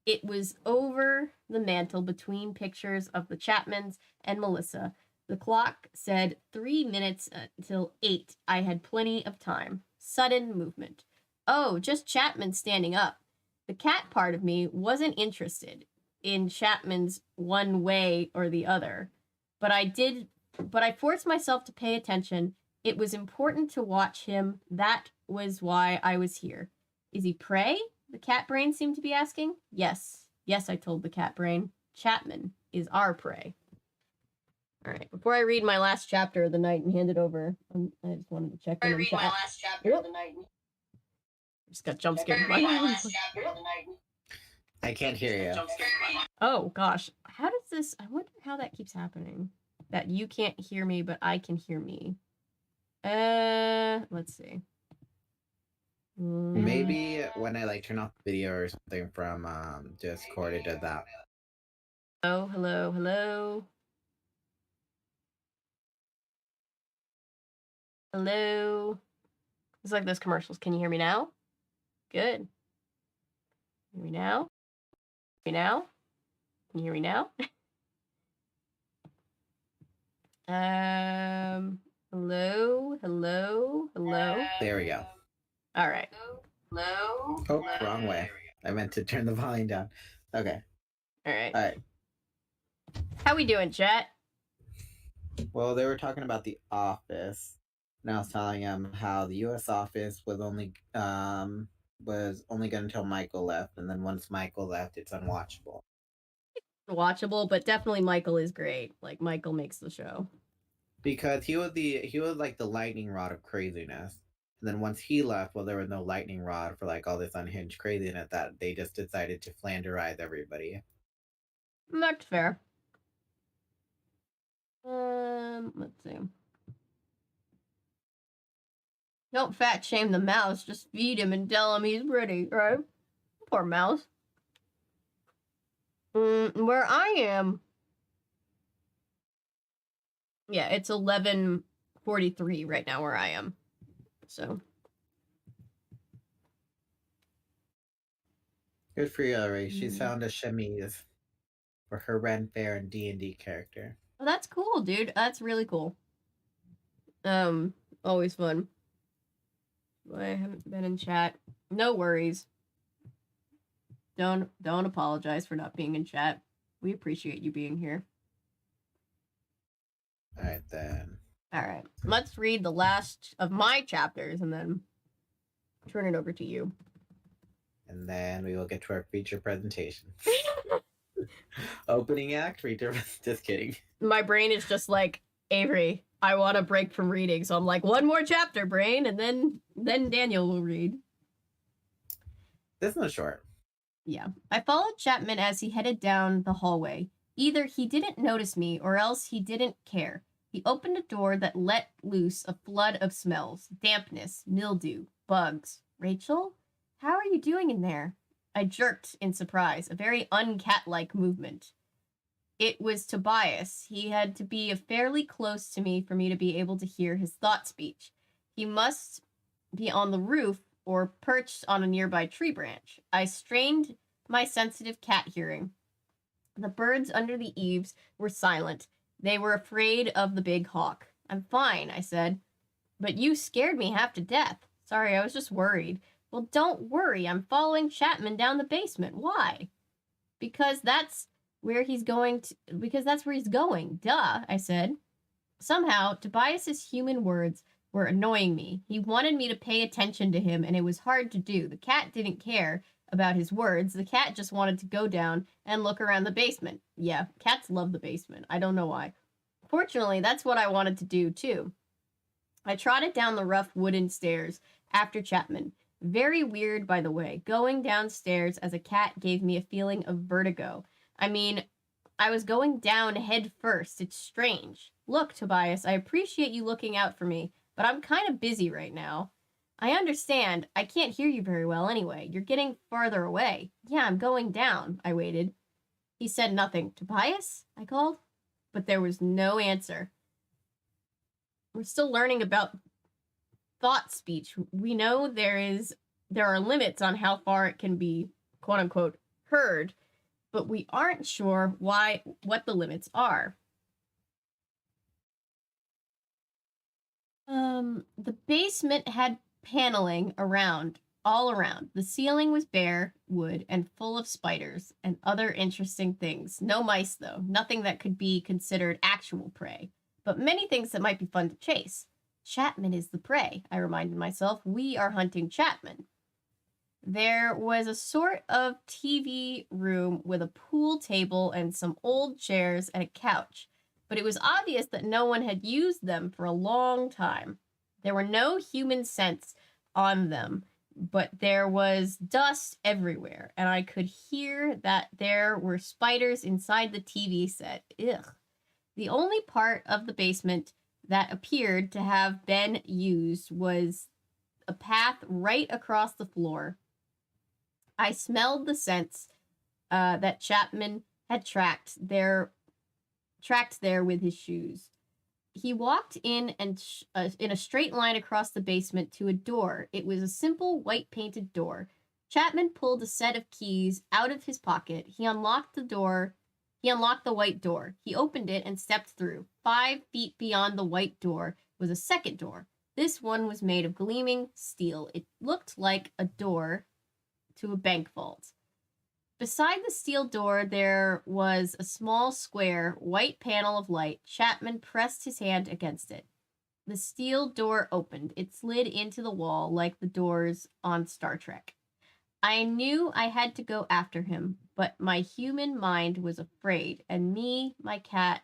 Speaker 1: It was over the mantel between pictures of the Chapmans and Melissa. The clock said 3 minutes until 8. I had plenty of time. Sudden movement. Oh, just Chapman standing up. The cat part of me wasn't interested in Chapman's one way or the other. But I forced myself to pay attention. It was important to watch him. That was why I was here. Is he prey? The cat brain seemed to be asking. Yes. Yes, I told the cat brain. Chapman is our prey. All right, before I read my last chapter of the night and hand it over, I just wanted to check in on chat. Just got jump scared.
Speaker 3: I can't hear you.
Speaker 1: Oh gosh, how does this? I wonder how that keeps happening. That you can't hear me, but I can hear me. Let's see.
Speaker 3: Maybe when I like turn off the video or something from Discord, it does that.
Speaker 1: Oh, hello, hello. Hello. It's like those commercials. Can you hear me now? Good. Hear me now? Hear me now? Can you hear me now? Hello, hello, hello.
Speaker 3: There we go.
Speaker 1: All right.
Speaker 2: Hello?
Speaker 3: Oh, wrong way. I meant to turn the volume down. Okay.
Speaker 1: All right.
Speaker 3: All right.
Speaker 1: How we doing, chat?
Speaker 3: Well, they were talking about The Office, and I was telling them how the U.S. office was only good until Michael left, and then once Michael left, it's unwatchable.
Speaker 1: Watchable, but definitely Michael is great. Like Michael makes the show.
Speaker 3: Because he was like the lightning rod of craziness. And then once he left, well, there was no lightning rod for like all this unhinged craziness that they just decided to flanderize everybody.
Speaker 1: That's fair. Let's see. Don't fat shame the mouse. Just feed him and tell him he's pretty, right? Poor mouse. Where I am. Yeah, it's 11:43 right now where I am. So.
Speaker 3: Good for you, Ray. She's found a chemise for her Ren Fair and D&D character.
Speaker 1: Oh, that's cool, dude. That's really cool. Always fun. I haven't been in chat. No worries. Don't apologize for not being in chat. We appreciate you being here.
Speaker 3: All right, then.
Speaker 1: All right. Let's read the last of my chapters and then turn it over to you.
Speaker 3: And then we will get to our feature presentation. Opening act, feature. Just kidding.
Speaker 1: My brain is just like, Avery, I want a break from reading. So I'm like, one more chapter, brain, and then Daniel will read.
Speaker 3: This one's short.
Speaker 1: Yeah. I followed Chapman as he headed down the hallway. Either he didn't notice me or else he didn't care. He opened a door that let loose a flood of smells. Dampness, mildew, bugs. Rachel? How are you doing in there? I jerked in surprise, a very uncat-like movement. It was Tobias. He had to be fairly close to me for me to be able to hear his thought speech. He must be on the roof or perched on a nearby tree branch. I strained my sensitive cat hearing. The birds under the eaves were silent. They were afraid of the big hawk. I'm fine, I said. But you scared me half to death. Sorry, I was just worried. Well, don't worry. I'm following Chapman down the basement. Why? Because that's where he's going. Duh, I said. Somehow, Tobias's human words were annoying me. He wanted me to pay attention to him, and it was hard to do. The cat didn't care about his words. The cat just wanted to go down and look around the basement. Yeah, cats love the basement. I don't know why. Fortunately, that's what I wanted to do, too. I trotted down the rough wooden stairs after Chapman. Very weird, by the way. Going downstairs as a cat gave me a feeling of vertigo. I mean, I was going down head first. It's strange. Look, Tobias, I appreciate you looking out for me, but I'm kind of busy right now. I understand. I can't hear you very well anyway. You're getting farther away. Yeah, I'm going down. I waited. He said nothing. Tobias? I called. But there was no answer. We're still learning about thought speech. We know there are limits on how far it can be, quote unquote, heard, but we aren't sure what the limits are. The basement had paneling all around. The ceiling was bare wood and full of spiders and other interesting things. No mice, though. Nothing that could be considered actual prey, but many things that might be fun to chase. Chapman is the prey, I reminded myself. We are hunting Chapman. There was a sort of TV room with a pool table and some old chairs and a couch, but it was obvious that no one had used them for a long time. There were no human scents on them, but there was dust everywhere, and I could hear that there were spiders inside the TV set. Ugh. The only part of the basement that appeared to have been used was a path right across the floor. I smelled the scents that Chapman had tracked there with his shoes. He walked in and in a straight line across the basement to a door. It was a simple white painted door. Chapman pulled a set of keys out of his pocket. He unlocked the door. He unlocked the white door. He opened it and stepped through. 5 feet beyond the white door was a second door. This one was made of gleaming steel. It looked like a door to a bank vault. Beside the steel door, there was a small square, white panel of light. Chapman pressed his hand against it. The steel door opened. It slid into the wall like the doors on Star Trek. I knew I had to go after him, but my human mind was afraid, and my cat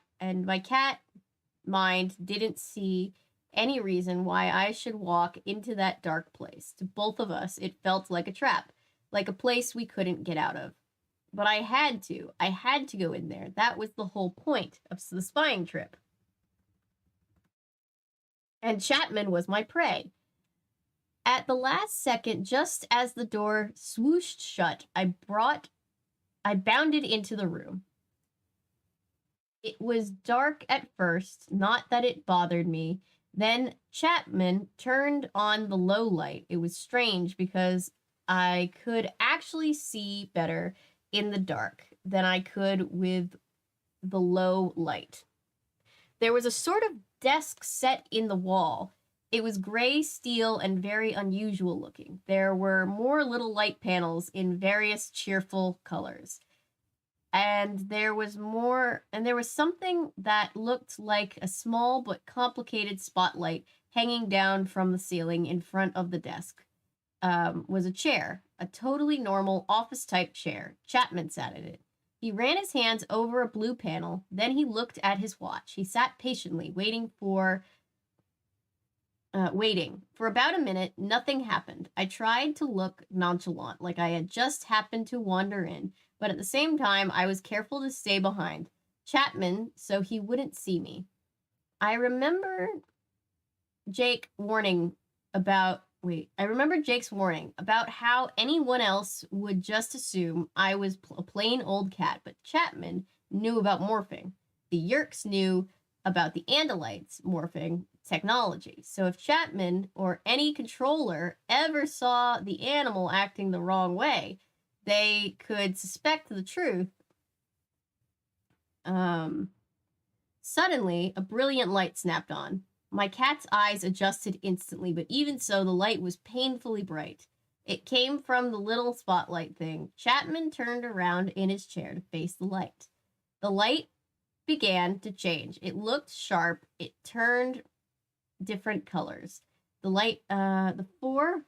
Speaker 1: mind didn't see any reason why I should walk into that dark place. To both of us, it felt like a trap, like a place we couldn't get out of. But I had to. I had to go in there. That was the whole point of the spying trip. And Chapman was my prey. At the last second, just as the door swooshed shut, I bounded into the room. It was dark at first, not that it bothered me. Then Chapman turned on the low light. It was strange because I could actually see better in the dark than I could with the low light. There was a sort of desk set in the wall. It was gray steel and very unusual looking. There were more little light panels in various cheerful colors. And there was something that looked like a small but complicated spotlight hanging down from the ceiling in front of the desk. Was a chair, a totally normal office-type chair. Chapman sat in it. He ran his hands over a blue panel. Then he looked at his watch. He sat patiently, waiting. For about a minute, nothing happened. I tried to look nonchalant, like I had just happened to wander in, but at the same time, I was careful to stay behind Chapman so he wouldn't see me. I remember Jake's warning about how anyone else would just assume I was a plain old cat, but Chapman knew about morphing. The Yeerks knew about the Andalites' morphing technology. So if Chapman or any controller ever saw the animal acting the wrong way, they could suspect the truth. Suddenly, a brilliant light snapped on. My cat's eyes adjusted instantly, but even so, the light was painfully bright. It came from the little spotlight thing. Chapman turned around in his chair to face the light. The light began to change. It looked sharp. It turned different colors. The four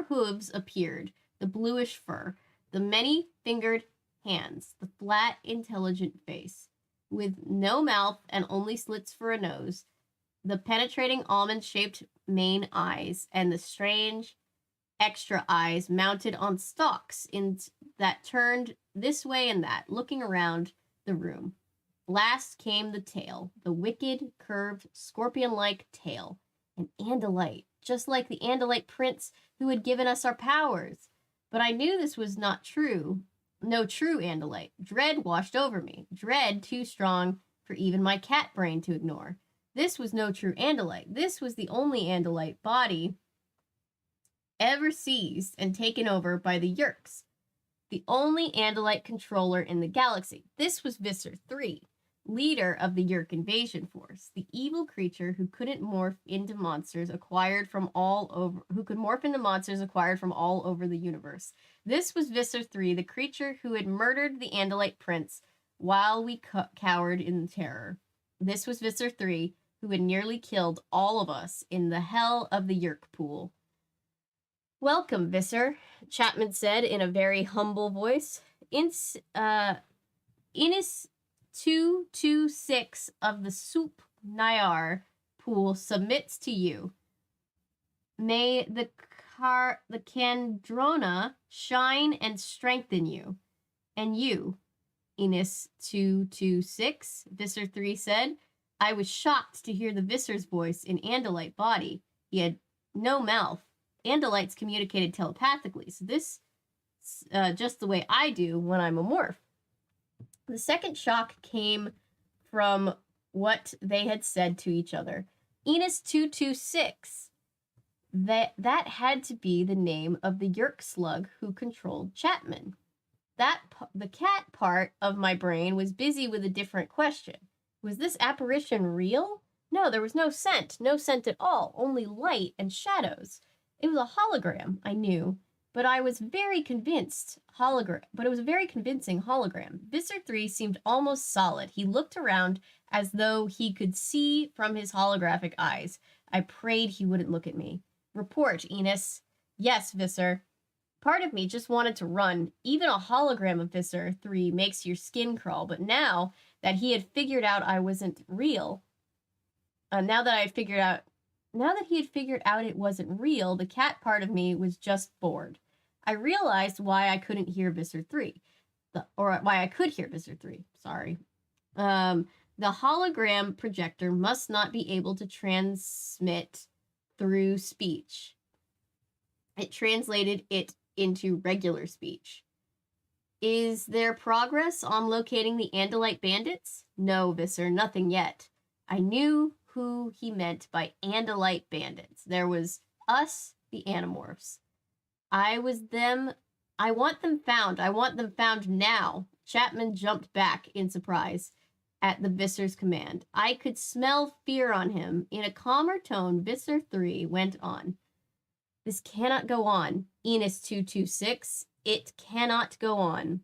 Speaker 1: hooves appeared, the bluish fur, the many-fingered hands, the flat, intelligent face, with no mouth and only slits for a nose, the penetrating almond-shaped main eyes, and the strange extra eyes mounted on stalks that turned this way and that, looking around the room. Last came the tail, the wicked, curved, scorpion-like tail, an Andalite, just like the Andalite prince who had given us our powers. But I knew this was not true. No true Andalite. Dread washed over me. Dread too strong for even my cat brain to ignore. This was no true Andalite. This was the only Andalite body ever seized and taken over by the Yeerks. The only Andalite controller in the galaxy. This was Visser 3, leader of the Yeerk invasion force, the evil creature who couldn't morph into monsters acquired from all over the universe. This was Visser 3, the creature who had murdered the Andalite prince while we cowered in terror. This was Visser 3, who had nearly killed all of us in the hell of the Yerk pool. Welcome, Visser, Chapman said in a very humble voice. Innis 226 of the Soup Nyar pool submits to you. May the Kandrona shine and strengthen you. And you, Innis 226, Visser 3 said. I was shocked to hear the Visser's voice in Andalite body. He had no mouth. Andalites communicated telepathically, so this just the way I do when I'm a morph. The second shock came from what they had said to each other. Innis 226. That had to be the name of the Yerk slug who controlled Chapman. The cat part of my brain was busy with a different question. Was this apparition real? No, there was no scent at all, only light and shadows. It was a hologram, I knew, but it was a very convincing hologram. Visser 3 seemed almost solid. He looked around as though he could see from his holographic eyes. I prayed he wouldn't look at me. Report, Innis. Yes, Visser. Part of me just wanted to run. Even a hologram of Visser 3 makes your skin crawl, but now that he had figured out I wasn't real, now that he had figured out it wasn't real, the cat part of me was just bored. I realized why I couldn't hear Visser 3. Why I could hear Visser 3, sorry. The hologram projector must not be able to transmit through speech. It translated it into regular speech. Is there progress on locating the Andalite bandits? No, Visser, nothing yet. I knew who he meant by Andalite bandits. There was us, the Animorphs. I want them found. I want them found now. Chapman jumped back in surprise at the Visser's command. I could smell fear on him. In a calmer tone, Visser 3 went on. This cannot go on, Innis 226. It cannot go on.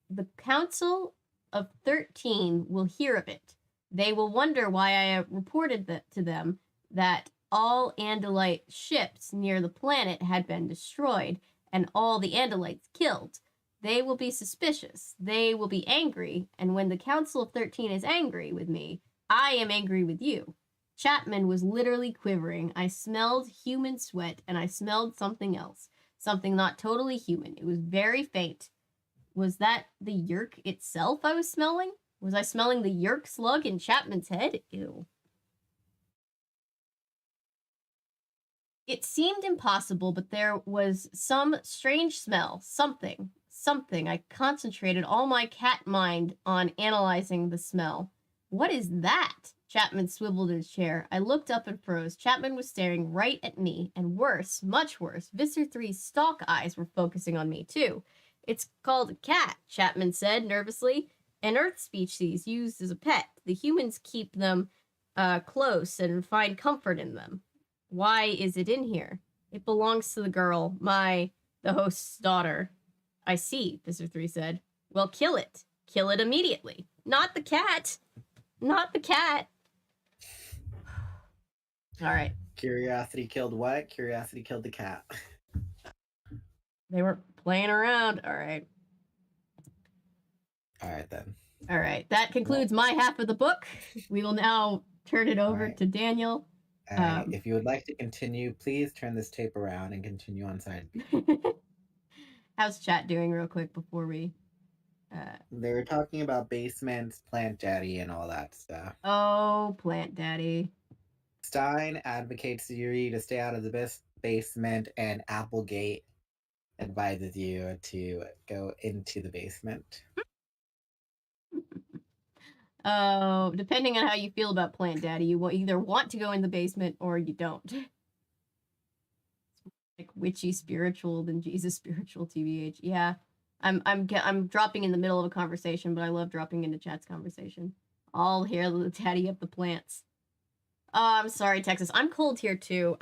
Speaker 1: The Council of 13 will hear of it. They will wonder why I reported to them that all Andalite ships near the planet had been destroyed and all the Andalites killed. They will be suspicious. They will be angry. And when the Council of 13 is angry with me, I am angry with you. Chapman was literally quivering. I smelled human sweat, and I smelled something else. Something not totally human. It was very faint. Was that the Yerk itself I was smelling? Was I smelling the Yerk slug in Chapman's head? Ew. It seemed impossible, but there was some strange smell. Something. I concentrated all my cat mind on analyzing the smell. What is that? Chapman swiveled in his chair. I looked up and froze. Chapman was staring right at me, and worse, much worse, Visser 3's stalk eyes were focusing on me, too. It's called a cat, Chapman said nervously. An Earth species used as a pet. The humans keep them close and find comfort in them. Why is it in here? It belongs to the girl, the host's daughter. I see, Visser 3 said. Well, kill it. Kill it immediately. Not the cat. Not the cat. All right.
Speaker 3: Curiosity killed what? Curiosity killed the cat.
Speaker 1: They were playing around. All right.
Speaker 3: All right, then.
Speaker 1: All right. That concludes my half of the book. We will now turn it over to Daniel.
Speaker 3: If you would like to continue, please turn this tape around and continue on side B.
Speaker 1: How's chat doing real quick before we...
Speaker 3: They were talking about basements, Plant Daddy, and all that stuff.
Speaker 1: Oh, Plant Daddy.
Speaker 3: Stein advocates Yuri to stay out of the basement, and Applegate advises you to go into the basement.
Speaker 1: Oh, depending on how you feel about Plant Daddy, you either want to go in the basement or you don't. It's like witchy spiritual than Jesus spiritual, TBH. Yeah, I'm dropping in the middle of a conversation, but I love dropping into chat's conversation. I'll hear the daddy of the plants. Oh, I'm sorry, Texas. I'm cold here too.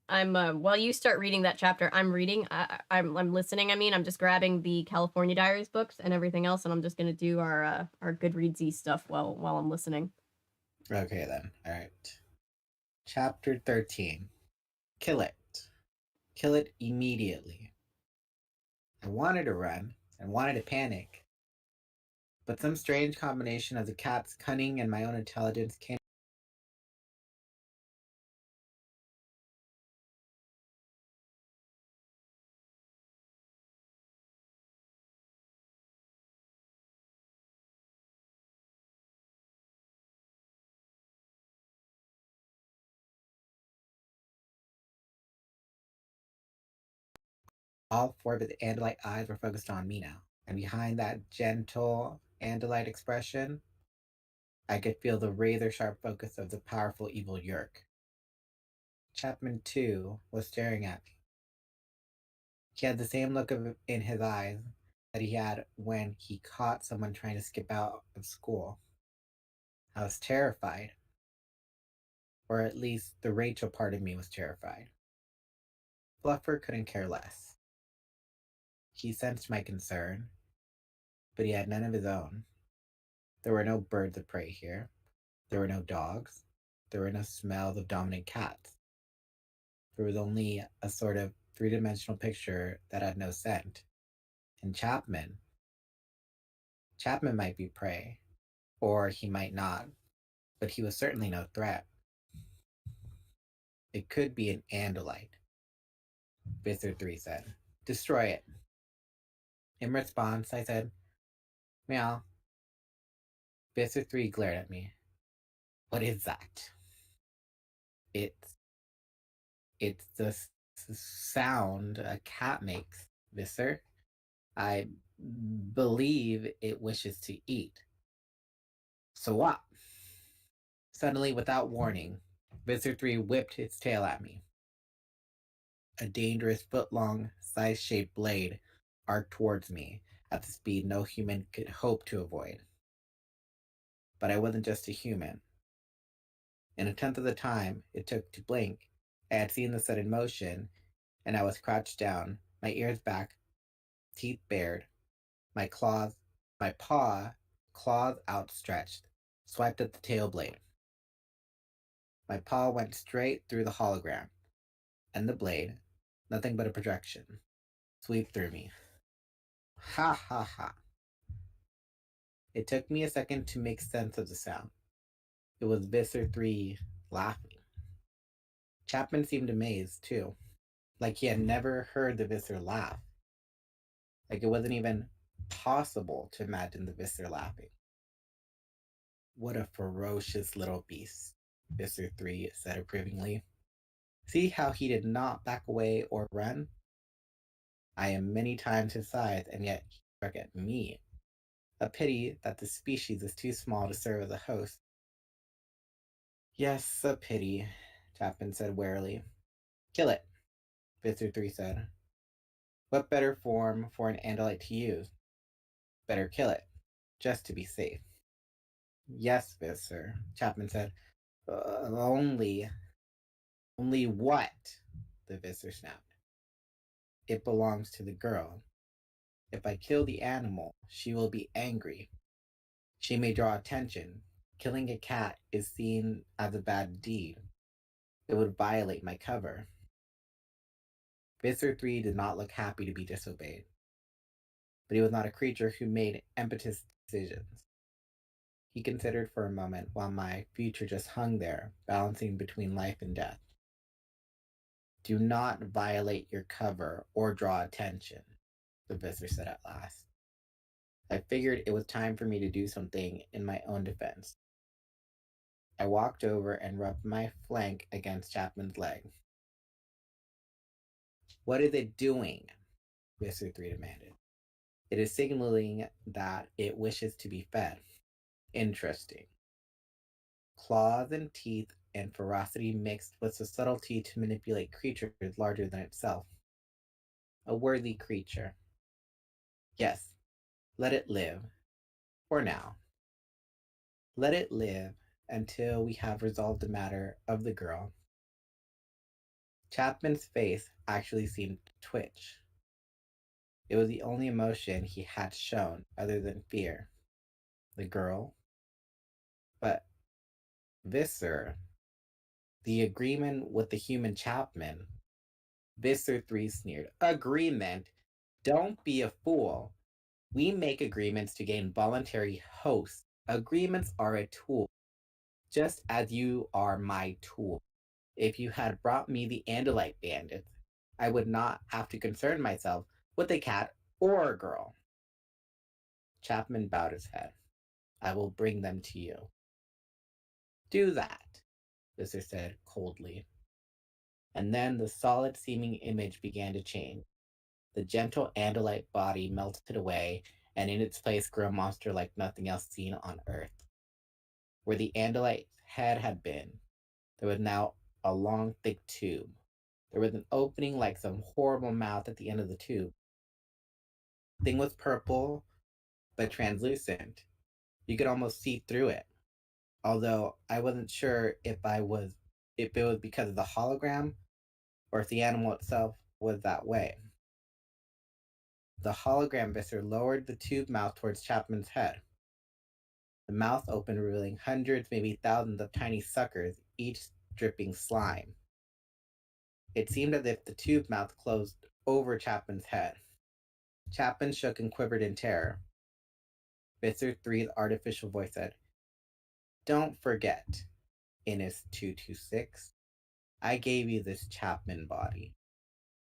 Speaker 1: While you start reading that chapter, I'm reading. I'm listening. I mean, I'm just grabbing the California Diaries books and everything else, and I'm just gonna do our Goodreadsy stuff while I'm listening.
Speaker 3: Okay then. Alright. Chapter 13. Kill it. Kill it immediately. I wanted to run and wanted to panic, but some strange combination of the cat's cunning and my own intelligence came all four of his Andalite eyes were focused on me now, and behind that gentle Andalite expression, I could feel the razor-sharp focus of the powerful evil Yerk. Chapman, too, was staring at me. He had the same look in his eyes that he had when he caught someone trying to skip out of school. I was terrified. Or at least the Rachel part of me was terrified. Fluffer couldn't care less. He sensed my concern, but he had none of his own. There were no birds of prey here. There were no dogs. There were no smells of dominant cats. There was only a sort of three-dimensional picture that had no scent. And Chapman might be prey, or he might not, but he was certainly no threat. It could be an Andalite, Visser 3 said. Destroy it. In response, I said, meow. Visser 3 glared at me. What is that? It's the sound a cat makes, Visser. I believe it wishes to eat. So what? Suddenly, without warning, Visser 3 whipped its tail at me. A dangerous foot-long, size-shaped blade arced towards me at the speed no human could hope to avoid. But I wasn't just a human. In a tenth of the time it took to blink, I had seen the sudden motion, and I was crouched down, my ears back, teeth bared, my paw, claws outstretched, swiped at the tail blade. My paw went straight through the hologram, and the blade, nothing but a projection, swept through me. Ha ha ha. It took me a second to make sense of the sound. It was Visser 3 laughing. Chapman seemed amazed, too, like he had never heard the Visser laugh. Like it wasn't even possible to imagine the Visser laughing. What a ferocious little beast, Visser 3 said approvingly. See how he did not back away or run? I am many times his size, and yet he struck at me. A pity that the species is too small to serve as a host. Yes, a pity, Chapman said warily. Kill it, Visser 3 said. What better form for an Andalite to use? Better kill it, just to be safe. Yes, Visser, Chapman said. Only what? The Visser snapped. It belongs to the girl. If I kill the animal, she will be angry. She may draw attention. Killing a cat is seen as a bad deed. It would violate my cover. Visser 3 did not look happy to be disobeyed. But he was not a creature who made impetuous decisions. He considered for a moment while my future just hung there, balancing between life and death. Do not violate your cover or draw attention, the Visser said at last. I figured it was time for me to do something in my own defense. I walked over and rubbed my flank against Chapman's leg. What is it doing? Visser 3 demanded. It is signaling that it wishes to be fed. Interesting. Claws and teeth and ferocity mixed with the subtlety to manipulate creatures larger than itself. A worthy creature. Yes, let it live. For now. Let it live until we have resolved the matter of the girl. Chapman's face actually seemed to twitch. It was the only emotion he had shown other than fear. The girl? But Visser, the agreement with the human Chapman. Visser 3 sneered. Agreement? Don't be a fool. We make agreements to gain voluntary hosts. Agreements are a tool, just as you are my tool. If you had brought me the Andalite bandits, I would not have to concern myself with a cat or a girl. Chapman bowed his head. I will bring them to you. Do that, Visser said coldly. And then the solid seeming image began to change. The gentle Andalite body melted away, and in its place grew a monster like nothing else seen on Earth. Where the Andalite's head had been, there was now a long, thick tube. There was an opening like some horrible mouth at the end of the tube. The thing was purple, but translucent. You could almost see through it. Although I wasn't sure if it was because of the hologram or if the animal itself was that way. The hologram Visser lowered the tube mouth towards Chapman's head. The mouth opened, revealing hundreds, maybe thousands of tiny suckers, each dripping slime. It seemed as if the tube mouth closed over Chapman's head. Chapman shook and quivered in terror. Visser 3's artificial voice said, Don't forget, Innis 226, I gave you this Chapman body.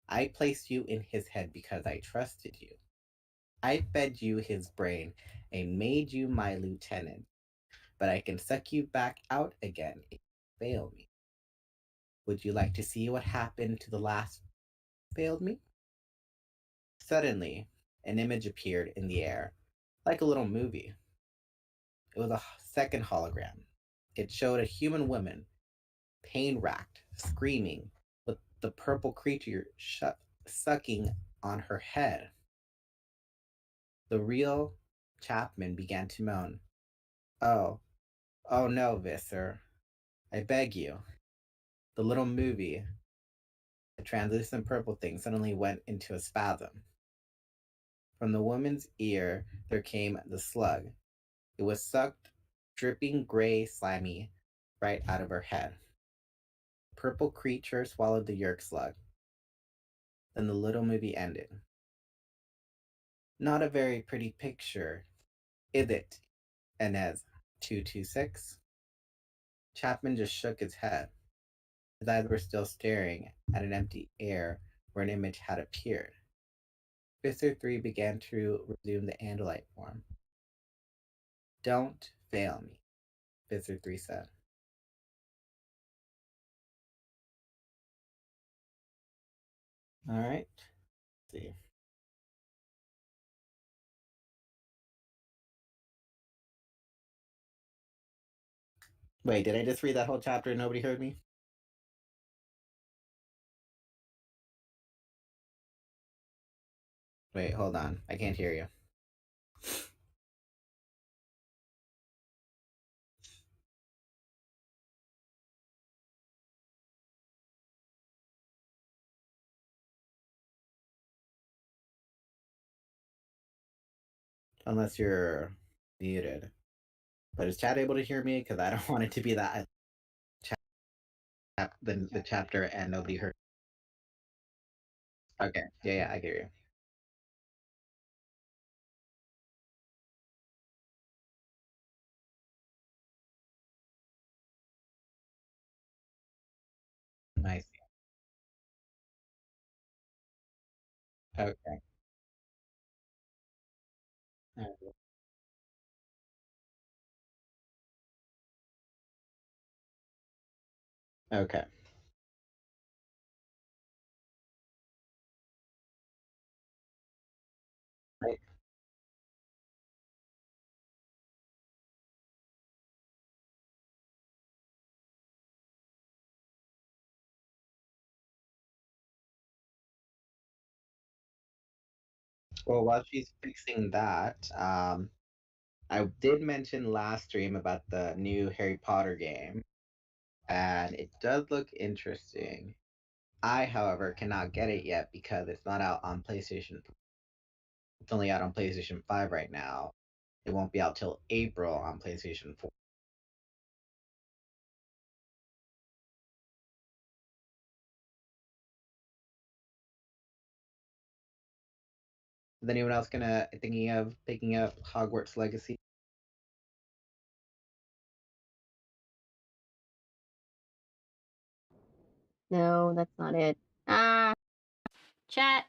Speaker 3: I placed you in his head because I trusted you. I fed you his brain and made you my lieutenant, but I can suck you back out again if you fail me. Would you like to see what happened to the last failed me? Suddenly, an image appeared in the air, like a little movie. It was a second hologram. It showed a human woman, pain-racked, screaming, with the purple creature sucking on her head. The real Chapman began to moan. Oh, oh no, Visser. I beg you. The little movie, the translucent purple thing, suddenly went into a spasm. From the woman's ear there came the slug. It was sucked, dripping gray, slimy, right out of her head. The purple creature swallowed the yerk slug. Then the little movie ended. Not a very pretty picture, is it, Inez 226? Chapman just shook his head. His eyes were still staring at an empty air where an image had appeared. Visser 3 began to resume the Andalite form. Don't fail me, Visser 3 said. Alright. Let's see. Wait, did I just read that whole chapter and nobody heard me? Wait, hold on. I can't hear you. Unless you're muted. But is chat able to hear me? Because I don't want it to be that the chapter and nobody heard. Okay. Yeah, I hear you. I see. Okay. Okay. Right. Well, while she's fixing that, I did mention last stream about the new Harry Potter game, and it does look interesting. I, however, cannot get it yet because it's not out on PlayStation. It's only out on PlayStation 5 right now. It won't be out till April on PlayStation 4. Is anyone else thinking of picking up Hogwarts Legacy?
Speaker 1: No, that's not it. Ah, chat.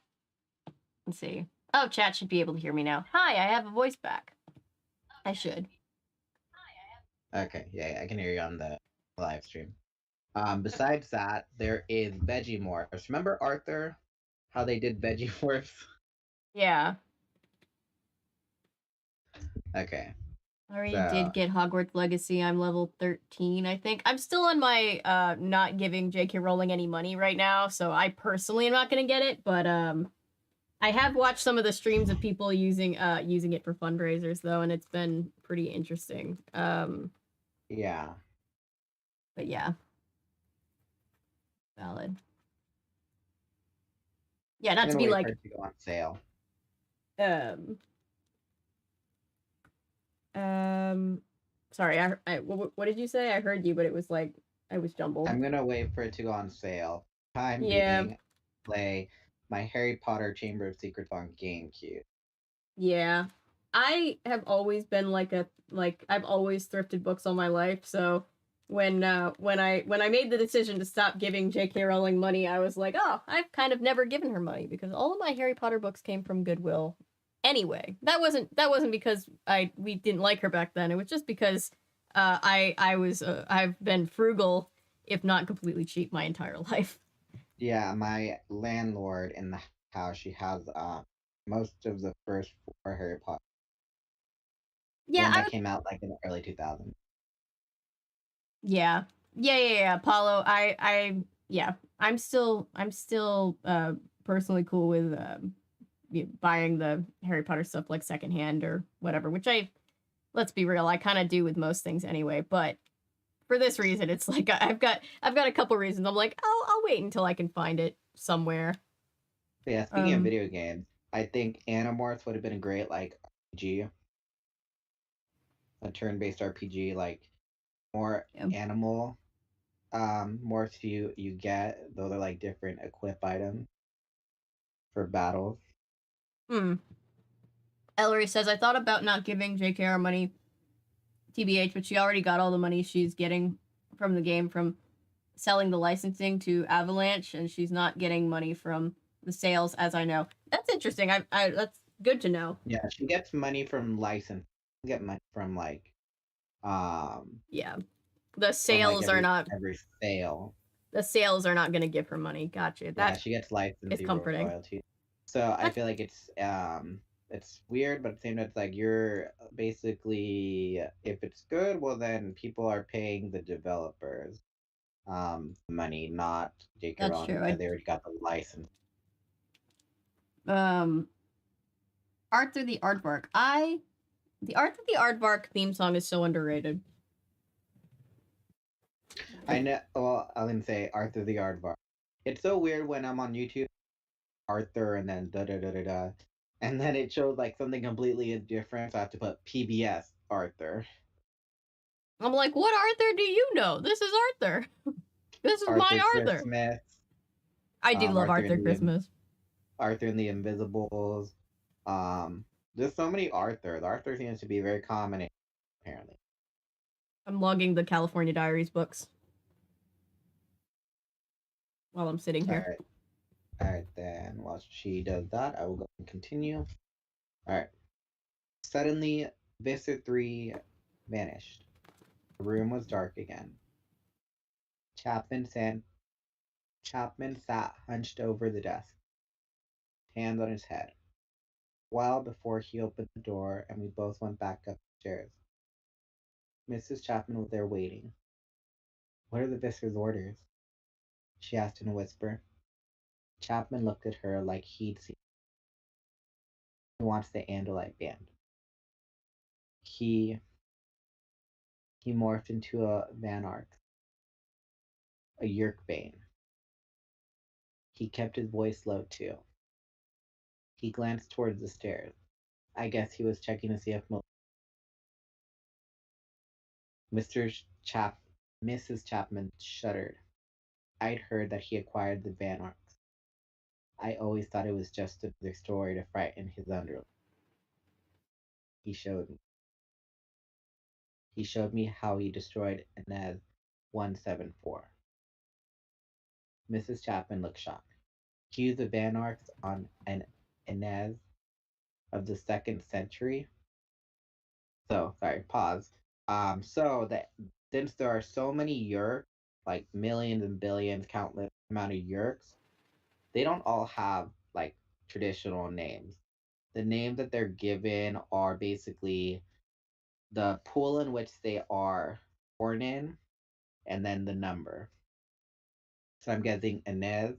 Speaker 1: Let's see. Oh, chat should be able to hear me now. Hi, I have a voice back. I should.
Speaker 3: Okay, yeah, I can hear you on the live stream. Besides that, there is Veggie Morphs. Remember Arthur? How they did Veggie Morphs?
Speaker 1: Yeah.
Speaker 3: Okay.
Speaker 1: I already
Speaker 3: So-
Speaker 1: did get Hogwarts Legacy. I'm level 13, I think. I'm still on my not giving J.K. Rowling any money right now, so I personally am not gonna get it, but I have watched some of the streams of people using it for fundraisers though, and it's been pretty interesting.
Speaker 3: Yeah.
Speaker 1: But yeah. Valid. Yeah, not
Speaker 3: I'm
Speaker 1: to
Speaker 3: gonna
Speaker 1: be
Speaker 3: wait
Speaker 1: like
Speaker 3: for it to go on sale.
Speaker 1: Sorry, what did you say? I heard you, but it was like I was jumbled.
Speaker 3: I'm gonna wait for it to go on sale. Time
Speaker 1: Yeah.
Speaker 3: being, play my Harry Potter Chamber of Secrets on GameCube.
Speaker 1: Yeah. I have always been I've always thrifted books all my life, so when I made the decision to stop giving J.K. Rowling money, I was like, oh, I've kind of never given her money because all of my Harry Potter books came from Goodwill. Anyway, that wasn't because we didn't like her back then. It was just because I've been frugal, if not completely cheap, my entire life.
Speaker 3: Yeah, my landlord in the house, she has most of the first 4 Harry Potter.
Speaker 1: Yeah,
Speaker 3: one that came out like in the early 2000s.
Speaker 1: Yeah. Paulo, I'm still personally cool with buying the Harry Potter stuff like secondhand or whatever, which let's be real, I kind of do with most things anyway, but for this reason, it's like I've got a couple reasons. I'm like, I'll wait until I can find it somewhere.
Speaker 3: Yeah, speaking of video games, I think Animorphs would have been a great like RPG. A turn-based RPG, like more animal morphs you get. Those are like different equip items for battles.
Speaker 1: Ellery says, I thought about not giving JKR money, TBH, but she already got all the money she's getting from the game from selling the licensing to Avalanche, and she's not getting money from the sales, as I know. That's interesting. I that's good to know.
Speaker 3: Yeah, she gets money from license. She get money from like
Speaker 1: yeah. The sales are not
Speaker 3: every sale.
Speaker 1: The sales are not going to give her money. Gotcha.
Speaker 3: Yeah, she gets license
Speaker 1: comforting.
Speaker 3: royalties. So I feel like it's weird, but at the same time, it's like you're basically, if it's good, well then people are paying the developers money, not J.K. Rowling, because they already got the license.
Speaker 1: Arthur the Aardvark. The Arthur the Aardvark theme song is so underrated.
Speaker 3: I know. Well, I'm gonna say Arthur the Aardvark. It's so weird when I'm on YouTube, Arthur, and then da da da da da, and then it shows like something completely different. So I have to put PBS Arthur.
Speaker 1: I'm like, what Arthur do you know? This is Arthur. This is my Arthur.
Speaker 3: Christmas.
Speaker 1: I do love Arthur Christmas.
Speaker 3: Arthur and the Invisibles. There's so many Arthurs. Arthur seems to be very common, apparently.
Speaker 1: I'm logging the California Diaries books while I'm sitting here.
Speaker 3: All right, then while she does that, I will go and continue. All right. Suddenly, Visser 3 vanished. The room was dark again. Chapman sat hunched over the desk, hands on his head, while before he opened the door and we both went back upstairs. Mrs. Chapman was there waiting. What are the Visser's orders? She asked in a whisper. Chapman looked at her like he'd seen. He wants the Andalite band. He morphed into a Van Ark, a Yerkbane. He kept his voice low too. He glanced towards the stairs. I guess he was checking to see if Mrs. Chapman shuddered. I'd heard that he acquired the Van Arks. I always thought it was just another story to frighten his underling. He showed me. He showed me how he destroyed Inez 174. Mrs. Chapman looked shocked. He used the Vanarchs on an Inez of the 2nd century. So, sorry, pause. So that since there are so many Yeerks, like millions and billions, countless amount of Yeerks, they don't all have like traditional names. The names that they're given are basically the pool in which they are born in, and then the number. So I'm guessing Inez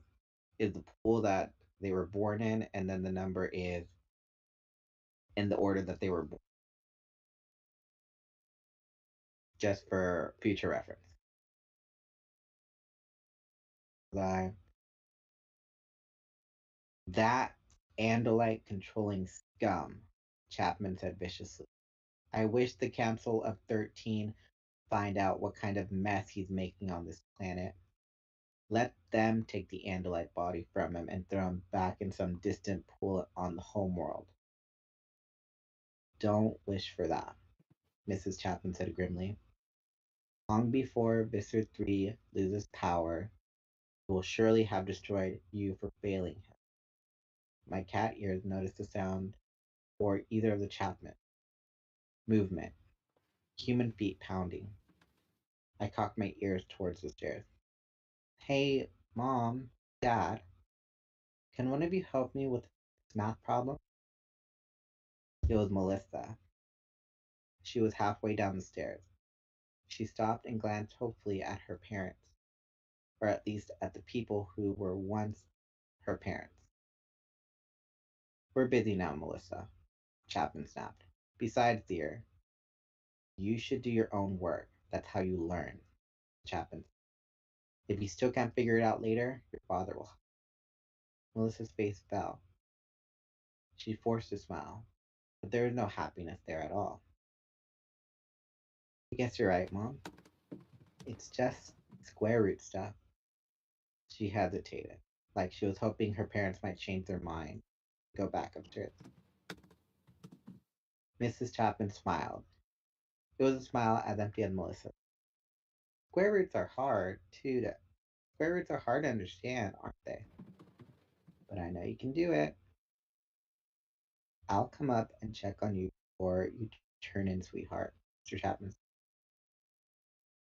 Speaker 3: is the pool that they were born in, and then the number is in the order that they were born, just for future reference. That Andalite controlling scum, Chapman said viciously. I wish the Council of 13 find out what kind of mess he's making on this planet. Let them take the Andalite body from him and throw him back in some distant pool on the homeworld. Don't wish for that, Mrs. Chapman said grimly. Long before Visser 3 loses power, he will surely have destroyed you for failing him. My cat ears noticed the sound or either of the Chapman. Movement. Human feet pounding. I cocked my ears towards the stairs. Hey, Mom, Dad, can one of you help me with this math problem? It was Melissa. She was halfway down the stairs. She stopped and glanced hopefully at her parents, or at least at the people who were once her parents. We're busy now, Melissa, Chapman snapped. Besides, dear, you should do your own work. That's how you learn, Chapman. If you still can't figure it out later, your father will. Melissa's face fell. She forced a smile, but there was no happiness there at all. I guess you're right, Mom. It's just square root stuff. She hesitated, like she was hoping her parents might change their mind, go back upstairs. Mrs. Chapman smiled. It was a smile as empty as Melissa. Square roots are hard, too. Square roots are hard to understand, aren't they? But I know you can do it. I'll come up and check on you before you turn in, sweetheart, Mr. Chapman.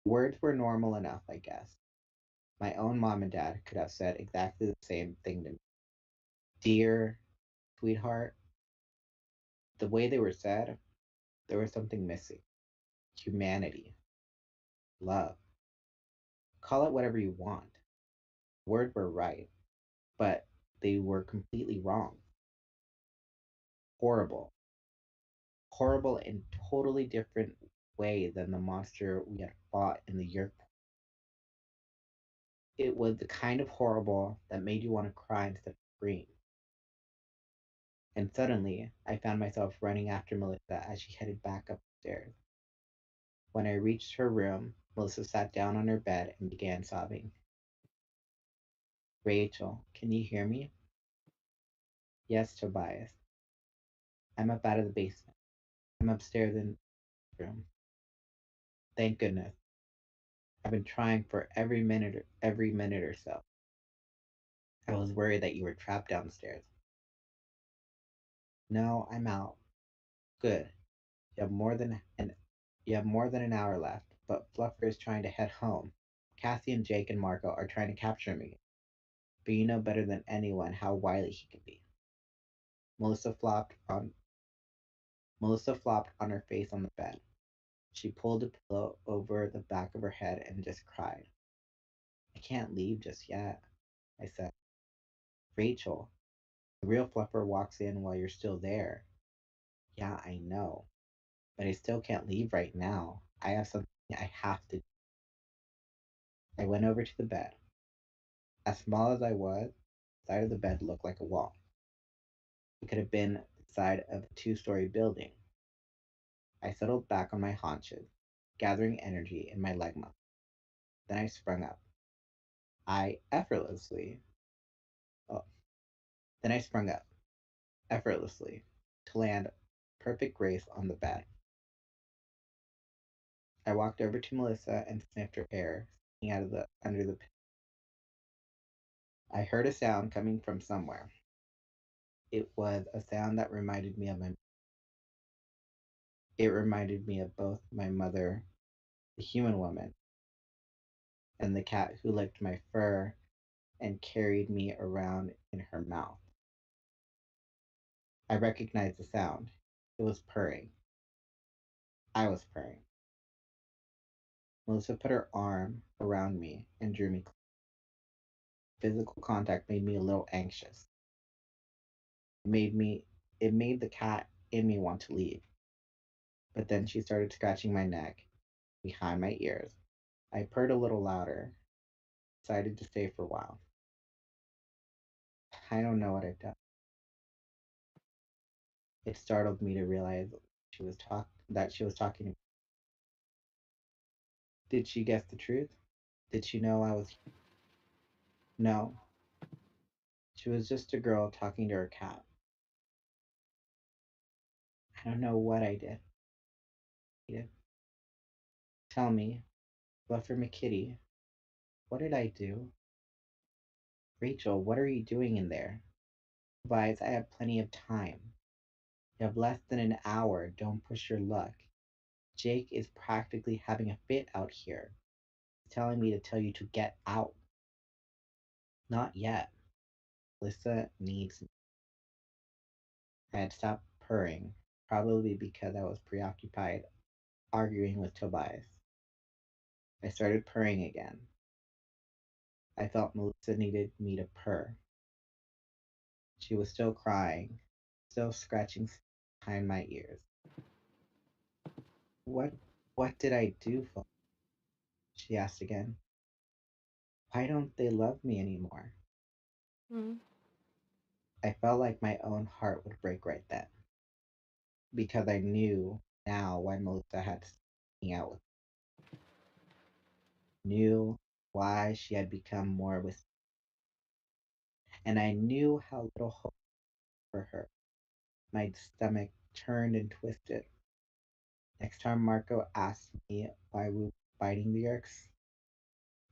Speaker 3: Words were normal enough, I guess. My own mom and dad could have said exactly the same thing to me. Dear, sweetheart. The way they were said, there was something missing. Humanity. Love. Call it whatever you want. Words were right, but they were completely wrong. Horrible. Horrible in totally different way than the monster we had fought in the Yeerk. It was the kind of horrible that made you want to cry instead of scream. And suddenly, I found myself running after Melissa as she headed back upstairs. When I reached her room, Melissa sat down on her bed and began sobbing. Rachel, can you hear me? Yes, Tobias. I'm up out of the basement. I'm upstairs in the room. Thank goodness. I've been trying for every minute or so. I was worried that you were trapped downstairs. No, I'm out. Good. You have more than an hour left, but Fluffer is trying to head home. Cassie and Jake and Marco are trying to capture me. But you know better than anyone how wily he can be. Melissa flopped on her face on the bed. She pulled a pillow over the back of her head and just cried. I can't leave just yet, I said. Rachel, the real Fluffer walks in while you're still there. Yeah, I know. But I still can't leave right now. I have something I have to do. I went over to the bed. As small as I was, the side of the bed looked like a wall. It could have been the side of a two-story building. I settled back on my haunches, gathering energy in my leg muscles. Then I sprung up. I effortlessly, oh, Then I sprung up, effortlessly, to land perfect grace on the bed. I walked over to Melissa and sniffed her hair sticking out of the under the pillow. I heard a sound coming from somewhere. It was a sound that reminded me of my. It reminded me of both my mother, the human woman, and the cat who licked my fur and carried me around in her mouth. I recognized the sound. It was purring. I was purring. Melissa put her arm around me and drew me close. Physical contact made me a little anxious. It made the cat in me want to leave. But then she started scratching my neck, behind my ears. I purred a little louder, decided to stay for a while. I don't know what I've done. It startled me to realize that she was talking to me. Did she guess the truth? Did she know I was? No. She was just a girl talking to her cat. I don't know what I did. Tell me, Fluffer McKitty, what did I do? Rachel, what are you doing in there? Besides, I have plenty of time. You have less than an hour. Don't push your luck. Jake is practically having a fit out here. He's telling me to tell you to get out. Not yet. Lisa needs me. I had stopped purring, probably because I was preoccupied arguing with Tobias. I started purring again. I felt Melissa needed me to purr. She was still crying, still scratching behind my ears. What did I do, Flo? She asked again. Why don't they love me anymore?
Speaker 1: Hmm.
Speaker 3: I felt like my own heart would break right then, because I knew now why Melissa had me out with me. Knew why she had become more with me. And I knew how little hope for her. My stomach turned and twisted. Next time Marco asked me why we were fighting the Yerks,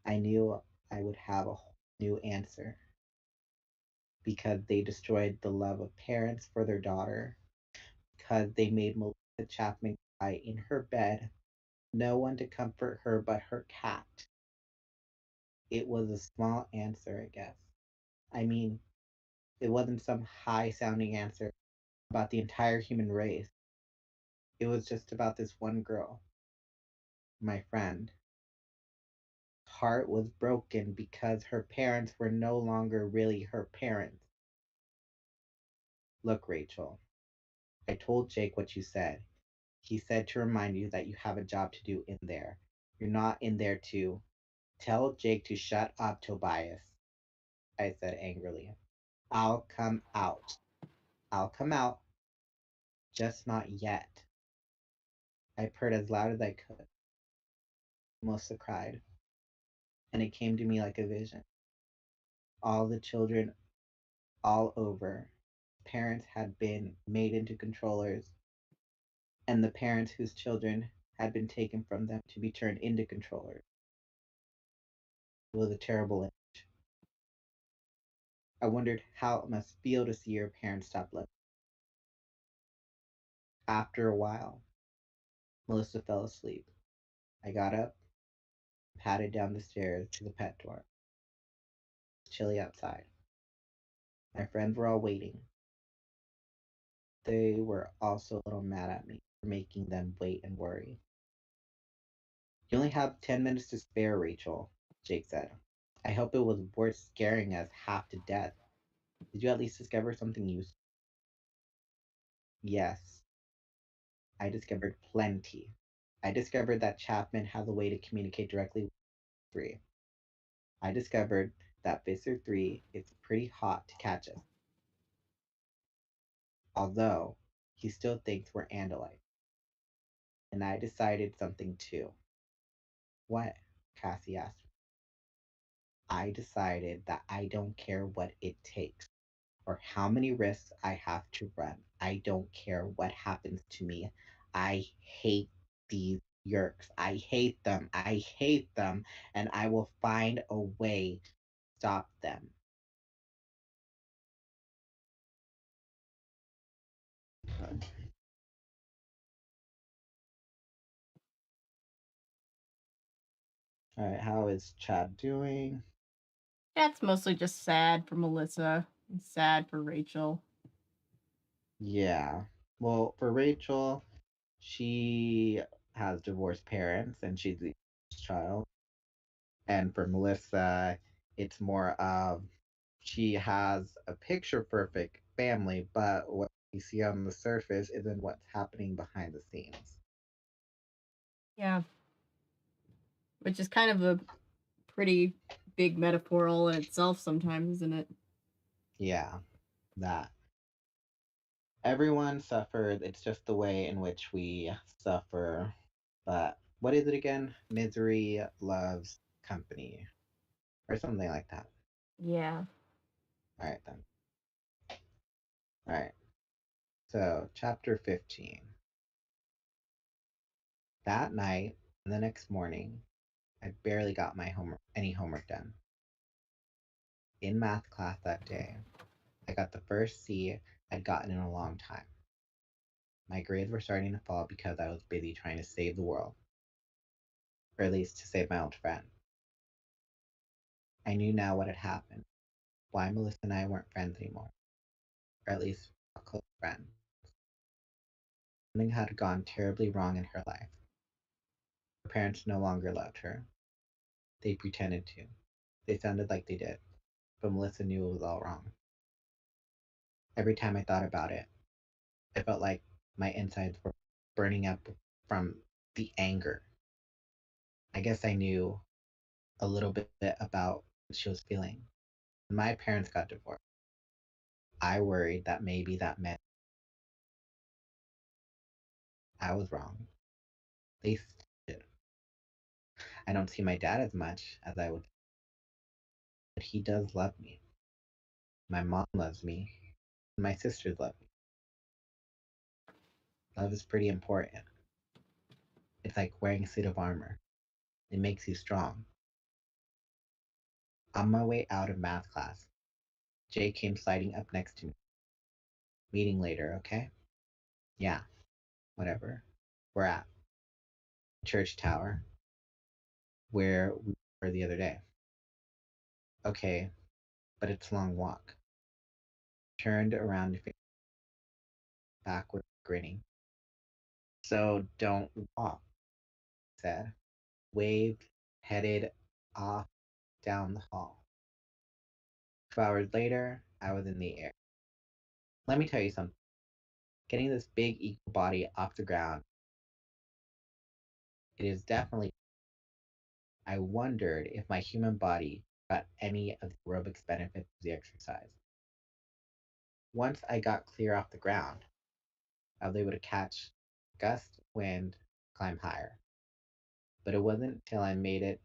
Speaker 3: I knew I would have a whole new answer. Because they destroyed the love of parents for their daughter. Because they made Melissa Chapman cry in her bed. No one to comfort her but her cat. It was a small answer, I guess. I mean, it wasn't some high sounding answer about the entire human race. It was just about this one girl, my friend. Heart was broken because her parents were no longer really her parents. Look, Rachel, I told Jake what you said. He said to remind you that you have a job to do in there. You're not in there to tell Jake to shut up, Tobias, I said angrily. I'll come out. I'll come out. Just not yet. I purred as loud as I could. Melissa cried, and it came to me like a vision. All the children all over, parents had been made into controllers, and the parents whose children had been taken from them to be turned into controllers. It was a terrible image. I wondered how it must feel to see your parents stop living. After a while, Melissa fell asleep. I got up, padded down the stairs to the pet door. It was chilly outside. My friends were all waiting. They were also a little mad at me for making them wait and worry. You only have 10 minutes to spare, Rachel, Jake said. I hope it was worth scaring us half to death. Did you at least discover something useful? Yes, I discovered plenty. I discovered that Chapman has a way to communicate directly with 3. I discovered that Visser 3 is pretty hot to catch us. Although, he still thinks we're Andalites. And I decided something too. What? Cassie asked. I decided that I don't care what it takes. or how many risks I have to run. I don't care what happens to me. I hate these yerks. I hate them. I hate them. And I will find a way to stop them. All right, how is Chad doing?
Speaker 1: That's mostly just sad for Melissa and sad for Rachel.
Speaker 3: Yeah. Well, for Rachel, she has divorced parents and she's the youngest child. And for Melissa, it's more of she has a picture perfect family, but what you see on the surface isn't what's happening behind the scenes.
Speaker 1: Yeah. Which is kind of a pretty big metaphor all in itself sometimes, isn't it?
Speaker 3: Yeah, that. Everyone suffers. It's just the way in which we suffer. But what is it again? Misery loves company, or something like that.
Speaker 1: Yeah.
Speaker 3: All right, then. All right. So, chapter 15. That night and the next morning, I barely got any homework done. In math class that day, I got the first C I'd gotten in a long time. My grades were starting to fall because I was busy trying to save the world, or at least to save my old friend. I knew now what had happened, why Melissa and I weren't friends anymore, or at least a close friends. Something had gone terribly wrong in her life. Her parents no longer loved her. They pretended to. They sounded like they did, but Melissa knew it was all wrong. Every time I thought about it, I felt like my insides were burning up from the anger. I guess I knew a little bit about what she was feeling. When my parents got divorced, I worried that maybe that meant I was wrong. They did. I don't see my dad as much as I would, but he does love me. My mom loves me. And my sisters love me. Love is pretty important. It's like wearing a suit of armor. It makes you strong. On my way out of math class, Jay came sliding up next to me. Meeting later, okay? Yeah, whatever. We're at Church Tower, where we were the other day. Okay, but it's a long walk. Turned around to face backward, grinning. So don't walk, said. Waved, headed off down the hall. 2 hours later, I was in the air. Let me tell you something. Getting this big equal body off the ground, it is definitely. I wondered if my human body got any of the aerobics benefits of the exercise. Once I got clear off the ground, I was able to catch gust wind, climb higher. But it wasn't until I made it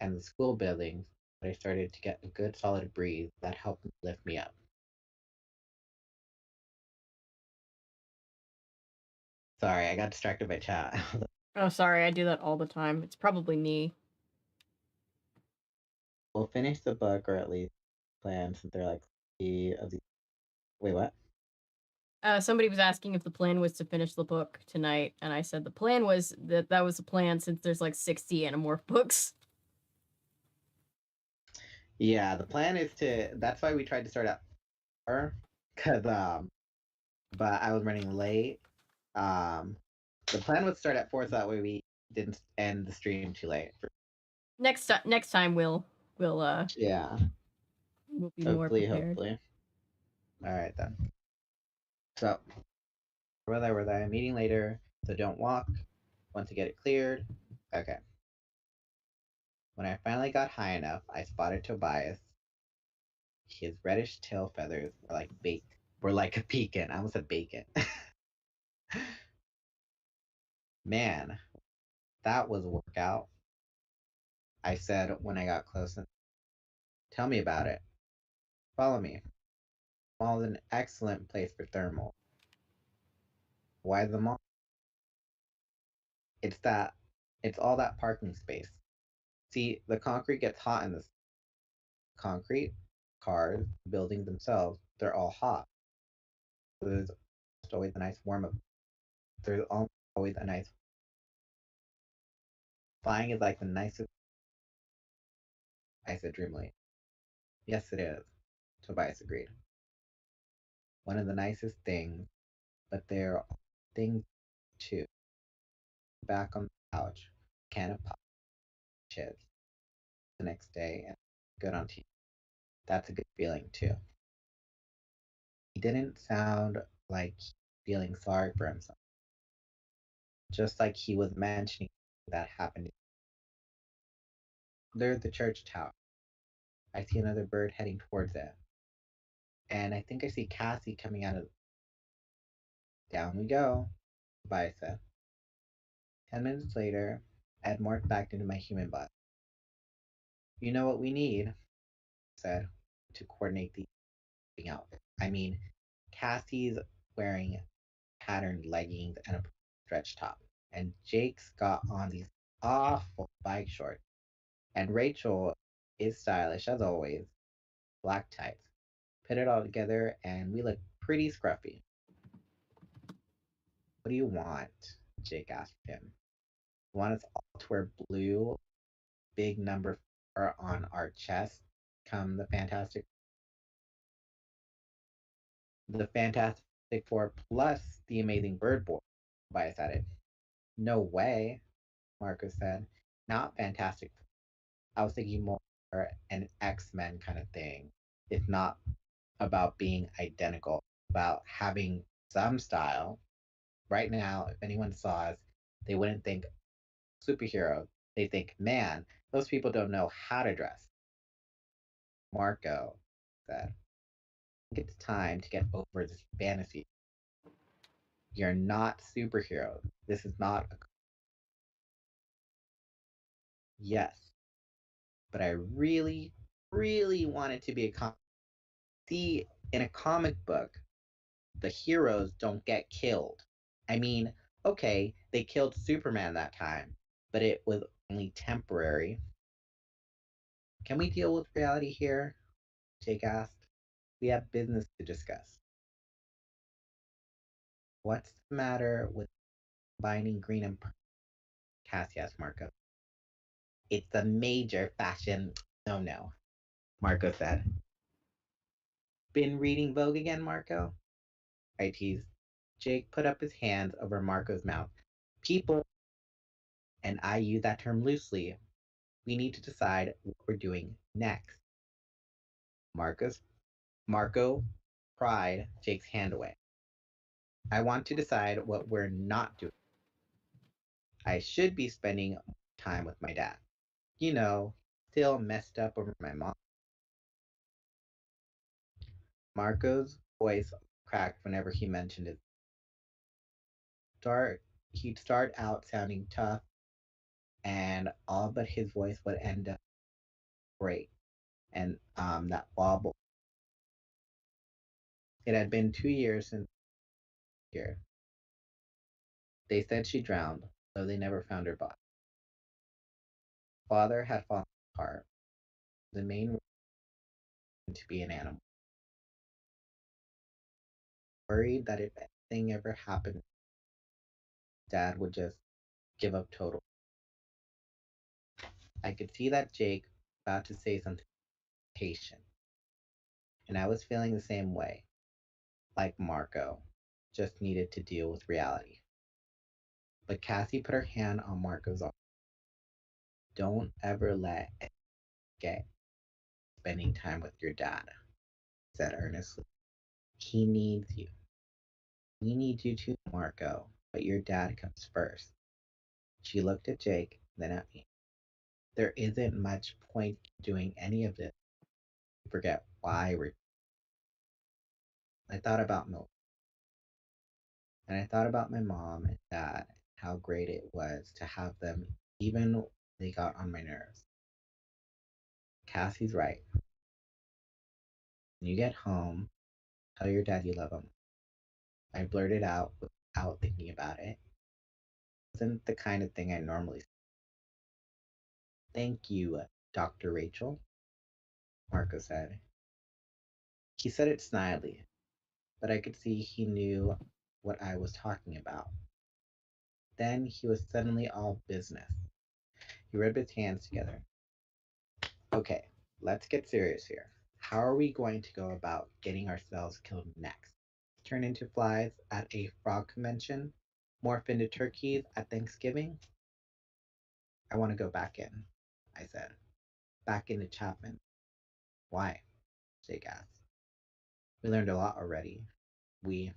Speaker 3: and the school buildings that I started to get a good solid breeze that helped lift me up. Sorry, I got distracted by chat.
Speaker 1: Oh, sorry, I do that all the time. It's probably me.
Speaker 3: We'll finish the book, or at least plan, since they're like of the. Wait, what?
Speaker 1: Somebody was asking if the plan was to finish the book tonight, and I said the plan was that was the plan since there's like 60 Animorph books.
Speaker 3: Yeah, the plan is to. That's why we tried to start at 4, cause but I was running late. The plan was to start at 4, so that way we didn't end the stream too late.
Speaker 1: Next time we'll
Speaker 3: Yeah.
Speaker 1: We'll be more prepared.
Speaker 3: Hopefully. All right then. So, where was I? Meeting later. So don't walk. Want to get it cleared. Okay. When I finally got high enough, I spotted Tobias. His reddish tail feathers were like a beacon. I almost said bacon. Man, that was a workout, I said when I got close. Tell me about it. Follow me. Mall is an excellent place for thermal. Why the mall? It's all that parking space. See, the concrete gets hot in this concrete, cars, buildings themselves, they're all hot. So there's always a nice warm up. There's always a nice. Flying is like the nicest. I said dreamily. Yes, it is. Tobias agreed. One of the nicest things, but there are things too. Back on the couch, can of pop chips the next day, and good on TV. That's a good feeling too. He didn't sound like feeling sorry for himself, just like he was mentioning that happened. There's the church tower. I see another bird heading towards it. And I think I see Cassie coming out of. Down we go, Tobias said. 10 minutes later, I had morphed back into my human body. You know what we need, I said, to coordinate the outfit. I mean, Cassie's wearing patterned leggings and a stretch top, and Jake's got on these awful bike shorts, and Rachel is stylish as always, black tights. Put it all together, and we look pretty scruffy. What do you want? Jake asked him. You want us all to wear blue, big number 4 on our chest? Come the Fantastic Four plus the Amazing Bird Boy, Tobias added. No way, Marcus said. Not Fantastic. I was thinking more an X-Men kind of thing. It's not about being identical, about having some style. Right now, if anyone saw us, they wouldn't think superheroes. They think, man, those people don't know how to dress. Marco said, I think it's time to get over this fantasy. You're not superheroes. This is not a. Yes, but I really, really want it to be a comic. See, in a comic book, the heroes don't get killed. I mean, okay, they killed Superman that time, but it was only temporary. Can we deal with reality here? Jake asked. We have business to discuss. What's the matter with combining green and purple? Cassie asked Marco. It's a major fashion no, Marco said. Been reading Vogue again, Marco? I teased. Jake put up his hands over Marco's mouth. People, and I use that term loosely, we need to decide what we're doing next. Marco pried Jake's hand away. I want to decide what we're not doing. I should be spending time with my dad. You know, still messed up over my mom. Marco's voice cracked whenever he mentioned it. He'd start out sounding tough, and all but his voice would end up great. And that wobble. It had been 2 years since here. They said she drowned, though they never found her body. Father had fallen apart. The main reason to be an animal. Worried that if anything ever happened, Dad would just give up total. I could see that Jake was about to say something patient, and I was feeling the same way. Like Marco, just needed to deal with reality. But Cassie put her hand on Marco's arm. Don't ever let it get spending time with your dad, said earnestly. He needs you. We need you too, Marco, but your dad comes first. She looked at Jake, then at me. There isn't much point doing any of this. Forget why we're. I thought about Milk. And I thought about my mom and dad, how great it was to have them, even when they got on my nerves. Cassie's right. When you get home, tell your dad you love him. I blurted out without thinking about it. It wasn't the kind of thing I normally say. Thank you, Dr. Rachel, Marco said. He said it snidely, but I could see he knew what I was talking about. Then he was suddenly all business. He rubbed his hands together. Okay, let's get serious here. How are we going to go about getting ourselves killed next? Turn into flies at a frog convention? Morph into turkeys at Thanksgiving? I want to go back in, I said. Back into Chapman. Why? Jake asked. We learned a lot already. We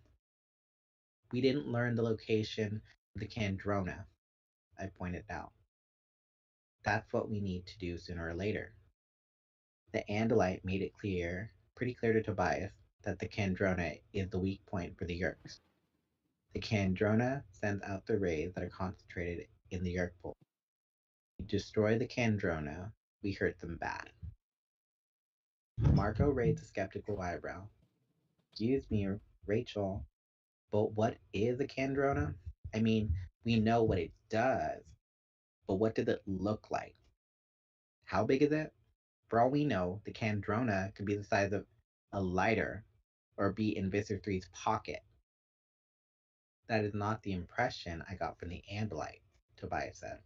Speaker 3: didn't learn the location of the Kandrona, I pointed out. That's what we need to do sooner or later. The Andalite made it pretty clear to Tobias, that the Kandrona is the weak point for the Yeerks. The Kandrona sends out the rays that are concentrated in the Yeerk pool. We destroy the Kandrona, we hurt them bad. Marco raised a skeptical eyebrow. Excuse me, Rachel, but what is a Kandrona? I mean, we know what it does, but what does it look like? How big is it? For all we know, the Kandrona could be the size of a lighter or be in Visser 3's pocket. That is not the impression I got from the Andalite, Tobias said.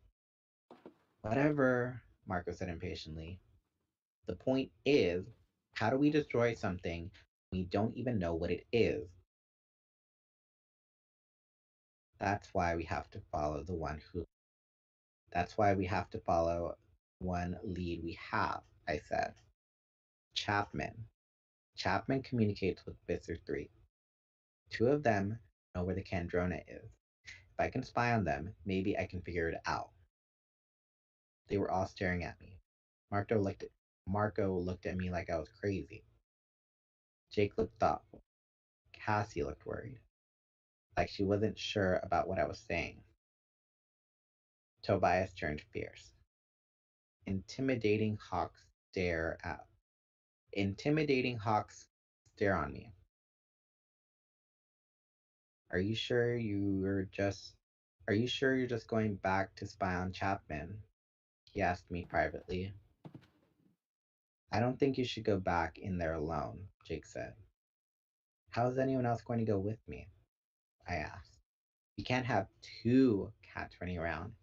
Speaker 3: Whatever, Marco said impatiently. The point is, how do we destroy something we don't even know what it is? That's why we have to follow That's why we have to follow one lead we have, I said. Chapman. Chapman communicates with Visser 3. 2 of them know where the Kandrona is. If I can spy on them, maybe I can figure it out. They were all staring at me. Marco looked at me like I was crazy. Jake looked thoughtful. Cassie looked worried, like she wasn't sure about what I was saying. Tobias turned fierce. Intimidating hawks stare on me. Are you sure you're just going back to spy on Chapman? He asked me privately. I don't think you should go back in there alone, Jake said. How is anyone else going to go with me? I asked. You can't have 2 cats running around.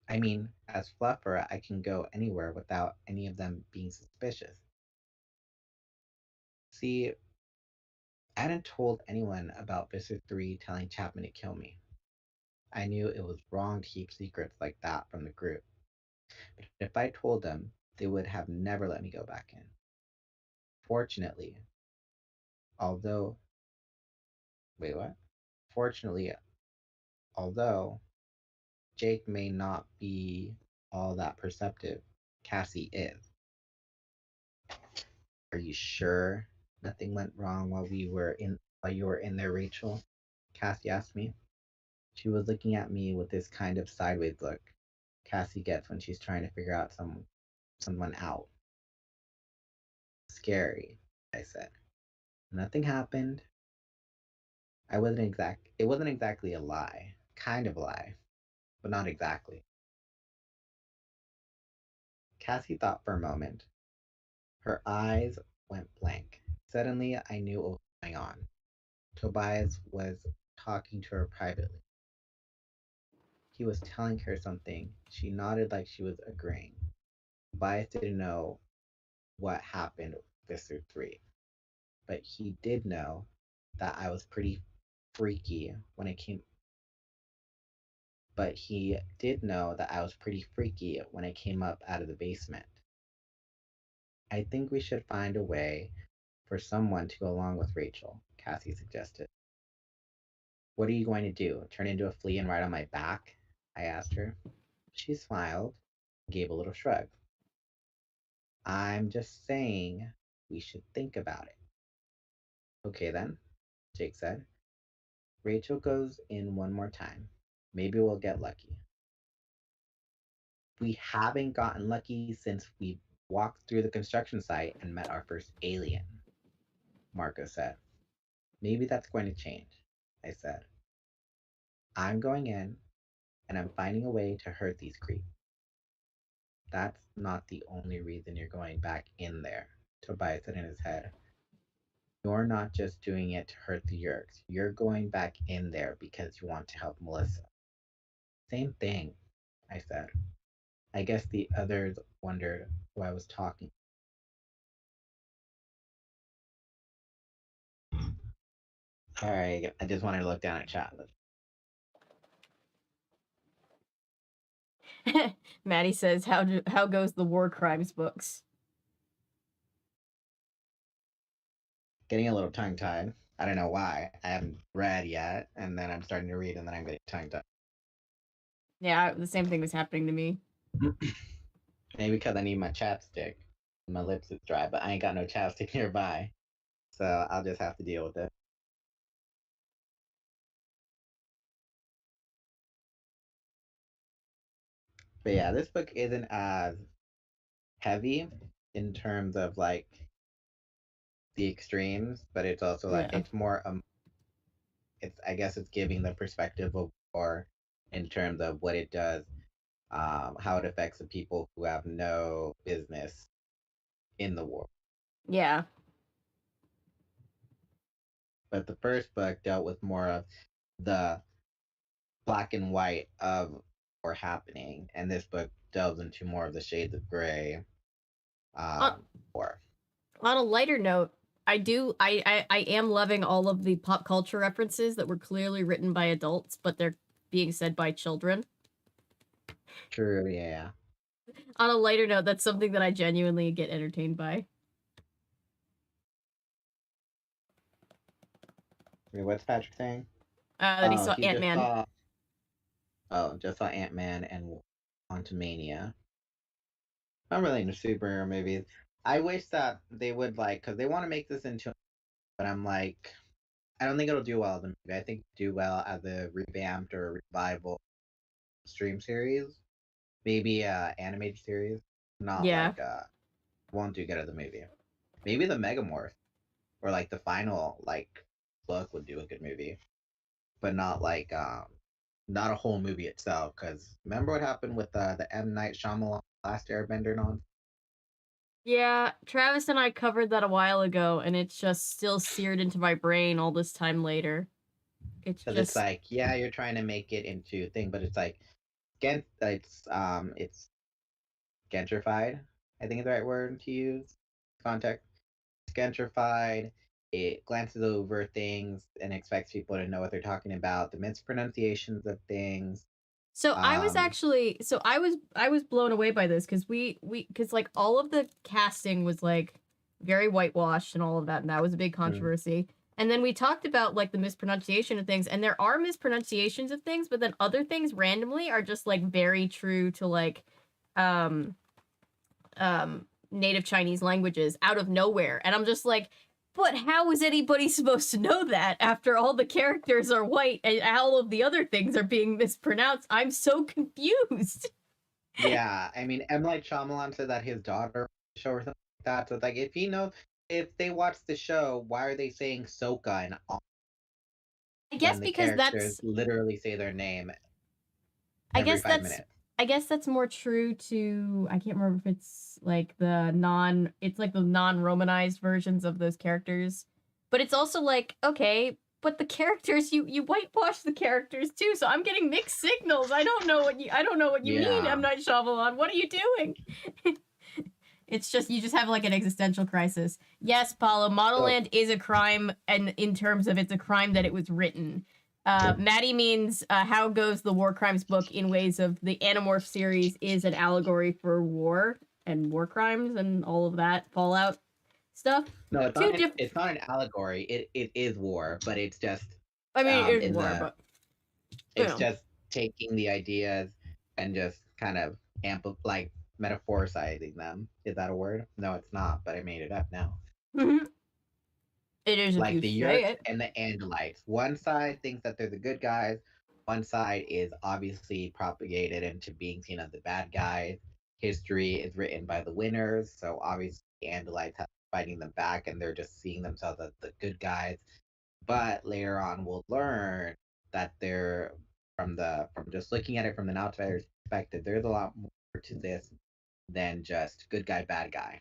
Speaker 3: I mean, as Fluffer, I can go anywhere without any of them being suspicious. See, I hadn't told anyone about Visser 3 telling Chapman to kill me. I knew it was wrong to keep secrets like that from the group. But if I told them, they would have never let me go back in. Fortunately, although Jake may not be all that perceptive, Cassie is. Are you sure nothing went wrong while you were in there, Rachel? Cassie asked me. She was looking at me with this kind of sideways look Cassie gets when she's trying to figure out someone out. Scary, I said. Nothing happened. It wasn't exactly a lie. Kind of a lie, but not exactly. Cassie thought for a moment. Her eyes went blank. Suddenly, I knew what was going on. Tobias was talking to her privately. He was telling her something. She nodded like she was agreeing. Tobias didn't know what happened with Visser 3, but he did know that I was pretty freaky when it came up out of the basement. I think we should find a way for someone to go along with Rachel, Cassie suggested. What are you going to do? Turn into a flea and ride on my back? I asked her. She smiled and gave a little shrug. I'm just saying we should think about it. Okay then, Jake said. Rachel goes in one more time. Maybe we'll get lucky. We haven't gotten lucky since we walked through the construction site and met our first alien, Marco said. Maybe that's going to change, I said. I'm going in, and I'm finding a way to hurt these creeps. That's not the only reason you're going back in there, Tobias said in his head. You're not just doing it to hurt the Yerks. You're going back in there because you want to help Melissa. Same thing, I said. I guess the others wondered who I was talking. Alright, I just wanted to look down at chat.
Speaker 1: Maddie says, how goes the war crimes books?
Speaker 3: Getting a little tongue-tied. I don't know why. I haven't read yet, and then I'm starting to read, and then I'm getting tongue-tied.
Speaker 1: Yeah, the same thing was happening to me.
Speaker 3: Maybe because I need my chapstick. My lips is dry, but I ain't got no chapstick nearby. So I'll just have to deal with it. But yeah, this book isn't as heavy in terms of like the extremes, but it's also like it's more it's I guess it's giving the perspective of war in terms of what it does, how it affects the people who have no business in the war.
Speaker 1: Yeah.
Speaker 3: But the first book dealt with more of the black and white of war happening, and this book delves into more of the shades of gray war.
Speaker 1: On a lighter note, I am loving all of the pop culture references that were clearly written by adults, but they're being said by children.
Speaker 3: True, yeah.
Speaker 1: On a lighter note, that's something that I genuinely get entertained by.
Speaker 3: Wait, what's Patrick saying?
Speaker 1: That he saw Ant-Man.
Speaker 3: Just saw Ant-Man and Quantumania. I'm really into superhero movies. I wish that they would because they want to make this into, but I'm like, I don't think it'll do well as a movie. I think it'll do well as a revamped or revival stream series, maybe animated series. Not won't do good as a movie. Maybe the Megamorph or the final book would do a good movie, but not not a whole movie itself. Because remember what happened with the M. Night Shyamalan Last Airbender nonsense?
Speaker 1: Yeah, Travis and I covered that a while ago, and it's just still seared into my brain all this time later. It's just
Speaker 3: yeah, you're trying to make it into a thing, but it's it's gentrified. I think is the right word to use. Context. It's gentrified. It glances over things and expects people to know what they're talking about. The mispronunciations of things.
Speaker 1: So I was blown away by this because because all of the casting was very whitewashed and all of that, and that was a big controversy. And then we talked about the mispronunciation of things, and there are mispronunciations of things, but then other things randomly are just very true to native Chinese languages out of nowhere. And I'm just but how is anybody supposed to know that after all the characters are white and all of the other things are being mispronounced? I'm so confused.
Speaker 3: Yeah, I mean, M. Night Shyamalan said that his daughter show or something like that. So it's if they watch the show, why are they saying Soka and all?
Speaker 1: I guess because that's
Speaker 3: literally say their name.
Speaker 1: I guess that's more true to, I can't remember if it's the non-Romanized versions of those characters. But it's also okay, but the characters, you whitewash the characters too, so I'm getting mixed signals. I don't know what you mean, M. Night Shyamalan. What are you doing? It's just, you just have an existential crisis. Yes, Paulo, Model Land is a crime, and in terms of it's a crime that it was written. Maddie means how goes the war crimes book in ways of the Animorphs series is an allegory for war and war crimes and all of that Fallout stuff.
Speaker 3: No, it's not an allegory. It is war, but it's just.
Speaker 1: I mean, it is war, but
Speaker 3: it's just taking the ideas and just kind of metaphoricizing them. Is that a word? No, it's not. But I made it up now.
Speaker 1: Mm-hmm. It is
Speaker 3: the Yerks and the Andalites. One side thinks that they're the good guys. One side is obviously propagated into being seen as the bad guys. History is written by the winners, so obviously the Andalites have fighting them back, and they're just seeing themselves as the good guys. But later on, we'll learn that they're from just looking at it from an outsider's perspective. There's a lot more to this than just good guy, bad guy.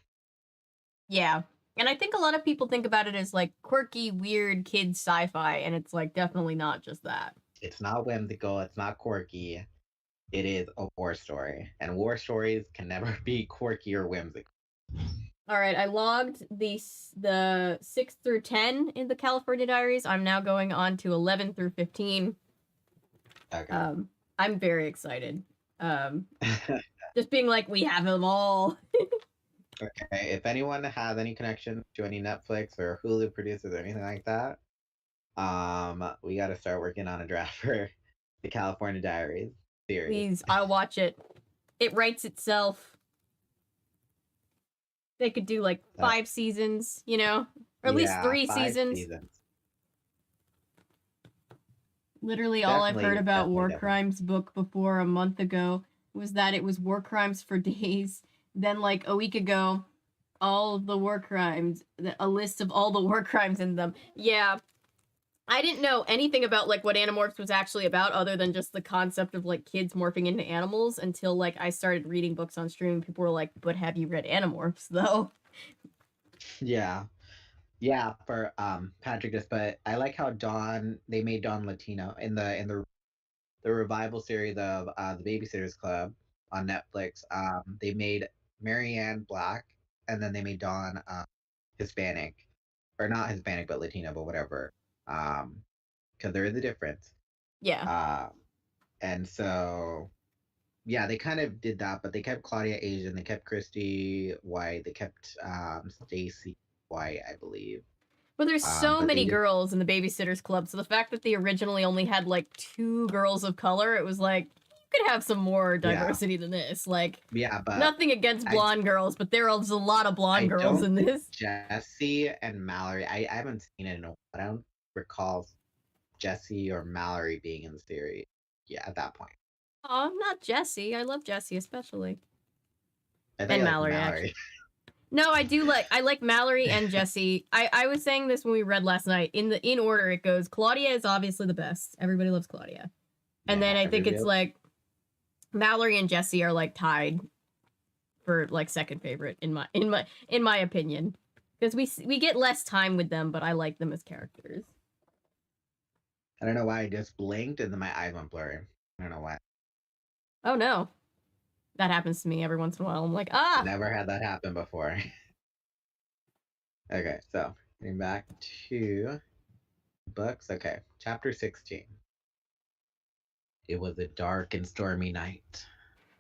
Speaker 1: Yeah. And I think a lot of people think about it as like quirky, weird kid sci-fi, and it's like definitely not just that.
Speaker 3: It's not whimsical. It's not quirky. It is a war story, and war stories can never be quirky or whimsical.
Speaker 1: All right, I logged the 6 through 10 in the California Diaries. I'm now going on to 11 through 15.
Speaker 3: Okay.
Speaker 1: I'm very excited. Just being like, we have them all.
Speaker 3: Okay. If anyone has any connection to any Netflix or Hulu producers or anything like that, we got to start working on a draft for the California Diaries series.
Speaker 1: Please, I'll watch it. It writes itself. They could do like 5 seasons, you know? Or at least 3 seasons. Literally all I've heard about War Crimes book before a month ago was that it was War Crimes for days. Then like a week ago, all of the war crimes, a list of all the war crimes in them. Yeah. I didn't know anything about like what Animorphs was actually about other than just the concept of like kids morphing into animals until like I started reading books on stream. People were like, but have you read Animorphs though?
Speaker 3: Yeah. Yeah, for Patrick just, but I like how they made Dawn Latino in the revival series of the Babysitters Club on Netflix. They made Marianne black, and then they made Dawn Hispanic, or not Hispanic but Latino, but whatever. Because there is a difference.
Speaker 1: Yeah.
Speaker 3: And so yeah, they kind of did that, but they kept Claudia Asian, they kept Christy white, they kept Stacy white, I believe.
Speaker 1: But there's so many girls in the Babysitters Club, so the fact that they originally only had like 2 girls of color, it was like, you could have some more diversity than this. Like,
Speaker 3: yeah, but
Speaker 1: nothing against blonde girls, but there's a lot of blonde girls in this.
Speaker 3: Jesse and Mallory, I haven't seen it in a while. I don't recall Jesse or Mallory being in the series. Yeah, at that point.
Speaker 1: Oh, not Jesse. I love Jesse especially.
Speaker 3: And Mallory. Actually.
Speaker 1: No, I like Mallory and Jesse. I was saying this when we read last night. In order it goes, Claudia is obviously the best. Everybody loves Claudia. And then I think it's like Mallory and Jesse are like tied for like second favorite in my opinion. Because we get less time with them, but I like them as characters.
Speaker 3: I don't know why I just blinked and then my eyes went blurry. I don't know why.
Speaker 1: Oh no. That happens to me every once in a while. I'm like, ah!
Speaker 3: Never had that happen before. Okay, so getting back to books. Okay, chapter 16. It was a dark and stormy night.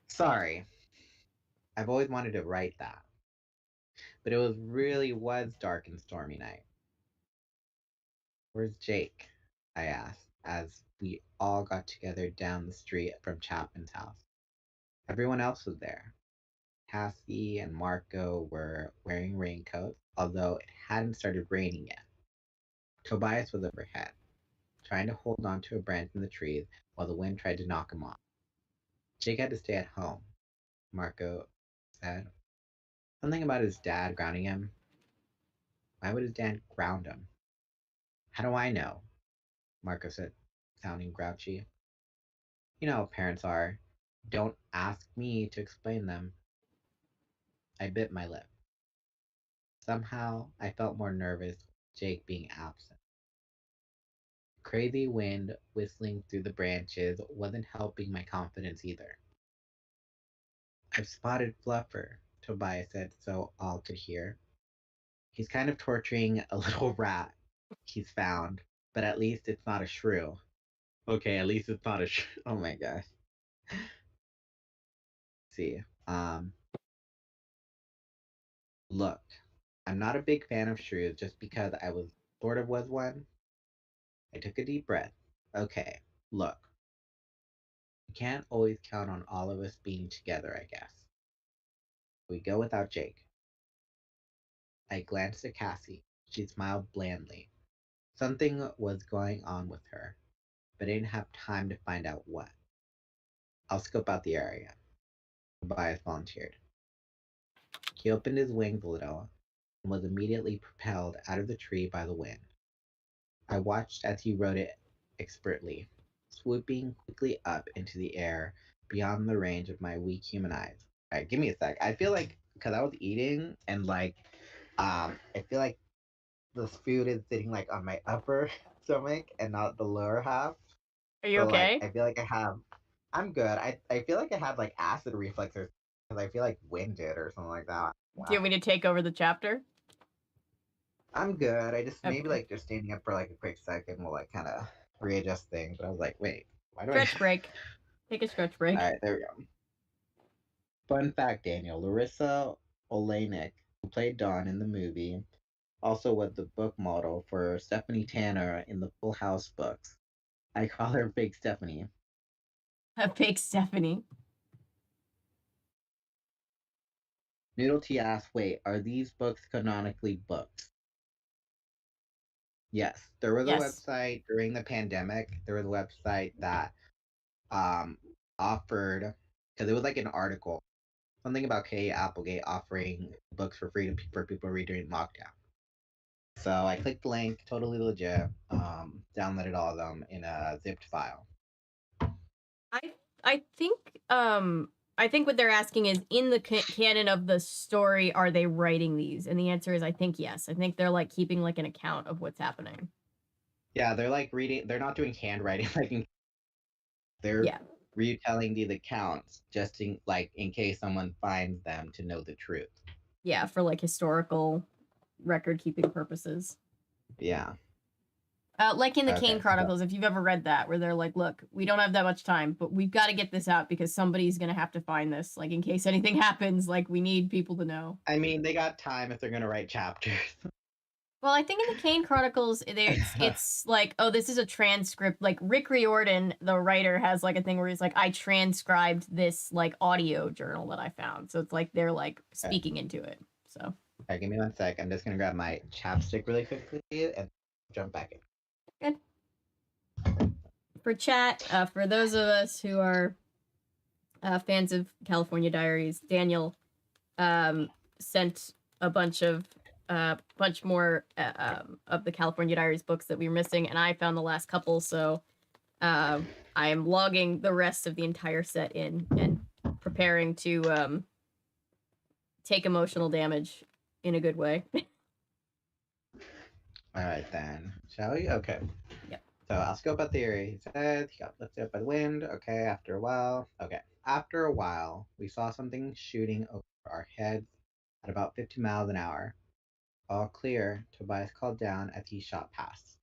Speaker 3: Sorry. I've always wanted to write that. But it was dark and stormy night. Where's Jake? I asked, as we all got together down the street from Chapman's house. Everyone else was there. Cassie and Marco were wearing raincoats, although it hadn't started raining yet. Tobias was overhead, trying to hold on to a branch in the trees while the wind tried to knock him off. Jake had to stay at home, Marco said. Something about his dad grounding him. Why would his dad ground him? How do I know? Marco said, sounding grouchy. You know how parents are. Don't ask me to explain them. I bit my lip. Somehow, I felt more nervous with Jake being absent. Crazy wind whistling through the branches wasn't helping my confidence either. I've spotted Fluffer, Tobias said so all could hear. He's kind of torturing a little rat he's found, but at least it's not a shrew. Okay, at least it's not a shrew. Oh my gosh. See, look, I'm not a big fan of shrews just because I was one. I took a deep breath. Okay, look. We can't always count on all of us being together, I guess. We go without Jake. I glanced at Cassie. She smiled blandly. Something was going on with her, but I didn't have time to find out what. I'll scope out the area, Tobias volunteered. He opened his wings a little, and was immediately propelled out of the tree by the wind. I watched as he rode it expertly, swooping quickly up into the air beyond the range of my weak human eyes. All right, give me a sec. I feel like because I was eating and I feel like this food is sitting like on my upper stomach and not the lower half.
Speaker 1: Are you
Speaker 3: So like
Speaker 1: okay?
Speaker 3: I feel like I'm good. I feel like I have like acid reflux or because I feel like winded or something like that.
Speaker 1: Do you want me to take over the chapter?
Speaker 3: I'm good. I just maybe
Speaker 1: Okay.
Speaker 3: like just standing up for like a quick second will like kind of readjust things. But I was like, wait, why do
Speaker 1: Stretch break. Take a stretch break.
Speaker 3: All right, there we go. Fun fact, Daniel: Larissa Oleynik, who played Dawn in the movie, also was the book model for Stephanie Tanner in the Full House books. I call her Big Stephanie.
Speaker 1: A fake Stephanie.
Speaker 3: Noodle T asks, wait, are these books canonically books? Yes, there was a
Speaker 1: Yes.
Speaker 3: website during the pandemic. There was a website that um offered because it was like an article, something about K. Applegate offering books for free for people to read during lockdown. So I clicked the link, totally legit. Downloaded all of them in a zipped file.
Speaker 1: I think what they're asking is, in the canon of the story, are they writing these? And the answer is, I think yes. I think they're like keeping like an account of what's happening.
Speaker 3: Yeah, they're like reading. They're not doing handwriting. They're
Speaker 1: Yeah.
Speaker 3: retelling these accounts just in case someone finds them to know the truth.
Speaker 1: Yeah, for like historical record keeping purposes.
Speaker 3: Yeah.
Speaker 1: Like in the
Speaker 3: Okay,
Speaker 1: Kane
Speaker 3: so-
Speaker 1: Chronicles, if you've ever read that, where they're like, look, we don't have that much time, but we've got to get this out because somebody's going to have to find this. Like, in case anything happens, like, we need people to know.
Speaker 3: I mean, they got time if they're going to write chapters.
Speaker 1: Well, I think in the Kane Chronicles, it's like, oh, this is a transcript. Like, Rick Riordan, the writer, has like a thing where he's like, I transcribed this like audio journal that I found. So it's like they're like speaking into it. So.
Speaker 3: Okay, give me 1 sec. I'm just going to grab my chapstick really quickly and jump back in.
Speaker 1: Good. For chat, for those of us who are fans of California Diaries, Daniel sent a bunch more of the California Diaries books that we were missing, and I found the last couple, so I am logging the rest of the entire set in and preparing to take emotional damage in a good way.
Speaker 3: All right, then. Shall we? Okay.
Speaker 1: Yep.
Speaker 3: So I'll scope out the area. He said he got lifted up by the wind. Okay, after a while. Okay. After a while, we saw something shooting over our heads at about 50 miles an hour. All clear, Tobias called down as he shot past.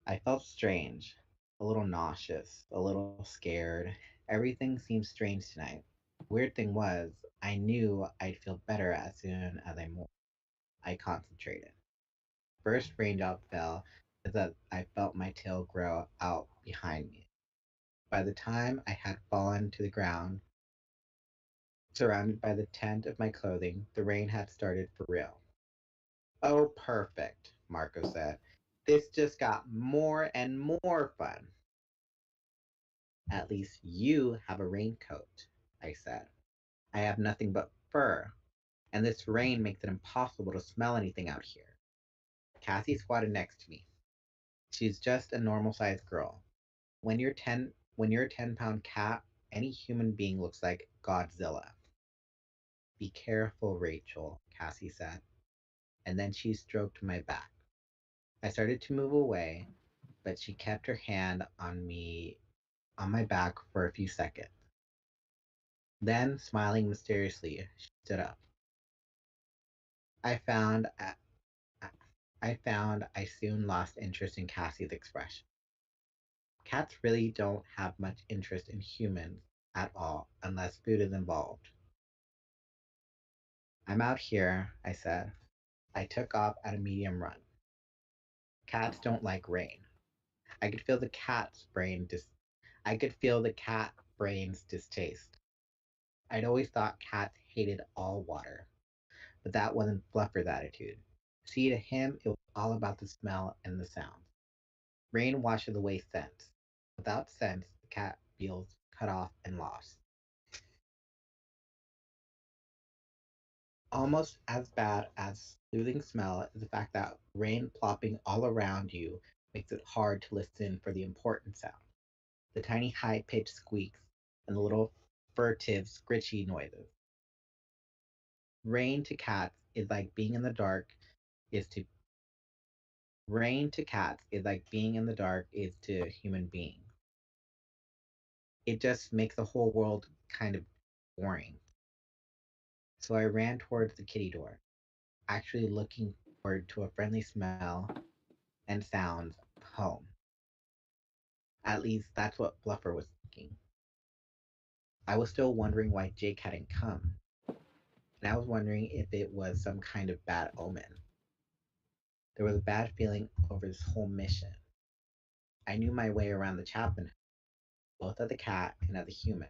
Speaker 3: I felt strange, a little nauseous, a little scared. Everything seemed strange tonight. Weird thing was, I knew I'd feel better as soon as I concentrated. First raindrop fell as I felt my tail grow out behind me. By the time I had fallen to the ground, surrounded by the tent of my clothing, the rain had started for real. Oh, perfect, Marco said. This just got more and more fun. At least you have a raincoat, I said. I have nothing but fur, and this rain makes it impossible to smell anything out here. Cassie squatted next to me. She's just a normal-sized girl. When you're a 10-pound cat, any human being looks like Godzilla. Be careful, Rachel, Cassie said, and then she stroked my back. I started to move away, but she kept her hand on my back for a few seconds. Then, smiling mysteriously, she stood up. I found I soon lost interest in Cassie's expression. Cats really don't have much interest in humans at all unless food is involved. I'm out here, I said. I took off at a medium run. Cats don't like rain. I could feel the cat brain's distaste. I'd always thought cats hated all water, but that wasn't Fluffer's attitude. See, to him, it was all about the smell and the sound. Rain washes away scent. Without scent, the cat feels cut off and lost. Almost as bad as losing smell is the fact that rain plopping all around you makes it hard to listen for the important sound. The tiny high-pitched squeaks and the little furtive scritchy noises. Rain to cats is like being in the dark is to Rain to cats is like being in the dark is to human beings. It just makes the whole world kind of boring. So I ran towards the kitty door, actually looking forward to a friendly smell and sounds of home. At least that's what Fluffer was thinking. I was still wondering why Jake hadn't come, and I was wondering if it was some kind of bad omen. There was a bad feeling over this whole mission. I knew my way around the Chapman, both as a cat and as a human,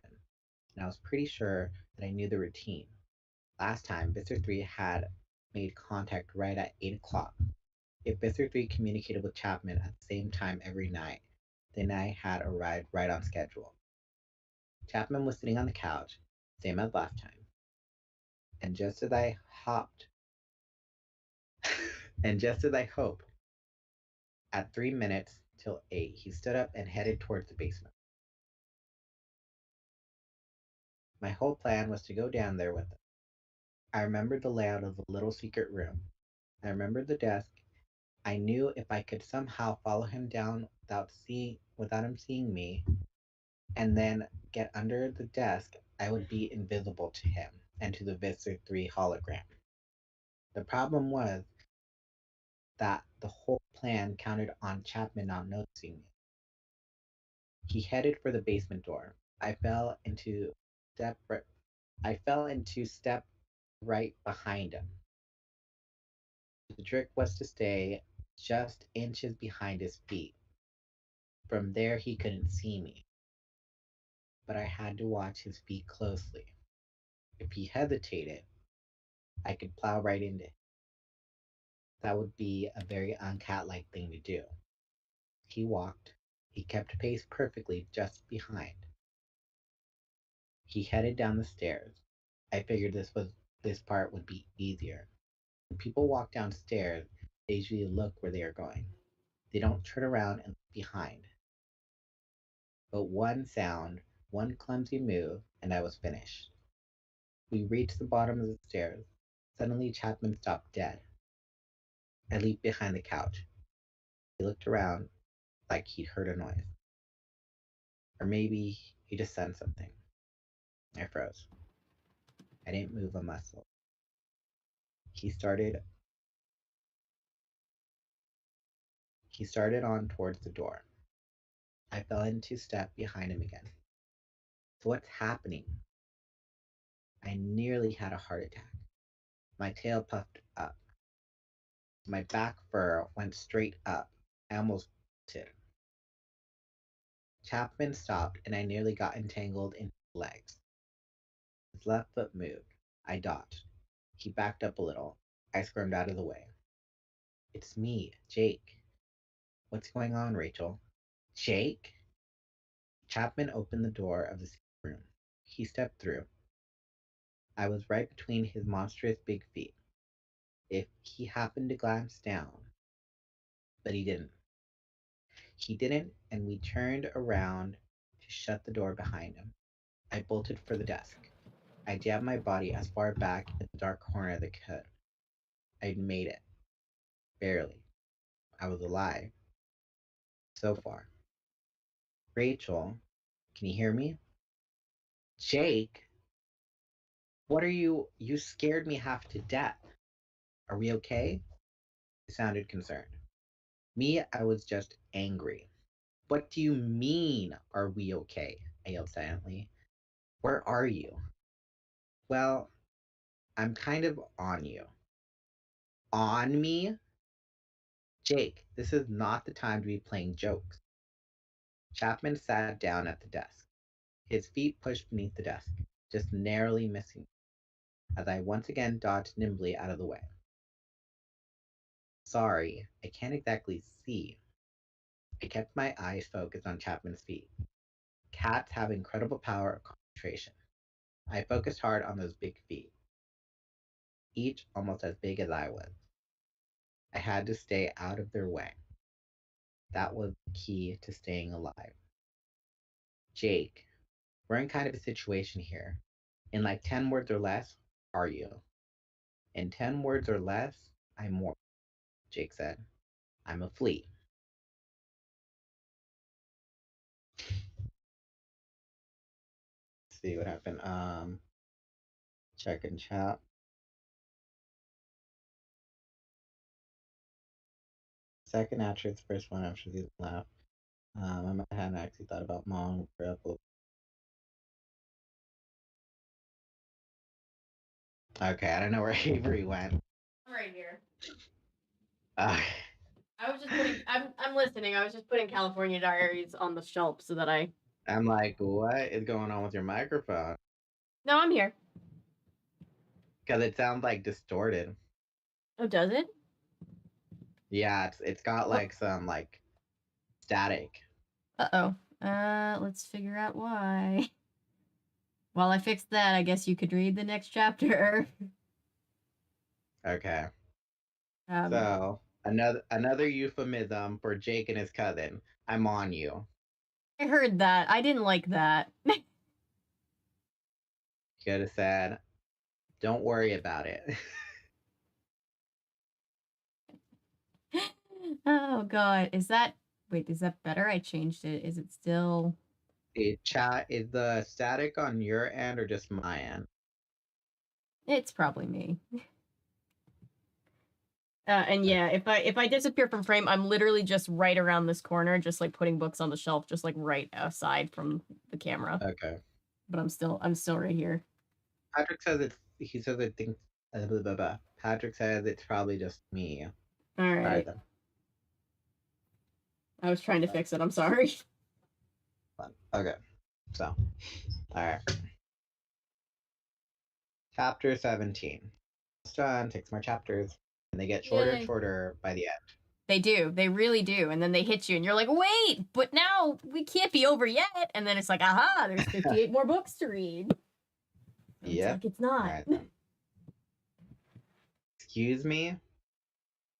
Speaker 3: and I was pretty sure that I knew the routine. Last time, Visitor 3 had made contact right at 8 o'clock. If Visitor 3 communicated with Chapman at the same time every night, then I had arrived right on schedule. Chapman was sitting on the couch, same as last time. And just as I hoped, at 3 minutes till 8, he stood up and headed towards the basement. My whole plan was to go down there with him. I remembered the layout of the little secret room. I remembered the desk. I knew if I could somehow follow him down without him seeing me, and then get under the desk, I would be invisible to him and to the Visitor 3 hologram. The problem was that the whole plan counted on Chapman not noticing me. He headed for the basement door. I fell into step right behind him. The trick was to stay just inches behind his feet. From there he couldn't see me. But I had to watch his feet closely. If he hesitated, I could plow right into him. That would be a very uncat-like thing to do. He walked. He kept pace perfectly just behind. He headed down the stairs. I figured this part would be easier. When people walk downstairs, they usually look where they are going. They don't turn around and look behind. But one sound, one clumsy move, and I was finished. We reached the bottom of the stairs. Suddenly Chapman stopped dead. I leaped behind the couch. He looked around like he'd heard a noise. Or maybe he just sensed something. I froze. I didn't move a muscle. He started on towards the door. I fell into step behind him again. So what's happening? I nearly had a heart attack. My tail puffed up. My back fur went straight up. I almost did. Chapman stopped and I nearly got entangled in his legs. His left foot moved. I dodged. He backed up a little. I squirmed out of the way. It's me, Jake. What's going on, Rachel? Jake? Chapman opened the door of the secret room. He stepped through. I was right between his monstrous big feet. If he happened to glance down. But he didn't. He didn't, and we turned around to shut the door behind him. I bolted for the desk. I jammed my body as far back in the dark corner as I could. I'd made it. Barely. I was alive. So far. Rachel, can you hear me? Jake? What are you? You scared me half to death. Are we okay? He sounded concerned. Me, I was just angry. What do you mean, are we okay? I yelled silently. Where are you? Well, I'm kind of on you. On me? Jake, this is not the time to be playing jokes. Chapman sat down at the desk. His feet pushed beneath the desk, just narrowly missing me, as I once again dodged nimbly out of the way. Sorry, I can't exactly see. I kept my eyes focused on Chapman's feet. Cats have incredible power of concentration. I focused hard on those big feet. each almost as big as I was. I had to stay out of their way. That was the key to staying alive. Jake, we're in kind of a situation here. In like 10 words or less, are you? In 10 words or less, I'm more. Jake said. I'm a flea. Let's see what happened. Check and chat. Second attribute, first one after the laugh. I hadn't actually thought about mom for upload. Okay, I don't know where Avery went.
Speaker 1: I'm right here.
Speaker 3: Uh,
Speaker 1: I was just putting. I'm listening. I was just putting California Diaries on the shelf so that I.
Speaker 3: I'm like, what is going on with your microphone?
Speaker 1: No, I'm here.
Speaker 3: Because it sounds like distorted.
Speaker 1: Oh, does it?
Speaker 3: Yeah, it's got like some like static.
Speaker 1: Uh-oh. Let's figure out why. While I fix that, I guess you could read the next chapter.
Speaker 3: Okay. So another euphemism for Jake and his cousin. I'm on you.
Speaker 1: I heard that. I didn't like that.
Speaker 3: Could have said, don't worry about it.
Speaker 1: Oh god. Is that better? I changed it. Is it still
Speaker 3: Chat, is the static on your end or just my end?
Speaker 1: It's probably me. And yeah, if I disappear from frame, I'm literally just right around this corner, just like putting books on the shelf, just like right aside from the camera.
Speaker 3: Okay.
Speaker 1: But I'm still right here.
Speaker 3: Patrick says he says it thinks blah, blah, blah. Patrick says it's probably just me.
Speaker 1: All right. I was trying to fix it. I'm sorry.
Speaker 3: Okay. So, all right. Chapter 17. Done. Takes more chapters, and they get shorter and shorter by the end.
Speaker 1: They do. They really do. And then they hit you, and you're like, wait, but now we can't be over yet. And then it's like, aha, there's 58 more books to read.
Speaker 3: Yeah.
Speaker 1: Like it's not.
Speaker 3: Right, excuse me?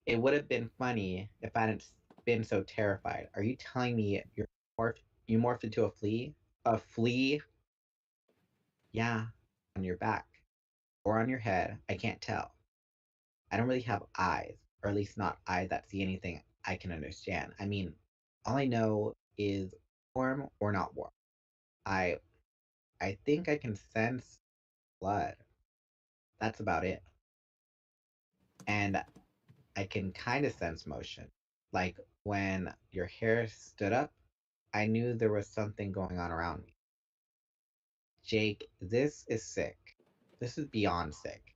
Speaker 3: It would have been funny if I hadn't been so terrified. Are you telling me you morphed into a flea? A flea? Yeah, on your back. Or on your head. I can't tell. I don't really have eyes, or at least not eyes that see anything I can understand. I mean, all I know is warm or not warm. I think I can sense blood. That's about it. And I can kind of sense motion. Like when your hair stood up, I knew there was something going on around me. Jake, this is sick. This is beyond sick.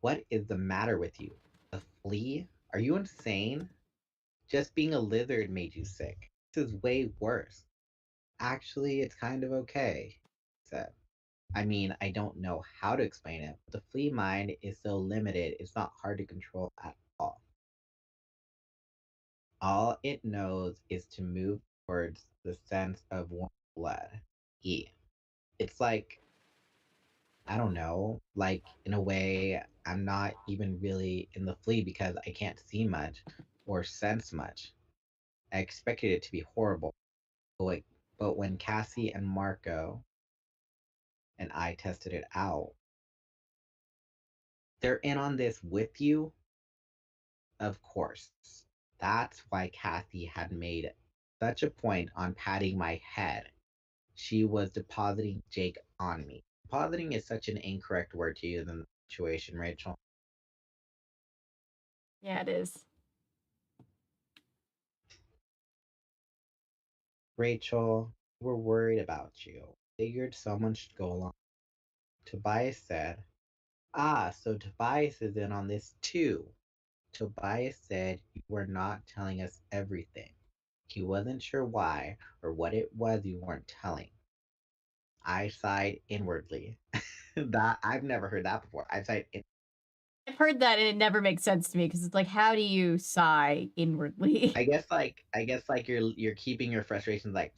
Speaker 3: What is the matter with you? A flea? Are you insane? Just being a lizard made you sick. This is way worse. Actually, it's kind of okay, he said. I mean, I don't know how to explain it, but the flea mind is so limited, it's not hard to control at all. All it knows is to move towards the sense of warm blood. It's like, I don't know, like in a way, I'm not even really in the flea because I can't see much or sense much. I expected it to be horrible. But when Cassie and Marco and I tested it out, they're in on this with you? Of course. That's why Cassie had made such a point on patting my head. She was depositing Jake on me. Depositing is such an incorrect word to use in the situation, Rachel.
Speaker 1: Yeah, it is.
Speaker 3: Rachel, we're worried about you. Figured someone should go along. Tobias said, so Tobias is in on this too. Tobias said you were not telling us everything. He wasn't sure why or what it was you weren't telling. I sighed inwardly. That I've never heard that before. I've
Speaker 1: heard that and it never makes sense to me because it's like, how do you sigh inwardly?
Speaker 3: I guess like you're keeping your frustrations like.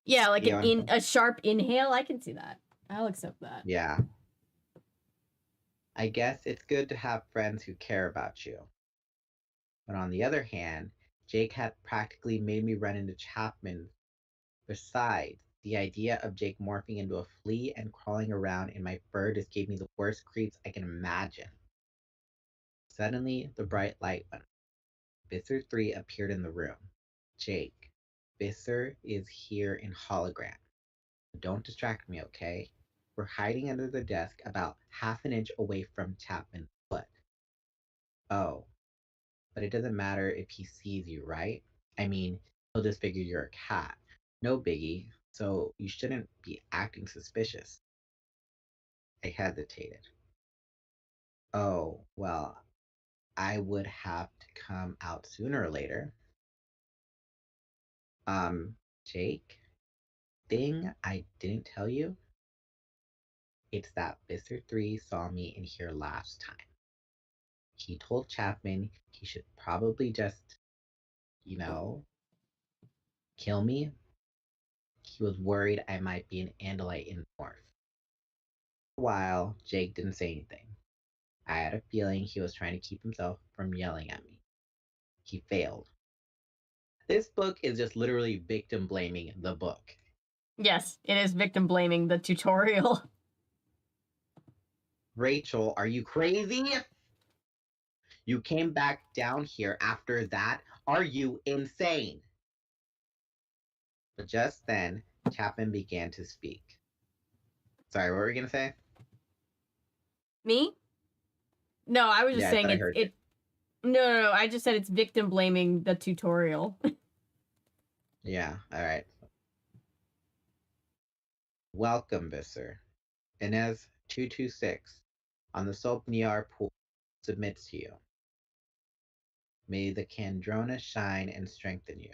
Speaker 1: Yeah, like a sharp inhale. I can see that. I'll accept that.
Speaker 3: Yeah. I guess it's good to have friends who care about you. But on the other hand, Jake had practically made me run into Chapman. Besides, the idea of Jake morphing into a flea and crawling around in my fur just gave me the worst creeps I can imagine. Suddenly, the bright light went on. Visser 3 appeared in the room. Jake, Visser is here in hologram. Don't distract me, okay? We're hiding under the desk about half an inch away from Chapman's foot. Oh, but it doesn't matter if he sees you, right? I mean, he'll just figure you're a cat. No biggie, so you shouldn't be acting suspicious. I hesitated. Oh, well, I would have to come out sooner or later. Jake? Thing I didn't tell you? It's that Visser 3 saw me in here last time. He told Chapman he should probably just, you know, kill me. He was worried I might be an Andalite in Morph. For a while, Jake didn't say anything. I had a feeling he was trying to keep himself from yelling at me. He failed. This book is just literally victim blaming the book.
Speaker 1: Yes, it is victim blaming the tutorial.
Speaker 3: Rachel, are you crazy? You came back down here after that? Are you insane? But just then, Chapman began to speak. Sorry, what were you going to say?
Speaker 1: Me? No, I was just saying
Speaker 3: I heard
Speaker 1: it. No, I just said it's victim blaming the tutorial.
Speaker 3: Yeah, alright. Welcome, Visser. Inez 226 on the Soap Niar pool submits to you. May the Kandrona shine and strengthen you.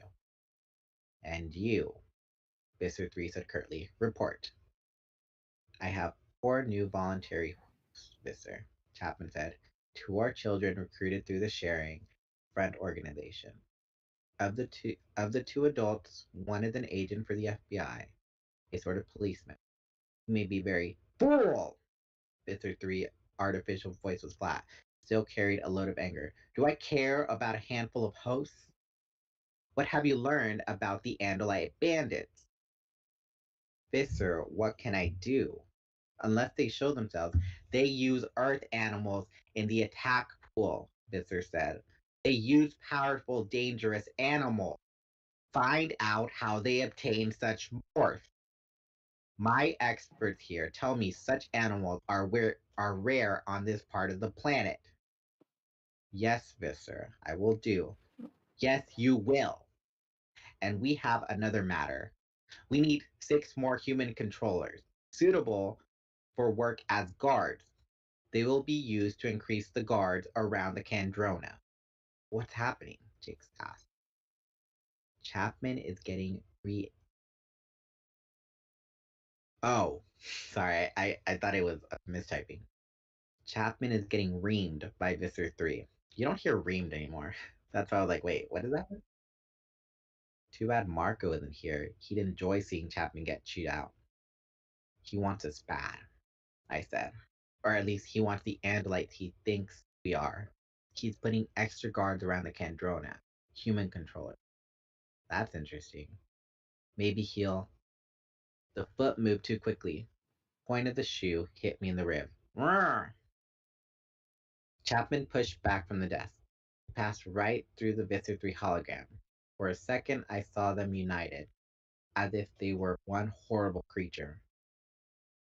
Speaker 3: And you, Visser 3 said curtly, report. I have 4 new voluntary Visser, Chapman said. 2 are children recruited through the Sharing Friend organization. Of the two adults, one is an agent for the FBI, a sort of policeman. He may be very fool. Visser 3 artificial voice was flat, still carried a load of anger. Do I care about a handful of hosts? What have you learned about the Andalite bandits? Visser, what can I do? Unless they show themselves, they use earth animals in the attack pool, Visser said. They use powerful, dangerous animals. Find out how they obtain such morphs. My experts here tell me such animals are rare on this part of the planet. Yes, Visser, I will do. Yes, you will. And we have another matter. We need 6 more human controllers, suitable for work as guards. They will be used to increase the guards around the Kandrona. What's happening? Jake asked. Chapman is getting Oh, sorry, I thought it was mistyping. Chapman is getting reamed by Visser 3. You don't hear reamed anymore. That's why I was like, wait, what is that? Too bad Marco isn't here. He'd enjoy seeing Chapman get chewed out. He wants us bad, I said. Or at least he wants the Andalites he thinks we are. He's putting extra guards around the Kandrona, human controller. That's interesting. Maybe he'll... The foot moved too quickly. Point of the shoe hit me in the rib. Roar! Chapman pushed back from the desk. He passed right through the Visser 3 hologram. For a second, I saw them united, as if they were one horrible creature.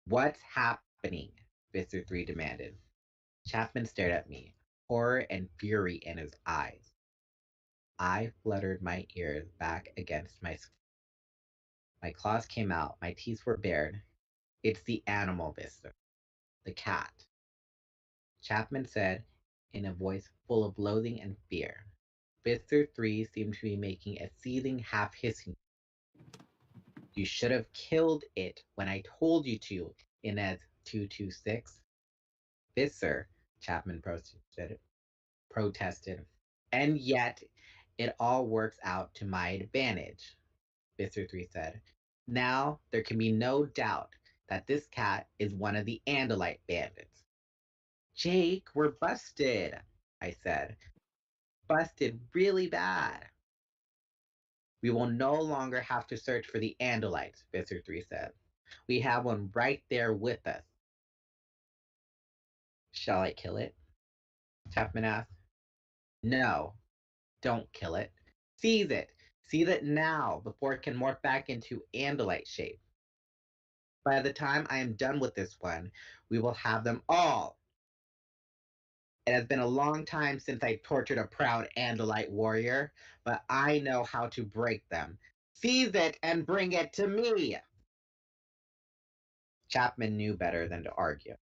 Speaker 3: What's happening? Visser 3 demanded. Chapman stared at me, horror and fury in his eyes. I fluttered my ears back against my skin. My claws came out, my teeth were bared. It's the animal, Visser. The cat. Chapman said in a voice full of loathing and fear. Visser 3 seemed to be making a seething, half-hissing. You should have killed it when I told you to, Inez 226. Visser, Chapman protested. And yet, it all works out to my advantage, Visser 3 said. Now, there can be no doubt that this cat is one of the Andalite bandits. Jake, we're busted, I said. Busted really bad. We will no longer have to search for the Andalites, Visser 3 said. We have one right there with us. Shall I kill it? Chapman asked. No, don't kill it. Seize it. Seize it now before it can morph back into Andalite shape. By the time I am done with this one, we will have them all. It has been a long time since I tortured a proud Andalite warrior, but I know how to break them. Seize it and bring it to me! Chapman knew better than to argue.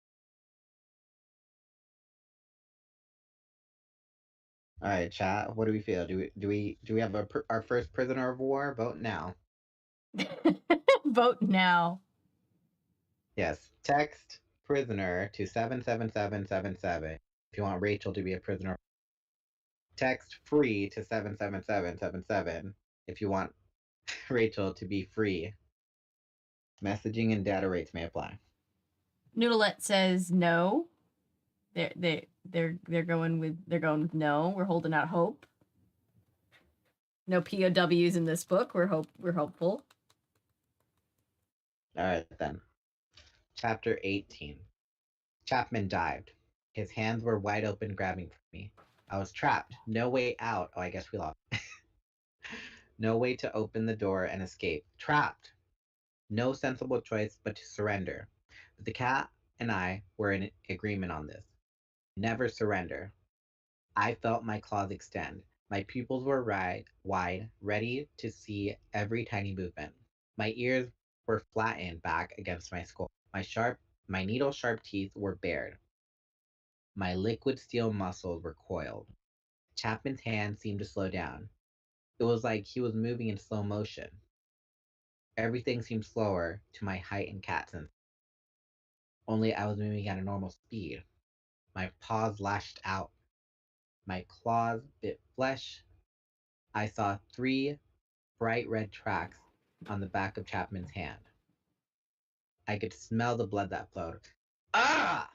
Speaker 3: All right, chat. What do we feel? Do we have our first prisoner of war? Vote now.
Speaker 1: Vote now.
Speaker 3: Yes. Text prisoner to 77777 if you want Rachel to be a prisoner. Text free to 77777 if you want Rachel to be free. Messaging and data rates may apply.
Speaker 1: Noodlet says no. They're going with no. We're holding out hope. No POWs in this book. We're hopeful.
Speaker 3: All right then. Chapter 18. Chapman dived. His hands were wide open, grabbing for me. I was trapped. No way out. Oh, I guess we lost. No way to open the door and escape. Trapped. No sensible choice but to surrender. But the cat and I were in agreement on this. Never surrender. I felt my claws extend. My pupils were wide, ready to see every tiny movement. My ears were flattened back against my skull. My needle-sharp teeth were bared. My liquid steel muscles were coiled. Chapman's hand seemed to slow down. It was like he was moving in slow motion. Everything seemed slower to my heightened cat sense. Only I was moving at a normal speed. My paws lashed out. My claws bit flesh. I saw 3 bright red tracks on the back of Chapman's hand. I could smell the blood that flowed. Ah!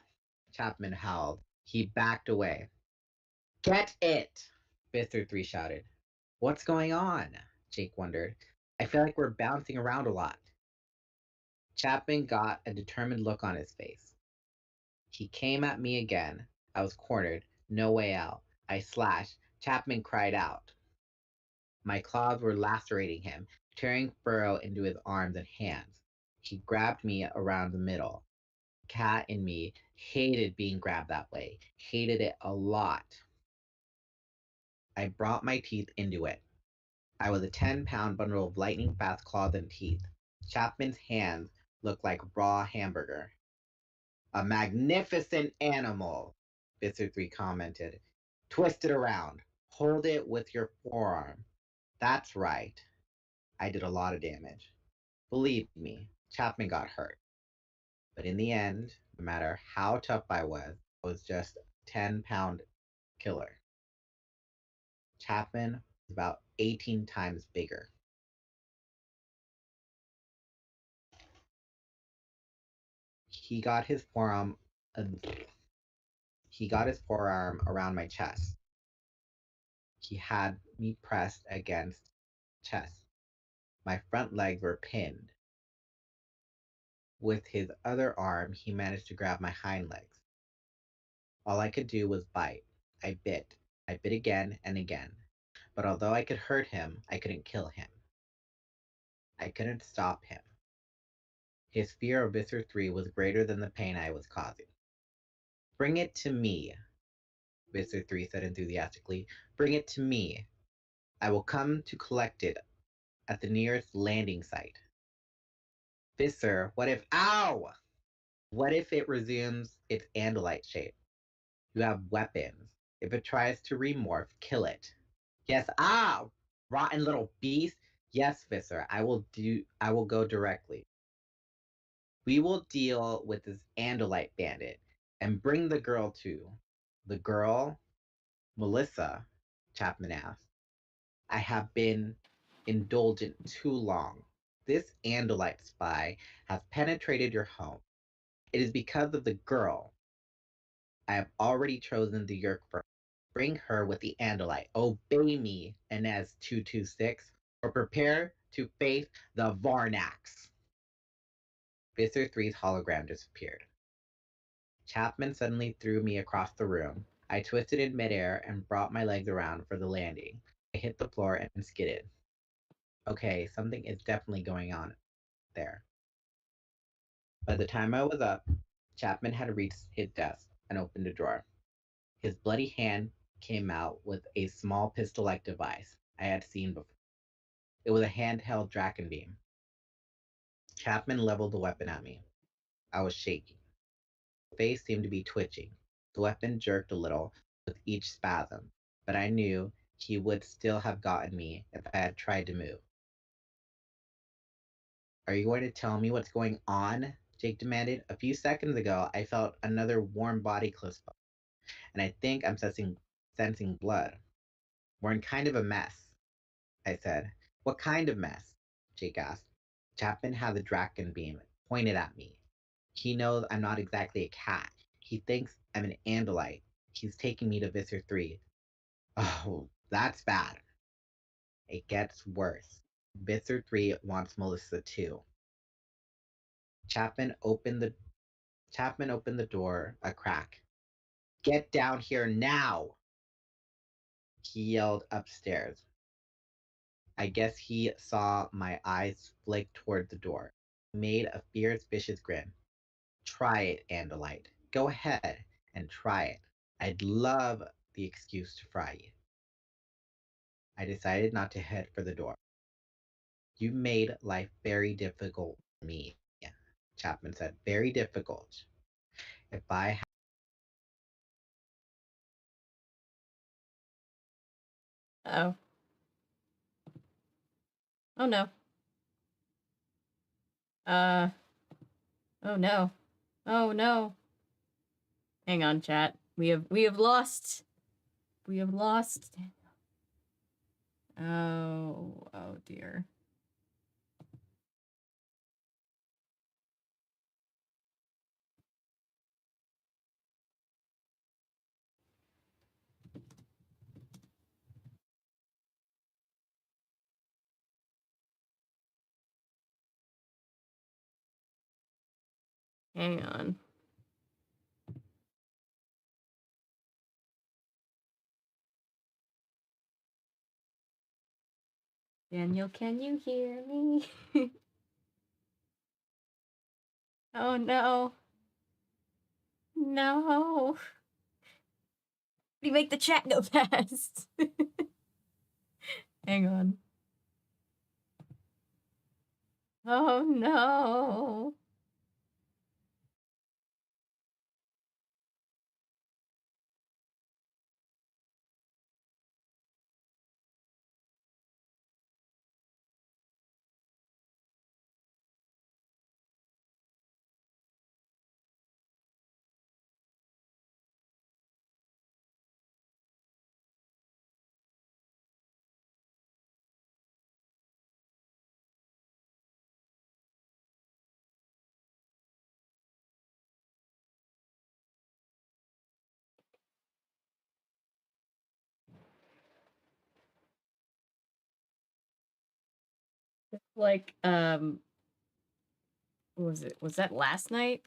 Speaker 3: Chapman howled. He backed away. Get it! Visser 3 shouted. What's going on? Jake wondered. I feel like we're bouncing around a lot. Chapman got a determined look on his face. He came at me again. I was cornered. No way out. I slashed. Chapman cried out. My claws were lacerating him, tearing furrow into his arms and hands. He grabbed me around the middle. Cat in me hated being grabbed that way, hated it a lot. I brought my teeth into it. I was a 10-pound bundle of lightning-fast claws and teeth. Chapman's hands looked like raw hamburger. A magnificent animal, Visser 3 commented. Twist it around. Hold it with your forearm. That's right. I did a lot of damage. Believe me, Chapman got hurt. But in the end, no matter how tough I was just a 10-pound killer. Chapman was about 18 times bigger. He got his forearm around my chest. He had me pressed against chest. My front legs were pinned. With his other arm, he managed to grab my hind legs. All I could do was bite. I bit. I bit again and again. But although I could hurt him, I couldn't kill him. I couldn't stop him. His fear of Visser 3 was greater than the pain I was causing. Bring it to me, Visser 3 said enthusiastically. Bring it to me. I will come to collect it at the nearest landing site. Visser, what if... Ow! What if it resumes its Andalite shape? You have weapons. If it tries to remorph, kill it. Yes, rotten little beast. Yes, Visser, I will go directly. We will deal with this Andalite bandit and bring the girl too. The girl? Melissa, Chapman asked. I have been indulgent too long. This Andalite spy has penetrated your home. It is because of the girl. I have already chosen the Yerk first. Bring her with the Andalite. Obey me, Inez 226, or prepare to face the Varnax. Visser 3's hologram disappeared. Chapman suddenly threw me across the room. I twisted in midair and brought my legs around for the landing. I hit the floor and skidded. Okay, something is definitely going on there. By the time I was up, Chapman had reached his desk and opened a drawer. His bloody hand came out with a small pistol-like device I had seen before. It was a handheld Draken beam. Chapman leveled the weapon at me. I was shaking. His face seemed to be twitching. The weapon jerked a little with each spasm, but I knew he would still have gotten me if I had tried to move. Are you going to tell me what's going on? Jake demanded. A few seconds ago, I felt another warm body close by, and I think I'm sensing blood. We're in kind of a mess, I said. What kind of mess? Jake asked. Chapman had the Draken beam pointed at me. He knows I'm not exactly a cat. He thinks I'm an Andalite. He's taking me to Visser 3. Oh, that's bad. It gets worse. Visser 3 wants Melissa too. Chapman opened the door a crack. Get down here now! He yelled upstairs. I guess he saw my eyes flick toward the door. He made a fierce, vicious grin. Try it, Andalite. Go ahead and try it. I'd love the excuse to fry you. I decided not to head for the door. You made life very difficult for me, Chapman said. Very difficult. If I had
Speaker 1: Oh. Oh no. Oh no. Oh no. Hang on, chat. We have lost. We have lost. Oh dear. Hang on. Daniel, can you hear me? Oh no. No. You make the chat go fast. Hang on. Oh no. Like, what was it? Was that last night?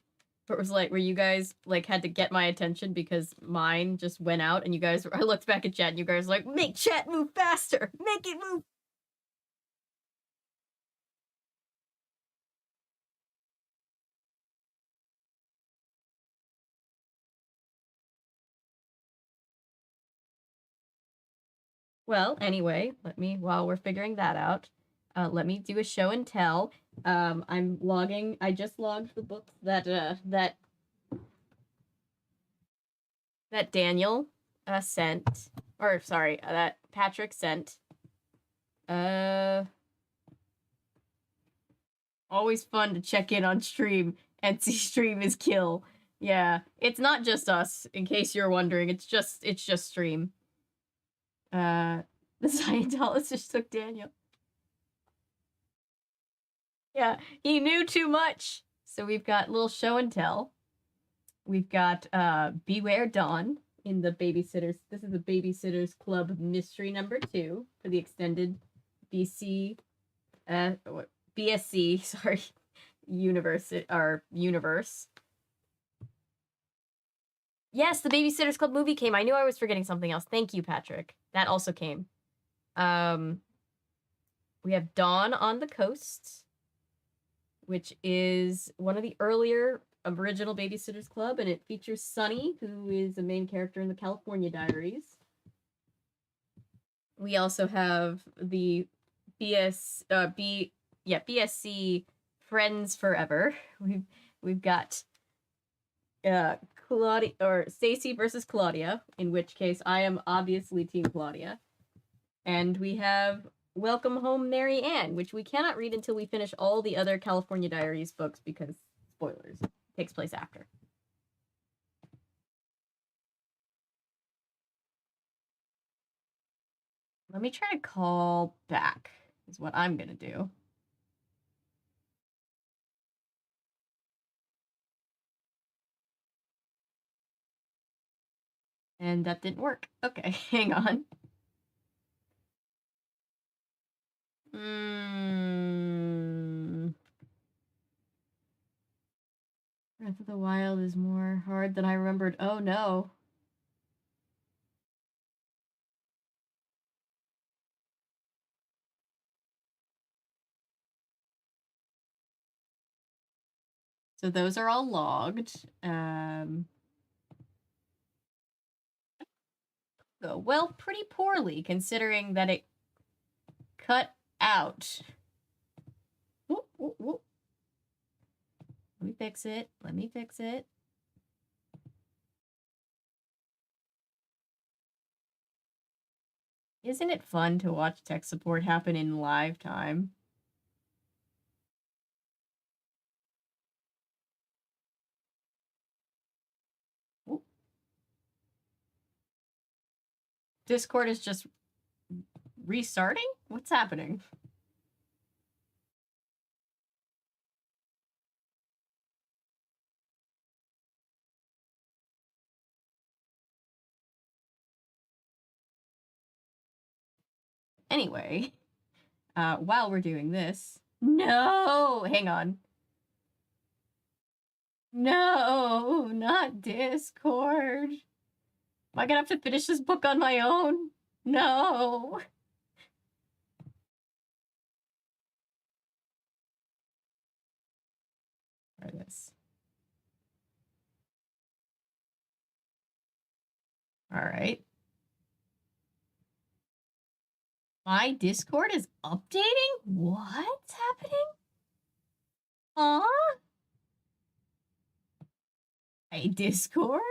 Speaker 1: Where it was like, where you guys, like, had to get my attention because mine just went out and you guys, I looked back at chat and you guys were like, make chat move faster! Make it move! Well, anyway, while we're figuring that out, let me do a show and tell. I just logged the books that Daniel sent, or sorry, that Patrick sent. Always fun to check in on stream and see stream is kill. Yeah, it's not just us, in case you're wondering. It's just stream. The Scientologist took Daniel. Yeah, he knew too much. So we've got a little show and tell. We've got Beware Dawn in the Babysitters. This is the Babysitters Club Mystery number 2 for the extended BSC, sorry, universe. Yes, the Babysitters Club movie came. I knew I was forgetting something else. Thank you, Patrick. That also came. We have Dawn on the Coast, which is one of the earlier original Babysitters Club, and it features Sunny, who is a main character in the California Diaries. We also have the BSC Friends Forever. We've got Claudia or Stacy versus Claudia, in which case I am obviously Team Claudia. And we have Welcome Home Mary Ann, which we cannot read until we finish all the other California Diaries books because spoilers. Takes place after. Let me try to call back, is what I'm gonna do. And that didn't work. Okay, hang on. Breath of the Wild is more hard than I remembered. Oh no. So those are all logged. Well, pretty poorly considering that it cut out. Whoop, whoop, whoop. Let me fix it. Let me fix it. Isn't it fun to watch tech support happen in live time? Ooh. Discord is just restarting? What's happening? Anyway, while we're doing this... No! Hang on. No, not Discord. Am I gonna have to finish this book on my own? No. Try this. All right. My Discord is updating? What's happening? Huh? My Discord?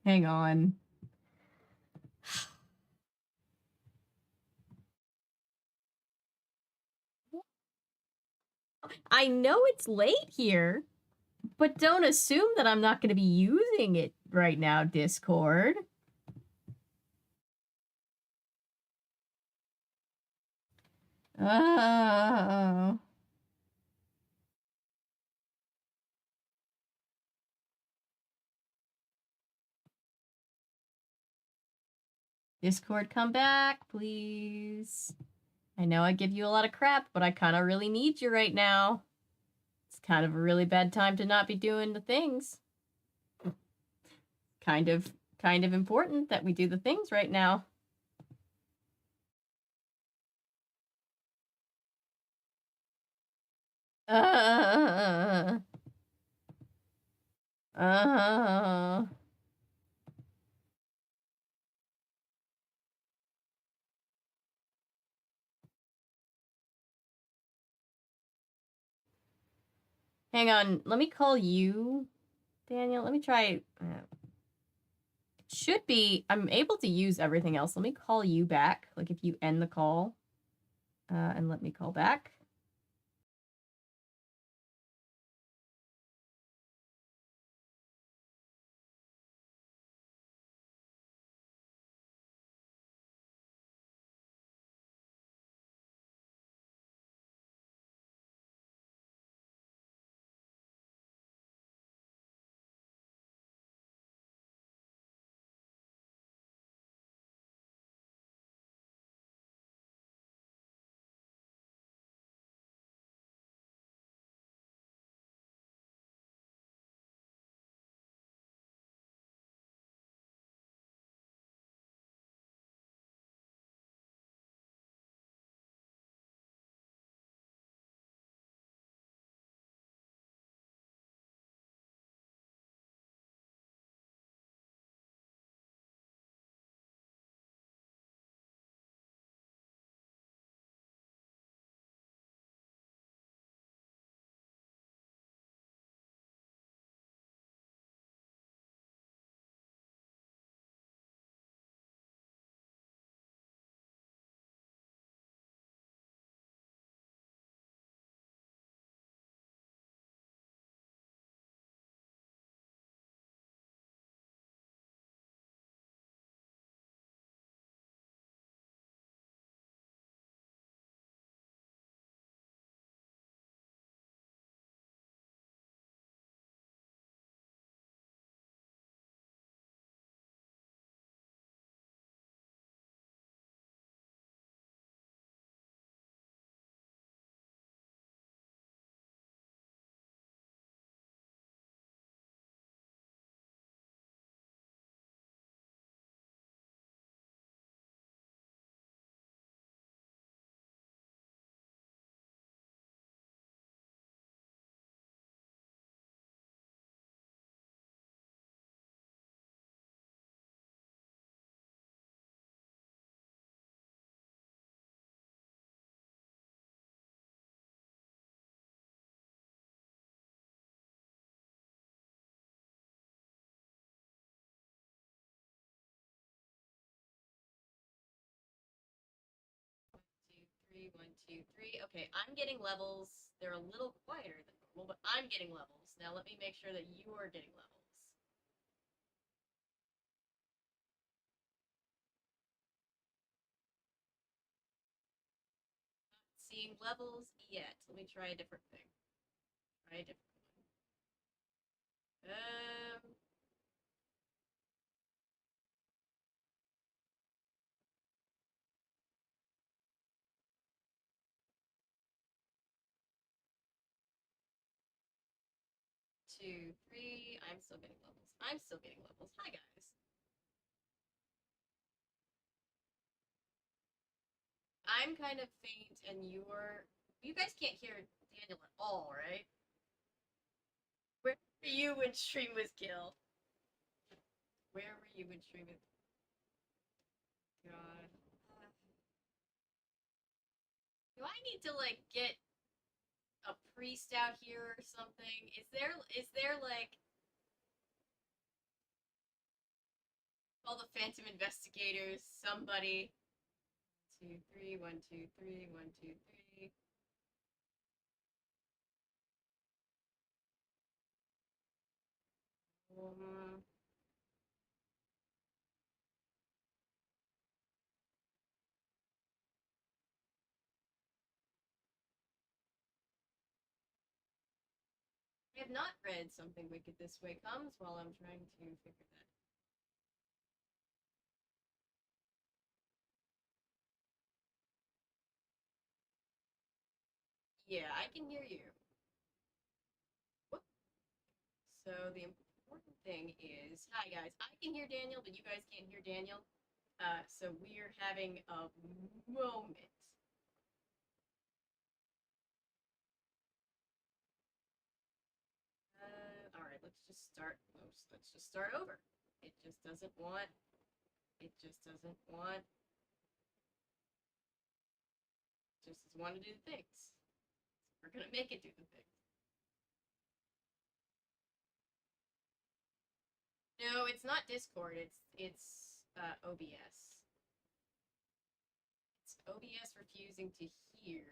Speaker 1: Hang on. I know it's late here, but don't assume that I'm not going to be using it right now, Discord. Oh. Discord, come back, please. I know I give you a lot of crap, but I kind of really need you right now. It's kind of a really bad time to not be doing the things. Kind of important that we do the things right now. Hang on, let me call you, Daniel. Let me try. Should be, I'm able to use everything else. Let me call you back. Like if you end the call and let me call back. 2, 1, 2, 3. Okay, I'm getting levels. They're a little quieter than normal, but I'm getting levels. Now let me make sure that you are getting levels. Not seeing levels yet. Let me try a different thing. Try a different one. 2, 3. I'm still getting levels. I'm still getting levels. Hi, guys. I'm kind of faint, and you guys can't hear Daniel at all, right? Where were you when stream was killed? Where were you when stream was... God. Do I need to, like, get a priest out here or something? Is there like... all the phantom investigators, somebody... 2, 3, 1, 2, 3, 1, 2, 3. I have not read Something Wicked This Way Comes while I'm trying to figure that. Yeah, I can hear you. Whoop. So the important thing is, hi guys, I can hear Daniel, but you guys can't hear Daniel. So we're having a moment. All right, let's just start. Let's just start over. It just doesn't want. It just doesn't want. Just doesn't want to do the things. So we're gonna make it do the things. No, it's not Discord. It's OBS. It's OBS refusing to hear.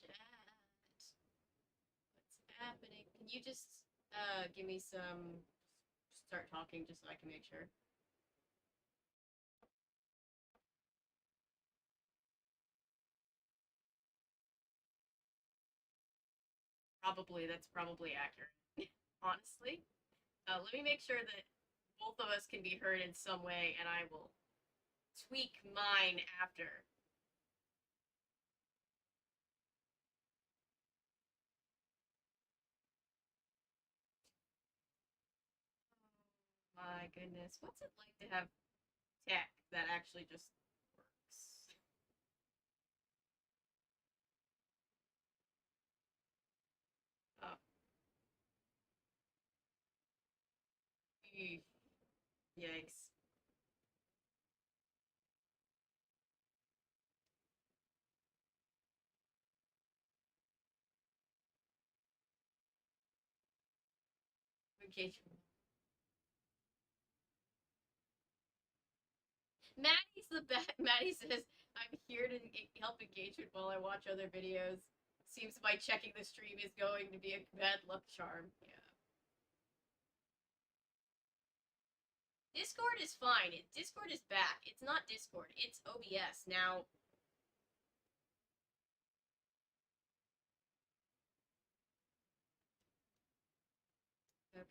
Speaker 1: Chat. What's happening? Can you just give me some start talking just so I can make sure? Probably, that's probably accurate. Honestly. Let me make sure that both of us can be heard in some way, and I will tweak mine after. My goodness, what's it like to have tech that actually just works? Oh. Eef. Yikes. Okay. Maddie's the best. Maddie says, I'm here to help engagement while I watch other videos. Seems my checking the stream is going to be a bad luck charm. Yeah. Discord is fine. Discord is back. It's not Discord. It's OBS. Now, okay.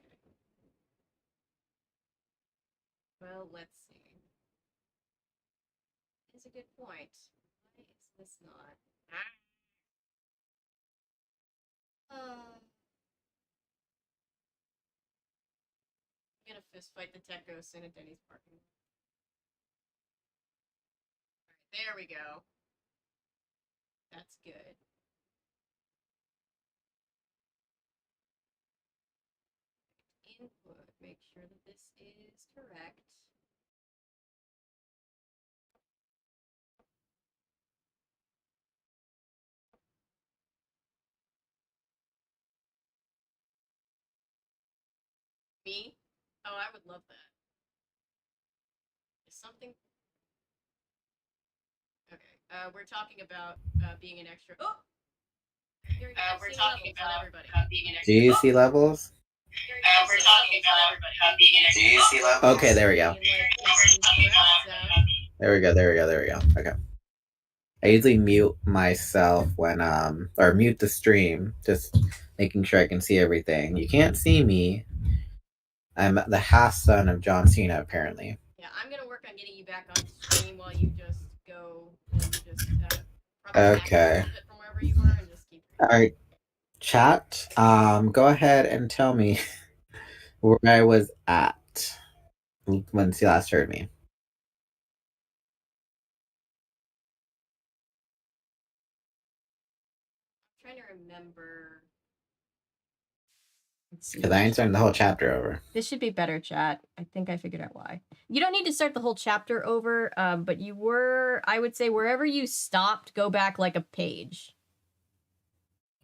Speaker 1: Well, let's see. That's a good point. Why is this not? I'm gonna fist fight the tech ghost in a Denny's parking lot. Alright, there we go. That's good. Input. Make sure that this is correct. Oh, I would love that. Is something. Okay. We're talking about being an extra. Oh! We're talking about everybody.
Speaker 4: being an
Speaker 3: Do you see levels?
Speaker 4: we're talking about being an
Speaker 3: Do you see levels? Okay, there we go. There we go. Okay. I usually mute myself when or mute the stream, just making sure I can see everything. You can't see me. I'm the half son of John Cena, apparently.
Speaker 1: Yeah, I'm gonna work on getting you back on stream while you just go and just
Speaker 3: Okay.
Speaker 1: from wherever you were and just keep.
Speaker 3: All right, chat. Go ahead and tell me where I was at once you last heard me.
Speaker 1: I'm trying to remember.
Speaker 3: Because I ain't starting the whole chapter over.
Speaker 1: This should be better, chat. I think I figured out why. You don't need to start the whole chapter over, but you were, I would say, wherever you stopped, go back like a page.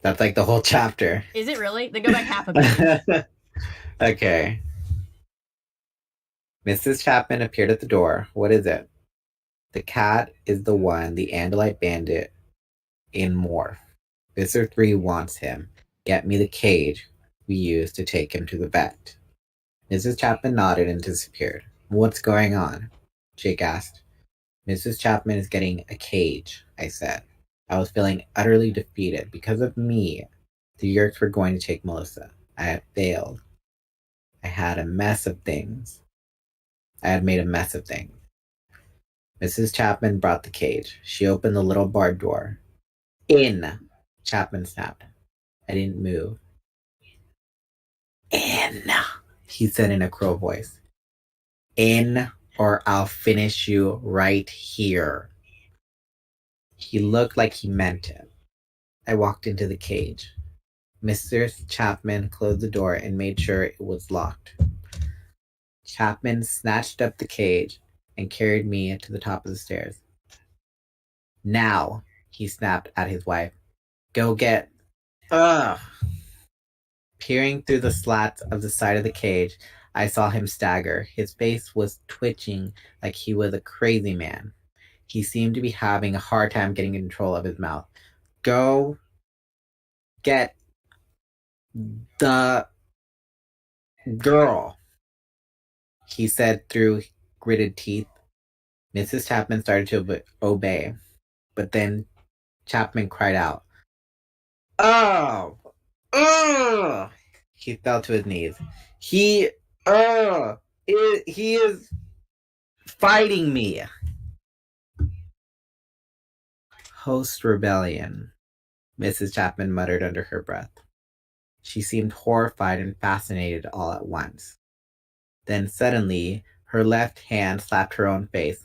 Speaker 3: That's like the whole chapter.
Speaker 1: Is it really? Then go back half a page.
Speaker 3: Okay. Mrs. Chapman appeared at the door. What is it? The cat is the one, the Andalite bandit in morph. Mr. 3 wants him. Get me the cage we used to take him to the vet. Mrs. Chapman nodded and disappeared. What's going on? Jake asked. Mrs. Chapman is getting a cage, I said. I was feeling utterly defeated. Because of me, the Yerks were going to take Melissa. I had failed. I had made a mess of things. Mrs. Chapman brought the cage. She opened the little barred door. In! Chapman snapped. I didn't move. In! He said in a crow voice. In, or I'll finish you right here. He looked like he meant it. I walked into the cage. Mr. Chapman closed the door and made sure it was locked. Chapman snatched up the cage and carried me to the top of the stairs. Now, he snapped at his wife. Go get... Ugh! Peering through the slats of the side of the cage, I saw him stagger. His face was twitching like he was a crazy man. He seemed to be having a hard time getting control of his mouth. Go get the girl, he said through gritted teeth. Mrs. Chapman started to obey, but then Chapman cried out, Oh! Ugh! He fell to his knees. He is fighting me. Host rebellion, Mrs. Chapman muttered under her breath. She seemed horrified and fascinated all at once. Then suddenly, her left hand slapped her own face.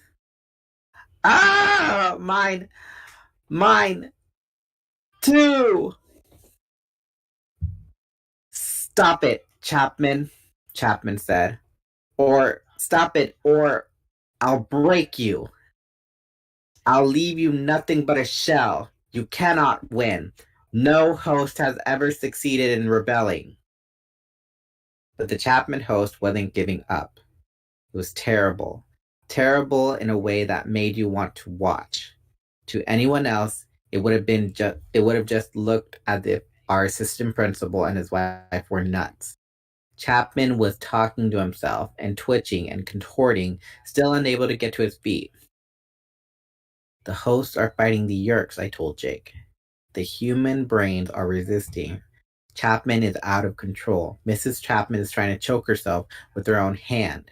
Speaker 3: Ah! Mine too! Stop it, Chapman, Chapman said. Stop it, or I'll break you. I'll leave you nothing but a shell. You cannot win. No host has ever succeeded in rebelling. But the Chapman host wasn't giving up. It was terrible. Terrible in a way that made you want to watch. To anyone else, it would have just looked as if our assistant principal and his wife were nuts. Chapman was talking to himself and twitching and contorting, still unable to get to his feet. The hosts are fighting the Yerks, I told Jake. The human brains are resisting. Chapman is out of control. Mrs. Chapman is trying to choke herself with her own hand.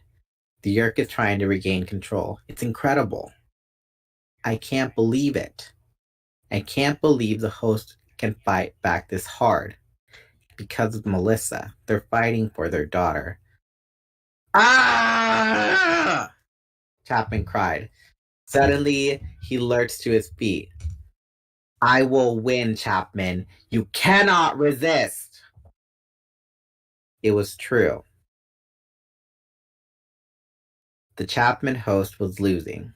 Speaker 3: The Yerk is trying to regain control. It's incredible. I can't believe it. I can't believe the host can fight back this hard. Because of Melissa. They're fighting for their daughter. Ah! Chapman cried. Suddenly, he lurched to his feet. I will win, Chapman. You cannot resist. It was true. The Chapman host was losing.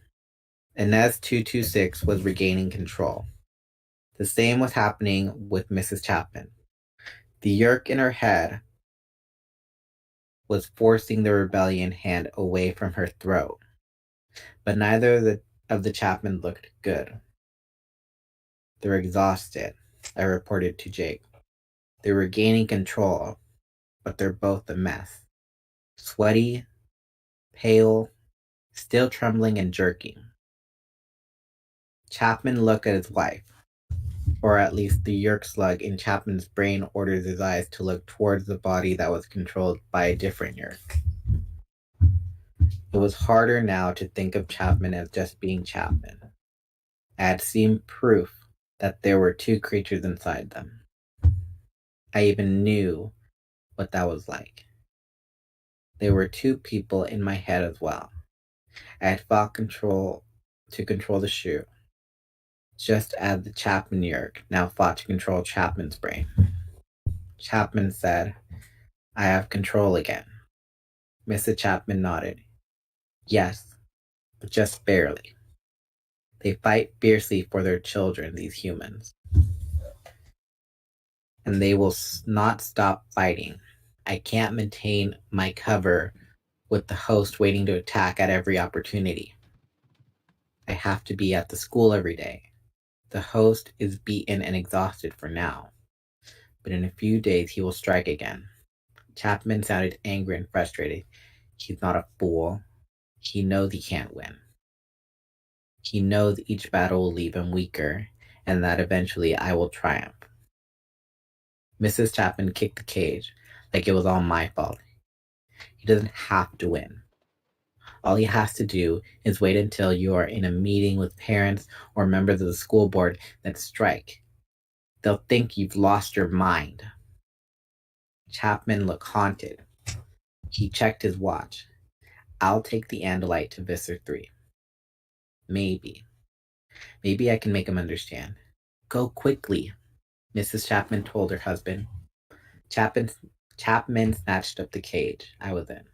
Speaker 3: Inez 226 was regaining control. The same was happening with Mrs. Chapman. The Yerk in her head was forcing the rebellion hand away from her throat. But neither of the Chapman looked good. They're exhausted, I reported to Jake. They were gaining control, but they're both a mess. Sweaty, pale, still trembling and jerking. Chapman looked at his wife, or at least the Yerk slug in Chapman's brain ordered his eyes to look towards the body that was controlled by a different Yerk. It was harder now to think of Chapman as just being Chapman. I had seen proof that there were two creatures inside them. I even knew what that was like. There were two people in my head as well. I had fought to control the shoe, just as the Chapman Yerk now fought to control Chapman's brain. Chapman said, "I have control again." Mrs. Chapman nodded. "Yes, but just barely. They fight fiercely for their children, these humans. And they will not stop fighting. I can't maintain my cover with the host waiting to attack at every opportunity. I have to be at the school every day. The host is beaten and exhausted for now, but in a few days he will strike again." Chapman sounded angry and frustrated. He's not a fool. He knows he can't win. He knows each battle will leave him weaker, and that eventually I will triumph. Mrs. Chapman kicked the cage, like it was all my fault. He doesn't have to win. All he has to do is wait until you are in a meeting with parents or members of the school board that strike. They'll think you've lost your mind. Chapman looked haunted. He checked his watch. I'll take the Andalite to Visser 3. Maybe. Maybe I can make him understand. Go quickly, Mrs. Chapman told her husband. Chapman snatched up the cage I was in.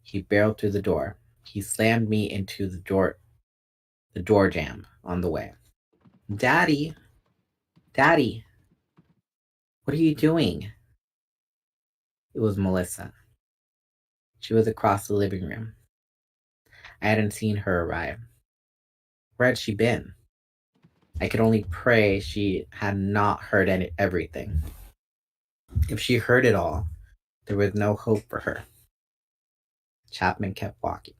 Speaker 3: He barreled through the door. He slammed me into the door jamb on the way. Daddy! Daddy! What are you doing? It was Melissa. She was across the living room. I hadn't seen her arrive. Where had she been? I could only pray she had not heard everything. If she heard it all, there was no hope for her. Chapman kept walking,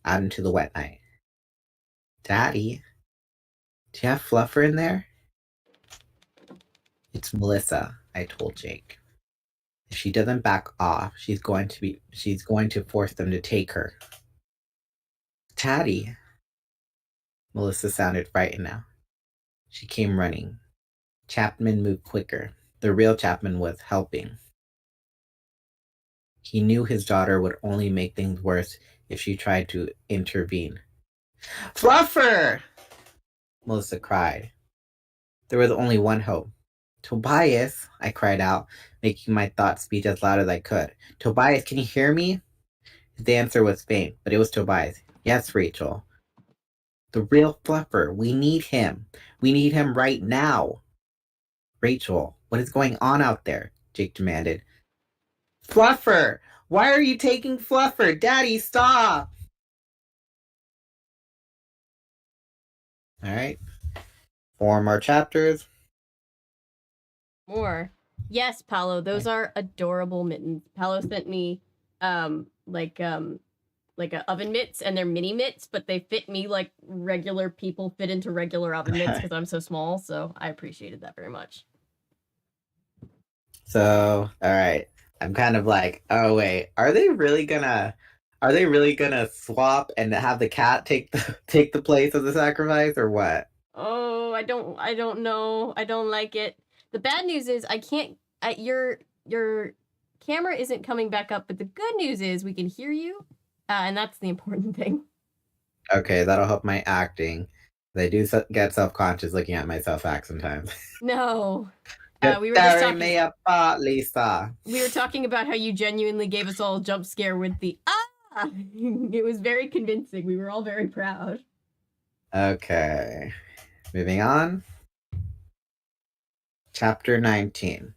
Speaker 3: out into the wet night. Daddy, do you have Fluffer in there? It's Melissa, I told Jake. If she doesn't back off, she's going to force them to take her. Daddy. Melissa sounded frightened now. She came running. Chapman moved quicker. The real Chapman was helping. He knew his daughter would only make things worse if she tried to intervene. Fluffer! Melissa cried. There was only one hope. Tobias, I cried out, making my thoughts speak as loud as I could. Tobias, can you hear me? His answer was faint, but it was Tobias. Yes, Rachel. The real Fluffer. We need him. We need him right now. Rachel, what is going on out there? Jake demanded. Fluffer! Why are you taking Fluffer? Daddy, stop! Alright. 4 more chapters.
Speaker 1: More. Yes, Paolo, those are adorable mittens. Paolo sent me like a oven mitts, and they're mini mitts, but they fit me like regular people fit into regular oven mitts because I'm so small, so I appreciated that very much.
Speaker 3: So, alright. I'm kind of like, oh wait, are they really gonna swap and have the cat take the place of the sacrifice, or what?
Speaker 1: Oh, I don't know. I don't like it. The bad news is I can't. Your camera isn't coming back up, but the good news is we can hear you, and that's the important thing.
Speaker 3: Okay, that'll help my acting. I do get self-conscious looking at myself act sometimes.
Speaker 1: No. We were just talking.
Speaker 3: Me apart, Lisa.
Speaker 1: We were talking about how you genuinely gave us all a jump scare with the ah. It was very convincing. We were all very proud.
Speaker 3: Okay, moving on. Chapter 19.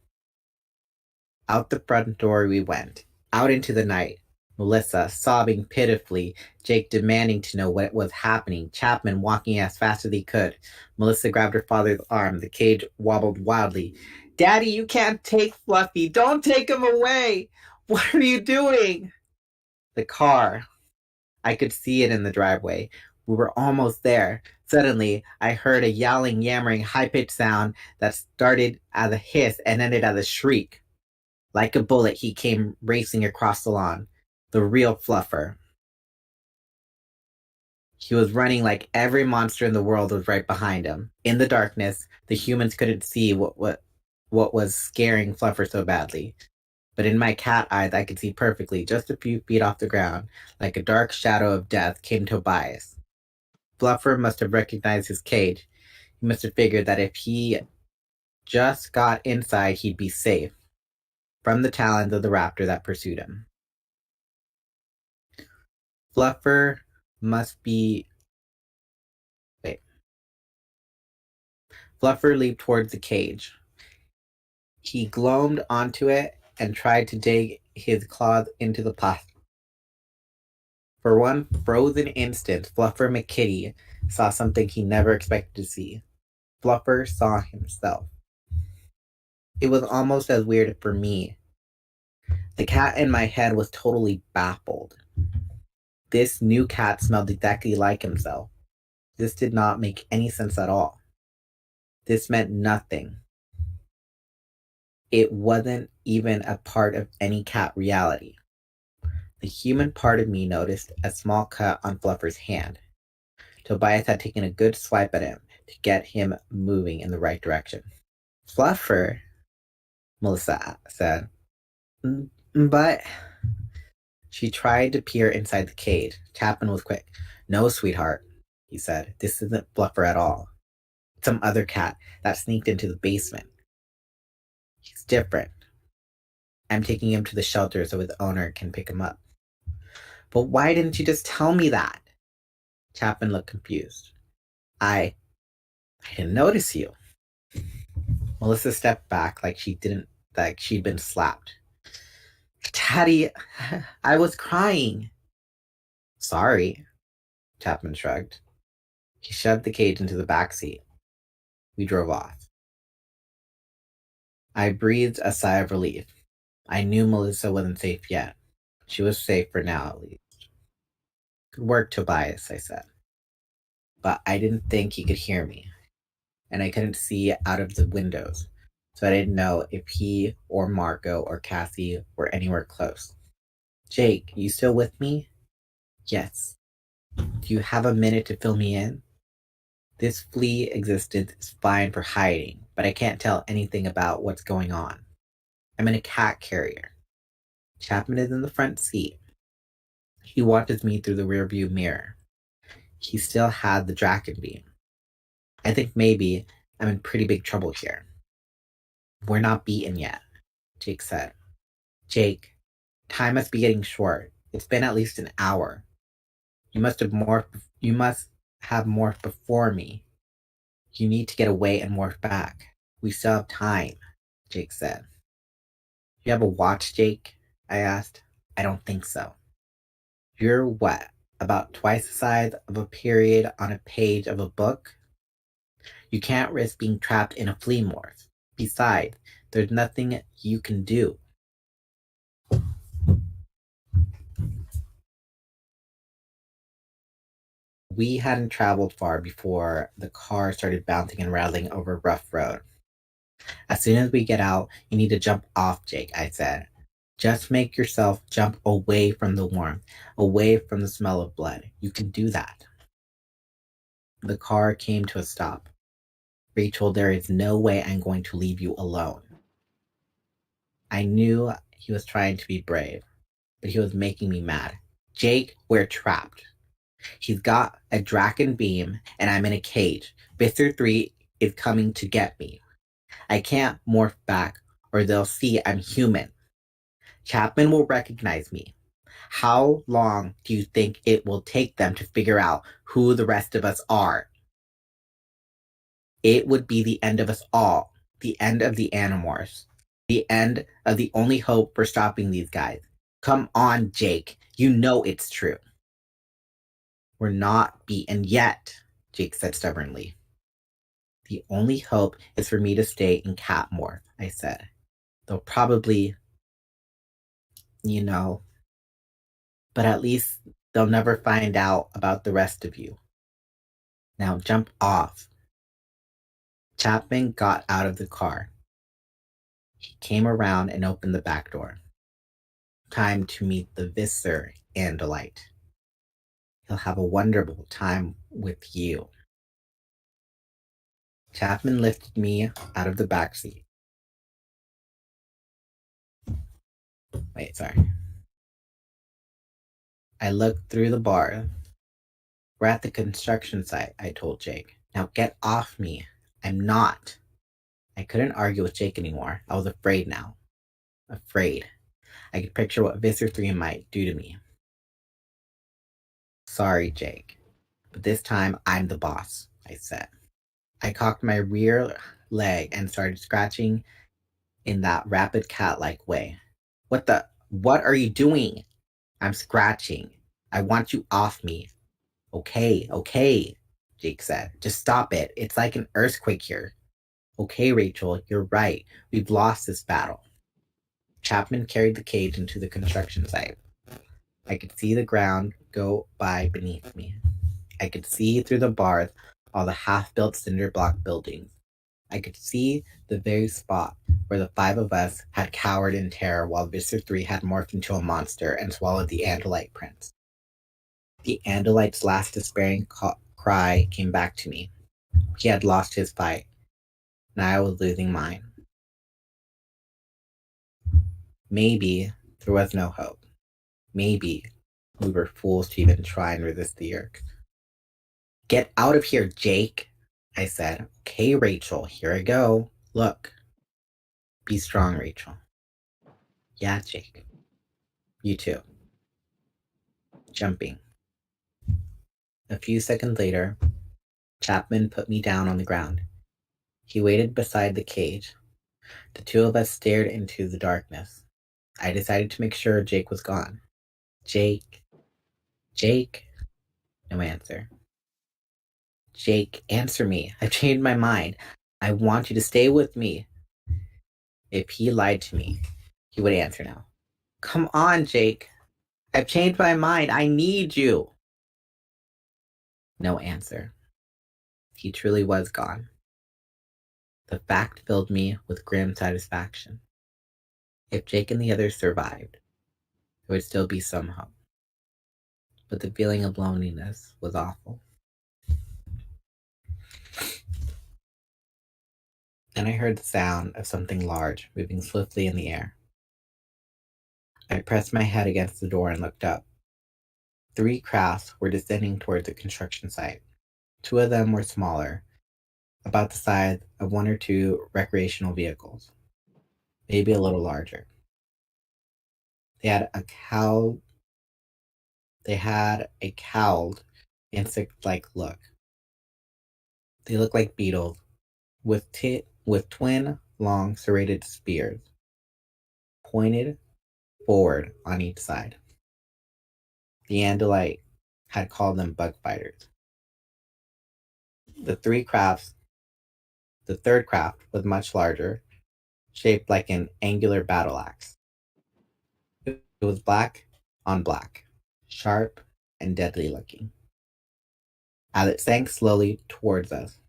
Speaker 3: Out the front door we went, Out into the night. Melissa sobbing pitifully, Jake demanding to know what was happening, Chapman walking as fast as he could. Melissa grabbed her father's arm. The cage wobbled wildly. Daddy, you can't take Fluffy. Don't take him away. What are you doing? The car. I could see it in the driveway. We were almost there. Suddenly, I heard a yowling, yammering, high-pitched sound that started as a hiss and ended as a shriek. Like a bullet, he came racing across the lawn. The real Fluffer. He was running like every monster in the world was right behind him. In the darkness, the humans couldn't see what was scaring Fluffer so badly. But in my cat eyes, I could see perfectly, just a few feet off the ground, like a dark shadow of death, came Tobias. Fluffer must have recognized his cage. He must have figured that if he just got inside, he'd be safe from the talons of the raptor that pursued him. Fluffer leaped towards the cage. He glommed onto it and tried to dig his claws into the plastic. For one frozen instant, Fluffer McKitty saw something he never expected to see. Fluffer saw himself. It was almost as weird for me. The cat in my head was totally baffled. This new cat smelled exactly like himself. This did not make any sense at all. This meant nothing. It wasn't even a part of any cat reality. The human part of me noticed a small cut on Fluffer's hand. Tobias had taken a good swipe at him to get him moving in the right direction. Fluffer, Melissa said. But... She tried to peer inside the cage. Chapman was quick. No, sweetheart, he said. This isn't Fluffer at all. It's some other cat that sneaked into the basement. He's different. I'm taking him to the shelter so his owner can pick him up. But why didn't you just tell me that? Chapman looked confused. I didn't notice you. Melissa stepped back like she'd been slapped. Daddy, I was crying. Sorry, Chapman shrugged. He shoved the cage into the back seat. We drove off. I breathed a sigh of relief. I knew Melissa wasn't safe yet. She was safe for now, at least. Good work, Tobias, I said. But I didn't think he could hear me, and I couldn't see out of the windows, so I didn't know if he or Marco or Cassie were anywhere close. Jake, you still with me? Yes. Do you have a minute to fill me in? This flea existence is fine for hiding, but I can't tell anything about what's going on. I'm in a cat carrier. Chapman is in the front seat. He watches me through the rearview mirror. He still had the Draken beam. I think maybe I'm in pretty big trouble here. We're not beaten yet, Jake said. Jake, time must be getting short. It's been at least an hour. You must have morphed before me. You need to get away and morph back. We still have time, Jake said. You have a watch, Jake? I asked. I don't think so. You're what, about twice the size of a period on a page of a book? You can't risk being trapped in a flea morph. Besides, there's nothing you can do. We hadn't traveled far before the car started bouncing and rattling over a rough road. As soon as we get out, you need to jump off, Jake, I said. Just make yourself jump away from the warmth, away from the smell of blood. You can do that. The car came to a stop. Rachel, there is no way I'm going to leave you alone. I knew he was trying to be brave, but he was making me mad. Jake, we're trapped. He's got a Draken beam, and I'm in a cage. Visser 3 is coming to get me. I can't morph back, or they'll see I'm human. Chapman will recognize me. How long do you think it will take them to figure out who the rest of us are? It would be the end of us all. The end of the Animorphs. The end of the only hope for stopping these guys. Come on, Jake. You know it's true. We're not beaten yet, Jake said stubbornly. The only hope is for me to stay in Catmorph, I said. They'll probably, but at least they'll never find out about the rest of you. Now jump off. Chapman got out of the car. He came around and opened the back door. Time to meet the Visser Andalite. He'll have a wonderful time with you. Chapman lifted me out of the back seat. Wait, sorry. I looked through the bar. We're at the construction site, I told Jake. Now get off me. I'm not. I couldn't argue with Jake anymore. I was afraid now. Afraid. I could picture what Visser 3 might do to me. Sorry, Jake. But this time, I'm the boss, I said. I cocked my rear leg and started scratching in that rapid cat-like way. What are you doing? I'm scratching. I want you off me. Okay, Jake said. Just stop it. It's like an earthquake here. Okay, Rachel, you're right. We've lost this battle. Chapman carried the cage into the construction site. I could see the ground go by beneath me. I could see through the bars all the half-built cinder block buildings. I could see the very spot where the 5 of us had cowered in terror while Visser 3 had morphed into a monster and swallowed the Andalite prince. The Andalite's last despairing cry came back to me. He had lost his fight. Now I was losing mine. Maybe there was no hope. Maybe we were fools to even try and resist the Yerk. Get out of here, Jake, I said. Okay, Rachel, here I go. Look. Be strong, Rachel. Yeah, Jake. You too. Jumping. A few seconds later, Chapman put me down on the ground. He waited beside the cage. The two of us stared into the darkness. I decided to make sure Jake was gone. Jake. No answer. Jake, answer me. I've changed my mind. I want you to stay with me. If he lied to me, he would answer now. Come on, Jake. I've changed my mind. I need you. No answer. He truly was gone. The fact filled me with grim satisfaction. If Jake and the others survived, there would still be some hope. But the feeling of loneliness was awful. Then I heard the sound of something large moving swiftly in the air. I pressed my head against the door and looked up. 3 crafts were descending towards the construction site. 2 of them were smaller, about the size of 1 or 2 recreational vehicles, maybe a little larger. They had a cowled, insect-like look. They looked like beetles, with twin, long, serrated spears, pointed forward on each side. The Andalite had called them bug fighters. The third craft was much larger, shaped like an angular battle axe. It was black on black, sharp and deadly looking. As it sank slowly towards us,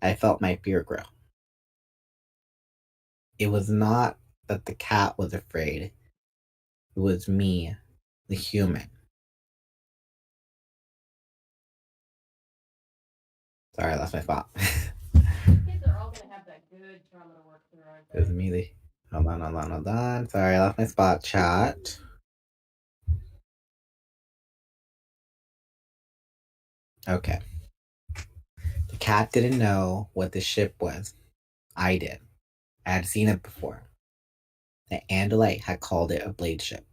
Speaker 3: I felt my fear grow. It was not that the cat was afraid. It was me, the human. Sorry, I lost my spot.
Speaker 1: Kids are all gonna have that good trauma to work through, aren't
Speaker 3: It was me. Hold on. Sorry, I lost my spot, chat. Okay. The cat didn't know what the ship was. I did. I had seen it before. The Andalite had called it a blade ship.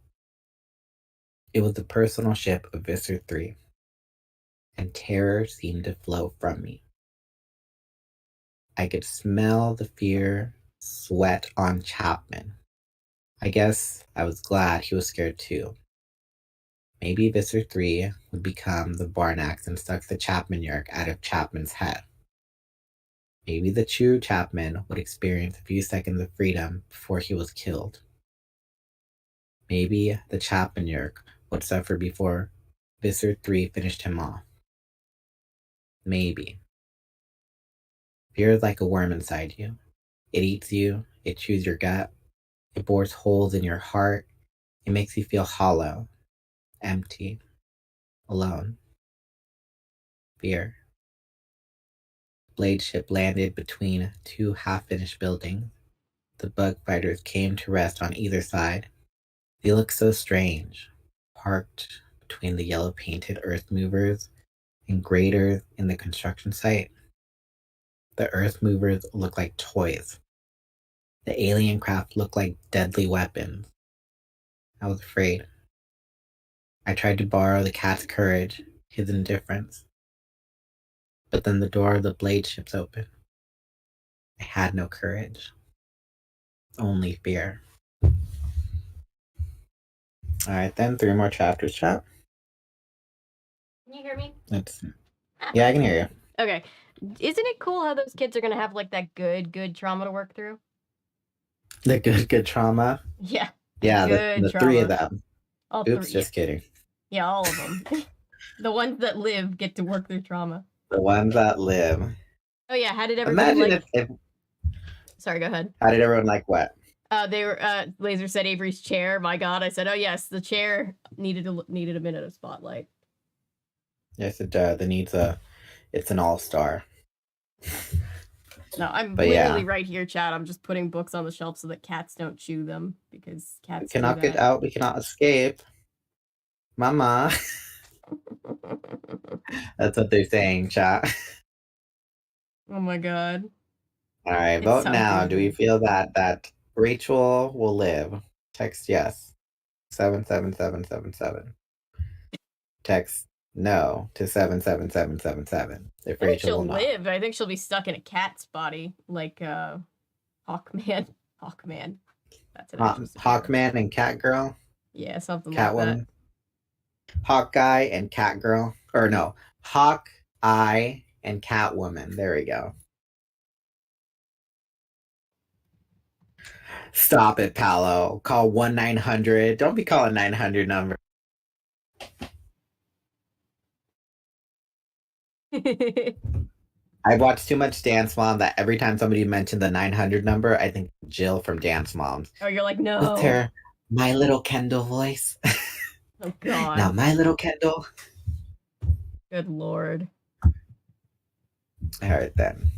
Speaker 3: It was the personal ship of Visser 3, and terror seemed to flow from me. I could smell the fear sweat on Chapman. I guess I was glad he was scared too. Maybe Visser 3 would become the barn axe and suck the Chapman yerk out of Chapman's head. Maybe the true Chapman would experience a few seconds of freedom before he was killed. Maybe the Chapman yerk would suffer before Visser 3 finished him off. Maybe. Fear is like a worm inside you. It eats you, it chews your gut, it bores holes in your heart, it makes you feel hollow, empty, alone. Fear. Blade ship landed between two half-finished buildings. The bug fighters came to rest on either side. They looked so strange, parked between the yellow-painted earth movers and graders in the construction site. The earth movers looked like toys. The alien craft looked like deadly weapons. I was afraid. I tried to borrow the cat's courage, his indifference. But then the door of the blade ships opened. I had no courage. Only fear. Alright then, 3 more chapters, chat.
Speaker 1: Can you hear me?
Speaker 3: Yeah, I can hear you.
Speaker 1: Okay. Isn't it cool how those kids are gonna have like that good trauma to work through?
Speaker 3: The good trauma.
Speaker 1: Yeah.
Speaker 3: Yeah,
Speaker 1: Good
Speaker 3: the
Speaker 1: trauma.
Speaker 3: 3 of them.
Speaker 1: All
Speaker 3: Oops,
Speaker 1: three.
Speaker 3: just kidding.
Speaker 1: Yeah, all of them. The ones that live get to work through trauma.
Speaker 3: The ones that live.
Speaker 1: Oh yeah, how did everybody
Speaker 3: Imagine
Speaker 1: like? Sorry, go ahead.
Speaker 3: How did everyone like what?
Speaker 1: They were. Laser said Avery's chair. My God, I said, oh yes, the chair needed a minute of spotlight.
Speaker 3: Yes, it does. It needs it's an all-star.
Speaker 1: No, I'm
Speaker 3: But
Speaker 1: literally
Speaker 3: yeah.
Speaker 1: right here, chat. I'm just putting books on the shelf so that cats don't chew them because cats
Speaker 3: We cannot
Speaker 1: do
Speaker 3: get
Speaker 1: that.
Speaker 3: out. We cannot escape. Mama. That's what they're saying, chat.
Speaker 1: Oh my God.
Speaker 3: All right,
Speaker 1: It's
Speaker 3: vote
Speaker 1: so
Speaker 3: now. Do we
Speaker 1: good.
Speaker 3: feel that Rachel will live? Text yes. 77777. Text no to 77777. If
Speaker 1: I think
Speaker 3: Rachel
Speaker 1: she'll
Speaker 3: will not.
Speaker 1: live. I think she'll be stuck in a cat's body, like Hawkman. Hawkman. That's an actual superhero.
Speaker 3: Hawkman and Catgirl.
Speaker 1: Yeah, something
Speaker 3: Catwoman.
Speaker 1: like that.
Speaker 3: Hawkeye and Catgirl. Or no, Hawkeye and Catwoman. There we go. Stop it, Paolo. Call 1-900. Don't be calling 900 number. I've watched too much Dance Mom that every time somebody mentioned the 900 number, I think Jill from Dance Moms.
Speaker 1: Oh, you're like, no.
Speaker 3: With her My Little Kendall voice.
Speaker 1: Oh God.
Speaker 3: Now, My Little Kendall.
Speaker 1: Good Lord.
Speaker 3: All right, then.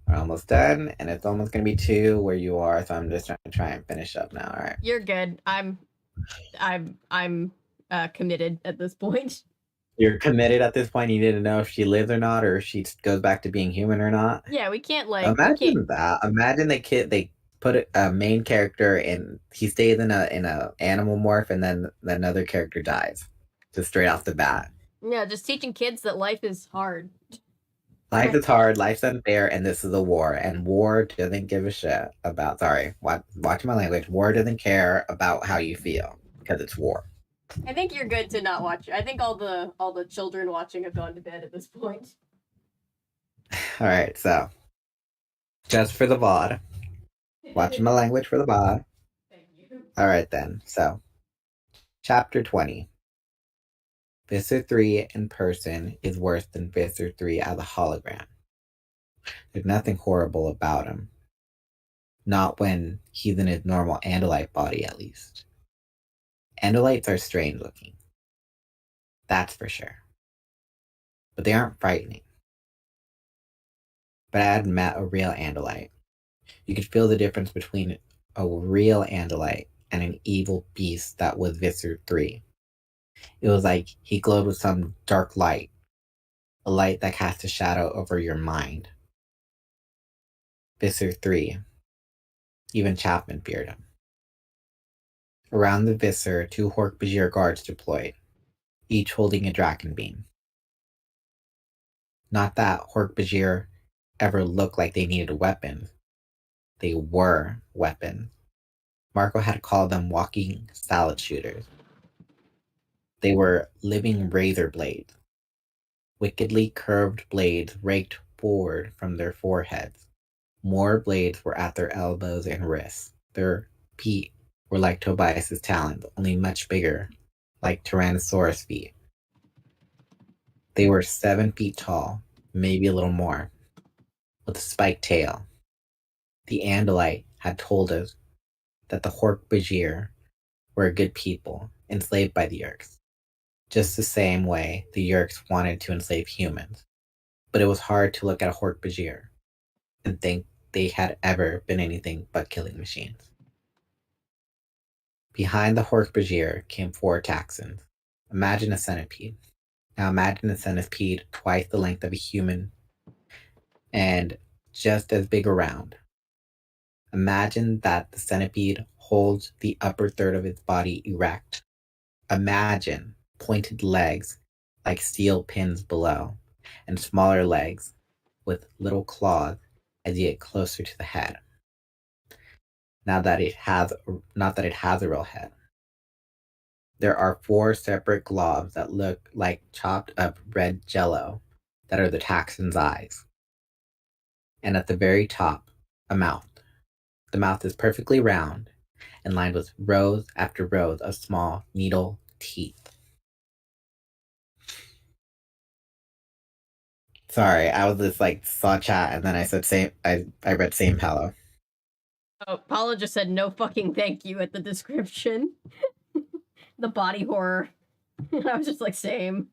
Speaker 3: We're almost done, and it's almost going to be 2 where you are, so I'm just trying to try and finish up now, all right?
Speaker 1: You're good. I'm committed at this point.
Speaker 3: You're committed at this point. You need to know if she lives or not, or if she goes back to being human or not.
Speaker 1: Yeah, we can't like
Speaker 3: Imagine that. Imagine they put a main character and he stays in a animal morph, and then another character dies, just straight off the bat.
Speaker 1: Yeah, just teaching kids that life is hard.
Speaker 3: Life is hard, life's unfair, and this is a war. And war doesn't give a shit about. Sorry, watch my language. War doesn't care about how you feel because it's war.
Speaker 1: I think you're good to not watch. I think all the children watching have gone to bed at this point.
Speaker 3: All right, so just for the VOD, watching my language for the VOD.
Speaker 1: Thank you.
Speaker 3: All right then. So, chapter 20. Visser 3 in person is worse than Visser 3 as a hologram. There's nothing horrible about him. Not when he's in his normal Andalite body, at least. Andalites are strange looking. That's for sure. But they aren't frightening. But I had met a real Andalite. You could feel the difference between a real Andalite and an evil beast that was Visser 3. It was like he glowed with some dark light. A light that casts a shadow over your mind. Visser 3. Even Chapman feared him. Around the Visser, 2 Hork-Bajir guards deployed, each holding a Draken beam. Not that Hork-Bajir ever looked like they needed weapons. They were weapons. Marco had called them walking salad shooters. They were living razor blades, wickedly curved blades raked forward from their foreheads. More blades were at their elbows and wrists. Their feet were like Tobias's talons, only much bigger, like Tyrannosaurus feet. They were 7 feet tall, maybe a little more, with a spiked tail. The Andalite had told us that the Hork-Bajir were good people, enslaved by the Yeerks, just the same way the Yeerks wanted to enslave humans. But it was hard to look at a Hork-Bajir and think they had ever been anything but killing machines. Behind the Hork-Bajir came 4 Taxxons. Imagine a centipede. Now imagine a centipede twice the length of a human and just as big around. Imagine that the centipede holds the upper third of its body erect. Imagine pointed legs like steel pins below, and smaller legs with little claws as you get closer to the head. Not that it has a real head. There are 4 separate globs that look like chopped up red jello that are the Taxxon's eyes. And at the very top, a mouth. The mouth is perfectly round and lined with rows after rows of small needle teeth. Sorry, I was just like saw chat and then I said same. I read same Palo.
Speaker 1: Oh, Paula just said no fucking thank you at the description. The body horror. I was just like, same.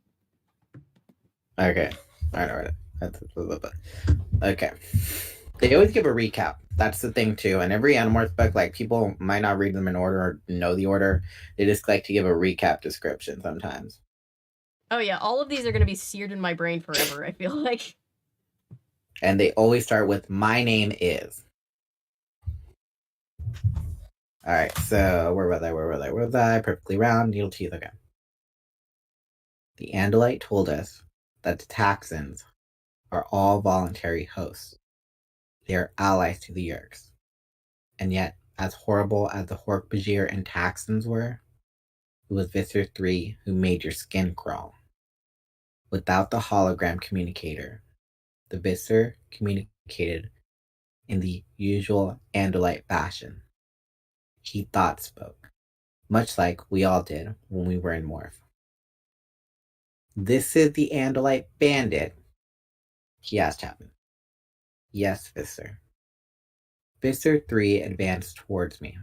Speaker 3: Okay, all right. Okay. They always give a recap. That's the thing too. And every Animorphs book, like people might not read them in order or know the order. They just like to give a recap description sometimes.
Speaker 1: Oh yeah, all of these are gonna be seared in my brain forever, I feel like.
Speaker 3: And they always start with "My name is." All right, so where was I? Perfectly round, needle teeth. Okay. The Andalite told us that the Taxxons are all voluntary hosts. They are allies to the Yeerks. And yet, as horrible as the Hork-Bajir and Taxxons were, it was Visser 3 who made your skin crawl. Without the hologram communicator, the Visser communicated in the usual Andalite fashion. He thought spoke, much like we all did when we were in Morph. "This is the Andalite bandit?" he asked Chapman. "Yes, Visser." Visser 3 advanced towards me,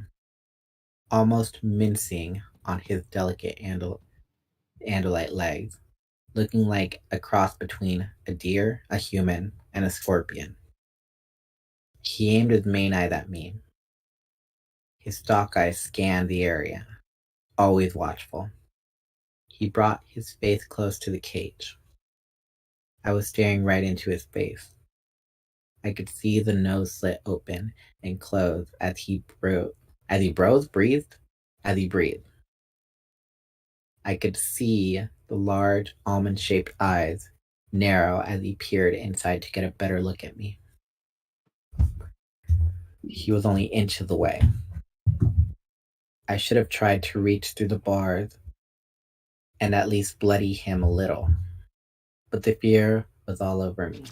Speaker 3: almost mincing on his delicate Andalite legs, looking like a cross between a deer, a human, and a scorpion. He aimed his main eyes at me. His stalk eyes scanned the area, always watchful. He brought his face close to the cage. I was staring right into his face. I could see the nose slit open and close as he breathed. I could see the large almond-shaped eyes narrow as he peered inside to get a better look at me. He was only inches away. I should have tried to reach through the bars and at least bloody him a little, but the fear was all over me.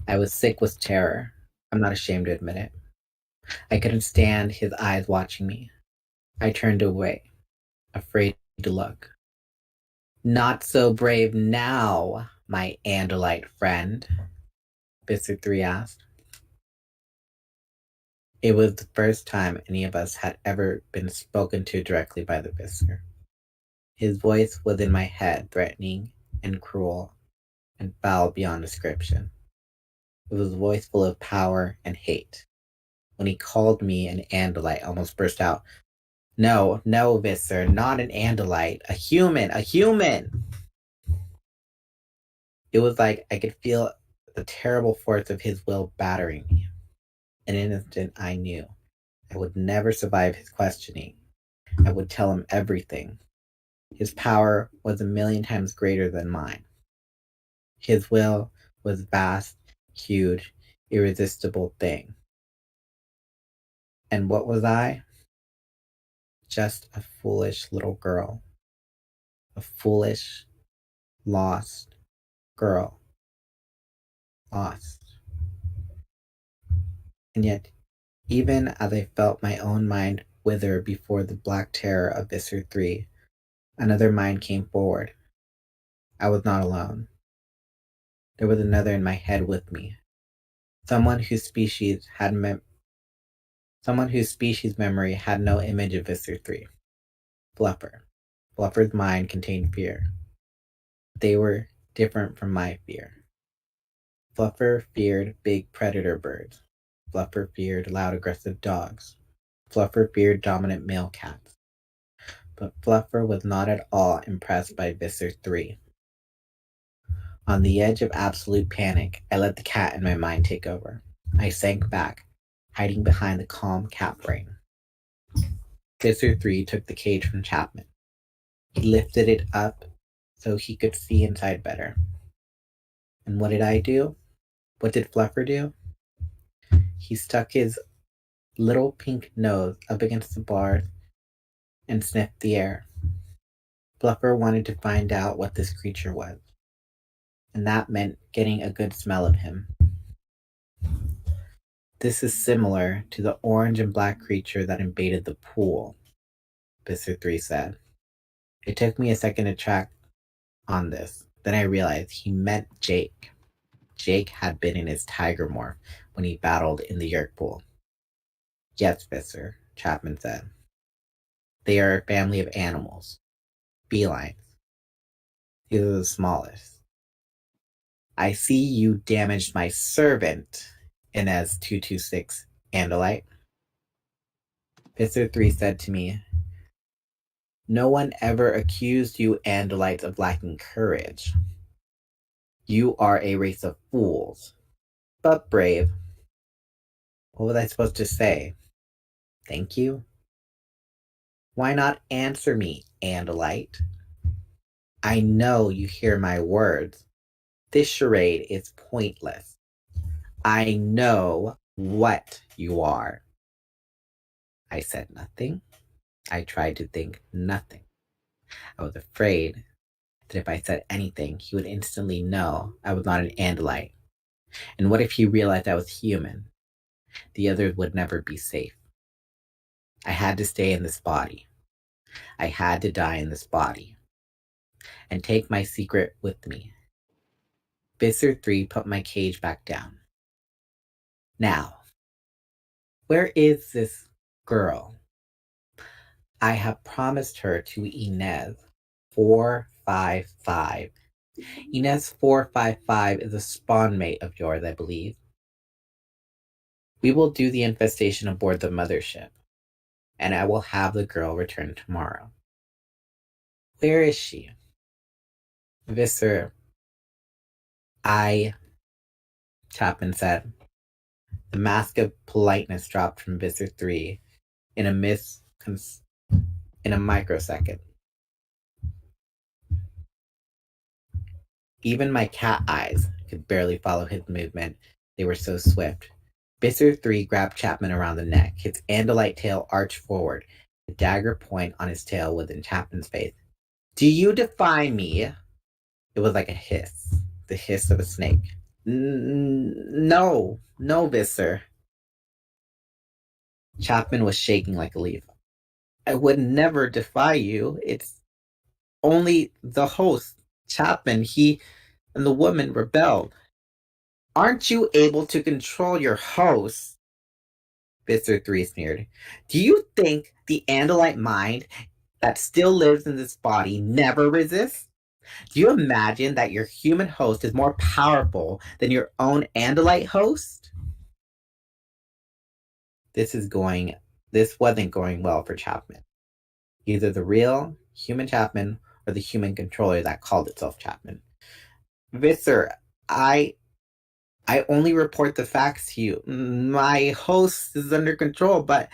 Speaker 3: I was sick with terror. I'm not ashamed to admit it. I couldn't stand his eyes watching me. I turned away, afraid to look. "Not so brave now, my Andalite friend," Visser 3 asked. It was the first time any of us had ever been spoken to directly by the Visser. His voice was in my head, threatening and cruel and foul beyond description. It was a voice full of power and hate. When he called me an Andalite, I almost burst out. No, Visser, not an Andalite. A human! It was like I could feel the terrible force of his will battering me. In an instant, I knew I would never survive his questioning. I would tell him everything. His power was 1,000,000 times greater than mine. His will was vast, huge, irresistible thing. And what was I? just a foolish little girl. A foolish, lost girl. Lost. And yet, even as I felt my own mind wither before the black terror of Visser 3, another mind came forward. I was not alone. There was another in my head with me. Someone whose species memory had no image of Visser 3. Fluffer. Fluffer's mind contained fear. They were different from my fear. Fluffer feared big predator birds. Fluffer feared loud aggressive dogs. Fluffer feared dominant male cats. But Fluffer was not at all impressed by Visser 3. On the edge of absolute panic, I let the cat in my mind take over. I sank back, hiding behind the calm cat brain. Visser 3 took the cage from Chapman. He lifted it up so he could see inside better. And what did I do? What did Fluffer do? He stuck his little pink nose up against the bars and sniffed the air. Fluffer wanted to find out what this creature was, and that meant getting a good smell of him. This is similar to the orange and black creature that invaded the pool, Visser 3 said. It took me a second to track on this. Then I realized he meant Jake. Jake had been in his tiger morph when he battled in the Yerk pool. Yes, Visser, Chapman said. They are a family of animals. Felines. These are the smallest. I see you damaged my servant, Inez 226 Andalite. Visser 3 said to me, no one ever accused you Andalites of lacking courage. You are a race of fools, but brave. What was I supposed to say? Thank you? Why not answer me, Andalite? I know you hear my words. This charade is pointless. I know what you are. I said nothing. I tried to think nothing. I was afraid that if I said anything, he would instantly know I was not an Andalite. And what if he realized I was human? The others would never be safe. I had to stay in this body. I had to die in this body. And take my secret with me. Visser 3 put my cage back down. Now, where is this girl? I have promised her to Inez 455. Inez 455 is a spawn mate of yours, I believe. We will do the infestation aboard the mothership, and I will have the girl return tomorrow. Where is she? Visser, Chapman said. The mask of politeness dropped from Visser 3 in a microsecond. Even my cat eyes could barely follow his movement. They were so swift. Visser 3 grabbed Chapman around the neck, his Andalite tail arched forward. The dagger point on his tail was in Chapman's face. Do you defy me? It was like a hiss. The hiss of a snake. No, Visser. Chapman was shaking like a leaf. I would never defy you. It's only the host, Chapman. He and the woman rebelled. Aren't you able to control your host? Visser 3 sneered. Do you think the Andalite mind that still lives in this body never resists? Do you imagine that your human host is more powerful than your own Andalite host? This wasn't going well for Chapman. Either the real human Chapman or the human controller that called itself Chapman. Visser, I only report the facts to you. My host is under control, but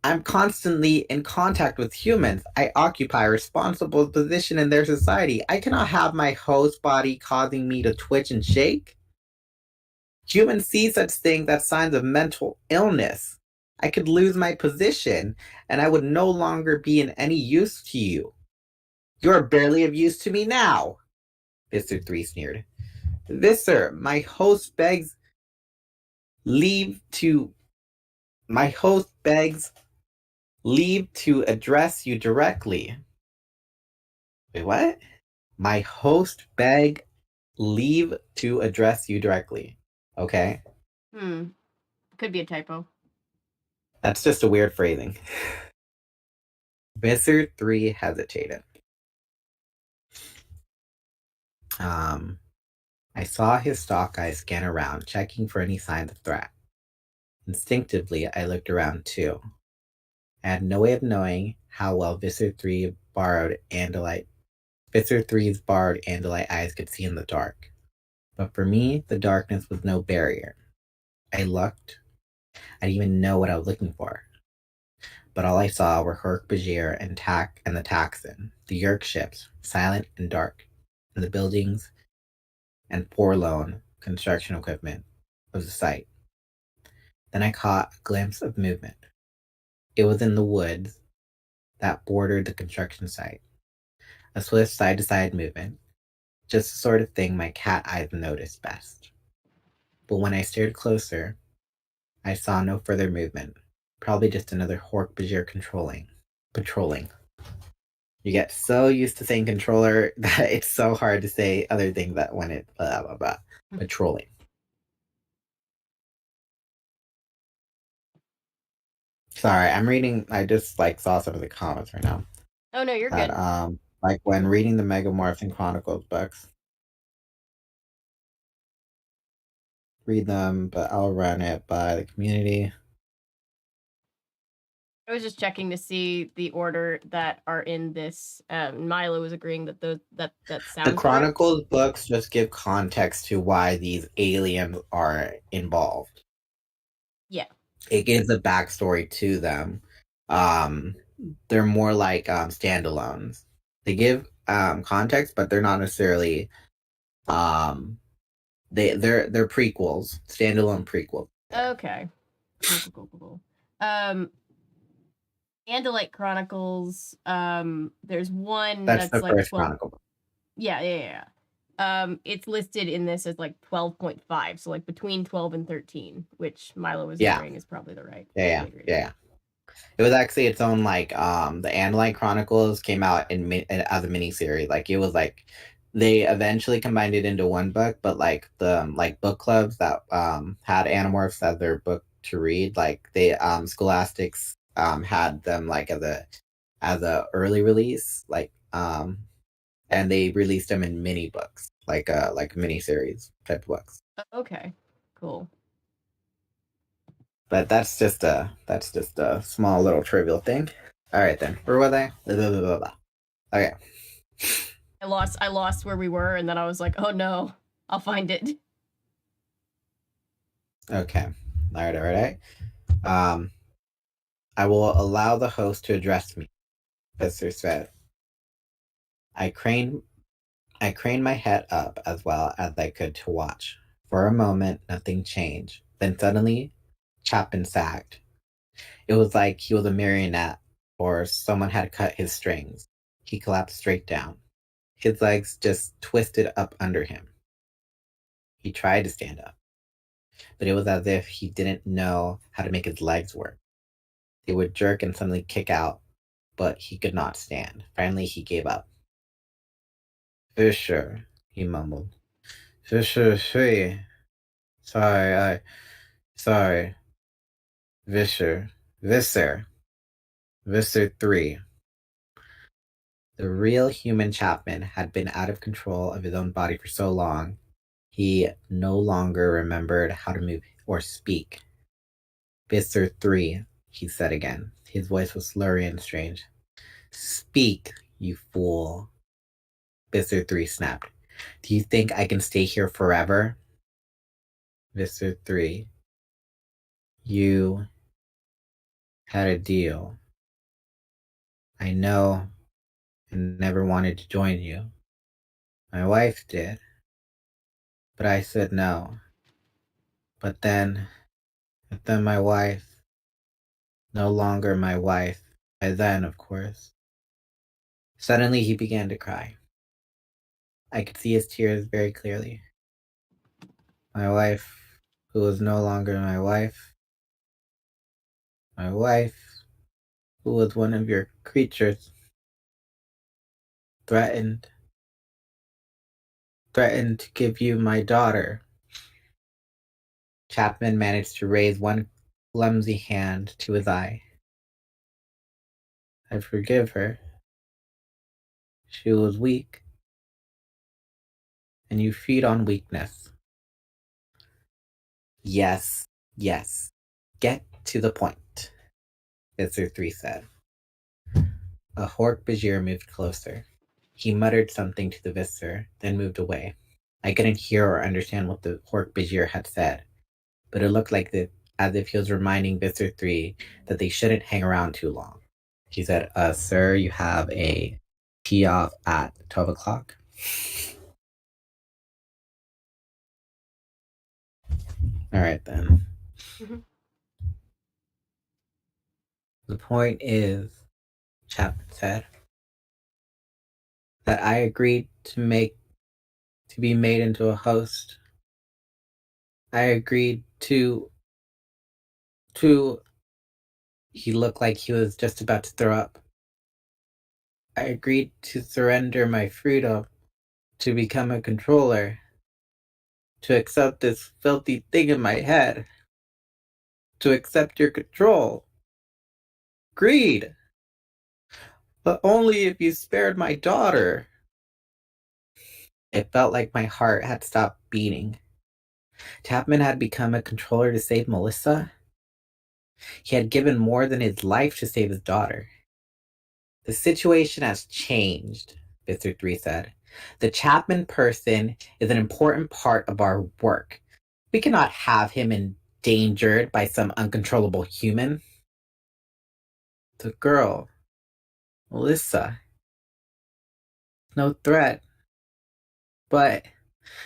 Speaker 3: I'm constantly in contact with humans. I occupy a responsible position in their society. I cannot have my host body causing me to twitch and shake. Humans see such things as signs of mental illness. I could lose my position, and I would no longer be in any use to you. You're barely of use to me now, Visser 3 sneered. Visser, my host begs leave to address you directly. Wait, what? My host beg leave to address you directly. Okay?
Speaker 1: Could be a typo.
Speaker 3: That's just a weird phrasing. Visser 3 hesitated. I saw his stalk eyes scan around, checking for any signs of threat. Instinctively, I looked around too. I had no way of knowing how well Visser 3's borrowed Andalite eyes could see in the dark. But for me, the darkness was no barrier. I looked. I didn't even know what I was looking for. But all I saw were Herc-Bajir and the Taxon, the Yerk ships, silent and dark, and the buildings and forlorn construction equipment of the site. Then I caught a glimpse of movement. It was in the woods that bordered the construction site. A swift side-to-side movement, just the sort of thing my cat eyes noticed best. But when I stared closer, I saw no further movement. Probably just another Herc-Bajir patrolling. You get so used to saying controller that it's so hard to say other things that when it blah blah blah. Patrolling. Sorry, I'm reading. I just saw some of the comments right now.
Speaker 1: Oh no, you're good.
Speaker 3: When reading the Megamorphs and Chronicles books, read them, but I'll run it by the community.
Speaker 1: I was just checking to see the order that are in this. Milo was agreeing that that sounds.
Speaker 3: The Chronicles books just give context to why these aliens are involved.
Speaker 1: Yeah.
Speaker 3: It gives a backstory to them. They're more like standalones. They give context, but they're not necessarily they're prequels, standalone prequels.
Speaker 1: Okay. Cool. Andalite Chronicles. There's one
Speaker 3: that's the
Speaker 1: like
Speaker 3: first
Speaker 1: 12...
Speaker 3: Chronicle book.
Speaker 1: Yeah. It's listed in this as like 12.5, so like between 12 and 13, which Milo was agreeing is probably the right.
Speaker 3: Yeah. It was actually its own the Andalite Chronicles came out as a miniseries. It was they eventually combined it into one book, but the book clubs that had Animorphs as their book to read, they Scholastics had them as a early release, and they released them in mini books, like miniseries type of books.
Speaker 1: Okay, cool.
Speaker 3: But that's just a small little trivial thing. All right then, where were they? Okay.
Speaker 1: I lost where we were, and then I was like, oh no, I'll find it.
Speaker 3: Okay. All right. I will allow the host to address me, Visser said. I craned my head up as well as I could to watch. For a moment, nothing changed. Then suddenly, Chapman sagged. It was like he was a marionette, or someone had cut his strings. He collapsed straight down. His legs just twisted up under him. He tried to stand up, but it was as if he didn't know how to make his legs work. They would jerk and suddenly kick out, but he could not stand. Finally, he gave up. Visser, he mumbled. Visser 3. Sorry. Visser 3. The real human Chapman had been out of control of his own body for so long, he no longer remembered how to move or speak. Visser 3, he said again. His voice was slurry and strange. Speak, you fool. Visser 3 snapped. Do you think I can stay here forever? Visser 3. You had a deal. I know I never wanted to join you. My wife did. But I said no. But then my wife no longer my wife. By then, of course. Suddenly he began to cry. I could see his tears very clearly. My wife, who was no longer my wife, who was one of your creatures, threatened to give you my daughter. Chapman managed to raise one clumsy hand to his eye. I forgive her. She was weak, and you feed on weakness. Yes. Get to the point, Visitor 3 said. A Hork-Bajir moved closer. He muttered something to the visitor, then moved away. I couldn't hear or understand what the Hork-Bajir had said, but it looked as if he was reminding Visitor 3 that they shouldn't hang around too long. He said, sir, you have a tee off at 12 o'clock. Alright then. The point is, Chapman said, that I agreed to be made into a host. I agreed to he looked like he was just about to throw up. I agreed to surrender my freedom, to become a controller, to accept this filthy thing in my head, to accept your control. Agreed. But only if you spared my daughter. It felt like my heart had stopped beating. Chapman had become a controller to save Melissa. He had given more than his life to save his daughter. The situation has changed, Visitor 3 said. The Chapman person is an important part of our work. We cannot have him endangered by some uncontrollable human. The girl, Melissa, no threat. But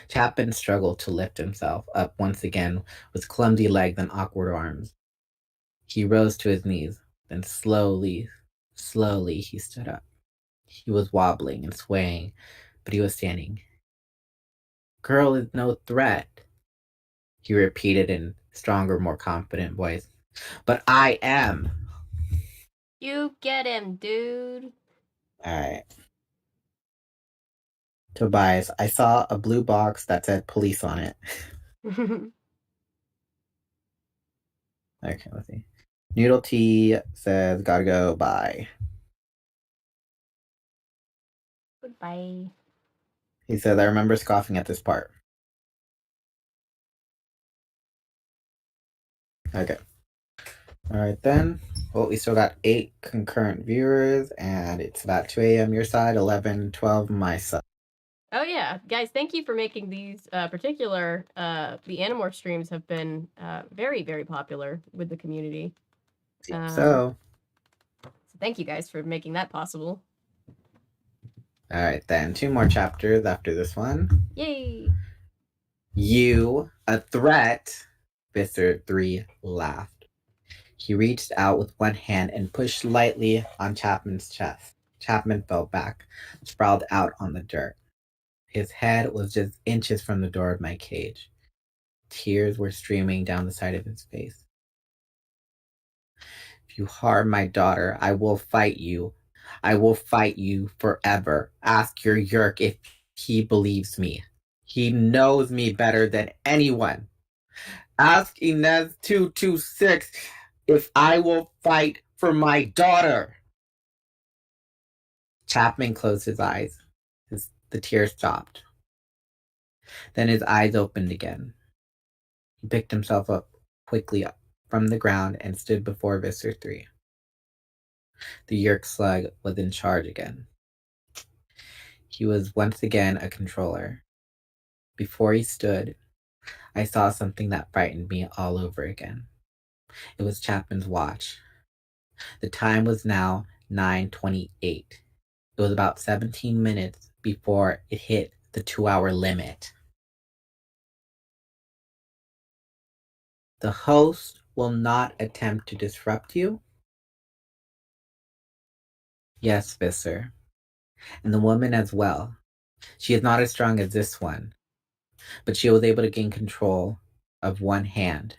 Speaker 3: Chapman struggled to lift himself up once again with clumsy legs and awkward arms. He rose to his knees, then slowly he stood up. He was wobbling and swaying, but he was standing. Girl is no threat, he repeated in stronger, more confident voice. But I am.
Speaker 1: You get him, dude.
Speaker 3: Alright. Tobias, I saw a blue box that said police on it. Okay, let's see. Noodle T says, gotta go, bye.
Speaker 1: Goodbye.
Speaker 3: He says, I remember scoffing at this part. Okay. Alright then. Well, we still got 8 concurrent viewers, and it's about 2 a.m. your side, 11, 12 my side.
Speaker 1: Oh yeah, guys, thank you for making these particular the Animorph streams have been very, very popular with the community.
Speaker 3: So
Speaker 1: thank you guys for making that possible.
Speaker 3: Alright then, 2 more chapters after this one.
Speaker 1: Yay!
Speaker 3: You, a threat? Visitor 3 laughed. He reached out with one hand and pushed lightly on Chapman's chest. Chapman fell back, sprawled out on the dirt. His head was just inches from the door of my cage. Tears were streaming down the side of his face. If you harm my daughter, I will fight you. I will fight you forever. Ask your Yerk if he believes me. He knows me better than anyone. Ask Inez226 if I will fight for my daughter. Chapman closed his eyes. The tears stopped. Then his eyes opened again. He picked himself up quickly from the ground and stood before Visitor 3. The Yerk slug was in charge again. He was once again a controller. Before he stood, I saw something that frightened me all over again. It was Chapman's watch. The time was now 9:28. It was about 17 minutes before it hit the 2-hour limit. The host will not attempt to disrupt you. Yes, Visser. And the woman as well. She is not as strong as this one, but she was able to gain control of one hand.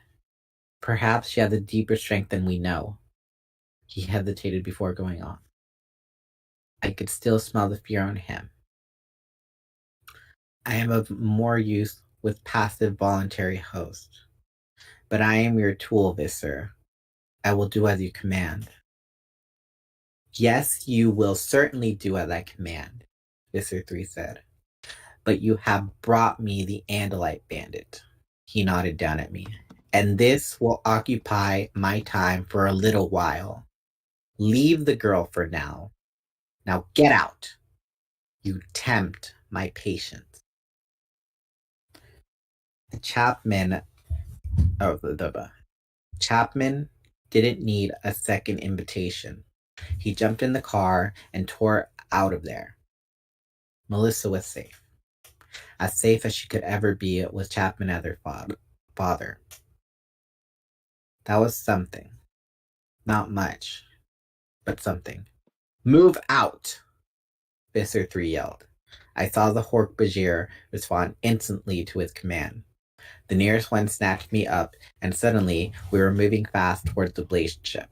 Speaker 3: Perhaps she has a deeper strength than we know. He hesitated before going on. I could still smell the fear on him. I am of more use with passive voluntary host. But I am your tool, Visser. I will do as you command. Yes, you will certainly do as I command, Visser 3 said. But you have brought me the Andalite bandit. He nodded down at me. And this will occupy my time for a little while. Leave the girl for now. Now get out. You tempt my patience. Chapman didn't need a second invitation. He jumped in the car and tore out of there. Melissa was safe. As safe as she could ever be with Chapman as her father. That was something. Not much, but something. Move out! Visser 3 yelled. I saw the Hork-Bajir respond instantly to his command. The nearest one snatched me up, and suddenly we were moving fast towards the blazed ship.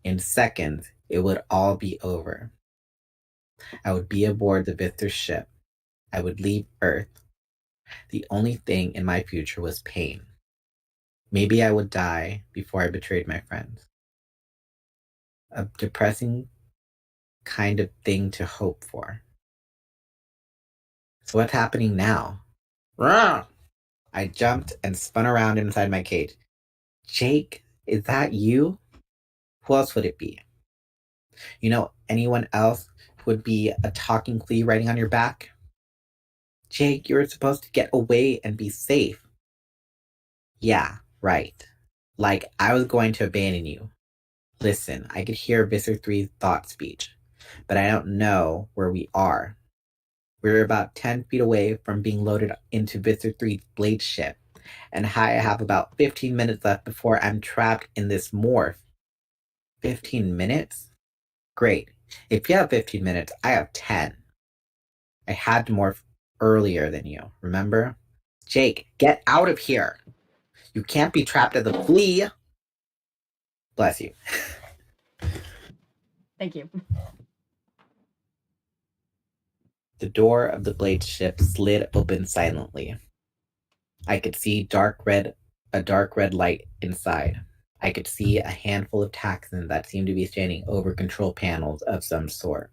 Speaker 3: In seconds, it would all be over. I would be aboard the Visser ship. I would leave Earth. The only thing in my future was pain. Maybe I would die before I betrayed my friends. A depressing kind of thing to hope for. So what's happening now? Rawr! I jumped and spun around inside my cage. Jake, is that you? Who else would it be? You know anyone else who would be a talking flea riding on your back? Jake, you were supposed to get away and be safe. Yeah, right. Like I was going to abandon you. Listen, I could hear Visser 3's thought speech, but I don't know where we are. We're about 10 feet away from being loaded into Visser 3's blade ship, and I have about 15 minutes left before I'm trapped in this morph. 15 minutes? Great. If you have 15 minutes, I have 10. I had to morph earlier than you, remember? Jake, get out of here! You can't be trapped as a flea! Bless you.
Speaker 1: Thank you.
Speaker 3: The door of the blade ship slid open silently. I could see a dark red light inside. I could see a handful of Taxons that seemed to be standing over control panels of some sort.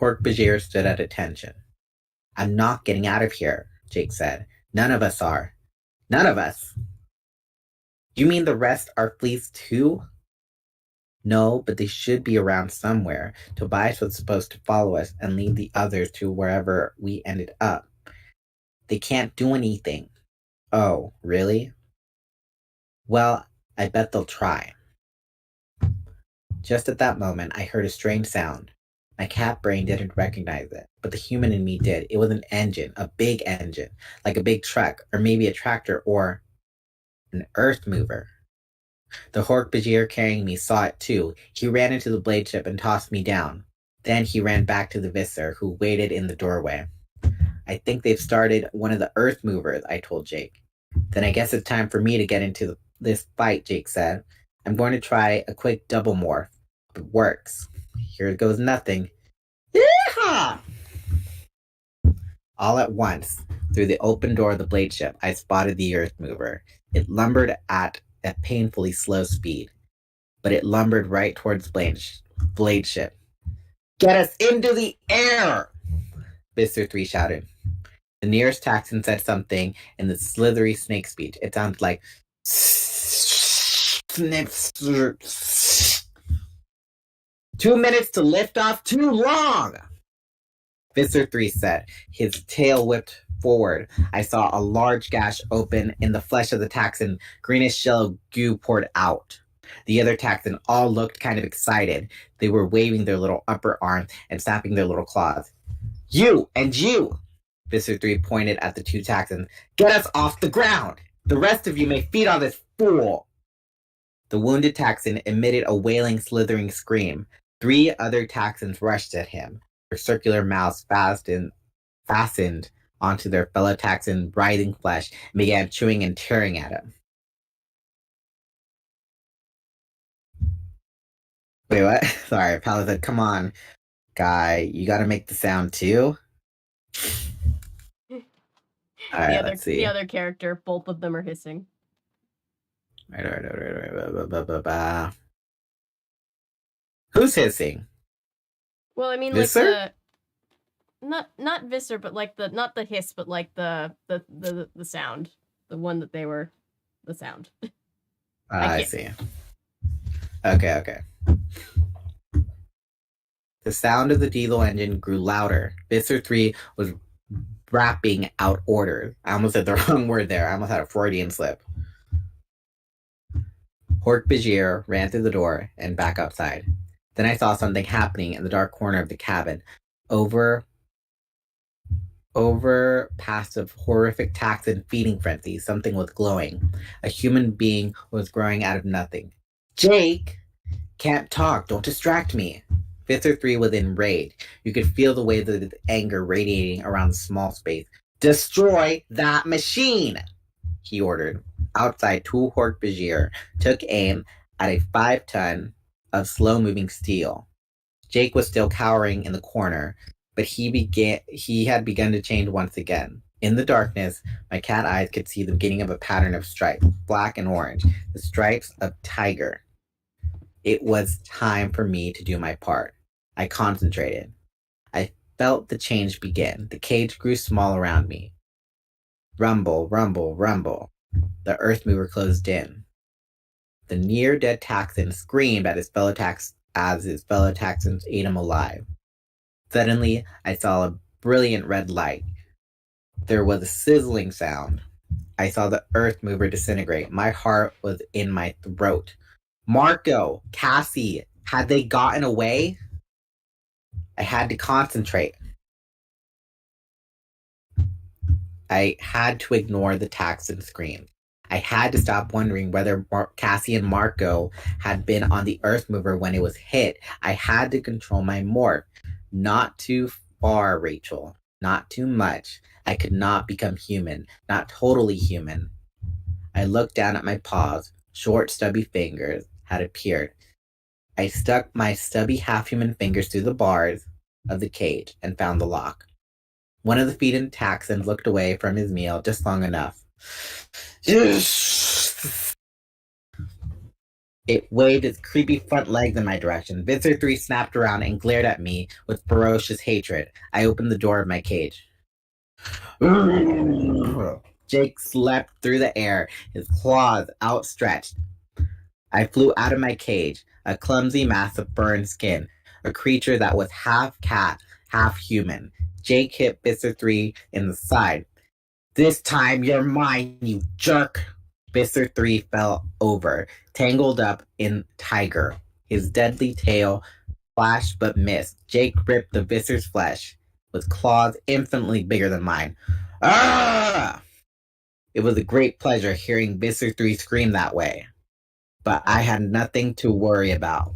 Speaker 3: Hork-Bajir stood at attention. I'm not getting out of here, Jake said. None of us are. None of us. You mean the rest are fleas too? No, but they should be around somewhere. Tobias was supposed to follow us and lead the others to wherever we ended up. They can't do anything. Oh, really? Well, I bet they'll try. Just at that moment, I heard a strange sound. My cat brain didn't recognize it, but the human in me did. It was an engine, a big engine, like a big truck, or maybe a tractor, or an earth mover. The Hork-Bajir carrying me saw it too. He ran into the blade ship and tossed me down. Then he ran back to the Visser, who waited in the doorway. I think they've started one of the earth movers, I told Jake. Then I guess it's time for me to get into this fight, Jake said. I'm going to try a quick double morph. If it works. Here goes nothing. Yeehaw! All at once, through the open door of the blade ship, I spotted the earth mover. It lumbered at a painfully slow speed, but it lumbered right towards blade ship. Get us into the air! Visser 3 shouted. The nearest Taxon said something in the slithery snake speech. It sounded like 2 minutes to lift off, too long! Visser 3 said. His tail whipped forward. I saw a large gash open in the flesh of the Taxon. Greenish yellow goo poured out. The other Taxon all looked kind of excited. They were waving their little upper arms and snapping their little claws. You and you! Visser 3 pointed at the two Taxons. Get us off the ground! The rest of you may feed on this fool! The wounded Taxon emitted a wailing, slithering scream. 3 other Taxons rushed at him, their circular mouths fastened onto their fellow Taxon writhing flesh, and began chewing and tearing at him. Wait, what? Sorry, Pally said, come on, guy, you gotta make the sound too? Alright, let's see.
Speaker 1: The other character, both of them are hissing.
Speaker 3: Right. Who's hissing?
Speaker 1: Well, I mean,
Speaker 3: Visser?
Speaker 1: like not Visser, but like not the hiss, but like the sound, the one that they were, the sound.
Speaker 3: I see. Okay. The sound of the diesel engine grew louder. Visser 3 was rapping out orders. I almost said the wrong word there. I almost had a Freudian slip. Hork-Bajir ran through the door and back outside. Then I saw something happening in the dark corner of the cabin. Over past a horrific Taxon feeding frenzy, something was glowing. A human being was growing out of nothing. Jake! Can't talk, don't distract me. Visser 3 was enraged. You could feel the waves of anger radiating around the small space. Destroy that machine! He ordered. Outside, 2 Hork-Bajir took aim at a 5-ton of slow-moving steel. Jake was still cowering in the corner, but he had begun to change once again. In the darkness, my cat eyes could see the beginning of a pattern of stripes, black and orange, the stripes of tiger. It was time for me to do my part. I concentrated. I felt the change begin. The cage grew small around me. Rumble, rumble, rumble. The earth mover closed in. The near-dead Taxon screamed at his fellow Taxons ate him alive. Suddenly, I saw a brilliant red light. There was a sizzling sound. I saw the earth mover disintegrate. My heart was in my throat. Marco, Cassie, had they gotten away? I had to concentrate. I had to ignore the Taxon screams. I had to stop wondering whether Cassie and Marco had been on the earth mover when it was hit. I had to control my morph. Not too far, Rachel. Not too much. I could not become human. Not totally human. I looked down at my paws. Short, stubby fingers had appeared. I stuck my stubby half-human fingers through the bars of the cage and found the lock. One of the feeding Taxons looked away from his meal just long enough. It waved its creepy front legs in my direction. Visser 3 snapped around and glared at me with ferocious hatred. I opened the door of my cage. Jake leapt through the air, his claws outstretched. I flew out of my cage, a clumsy mass of fur and skin, a creature that was half cat, half human. Jake hit Visser 3 in the side. This time you're mine, you jerk! Visser 3 fell over, tangled up in tiger. His deadly tail flashed but missed. Jake ripped the Visser's flesh with claws infinitely bigger than mine. Ah! It was a great pleasure hearing Visser 3 scream that way. But I had nothing to worry about.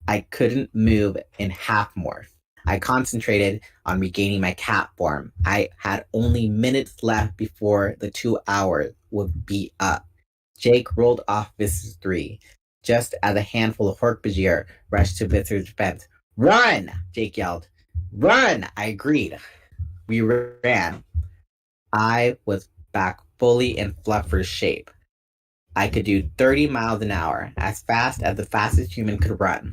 Speaker 3: I couldn't move in half morph. I concentrated on regaining my cat form. I had only minutes left before the 2 hours would be up. Jake rolled off Visser 3, just as a handful of Hork-Bajir rushed to Visser's defense. Run! Jake yelled. Run! I agreed. We ran. I was back fully in Fluffer's shape. I could do 30 miles an hour, as fast as the fastest human could run.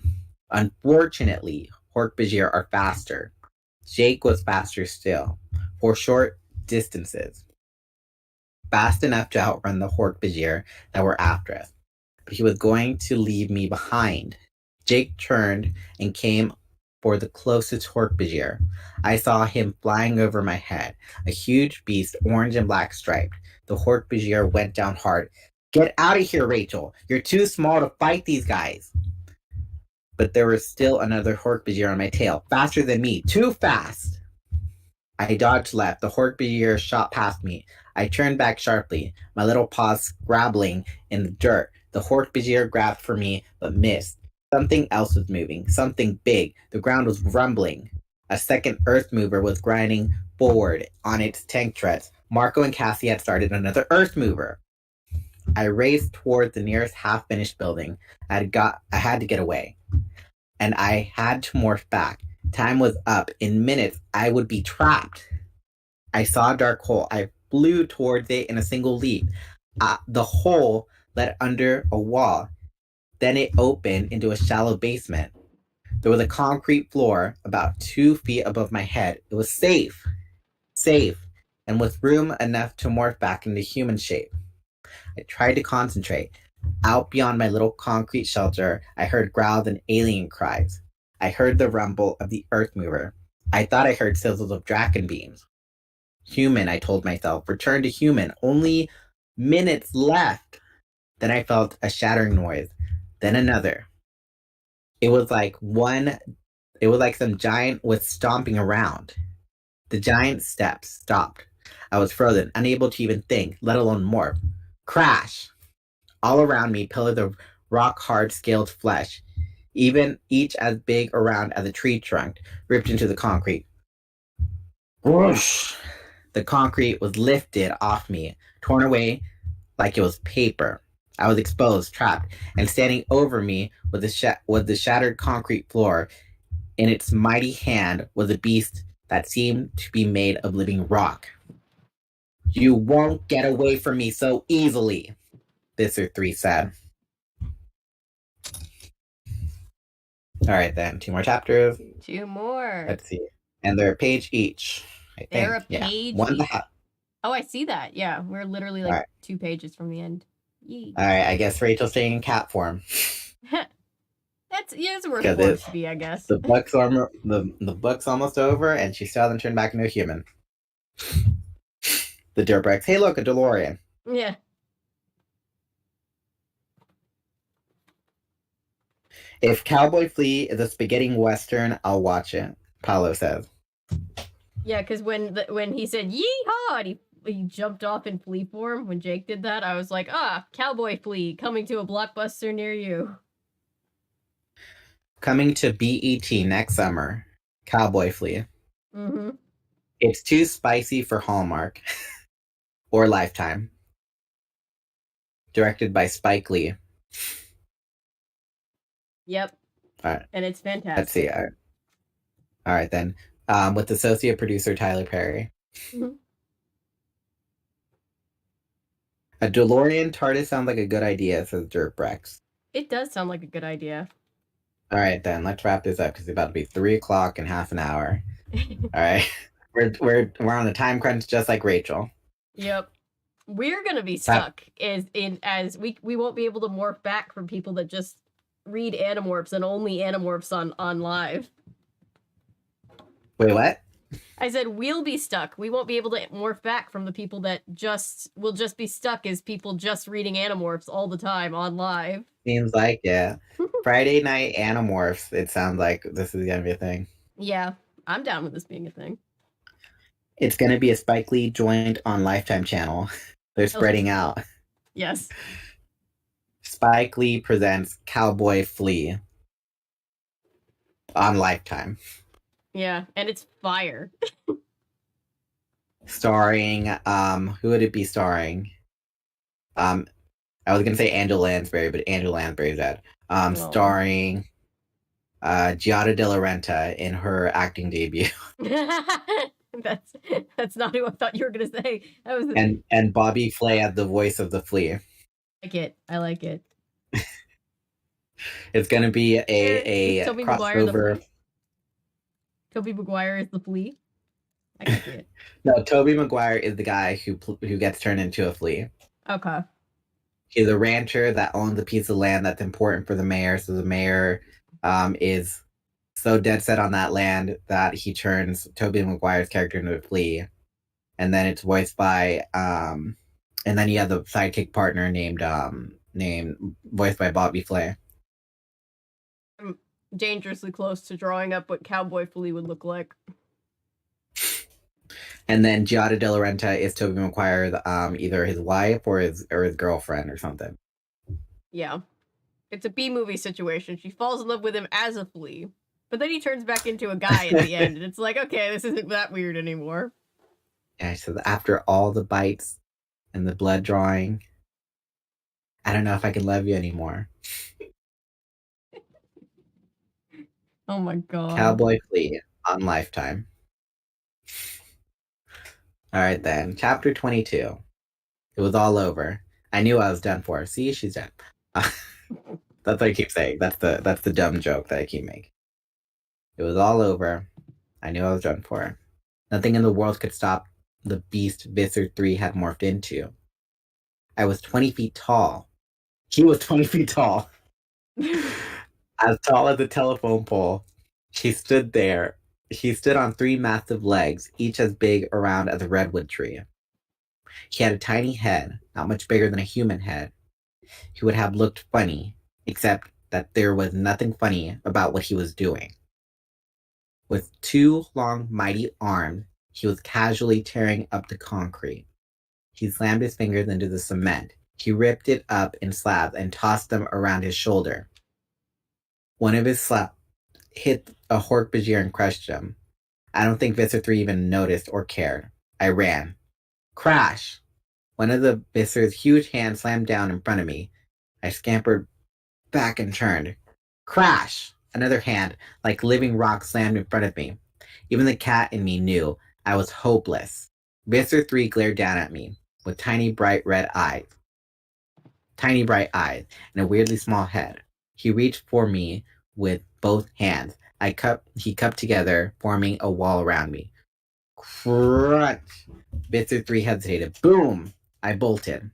Speaker 3: Unfortunately, Hork-Bajir are faster. Jake was faster still, for short distances. Fast enough to outrun the Hork-Bajir that were after us. But he was going to leave me behind. Jake turned and came for the closest Hork-Bajir. I saw him flying over my head, a huge beast, orange and black striped. The Hork-Bajir went down hard. Get out of here, Rachel! You're too small to fight these guys! But there was still another Hork-Bajir on my tail, faster than me, too fast! I dodged left. The Hork-Bajir shot past me. I turned back sharply, my little paws scrabbling in the dirt. The Hork-Bajir grabbed for me, but missed. Something else was moving, something big. The ground was rumbling. A second earth mover was grinding forward on its tank treads. Marco and Cassie had started another earth mover. I raced toward the nearest half-finished building. I had to get away. And I had to morph back. Time was up. In minutes, I would be trapped. I saw a dark hole. I flew towards it in a single leap. The hole led under a wall. Then it opened into a shallow basement. There was a concrete floor about 2 feet above my head. It was safe, and with room enough to morph back into human shape. I tried to concentrate. Out beyond my little concrete shelter, I heard growls and alien cries. I heard the rumble of the earth mover. I thought I heard sizzles of dragon beams. Human, I told myself. Return to human. Only minutes left. Then I felt a shattering noise. Then another. It was like some giant was stomping around. The giant steps stopped. I was frozen, unable to even think, let alone morph. Crash! All around me, pillars of rock-hard scaled flesh, each as big around as a tree trunk, ripped into the concrete. Whoosh! The concrete was lifted off me, torn away like it was paper. I was exposed, trapped, and standing over me was the shattered concrete floor. In its mighty hand was a beast that seemed to be made of living rock. You won't get away from me so easily, Visser 3 said. Alright then, 2 more chapters.
Speaker 1: 2 more.
Speaker 3: Let's see. And they're a page each, I think.
Speaker 1: They're a page
Speaker 3: One
Speaker 1: each. Oh, I see that. Yeah, we're literally like 2 pages from the end. Yee.
Speaker 3: Alright, I guess Rachel's staying in cat form.
Speaker 1: It's where it wants to be, I guess.
Speaker 3: The book's almost over, and she still hasn't turned back into a human. The dirtbags. Hey, look, a DeLorean.
Speaker 1: Yeah.
Speaker 3: If Cowboy Flea is a spaghetti western, I'll watch it, Paolo says.
Speaker 1: Yeah, because when he said yeehaw and he jumped off in flea form, when Jake did that, I was like, Cowboy Flea coming to a Blockbuster near you.
Speaker 3: Coming to BET next summer, Cowboy Flea.
Speaker 1: Mm-hmm.
Speaker 3: It's too spicy for Hallmark or Lifetime. Directed by Spike Lee.
Speaker 1: Yep.
Speaker 3: All right.
Speaker 1: And it's fantastic.
Speaker 3: Let's see. All right then. With associate producer Tyler Perry.
Speaker 1: Mm-hmm.
Speaker 3: A DeLorean TARDIS sounds like a good idea, says Dirtbrex.
Speaker 1: It does sound like a good idea.
Speaker 3: All right then, let's wrap this up because it's about to be 3 o'clock in half an hour. All right, we're on a time crunch just like Rachel.
Speaker 1: Yep. We're gonna be stuck as we won't be able to morph back from people that just read Animorphs and only Animorphs on live.
Speaker 3: Wait, what?
Speaker 1: I said we'll be stuck. We won't be able to morph back from the people that will just be stuck as people just reading Animorphs all the time on live.
Speaker 3: Seems like, yeah. Friday night Animorphs, it sounds like this is gonna be a thing.
Speaker 1: Yeah, I'm down with this being a thing.
Speaker 3: It's gonna be a Spike Lee joint on Lifetime channel. They're spreading out.
Speaker 1: Yes.
Speaker 3: Spike Lee presents Cowboy Flea on Lifetime.
Speaker 1: Yeah, and it's fire.
Speaker 3: Starring, who would it be starring? I was gonna say Angela Lansbury, but Angela Lansbury's dead. Starring Giada De Laurenta in her acting debut.
Speaker 1: That's not who I thought you were gonna say. That was
Speaker 3: and Bobby Flay as the voice of the flea.
Speaker 1: I like it.
Speaker 3: It's gonna be a
Speaker 1: Tobey
Speaker 3: crossover.
Speaker 1: Tobey Maguire is the flea. I can see it.
Speaker 3: No, Tobey Maguire is the guy who gets turned into a flea.
Speaker 1: Okay.
Speaker 3: He's a rancher that owns a piece of land that's important for the mayor. So the mayor is so dead set on that land that he turns Tobey Maguire's character into a flea. And then it's voiced by and then he has a sidekick partner named voiced by Bobby Flay.
Speaker 1: I'm dangerously close to drawing up what Cowboy Flea would look like.
Speaker 3: And then Giada De Laurenta is Tobey Maguire's either his wife or his girlfriend or something.
Speaker 1: Yeah. It's a B-movie situation. She falls in love with him as a flea, but then he turns back into a guy at the end, and it's like, okay, this isn't that weird anymore.
Speaker 3: Yeah, so after all the bites and the blood drawing, I don't know if I can love you anymore.
Speaker 1: Oh my god.
Speaker 3: Cowboy Flea on Lifetime. Alright then, chapter 22. It was all over. I knew I was done for. See, she's dead. That's what I keep saying. That's the dumb joke that I keep making. It was all over. I knew I was done for. Nothing in the world could stop the beast Visser 3 had morphed into. I was 20 feet tall. He was 20 feet tall. As tall as a telephone pole. He stood there. He stood on 3 massive legs, each as big around as a redwood tree. He had a tiny head, not much bigger than a human head. He would have looked funny, except that there was nothing funny about what he was doing. With 2 long, mighty arms, he was casually tearing up the concrete. He slammed his fingers into the cement. He ripped it up in slabs and tossed them around his shoulder. One of his slaps hit a Hork-Bajir and crushed him. I don't think Visser 3 even noticed or cared. I ran. Crash! One of the Visser's huge hands slammed down in front of me. I scampered back and turned. Crash! Another hand, like living rock, slammed in front of me. Even the cat in me knew I was hopeless. Visser 3 glared down at me with tiny bright eyes, and a weirdly small head. He reached for me with both hands. He cupped together, forming a wall around me. Crunch! Visser 3 hesitated. Boom! I bolted.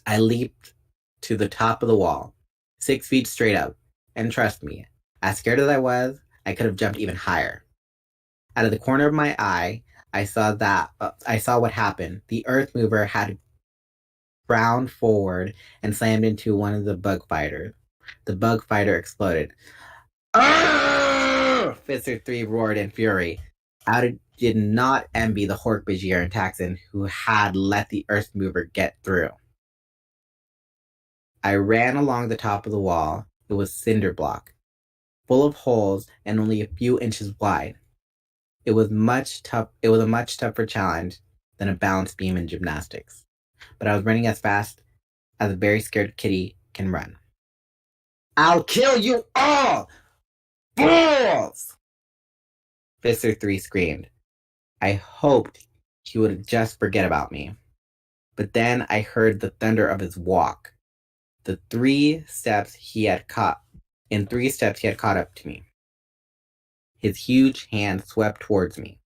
Speaker 3: I leaped to the top of the wall, 6 feet straight up. And trust me, as scared as I was, I could have jumped even higher. Out of the corner of my eye, I saw what happened. The Earth Mover had frowned forward and slammed into one of the bug fighters. The bug fighter exploded. Arrgh! Visser 3 roared in fury. I did not envy the Hork-Bajir and Taxon who had let the Earth Mover get through. I ran along the top of the wall. It was cinder block, full of holes and only a few inches wide. It was a much tougher challenge than a balance beam in gymnastics. But I was running as fast as a very scared kitty can run. I'll kill you all! Fools! Visser 3 screamed. I hoped he would just forget about me. But then I heard the thunder of his walk. In 3 steps he had caught up to me. His huge hand swept towards me.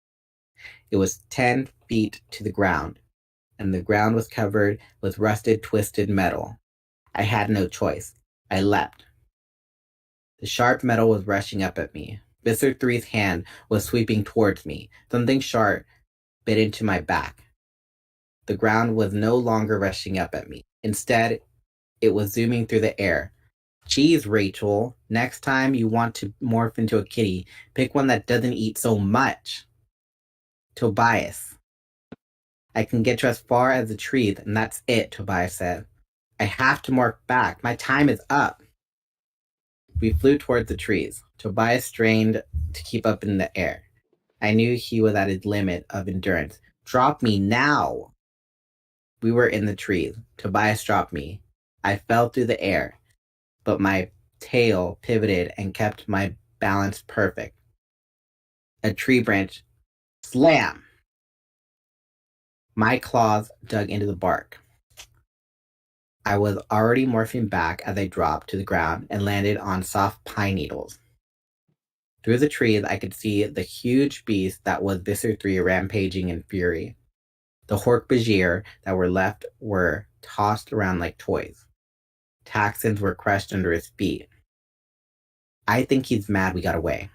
Speaker 3: It was 10 feet to the ground, and the ground was covered with rusted, twisted metal. I had no choice. I leapt. The sharp metal was rushing up at me. Visser 3's hand was sweeping towards me. Something sharp bit into my back. The ground was no longer rushing up at me. Instead, it was zooming through the air. Geez, Rachel, next time you want to morph into a kitty, pick one that doesn't eat so much. Tobias. I can get you as far as the trees, and that's it, Tobias said. I have to morph back. My time is up. We flew towards the trees. Tobias strained to keep up in the air. I knew he was at his limit of endurance. Drop me now! We were in the trees. Tobias dropped me. I fell through the air, but my tail pivoted and kept my balance perfect. A tree branch. Slam! My claws dug into the bark. I was already morphing back as I dropped to the ground and landed on soft pine needles. Through the trees, I could see the huge beast that was Visser 3 rampaging in fury. The Hork-Bajir that were left were tossed around like toys. Taxons were crushed under his feet. I think he's mad we got away.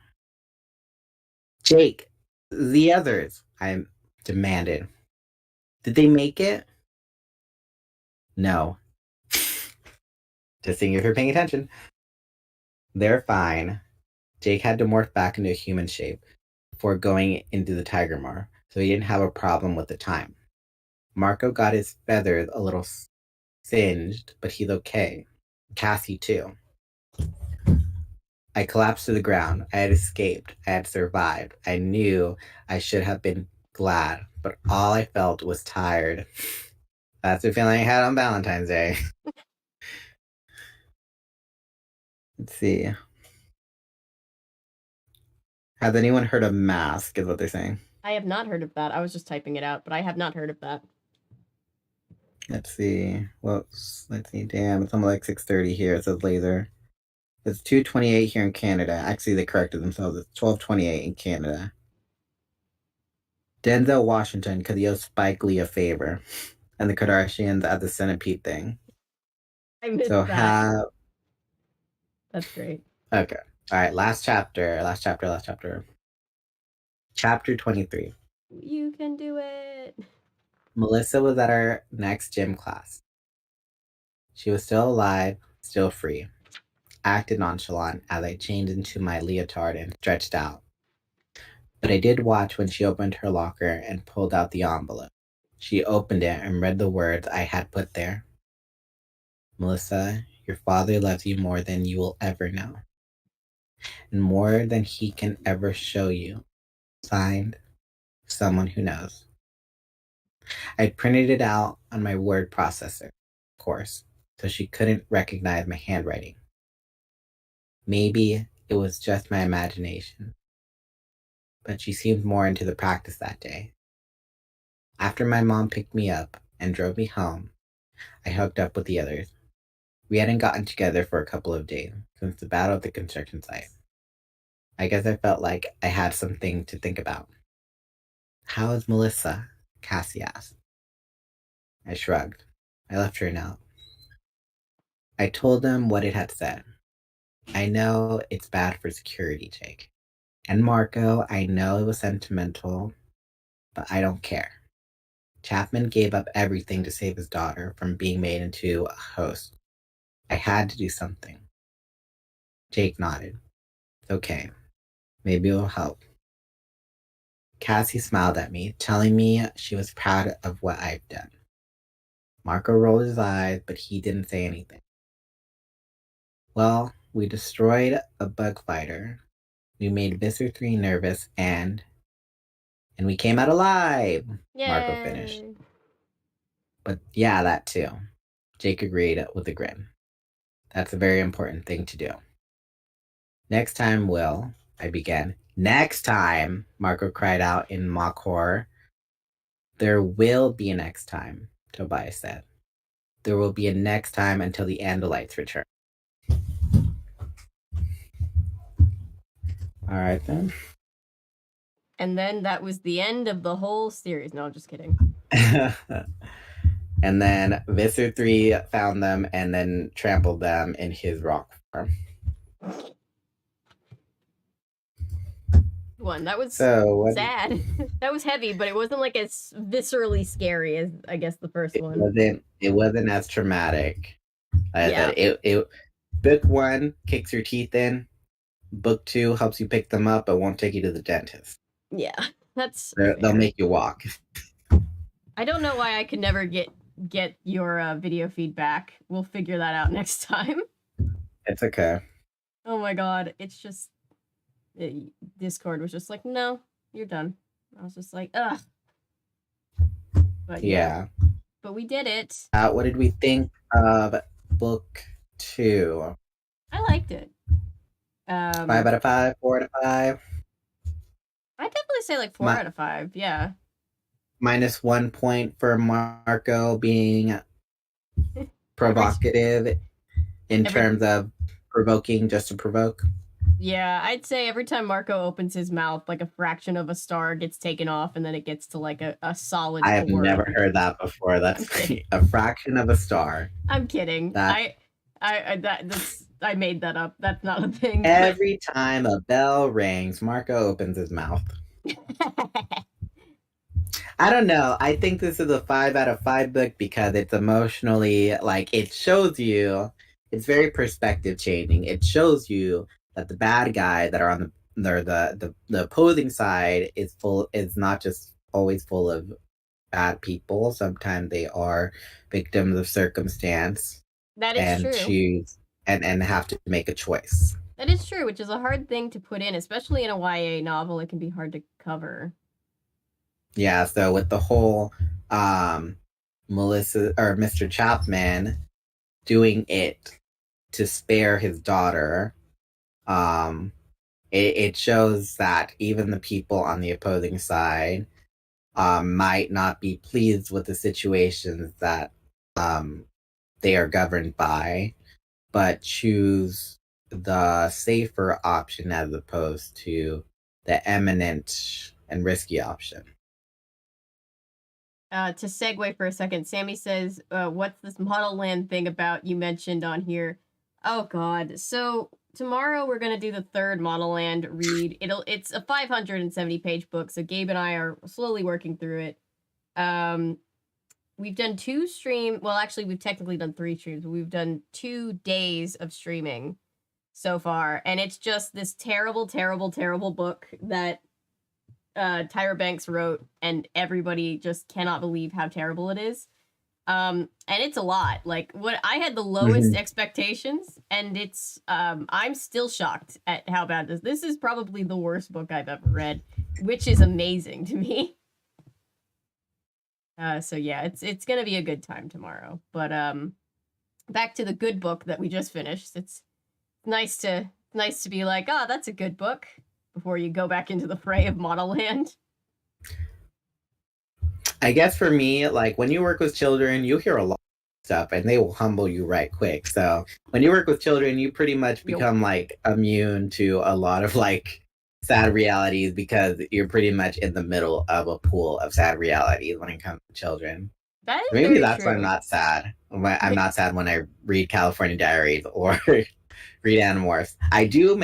Speaker 3: Jake, the others, I demanded. Did they make it? No. Just seeing if you're paying attention. They're fine. Jake had to morph back into a human shape before going into the tiger morph, so he didn't have a problem with the time. Marco got his feathers a little singed, but he's okay. Cassie too. I collapsed to the ground. I had escaped. I had survived. I knew I should have been glad, but all I felt was tired. That's the feeling I had on Valentine's Day. Let's see. Has anyone heard of Mask, is what they're saying.
Speaker 1: I have not heard of that. I was just typing it out, but I have not heard of that.
Speaker 3: Let's see. Whoops. Let's see. Damn, it's almost like 6:30 here. It says laser. It's 2:28 here in Canada. Actually, they corrected themselves. It's 12:28 in Canada. Denzel Washington because he owes Spike Lee a favor. And the Kardashians at the centipede thing.
Speaker 1: I missed
Speaker 3: So
Speaker 1: that. That's great.
Speaker 3: Okay. All right. Last chapter. Chapter 23.
Speaker 1: You can do it.
Speaker 3: Melissa was at her next gym class. She was still alive, still free. Acted nonchalant as I changed into my leotard and stretched out. But I did watch when she opened her locker and pulled out the envelope. She opened it and read the words I had put there. Melissa, your father loves you more than you will ever know. And more than he can ever show you. Signed, someone who knows. I printed it out on my word processor, of course, so she couldn't recognize my handwriting. Maybe it was just my imagination. But she seemed more into the practice that day. After my mom picked me up and drove me home, I hooked up with the others. We hadn't gotten together for a couple of days since the battle at the construction site. I guess I felt like I had something to think about. How is Melissa? Cassie asked. I shrugged. I left her a note. I told them what it had said. I know it's bad for security, Jake. And Marco, I know it was sentimental, but I don't care. Chapman gave up everything to save his daughter from being made into a host. I had to do something. Jake nodded. It's okay. Maybe it'll help. Cassie smiled at me, telling me she was proud of what I've done. Marco rolled his eyes, but he didn't say anything. Well, we destroyed a bug fighter. We made Visser 3 nervous, and we came out alive,
Speaker 1: Yay.
Speaker 3: Marco finished. But yeah, that too. Jake agreed with a grin. That's a very important thing to do. Next time, Will, I began. Next time, Marco cried out in mock horror. There will be a next time, Tobias said. There will be a next time until the Andalites return. All right, then.
Speaker 1: And then that was the end of the whole series. No, I'm just kidding.
Speaker 3: And then Visser 3 found them and then trampled them in his rock farm.
Speaker 1: One that was sad. That was heavy, but it wasn't like as viscerally scary as I guess the first one.
Speaker 3: It wasn't as traumatic.
Speaker 1: Yeah.
Speaker 3: It book 1 kicks your teeth in. Book 2 helps you pick them up, but won't take you to the dentist.
Speaker 1: Yeah, that's.
Speaker 3: They'll make you walk.
Speaker 1: I don't know why I could never get your video feedback. We'll figure that out next time.
Speaker 3: It's okay.
Speaker 1: Oh my god, it's just. Discord was just like, no, you're done. I was just like, ugh. But
Speaker 3: yeah.
Speaker 1: But we did it.
Speaker 3: What did we think of book 2?
Speaker 1: I liked it.
Speaker 3: 5 out of 5, 4 out of 5.
Speaker 1: I'd definitely say like 4 out of 5. Yeah.
Speaker 3: -1 point for Marco being provocative in terms of provoking just to provoke.
Speaker 1: Yeah, I'd say every time Marco opens his mouth, like a fraction of a star gets taken off, and then it gets to like a solid.
Speaker 3: I have never heard that before. That's a fraction of a star.
Speaker 1: I'm kidding. I made that up. That's not a thing.
Speaker 3: Every time a bell rings, Marco opens his mouth. I don't know. I think this is a 5 out of 5 book because it's emotionally, like, it shows you, it's very perspective changing. It shows you that the bad guy that are on the opposing side is not just always full of bad people. Sometimes they are victims of circumstance.
Speaker 1: That is true.
Speaker 3: and have to make a choice.
Speaker 1: That is true, which is a hard thing to put in, especially in a YA novel. It can be hard to cover.
Speaker 3: Yeah, so with the whole Melissa or Mr. Chapman doing it to spare his daughter, it shows that even the people on the opposing side might not be pleased with the situations that they are governed by, but choose the safer option as opposed to the eminent and risky option.
Speaker 1: To segue for a second, Sammy says, what's this Model Land thing about you mentioned on here? Oh god. So tomorrow we're gonna do the third Model Land read. It's a 570 page book, so Gabe and I are slowly working through it. We've done 2 stream, well actually we've technically done 3 streams, but we've done 2 days of streaming so far, and it's just this terrible, terrible, terrible book that Tyra Banks wrote, and everybody just cannot believe how terrible it is. And it's a lot. Like, what I had the lowest expectations, and it's I'm still shocked at how bad this is probably the worst book I've ever read, which is amazing to me. So yeah, it's gonna be a good time tomorrow. But back to the good book that we just finished. It's nice to be like, oh, that's a good book, before you go back into the fray of Model Land.
Speaker 3: I guess for me, like, when you work with children, you hear a lot of stuff and they will humble you right quick. So when you work with children, you pretty much become like immune to a lot of like sad realities because you're pretty much in the middle of a pool of sad realities when it comes to children.
Speaker 1: That is
Speaker 3: Maybe
Speaker 1: very
Speaker 3: that's
Speaker 1: true.
Speaker 3: why I'm not sad. I'm not sad when I read California Diaries or read Animorphs. I do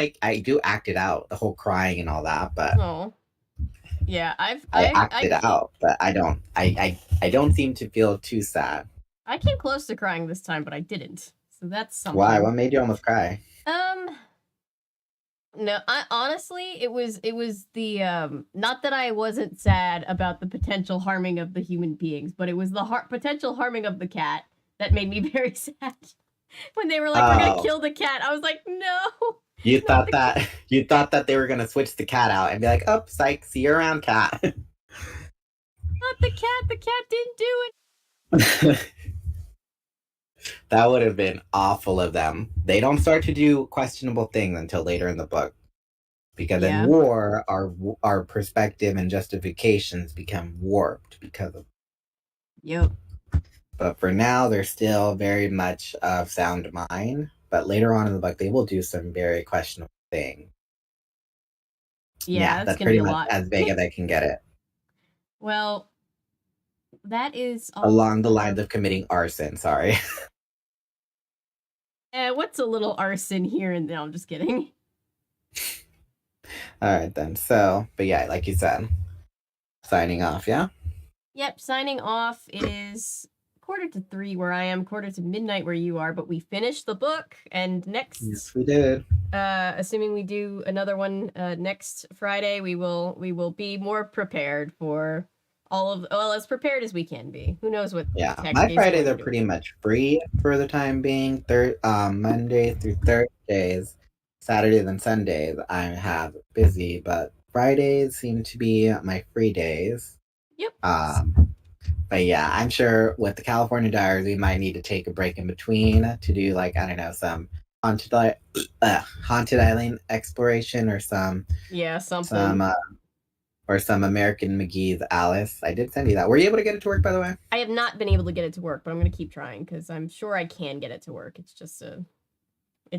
Speaker 3: act it out, the whole crying and all that, but
Speaker 1: oh. Yeah, I
Speaker 3: act it out, but I don't seem to feel too sad.
Speaker 1: I came close to crying this time, but I didn't. So that's something.
Speaker 3: Why? What made you almost cry?
Speaker 1: No, I honestly, it was the not that I wasn't sad about the potential harming of the human beings, but it was the potential harming of the cat that made me very sad. When they were like, we're gonna kill the cat, I was like, no.
Speaker 3: You thought that they were gonna switch the cat out and be like, oh, psych, see you around, cat.
Speaker 1: Not the cat. The cat didn't do it.
Speaker 3: That would have been awful of them. They don't start to do questionable things until later in the book, because in war, our perspective and justifications become warped because of.
Speaker 1: Yep.
Speaker 3: But for now, they're still very much of sound mind. But later on in the book, they will do some very questionable things.
Speaker 1: Yeah,
Speaker 3: that's pretty much as big as I can get it.
Speaker 1: Well, that is all
Speaker 3: along the lines of committing arson. Sorry.
Speaker 1: What's a little arson here and there? I'm just kidding.
Speaker 3: All right then. So, but yeah, like you said, signing off. Yeah.
Speaker 1: Yep, signing off. It is 2:45 where I am, 2:45 midnight where you are, but we finished the book, and next,
Speaker 3: yes, we did.
Speaker 1: Assuming we do another one next Friday, we will be more prepared for as prepared as we can be. Who knows what?
Speaker 3: Yeah, my Fridays are pretty much free for the time being. Monday through Thursdays, Saturdays and Sundays I have busy, but Fridays seem to be my free days.
Speaker 1: Yep.
Speaker 3: But yeah, I'm sure with the California Diaries, we might need to take a break in between to do, like, I don't know, some haunted island exploration or some some American McGee's Alice. I did send you that. Were you able to get it to work, by the way?
Speaker 1: I have not been able to get it to work, but I'm gonna keep trying because I'm sure I can get it to work. It's just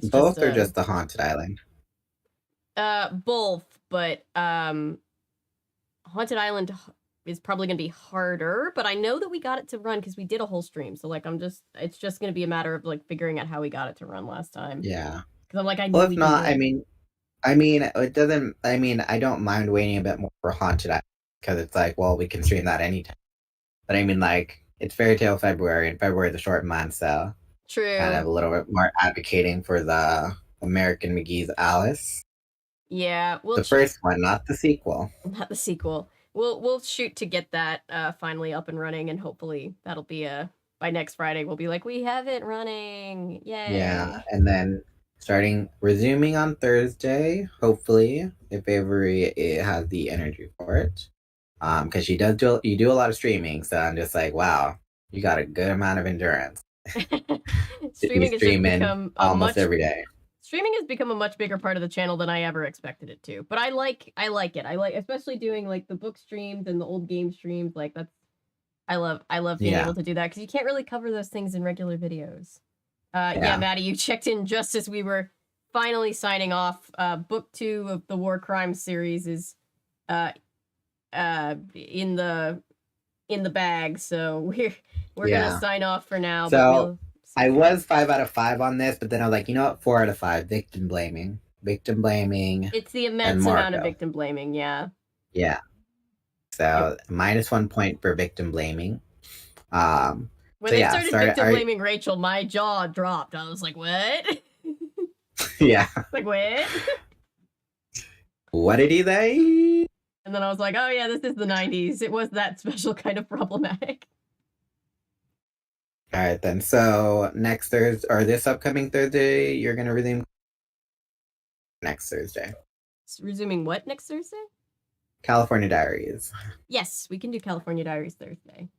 Speaker 3: both or just the haunted island.
Speaker 1: Both, but haunted island is probably going to be harder, but I know that we got it to run because we did a whole stream. So like, it's just going to be a matter of like figuring out how we got it to run last time.
Speaker 3: Yeah.
Speaker 1: Because I'm like,
Speaker 3: well, if not, I mean, it doesn't. I mean, I don't mind waiting a bit more for haunted island because it's like, well, we can stream that anytime. But I mean, like, it's Fairy Tale February, and February is a short month, so
Speaker 1: true.
Speaker 3: Kind of a little bit more advocating for the American McGee's Alice.
Speaker 1: Yeah,
Speaker 3: the first one, not the sequel.
Speaker 1: Not the sequel. We'll shoot to get that finally up and running, and hopefully that'll be a by next Friday we'll be like, we have it running. Yay.
Speaker 3: Yeah, and then resuming on Thursday, hopefully, if Avery has the energy for it. Because you do a lot of streaming, so I'm just like, wow, you got a good amount of endurance.
Speaker 1: Streaming has just become
Speaker 3: almost every day.
Speaker 1: Streaming has become a much bigger part of the channel than I ever expected it to. But I like it. I like especially doing like the book streams and the old game streams. Like I love being able to do that because you can't really cover those things in regular videos. Yeah, Maddie, you checked in just as we were finally signing off. Book 2 of the War Crimes series is in the bag, so we're gonna sign off for now.
Speaker 3: So I was 5 out of 5 on this, but then I was like, you know what, 4 out of 5. Victim blaming.
Speaker 1: It's the immense amount of victim blaming. Yeah.
Speaker 3: So -1 point for victim blaming.
Speaker 1: When they started victim blaming Rachel, my jaw dropped. I was like, what?
Speaker 3: Yeah.
Speaker 1: Like, what?
Speaker 3: What did he say?
Speaker 1: And then I was like, oh yeah, this is the 90s. It was that special kind of problematic.
Speaker 3: All right, then. So next Thursday, or this upcoming Thursday, you're going to resume next Thursday.
Speaker 1: Resuming what next Thursday?
Speaker 3: California Diaries.
Speaker 1: Yes, we can do California Diaries Thursday.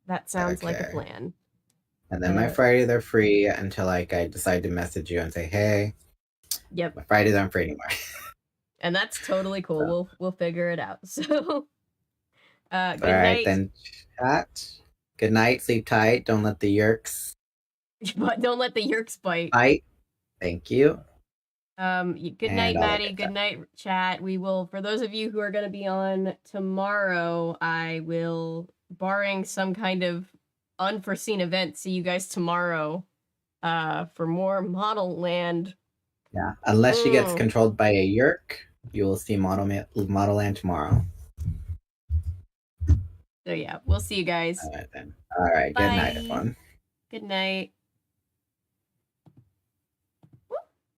Speaker 1: That sounds like a plan.
Speaker 3: And then my Friday, they're free until like I decide to message you and say, hey,
Speaker 1: yep,
Speaker 3: my Fridays aren't free anymore.
Speaker 1: And that's totally cool. So. We'll figure it out. So, good
Speaker 3: night. All right, then, chat. Good night. Sleep tight. Don't let the yerks.
Speaker 1: Don't let the yerks bite.
Speaker 3: Thank you.
Speaker 1: Good night, Maddie. Good night, chat. We will, for those of you who are going to be on tomorrow, I will, barring some kind of unforeseen event, see you guys tomorrow for more Model Land.
Speaker 3: Yeah, unless she gets controlled by a yerk, you will see Model Land tomorrow.
Speaker 1: So yeah, we'll see you guys.
Speaker 3: All right, then. All right,
Speaker 1: Bye.
Speaker 3: Good night, everyone.
Speaker 1: Good night.